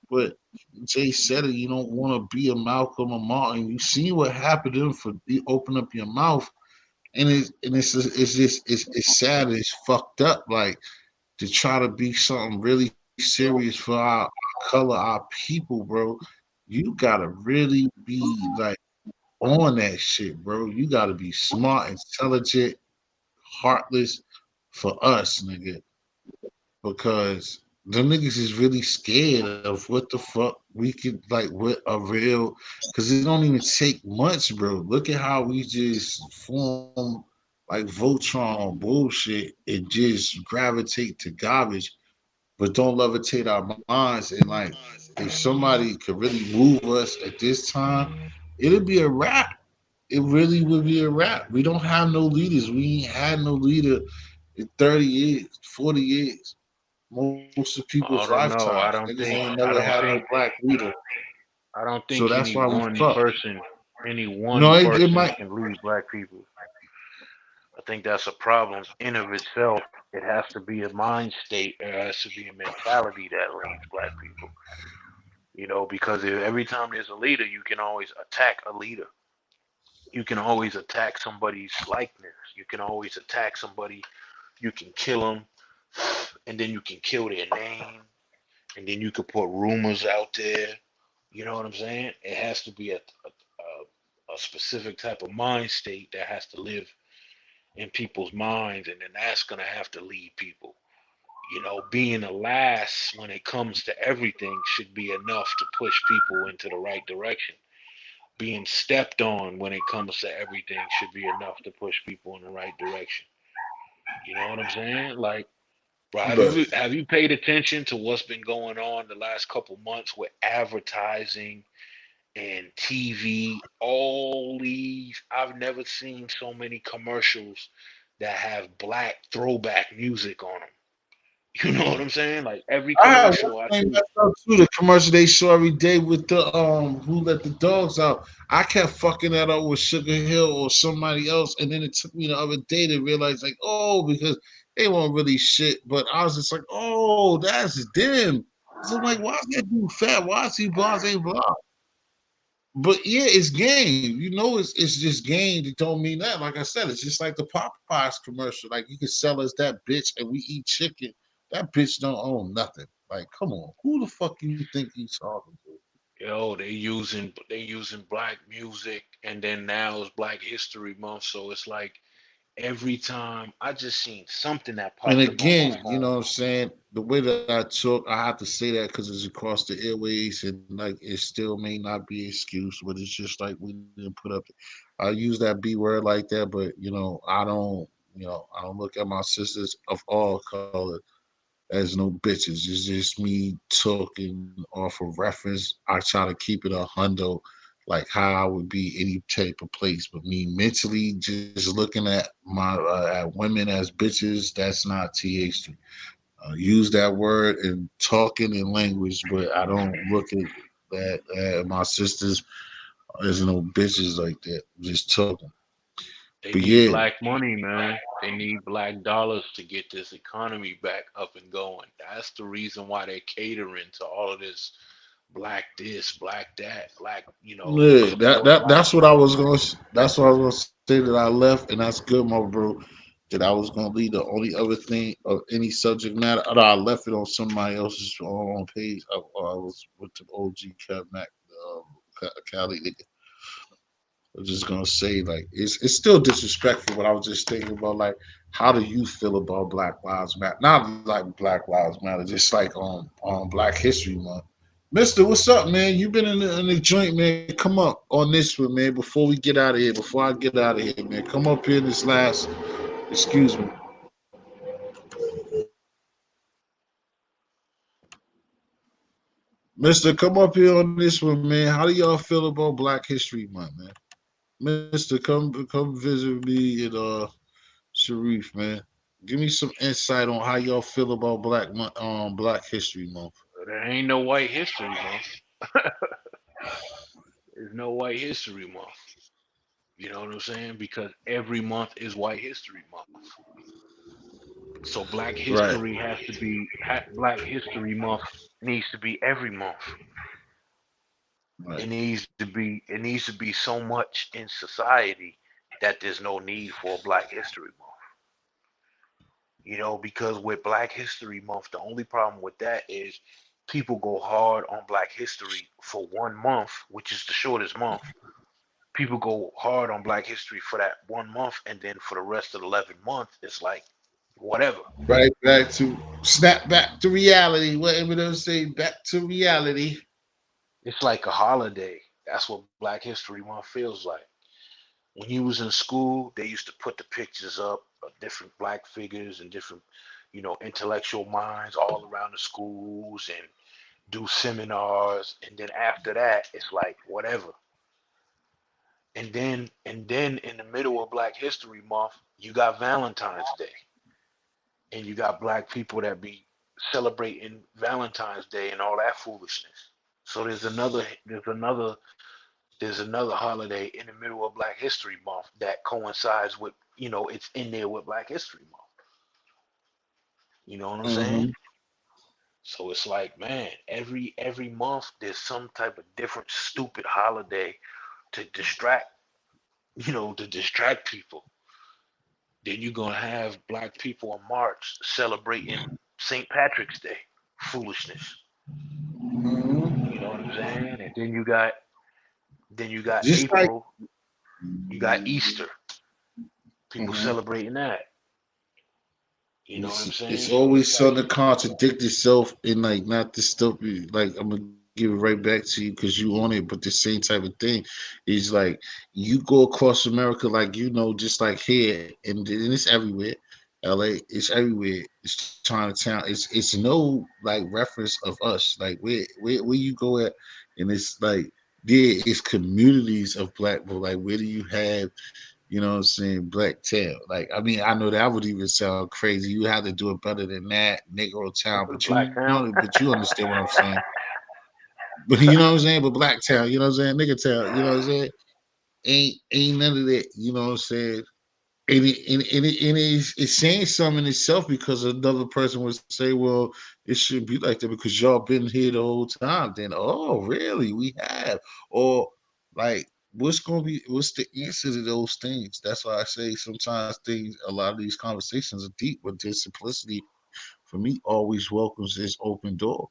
But Jay said it, you don't want to be a Malcolm or Martin. You see what happened to them for you open up your mouth, it's sad, it's fucked up. Like to try to be something really serious for our color, our people, bro, you gotta really be like on that shit, bro. You gotta be smart, intelligent, heartless for us, nigga. Because them niggas is really scared of what the fuck we could like what a real because it don't even take much, bro. Look at how we just form like Voltron on bullshit and just gravitate to garbage but don't levitate our minds. And like, if somebody could really move us at this time, it'd be a wrap. It really would be a wrap. We don't have no leaders. We ain't had no leader in 30 years, 40 years. Most of people's I don't lifetimes. know. Niggas ain't never had no black leader. I don't So think that's why we fucked. any No, one it person might. can lead black people. I think that's a problem in of itself. It has to be a mind state. It has to be a mentality that leads black people. Because every time there's a leader, you can always attack a leader. You can always attack somebody's likeness. You can always attack somebody. You can kill them, and then you can kill their name, and then you can put rumors out there. You know what I'm saying? It has to be a specific type of mind state that has to live in people's minds, and then that's gonna have to lead people. Being the last when it comes to everything should be enough to push people into the right direction. Being stepped on when it comes to everything should be enough to push people in the right direction. You know what I'm saying? Like, bro, But have you paid attention to what's been going on the last couple months with advertising and TV? All these, I've never seen so many commercials that have black throwback music on them. You know what I'm saying? Like every I have one commercial I thing see. myself too. The commercial they show every day with the who let the dogs out. I kept fucking that up with Sugar Hill or somebody else, and then it took me the other day to realize like, oh, because they weren't really shit. But I was just like, oh, that's them. So I'm like, why is that dude fat? Why is he blase blah? But yeah, it's game. You know, it's just game. That don't mean that. Like I said, it's just like the Popeyes commercial. Like you can sell us that bitch and we eat chicken. That bitch don't own nothing. Like, come on, who the fuck you think you talking to? They using black music, and then now it's Black History Month, so it's like every time I just seen something that And popped up on my again, you know phone. what I'm saying? The way that I took, I have to say that because it's across the airways and like it still may not be an excuse, but it's just like we didn't put up. I use that B word like that, but I don't look at my sisters of all color as no bitches. It's just me talking off of reference. I try to keep it a hundo, like how I would be any type of place. But me mentally, just looking at at women as bitches, that's not th. Use that word and talking in language, but I don't look at my sisters as no bitches like that. Just talking. They But need yeah, black money, man. They need black dollars to get this economy back up and going. That's the reason why they're catering to all of this black this, black that, black, yeah, support black people. that's what I was gonna say that I left, and that's good, my bro. That I was gonna leave the only other thing of any subject matter. Although I left it on somebody else's page. I was with the OG Cat Mac, Cali. I was just gonna say like it's still disrespectful, but I was just thinking about like how do you feel about Black Lives Matter? Not like Black Lives Matter, just like on Black History Month. Mister, what's up, man? You been in the joint, man. Come up on this one, man. Before we get out of here, before I get out of here, man. Come up here in this last. Excuse me, Mister. Come up here on this one, man. How do y'all feel about Black History Month, man? Mister, come visit me at Sharif, man. Give me some insight on how y'all feel about Black History Month. There ain't no white history month. There's no white history month. You know what I'm saying? Because every month is white history month. So black Right, history has to be black history month needs to be every month. right, It needs to be so much in society that there's no need for a black history month. Because with black history month, the only problem with that is people go hard on black history for 1 month, which is the shortest month. People go hard on black history for that 1 month, and then for the rest of the 11 months it's like whatever. right. Back to snap back to reality. Whatever they say, back to reality. It's like a holiday. That's what black history month feels like. When you was in school, they used to put the pictures up of different black figures and different intellectual minds all around the schools and do seminars, and then after that it's like whatever. And then in the middle of black history month you got Valentine's Day, and you got black people that be celebrating Valentine's Day and all that foolishness. So there's another holiday in the middle of Black History Month that coincides with, it's in there with Black History Month. You know what I'm saying? Hmm. So it's like, man, every month there's some type of different stupid holiday to distract people. Then you're gonna have black people in March celebrating St. Patrick's Day. Foolishness. You know what I'm saying? And then you got Just like April, you got Easter. People mhm. celebrating that. You know what I'm It's saying? So it's always like, something to contradict itself and like not the stuff. Like I'm gonna give it right back to you because you on it, but the same type of thing is like you go across America, like just like here, and it's everywhere. LA, it's everywhere. It's Chinatown. It's no like reference of us. Like where you go at, and it's like yeah, it's communities of black people. Like where do you have Black Tail. Like, I mean, I know that would even sound crazy. You have to do it better than that, Negro Town. Black Town. But you understand what I'm saying. But you know what I'm saying? But Black Town, you know what I'm saying? Nigga Town, you know what I'm saying? Ain't none of that, you know what I'm saying? It's saying something in itself because another person would say, well, it shouldn't be like that because y'all been here the whole time. Then, oh, really? We have. Or, like, what's the answer to those things? That's why I say sometimes a lot of these conversations are deep, but their simplicity for me always welcomes this open door.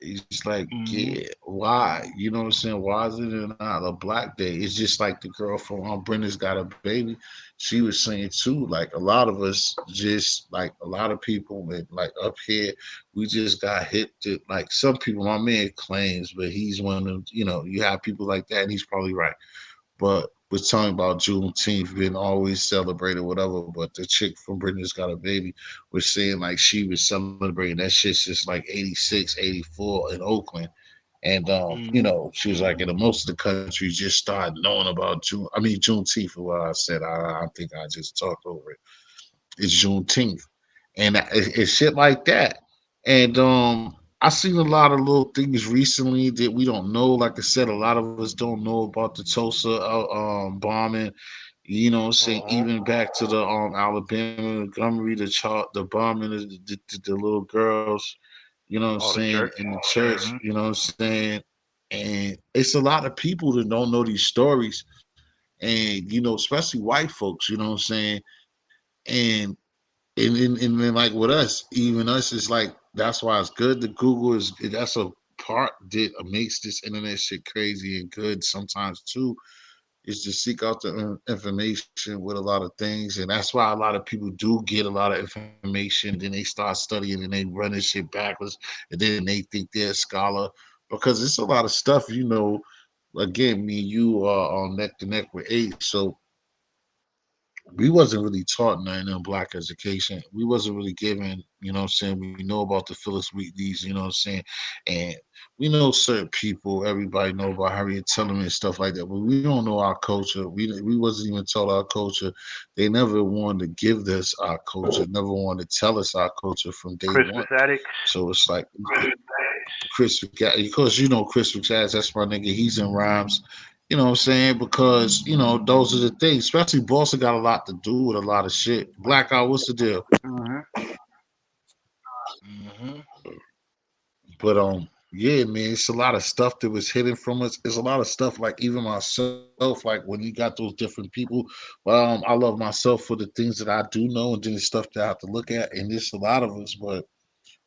It's like, Mm-hmm. yeah, why? You know what I'm saying? Why is it not a black day? It's just like the girl from Brenda's Got a Baby. She was saying too, like a lot of us just like a lot of people and like up here, we just got hit to like some people, my man claims, but he's one of them, you know, you have people like that and he's probably right. But we're talking about Juneteenth being always celebrated, whatever. But the chick from Brenda's Got a Baby was saying like she was celebrating that shit's just like 86, 84 in Oakland. And you Mm-hmm. know, she was like, in most of the country just started knowing about June. I mean, Juneteenth is what I said. I think I just talked over it. It's Juneteenth, and it's shit like that. And I seen a lot of little things recently that we don't know. Like I said, a lot of us don't know about the Tulsa bombing. You know, what I'm saying Uh-huh. even back to the Alabama Montgomery, the bombing of the little girls. You know what I'm Oh, the saying church. in the church. Mm-hmm. You know what I'm saying, and it's a lot of people that don't know these stories, and you know, especially white folks. You know what I'm saying, and and then like with us, even us is like that's why it's good. The Google is that's a part that makes this internet shit crazy and good sometimes too. Is to seek out the information with a lot of things, and that's why a lot of people do get a lot of information. Then they start studying and they run this shit backwards, and then they think they're a scholar because it's a lot of stuff. You know, again, me and you are on neck to neck with Ace, so we wasn't really taught nothing in black education. We wasn't really given, you know what I'm saying? We know about the Phyllis Wheatley's, you know what I'm saying? And we know certain people, everybody know about Harriet Tubman and stuff like that, but we don't know our culture. We wasn't even taught our culture. They never wanted to give us our culture, never wanted to tell us our culture from day one. Christmas addicts. So it's like Chris, because you know Chris McCads, that's my nigga. He's in rhymes. You know what I'm saying? Because, you know, those are the things. Especially Boston got a lot to do with a lot of shit. Blackout, what's the deal? Mm-hmm. Mm-hmm. But yeah, man, it's a lot of stuff that was hidden from us. It's a lot of stuff like even myself, like when you got those different people. I love myself for the things that I do know, and then the stuff that I have to look at, and it's a lot of us, but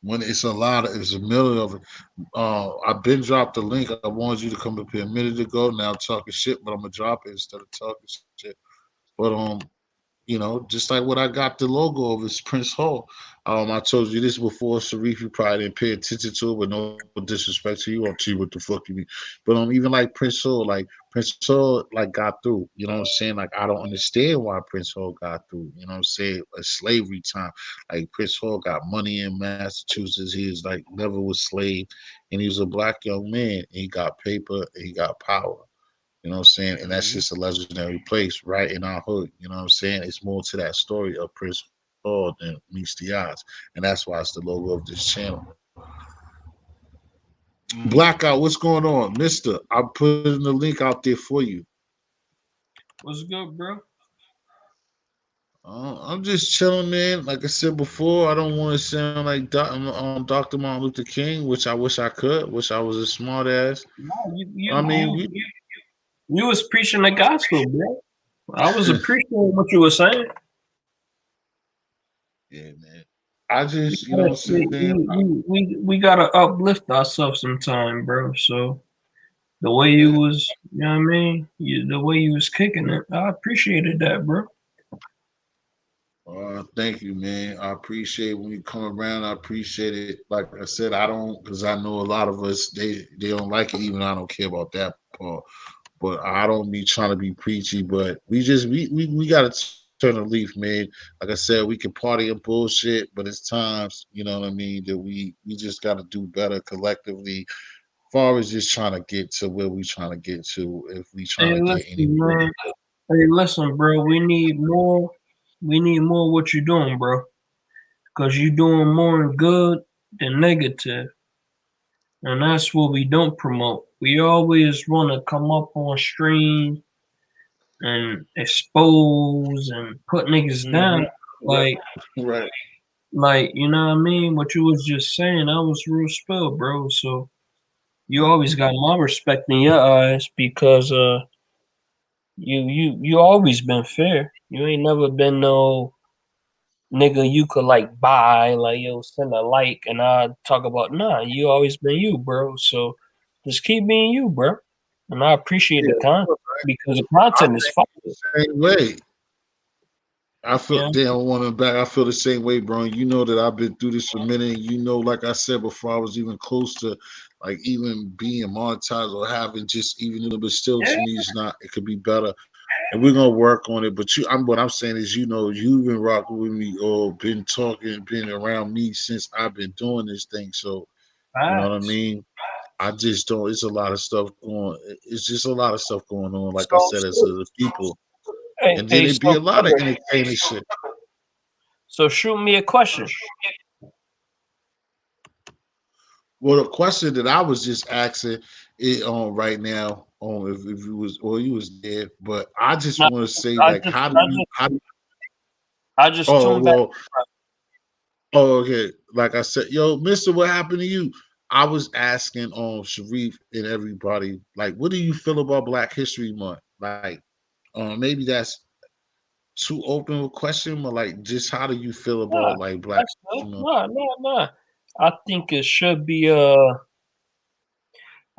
when it's a million of it. I've been dropped the link. I wanted you to come up here a minute ago. Now I'm talking shit, but I'm gonna drop it instead of talking shit. But you know, just like what I got the logo of is Prince Hall. I told you this before, Sharif. You probably didn't pay attention to it, but no disrespect to you. I'll tell you what the fuck you mean. But even like Prince Hall, like got through. You know what I'm saying? Like I don't understand why Prince Hall got through. You know what I'm saying? A slavery time. Like Prince Hall got money in Massachusetts. He was like never was slave, and he was a black young man. And he got paper. And he got power. You know what I'm saying? And that's Mm-hmm. just a legendary place right in our hood. You know what I'm saying? It's more to that story of Prince Hall than meets the odds. And that's why it's the logo of this channel. Mm-hmm. Blackout, what's going on? Mister, I'm putting the link out there for you. What's good, bro? I'm just chilling, man. Like I said before, I don't want to sound like Dr. Martin Luther King, which I wish I could. Wish I was a smart ass. No, you I you mean, you you you was preaching the gospel, bro. I was appreciating what you were saying. yeah, man. I We just, you know gotta what I'm we saying? we, we, we gotta uplift ourselves sometime, bro. So the way Yeah. you was, you know what I mean? The way you was kicking it, I appreciated that, bro. Thank you, man. I appreciate when you come around. I appreciate it. Like I said, I don't because I know a lot of us they don't like it. Even I don't care about that part. But I don't be trying to be preachy. But we gotta turn a leaf, man. Like I said, we can party and bullshit, but it's times, you know what I mean, that we just gotta do better collectively. Far as just trying to get to where we trying to get to, if we trying Hey, to get listen, anywhere. man. Hey, listen, bro. We need more. We need more. What you doing, bro? Cause you doing more good than negative. And that's what we don't promote. We always want to come up on stream and expose and put niggas Hmm. down. Like, Right. you know what I mean? What you was just saying, that was real spill, bro. So you always got my respect in your eyes because you always been fair. You ain't never been no nigga you could like buy, like yo, send a like, and I talk about nah, you always been you, bro. So just keep being you, bro. And I appreciate the Yeah, content because the I content is think fire. the same way. I feel Yeah, damn want him back. I feel the same way, bro. You know that I've been through this for a minute. You know, like I said before, I was even close to like even being monetized or having just even a little bit still yeah, to me is not it could be better. And we're gonna work on it. But what I'm saying is, you know, you've been rocking with me or been talking, been around me since I've been doing this thing. So you know what I facts. mean? I just don't it's a lot of stuff going it's just a lot of stuff going on, like I So, said, as so the people. hey, And then hey, it'd be so a lot of brother, entertaining shit. so shoot me a question. Well, the question that I was just asking it on right now, on if you was or you was dead, but I just No, want to say I like just, I just, I just oh tuned back. well oh okay like I said, yo, Mister, what happened to you? I was asking Sharif and everybody, like, what do you feel about Black History Month? Like, maybe that's too open a question, but like, just how do you feel Nah, about like Black that's good. History Month? Nah. I think it should be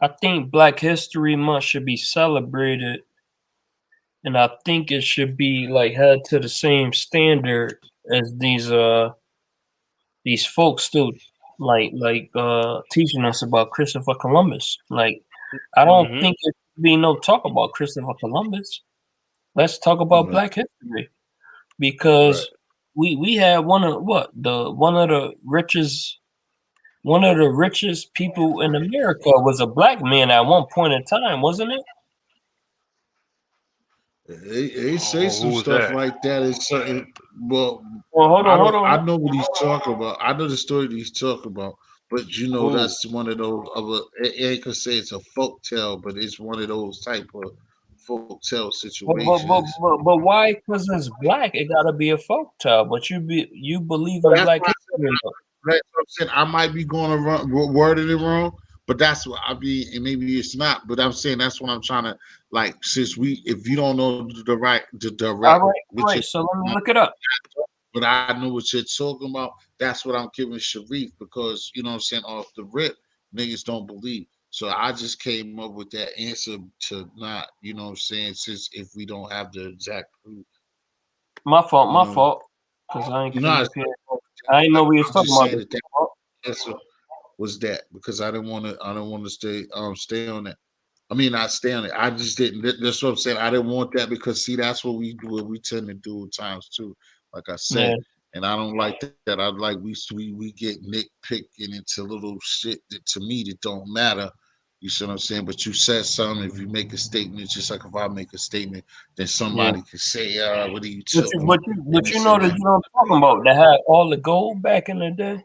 I think Black History Month should be celebrated, and I think it should be like held to the same standard as these folks still teaching us about Christopher Columbus. Like, I don't Mm-hmm. think it should be no talk about Christopher Columbus. Let's talk about Right, Black history right. because we had one of the richest people in America was a black man at one point in time, wasn't it? They say Oh, some who was stuff that? like that in certain. Well, Well, hold I on, hold don't. on. I know what he's talking about. I know the story that he's talking about. But you know, Who? that's one of those of a. It ain't gonna say it's a folk tale, but it's one of those type of folk tale situations. But why? Because it's black, it gotta be a folk tale. But you believe So in that's black why I said. history. That's what I'm saying. I might be going to wording it wrong, but that's what I be, and maybe it's not. But I'm saying that's what I'm trying to like. Since if you don't know the All direct, right, all which right. is So let me look it up. but I know what you're talking about. That's what I'm giving Sharif because you know what I'm saying off the rip, niggas don't believe. So I just came up with that answer to not, you know what I'm saying, since if we don't have the exact proof, My fault, you my know, fault. Because I ain't came no, up here. I didn't know we was I'm talking just about saying this. that that answer was that because I didn't want to stay on that. I mean, not stay on it. I just didn't. That's what I'm saying. I didn't want that because see, that's what we do. What we tend to do at times too. Like I Yeah, said, and I don't like that. I like we get nitpicking into little shit that to me that don't matter. You see what I'm saying? But you said something. If you make a statement, just like if I make a statement, then yeah. somebody can say, "What are you But you, talking but about?" you, And but you this know and that that. you know what I'm talking about. That had all the gold back in the day.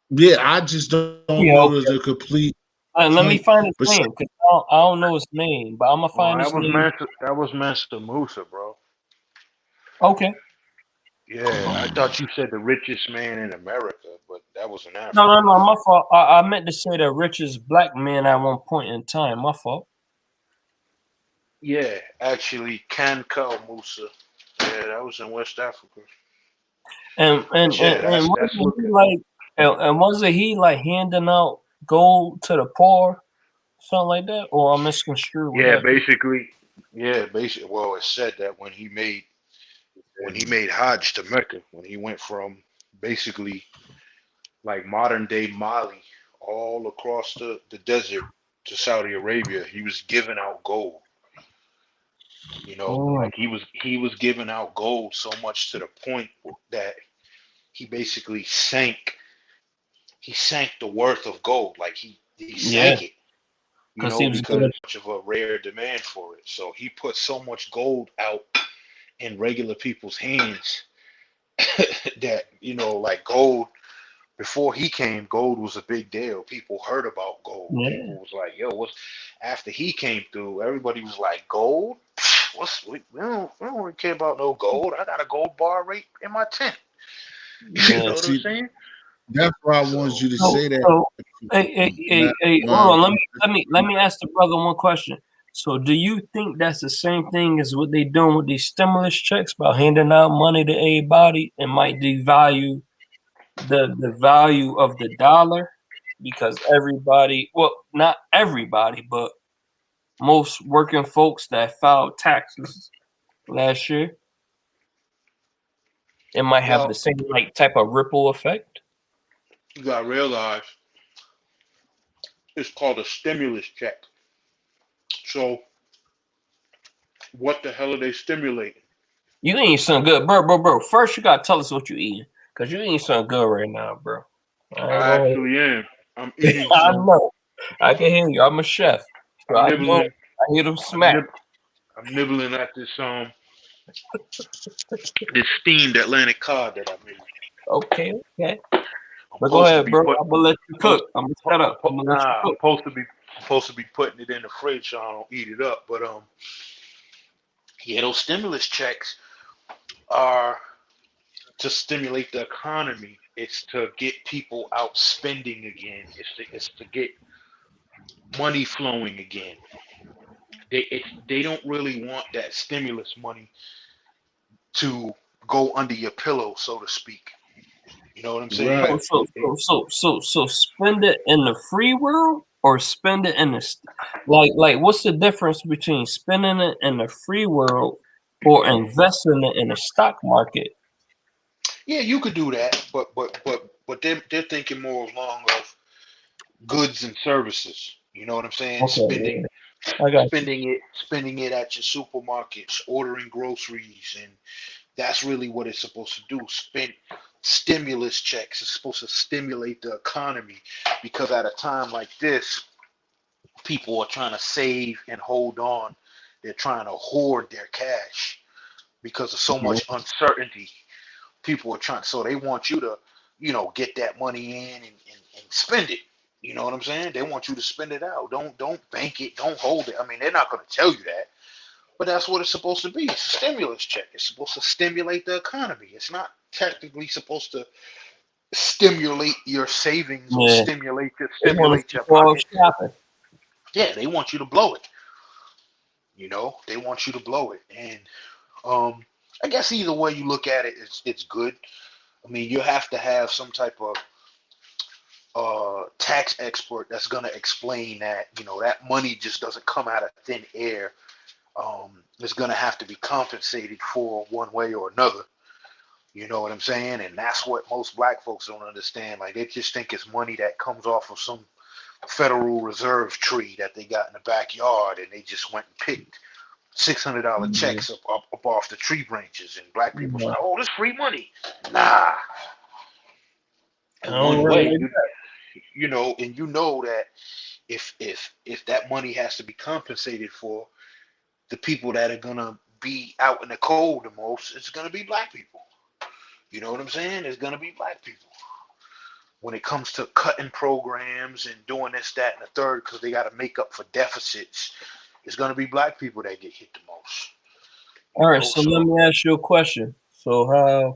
Yeah, I just don't Yeah. know Okay. the complete Let me point. find his But name because I don't know his name, but I'm gonna Oh, find his name. That was Master Musa, bro. Okay. Yeah, I thought you said the richest man in America, but that was in No, Africa. no, no. My fault. I meant to say the richest black man at one point in time. My fault. Yeah, actually, Kanko Musa. Yeah, that was in West Africa. And But yeah, that's wasn't he looking. like and wasn't he like handing out gold to the poor, something like that? Or I'm misconstrued with Yeah, that. basically. Yeah, basically. Well, it said that when he made Hajj to Mecca, when he went from basically like modern day Mali all across the desert to Saudi Arabia, he was giving out gold. You know, Mm, like he was giving out gold so much to the point that he basically sank the worth of gold. Like he yeah, sank it, you because he know, was because giving. of a rare demand for it. So he put so much gold out in regular people's hands that, like gold before he came, gold was a big deal. People heard about gold. Yeah, People was like, "Yo, what's?" After he came through, everybody was like, "Gold? We don't really care about no gold. I got a gold bar right in my tent." You yeah. know what I'm see, saying? that's why I wanted So you to So say that. so hey, hold on. Let me ask the brother one question. So do you think that's the same thing as what they doing with these stimulus checks about handing out money to everybody and might devalue the value of the dollar because everybody, well, not everybody, but most working folks that filed taxes last year, it might have the Well, same like type of ripple effect. you gotta realize it's called a stimulus check. So what the hell are they stimulating? You eating something good, bro. First, you gotta tell us what you eating, cause you eating something good right now, bro. I ain't I gonna. actually am. I'm eating I some. know. I can hear you. I'm a chef, so I'm I know. nibbling. I hear them I'm, smack. nib- I'm nibbling at this steamed Atlantic cod that I made. Okay, okay. I'm But go supposed to ahead, be bro. put. I'm gonna let you Supposed, cook. I'm gonna shut up. I'm gonna let you I'm cook. supposed to be putting it in the fridge so I don't eat it up. But yeah, those stimulus checks are to stimulate the economy. It's to get people out spending again. It's to get money flowing again. They don't really want that stimulus money to go under your pillow, so to speak. You know what I'm saying? So, Right. so, so, so, so spend it in the free world or spend it in the like. What's the difference between spending it in the free world or investing it in the stock market? Yeah, you could do that, but they're thinking more along of goods and services. You know what I'm saying? Okay, yeah, I got you. Spending it at your supermarkets, ordering groceries, and that's really what it's supposed to do. Spend stimulus checks. It's supposed to stimulate the economy because at a time like this, people are trying to save and hold on. They're trying to hoard their cash because of so Yeah. much uncertainty. People are trying, so they want you to, get that money in and spend it. You know what I'm saying? They want you to spend it out. Don't bank it. Don't hold it. I mean, they're not going to tell you that, but that's what it's supposed to be. It's a stimulus check. It's supposed to stimulate the economy. It's not technically supposed to stimulate your savings or Yeah, they want us stimulate to your go out pockets. shopping. Yeah, they want you to blow it. They want you to blow it, and um, I guess either way you look at it, it's good. I mean, you have to have some type of tax expert that's going to explain that that money just doesn't come out of thin air. It's going to have to be compensated for one way or another. You know what I'm saying? And that's what most black folks don't understand. Like they just think it's money that comes off of some Federal Reserve tree that they got in the backyard, and they just went and picked $600 Yeah, checks up off the tree branches, and black people say, yeah. "Oh, this free money." Nah, I in don't one really way, like and you know that if that money has to be compensated for, the people that are gonna be out in the cold the most, it's gonna be black people. You know what I'm saying? It's gonna be black people when it comes to cutting programs and doing this, that, and the third, because they got to make up for deficits. It's gonna be black people that get hit the most. All right, so let So me ask you a question. So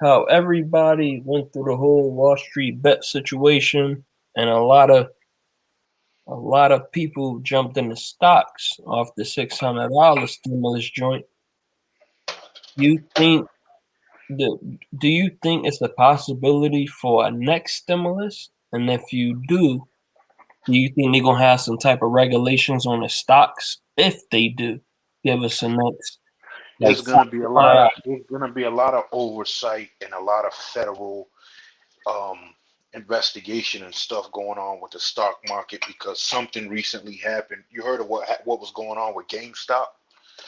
how everybody went through the whole Wall Street bet situation, and a lot of people jumped into stocks off the $600 stimulus joint. You think do you think it's a possibility for a next stimulus? And if you do you think they're gonna have some type of regulations on the stocks? If they do, give us a next like it's gonna be a lot of $5. it's gonna be a lot of oversight and a lot of federal um, investigation and stuff going on with the stock market because something recently happened. You heard of what was going on with GameStop?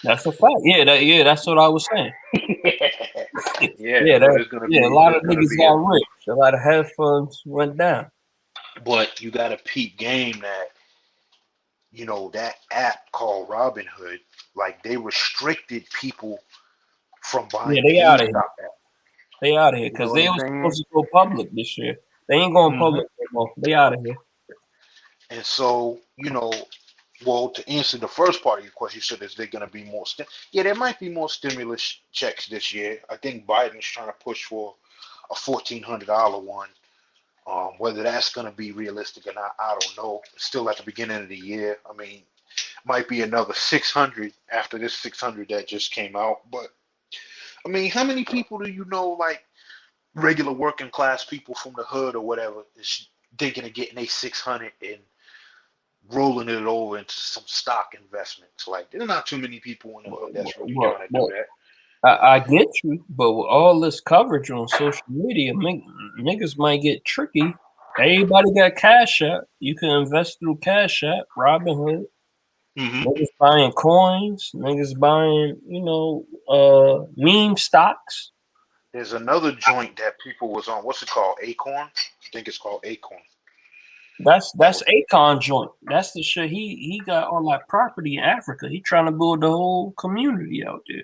That's a fact. Yeah, that's what I was saying. Yeah, Yeah, so a lot there's of gonna niggas be a got rich. A lot of hedge funds went down. but you got to peep game that that app called Robinhood, like they restricted people from Yeah, buying they out of here. GameStop app. They out of here You know because what they I'm was saying? supposed to go public this year. They ain't going Hmm. public no more. They out of here. And so, well, to answer the first part of your question, you said, is there going to be more? Yeah, there might be more stimulus checks this year. I think Biden's trying to push for a $1,400 one. Whether that's going to be realistic or not, I don't know. It's still at the beginning of the year. I mean, might be another 600 after this 600 that just came out. But I mean, how many people do you know, like regular working class people from the hood or whatever, is thinking of getting a 600 and rolling it over into some stock investments? Like, there's not too many people in the hood that's really Well, trying to do well, that. I get you, but with all this coverage on social media, niggas might get tricky. Everybody got Cash App. You can invest through Cash App, Robinhood. Hmm. Niggas buying coins. Niggas buying, meme stocks. There's another joint that people was on. What's it called? Acorn? I think it's called Acorn. That That's was Akon joint. That's the shit. He got all that property in Africa. He trying to build the whole community out there.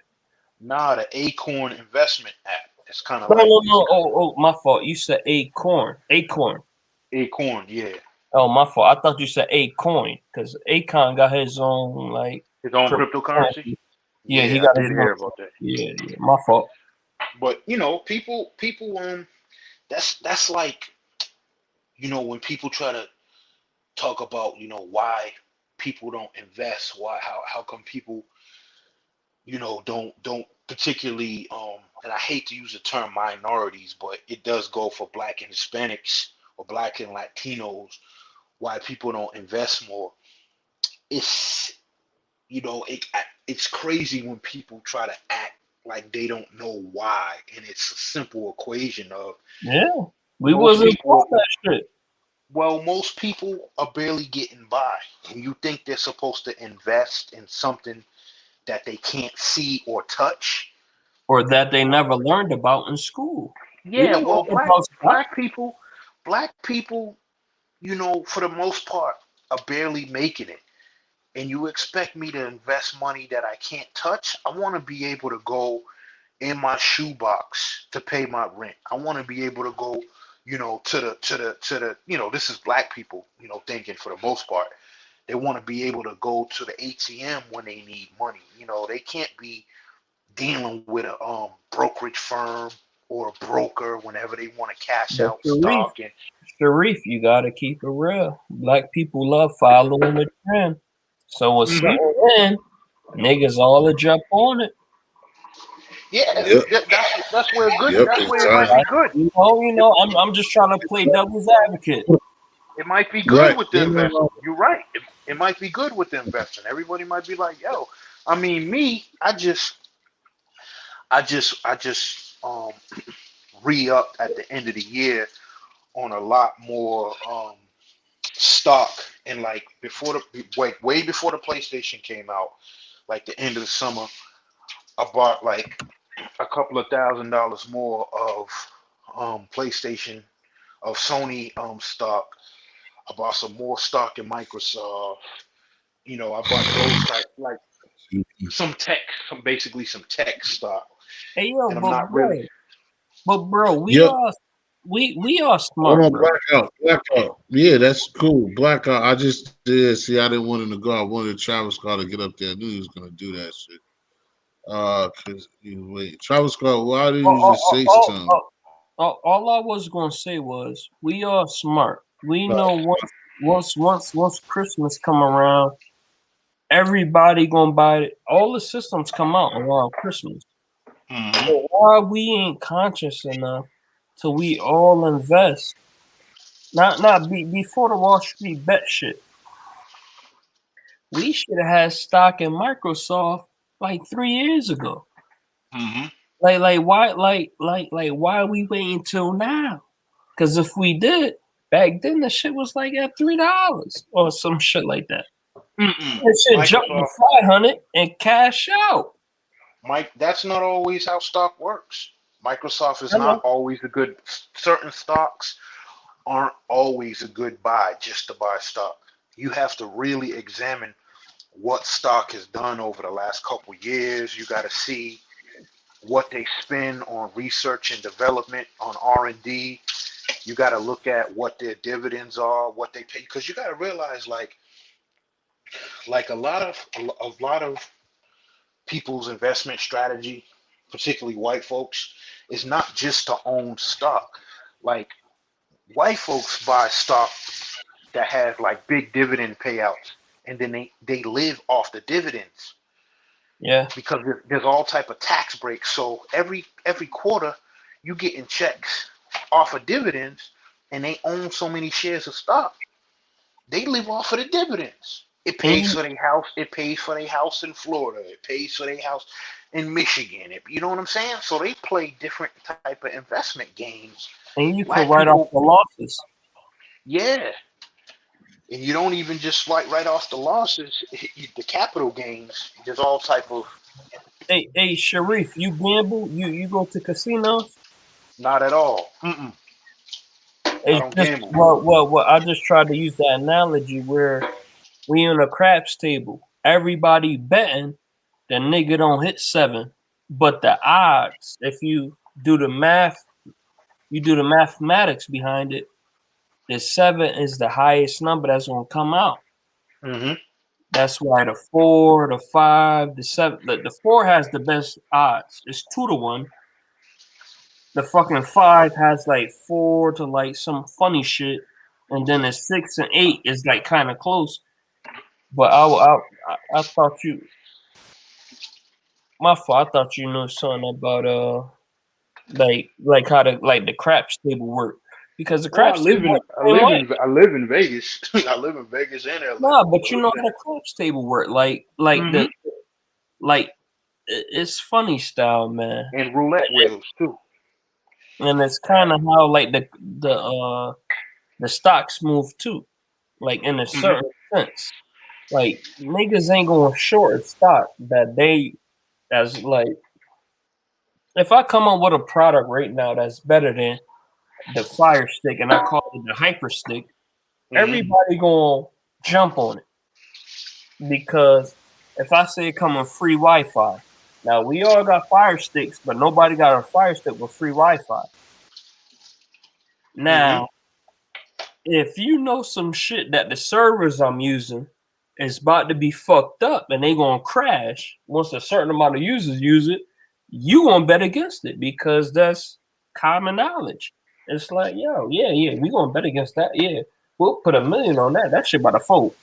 nah, the Acorn investment app. It's kind of No, like no, it's no. Oh, my fault. You said Acorn. Acorn. Acorn, yeah. Oh, my fault. I thought you said Acoin because Akon got his own like His own cryptocurrency. cryptocurrency. Yeah, he Yeah, I got his did own. hear about that. Yeah. My fault. But people, that's like, when people try to talk about, why people don't invest, why how come people, don't particularly, and I hate to use the term minorities, but it does go for Black and Hispanics or Black and Latinos, why people don't invest more. It's it's crazy when people try to act like they don't know why, and it's a simple equation of Yeah, we most wasn't taught people. that shit. Well, most people are barely getting by, and you think they're supposed to invest in something that they can't see or touch. Or that they never learned about in school. We Yeah, didn't well, learn black about stock. black people, black people, for the most part, are barely making it. And you expect me to invest money that I can't touch? I want to be able to go in my shoebox to pay my rent. I want to be able to go, this is black people, thinking for the most part. They want to be able to go to the ATM when they need money. They can't be dealing with a brokerage firm or a broker whenever they want to cash But out stock. And Sharif, you gotta keep it real. Black people love following the trend. So with Mhm. something in, niggas all a jump on it. Yeah, Yep. Yep. that's where it might be Exactly. good. It, I'm just trying to play devil's advocate. it might be good Right. with the Yeah, no, investing. no. You're right. It might be good with the investing. Everybody might be like, yo, I mean, me, I just re-up at the end of the year on a lot more stock, and like before the way before the PlayStation came out, like the end of the summer, I bought like a couple of $1,000s more of PlayStation, of Sony stock. I bought some more stock in Microsoft. I bought those type, like some tech, basically some tech stock, Hey yo, and I'm not really. but bro, Yep. we are Hold smart, on, bro. blackout. Blackout. Yeah, that's cool. Blackout. I just did. See, I didn't want him to go. I wanted Travis Scott to get up there. I knew he was gonna do that shit. Cause wait, Travis Scott. Why did you just say something? All I was gonna say was we are smart. We Right. know once Christmas come around, everybody gonna buy it. All the systems come out around Christmas. Hmm. So why we ain't conscious enough till we all invest? Not before the Wall Street bet shit. We should have had stock in Microsoft like 3 years ago. Hmm. Why are we waiting till now? Because if we did back then, the shit was like at $3 or some shit like that. Mm-mm. That shit jumped to Microsoft, 500 and cash out. Mike. That's not always how stock works. Microsoft is I not know. always a good. Certain stocks aren't always a good buy just to buy stock. You have to really examine what stock has done over the last couple years. You got to see what they spend on research and development, on R&D. You got to look at what their dividends are, what they pay, because you got to realize, like a lot of people's investment strategy, particularly white folks, is not just to own stock. Like white folks buy stock that has like big dividend payouts, and then they live off the dividends Yeah. because there's all type of tax breaks. So every quarter, you getting checks off of dividends, and they own so many shares of stock. They live off of the dividends. It And pays you, for their house. It pays for their house in Florida. It pays for their house in Michigan. You know what I'm saying? So they play different type of investment games. and you could Black write off people, the losses. yeah, and you don't even just write off the losses, the capital gains. There's all type of Hey, Sharif, you gamble? You go to casinos? not at all. Mm-mm, I It's don't just gamble. well. I just tried to use that analogy where we on a craps table. Everybody betting the nigga don't hit 7, but the odds, if you do the math, you do the mathematics behind it. The 7 is the highest number that's gonna come out. Mm-hmm. That's why the 4, the 5, the 7, the 4 has the best odds. It's 2-1. The fucking 5 has like 4 to like some funny shit, and then the 6 and 8 is like kind of close. But I thought you, my fault. I thought you knew something about like how the like the craps table work, because the Well, craps table work the same way. I live in Vegas. I live in Vegas and LA. Nah, but So you know how yeah. the craps table work. Like Mm-hmm. the like it's funny style, man, And roulette wheels too. and it's kind of how like the stocks move too, like in a Mm-hmm. certain sense. Like niggas ain't gonna short a stock that they as like if I come up with a product right now that's better than the Fire Stick and I call it the Hyper Stick, Mm-hmm. everybody gonna jump on it because if I say it come with free Wi-Fi, now we all got Fire Sticks, but nobody got a Fire Stick with free Wi-Fi. Mm-hmm. Now, if you know some shit that the servers I'm using is about to be fucked up and they gonna crash once a certain amount of users use it, you gonna bet against it because that's common knowledge. It's like, yo, yeah, we gonna bet against that. Yeah, we'll put $1 million on that. That shit about to fold.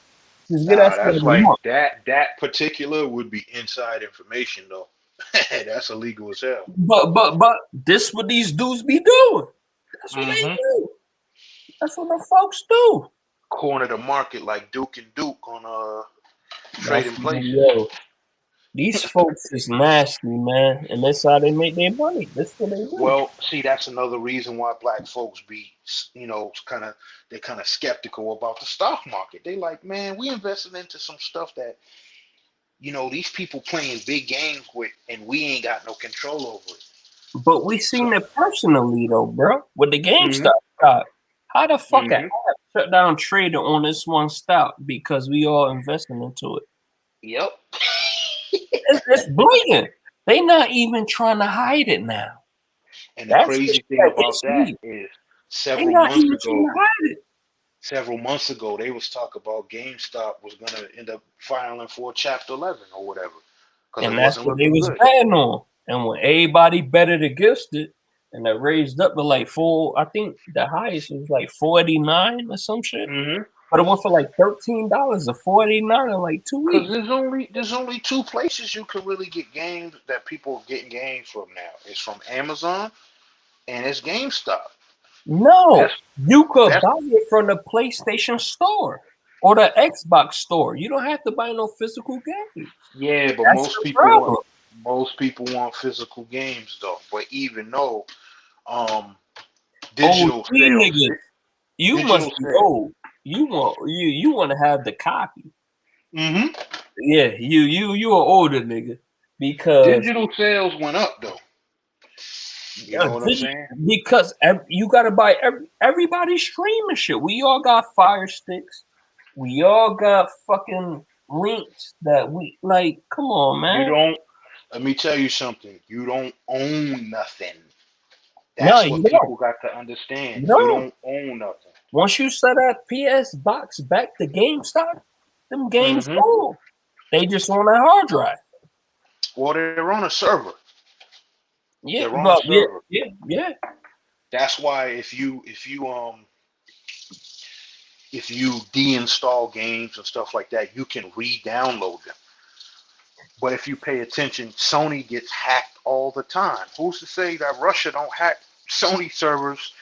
Just get that Nah, shit that's every like month. that particular would be inside information though. That's illegal as hell. But this what these dudes be doing. That's what they Mm-hmm. do. That's what the folks do. Corner the market like Duke and Duke on That's trading places. yo. These folks is nasty, man, and that's how they make their money. That's what they do. Well, see, that's another reason why black folks be, they're kind of skeptical about the stock market. They like, man, we invested into some stuff that, these people playing big games with, and we ain't got no control over it. But we So, seen it personally, though, bro, with the mm-hmm, GameStop stock. How the fuck an mm-hmm, app shut down trading on this one stock because we all investing into it? yep. It's blatant. They not even trying to hide it now. And the That's the crazy shit thing that about gets that me. is They several not months even trying ago, to hide it. they was talking about GameStop was gonna end up filing for Chapter 11 or whatever because it And that's wasn't what they looking was good. betting on. And when everybody betted against it, and it raised up to like I think the highest was like 489 or some shit. Mm-hmm. But it went for like $13 or 489 in like 2 weeks. Because there's only two places you can really get games that people are getting games from now. It's from Amazon and it's GameStop. No, That's you could that's buy it from the PlayStation store or the Xbox store. You don't have to buy no physical games. yeah, but That's the problem. most people want physical games though. But even though um OG digital sales niggas, you digital must be sales old. You want to have the copy. mm-hmm. Yeah, you an older nigga because Digital sales went up though. You know what I'm saying? you gotta buy everybody streaming shit. We all got Fire Sticks. We all got fucking links that we like. Come on, You man. don't let me tell you something. You don't own nothing. No, That's you what don't. people got to understand. You You don't. don't own nothing. Once you set that PS box back to GameStop, them games Mm-hmm. gone. They just on that hard drive. Well, they're on a server. Yeah, They're on a but server. yeah. That's why if you if you deinstall games and stuff like that, you can re-download them. But if you pay attention, Sony gets hacked all the time. Who's to say that Russia don't hack Sony servers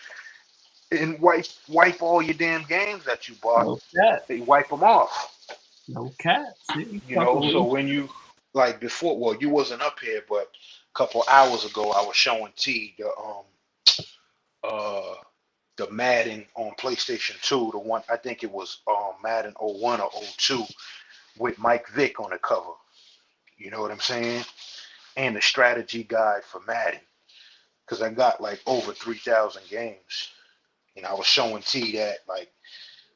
and wipe all your damn games that you bought? No cap. They wipe them off. No cap. See, you You fucking know, so with when you like before, well, you wasn't up here, but a couple hours ago, I was showing T uh the Madden on PlayStation 2, the one I think it was Madden '01 or '02 with Mike Vick on the cover. You know what I'm saying? And the strategy guide for Madden, because I got like over 3,000 games, and I was showing T that, like,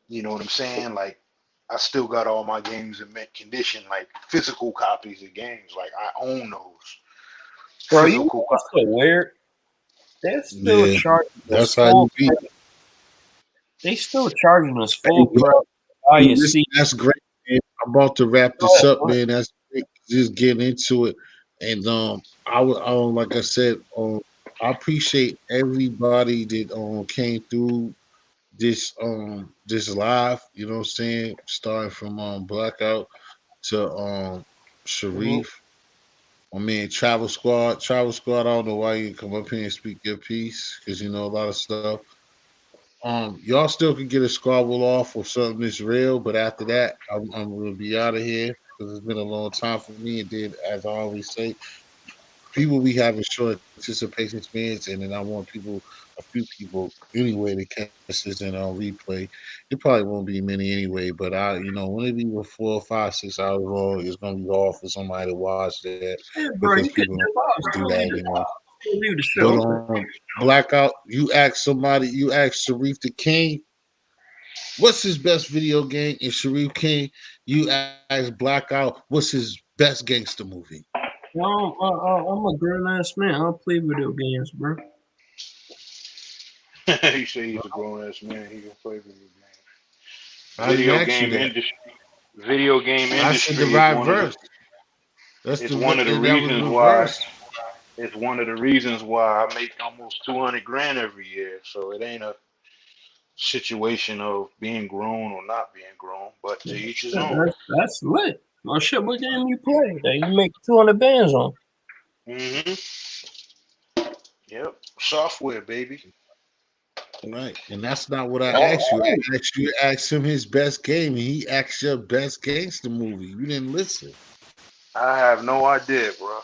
you know what I'm saying? Like, I still got all my games in mint condition, like physical copies of games. Like, I own those bro, you know physical what's so weird? They're still Yeah, charging us that's how full you beat. credit. They still charging us Hey, full credit. Buy your listen, seat. that's great, man. I'm about to wrap Go this ahead, up, go ahead. man. That's great. Just getting into it, and like I said, I appreciate everybody that came through this live. You know what I'm saying? Starting from Blackout to Mhm. Sharif. I mean, Travel Squad. Travel Squad. I don't know why you come up here and speak your piece because you know a lot of stuff. Y'all still can get a squabble off or something that's real, but after that, I'm gonna be out of here because it's been a long time for me. And then, as I always say, people be having short anticipation spans, and then I want people, a few people anyway, to catch this in on replay. It probably won't be many anyway, but when it be with 4 or 5, 6 hours long, it's gonna be hard for somebody to watch that Yeah, because bro, you people could don't jump out, do still that leave the anymore. still leave the But show open. Blackout, you ask Sharif the King, what's his best video game? And Sharif King, you ask Blackout, what's his best gangster movie? No, I'm a grown ass man. I don't play video games, bro. he said he's a grown ass man. He can play video games. I didn't Video ask you game that. industry. Video game I said the industry is right one of the verse. That's is one of the that was reasons why reversed. it's one of the reasons why I make almost 200 grand every year. So it ain't a situation of being grown or not being grown, but to each his Yeah, own. that's lit. Oh shit, what game you play that you make 200 bands on? Hmm. Yep. Software, baby. Right. And that's not what I Oh, asked you. oh. I asked you to ask him his best game, and he asked your best gangster movie. You didn't listen. I have no idea, bro.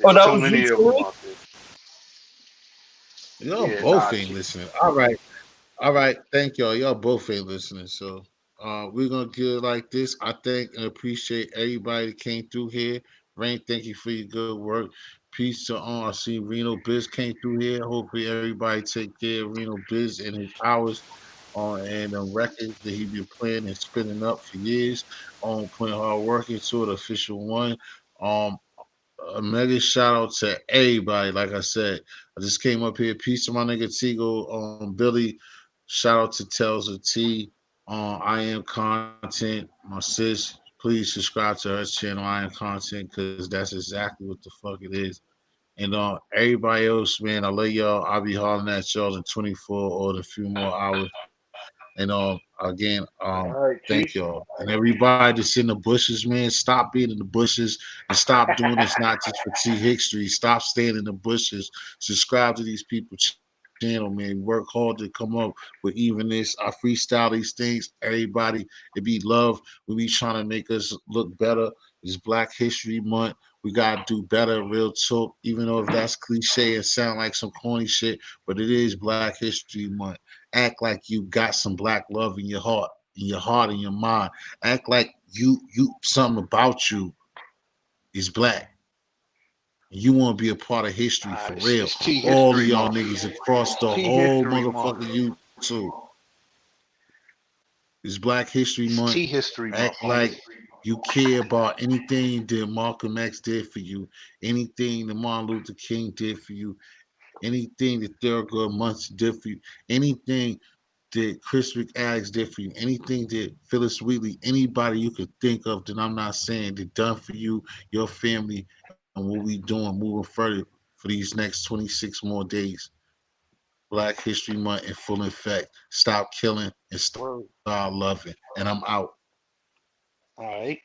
Oh, There's that too was you, many of them Siri? out there. Y'all Yeah, nah. both ain't listening. All right. All right, thank y'all. Y'all both ain't listening. So we're gonna get it like this. I thank and appreciate everybody that came through here. Rain, thank you for your good work. Peace to I see Reno Biz came through here. Hopefully everybody take care of Reno Biz and his hours and the records that he been playing and spinning up for years. Putting hard work into it, official one. Um a mega shout out to everybody. Like I said, I just came up here. Peace to my nigga Tigo, Billy. Shout out to Tells of T. I am content. My sis, please subscribe to her channel. I am content because that's exactly what the fuck it is. And everybody else, man, I love y'all. I'll be hollering at y'all in 24 or a few more hours. And again, All right, thank T. y'all. And everybody that's in the bushes, man, stop being in the bushes and stop doing this not just for T history. Stop staying in the bushes. Subscribe to these people channel, man. Work hard to come up with evenness. I freestyle these things. Everybody, it be love. We be trying to make us look better. It's Black History Month. We gotta do better, real talk. Even though if that's cliche and sound like some corny shit, but it is Black History Month. Act like you got some black love in your heart and your mind. Act like you something about you is black. You want to be a part of history for real. It's T All of History y'all Month. niggas across It's the T whole History Month. motherfucking YouTube. It's Black History It's Month. T History Act Month, homie. like you care about anything that Malcolm X did for you, anything that Martin Luther King did for you, anything that Thurgood Munson did for you, anything that Chris McAdams did for you, anything that Phyllis Wheatley, anybody you could think of that I'm not saying that done for you, your family, and what we doing moving further for these next 26 more days. Black History Month in full effect. Stop killing and start Word. loving. And I'm out. All right.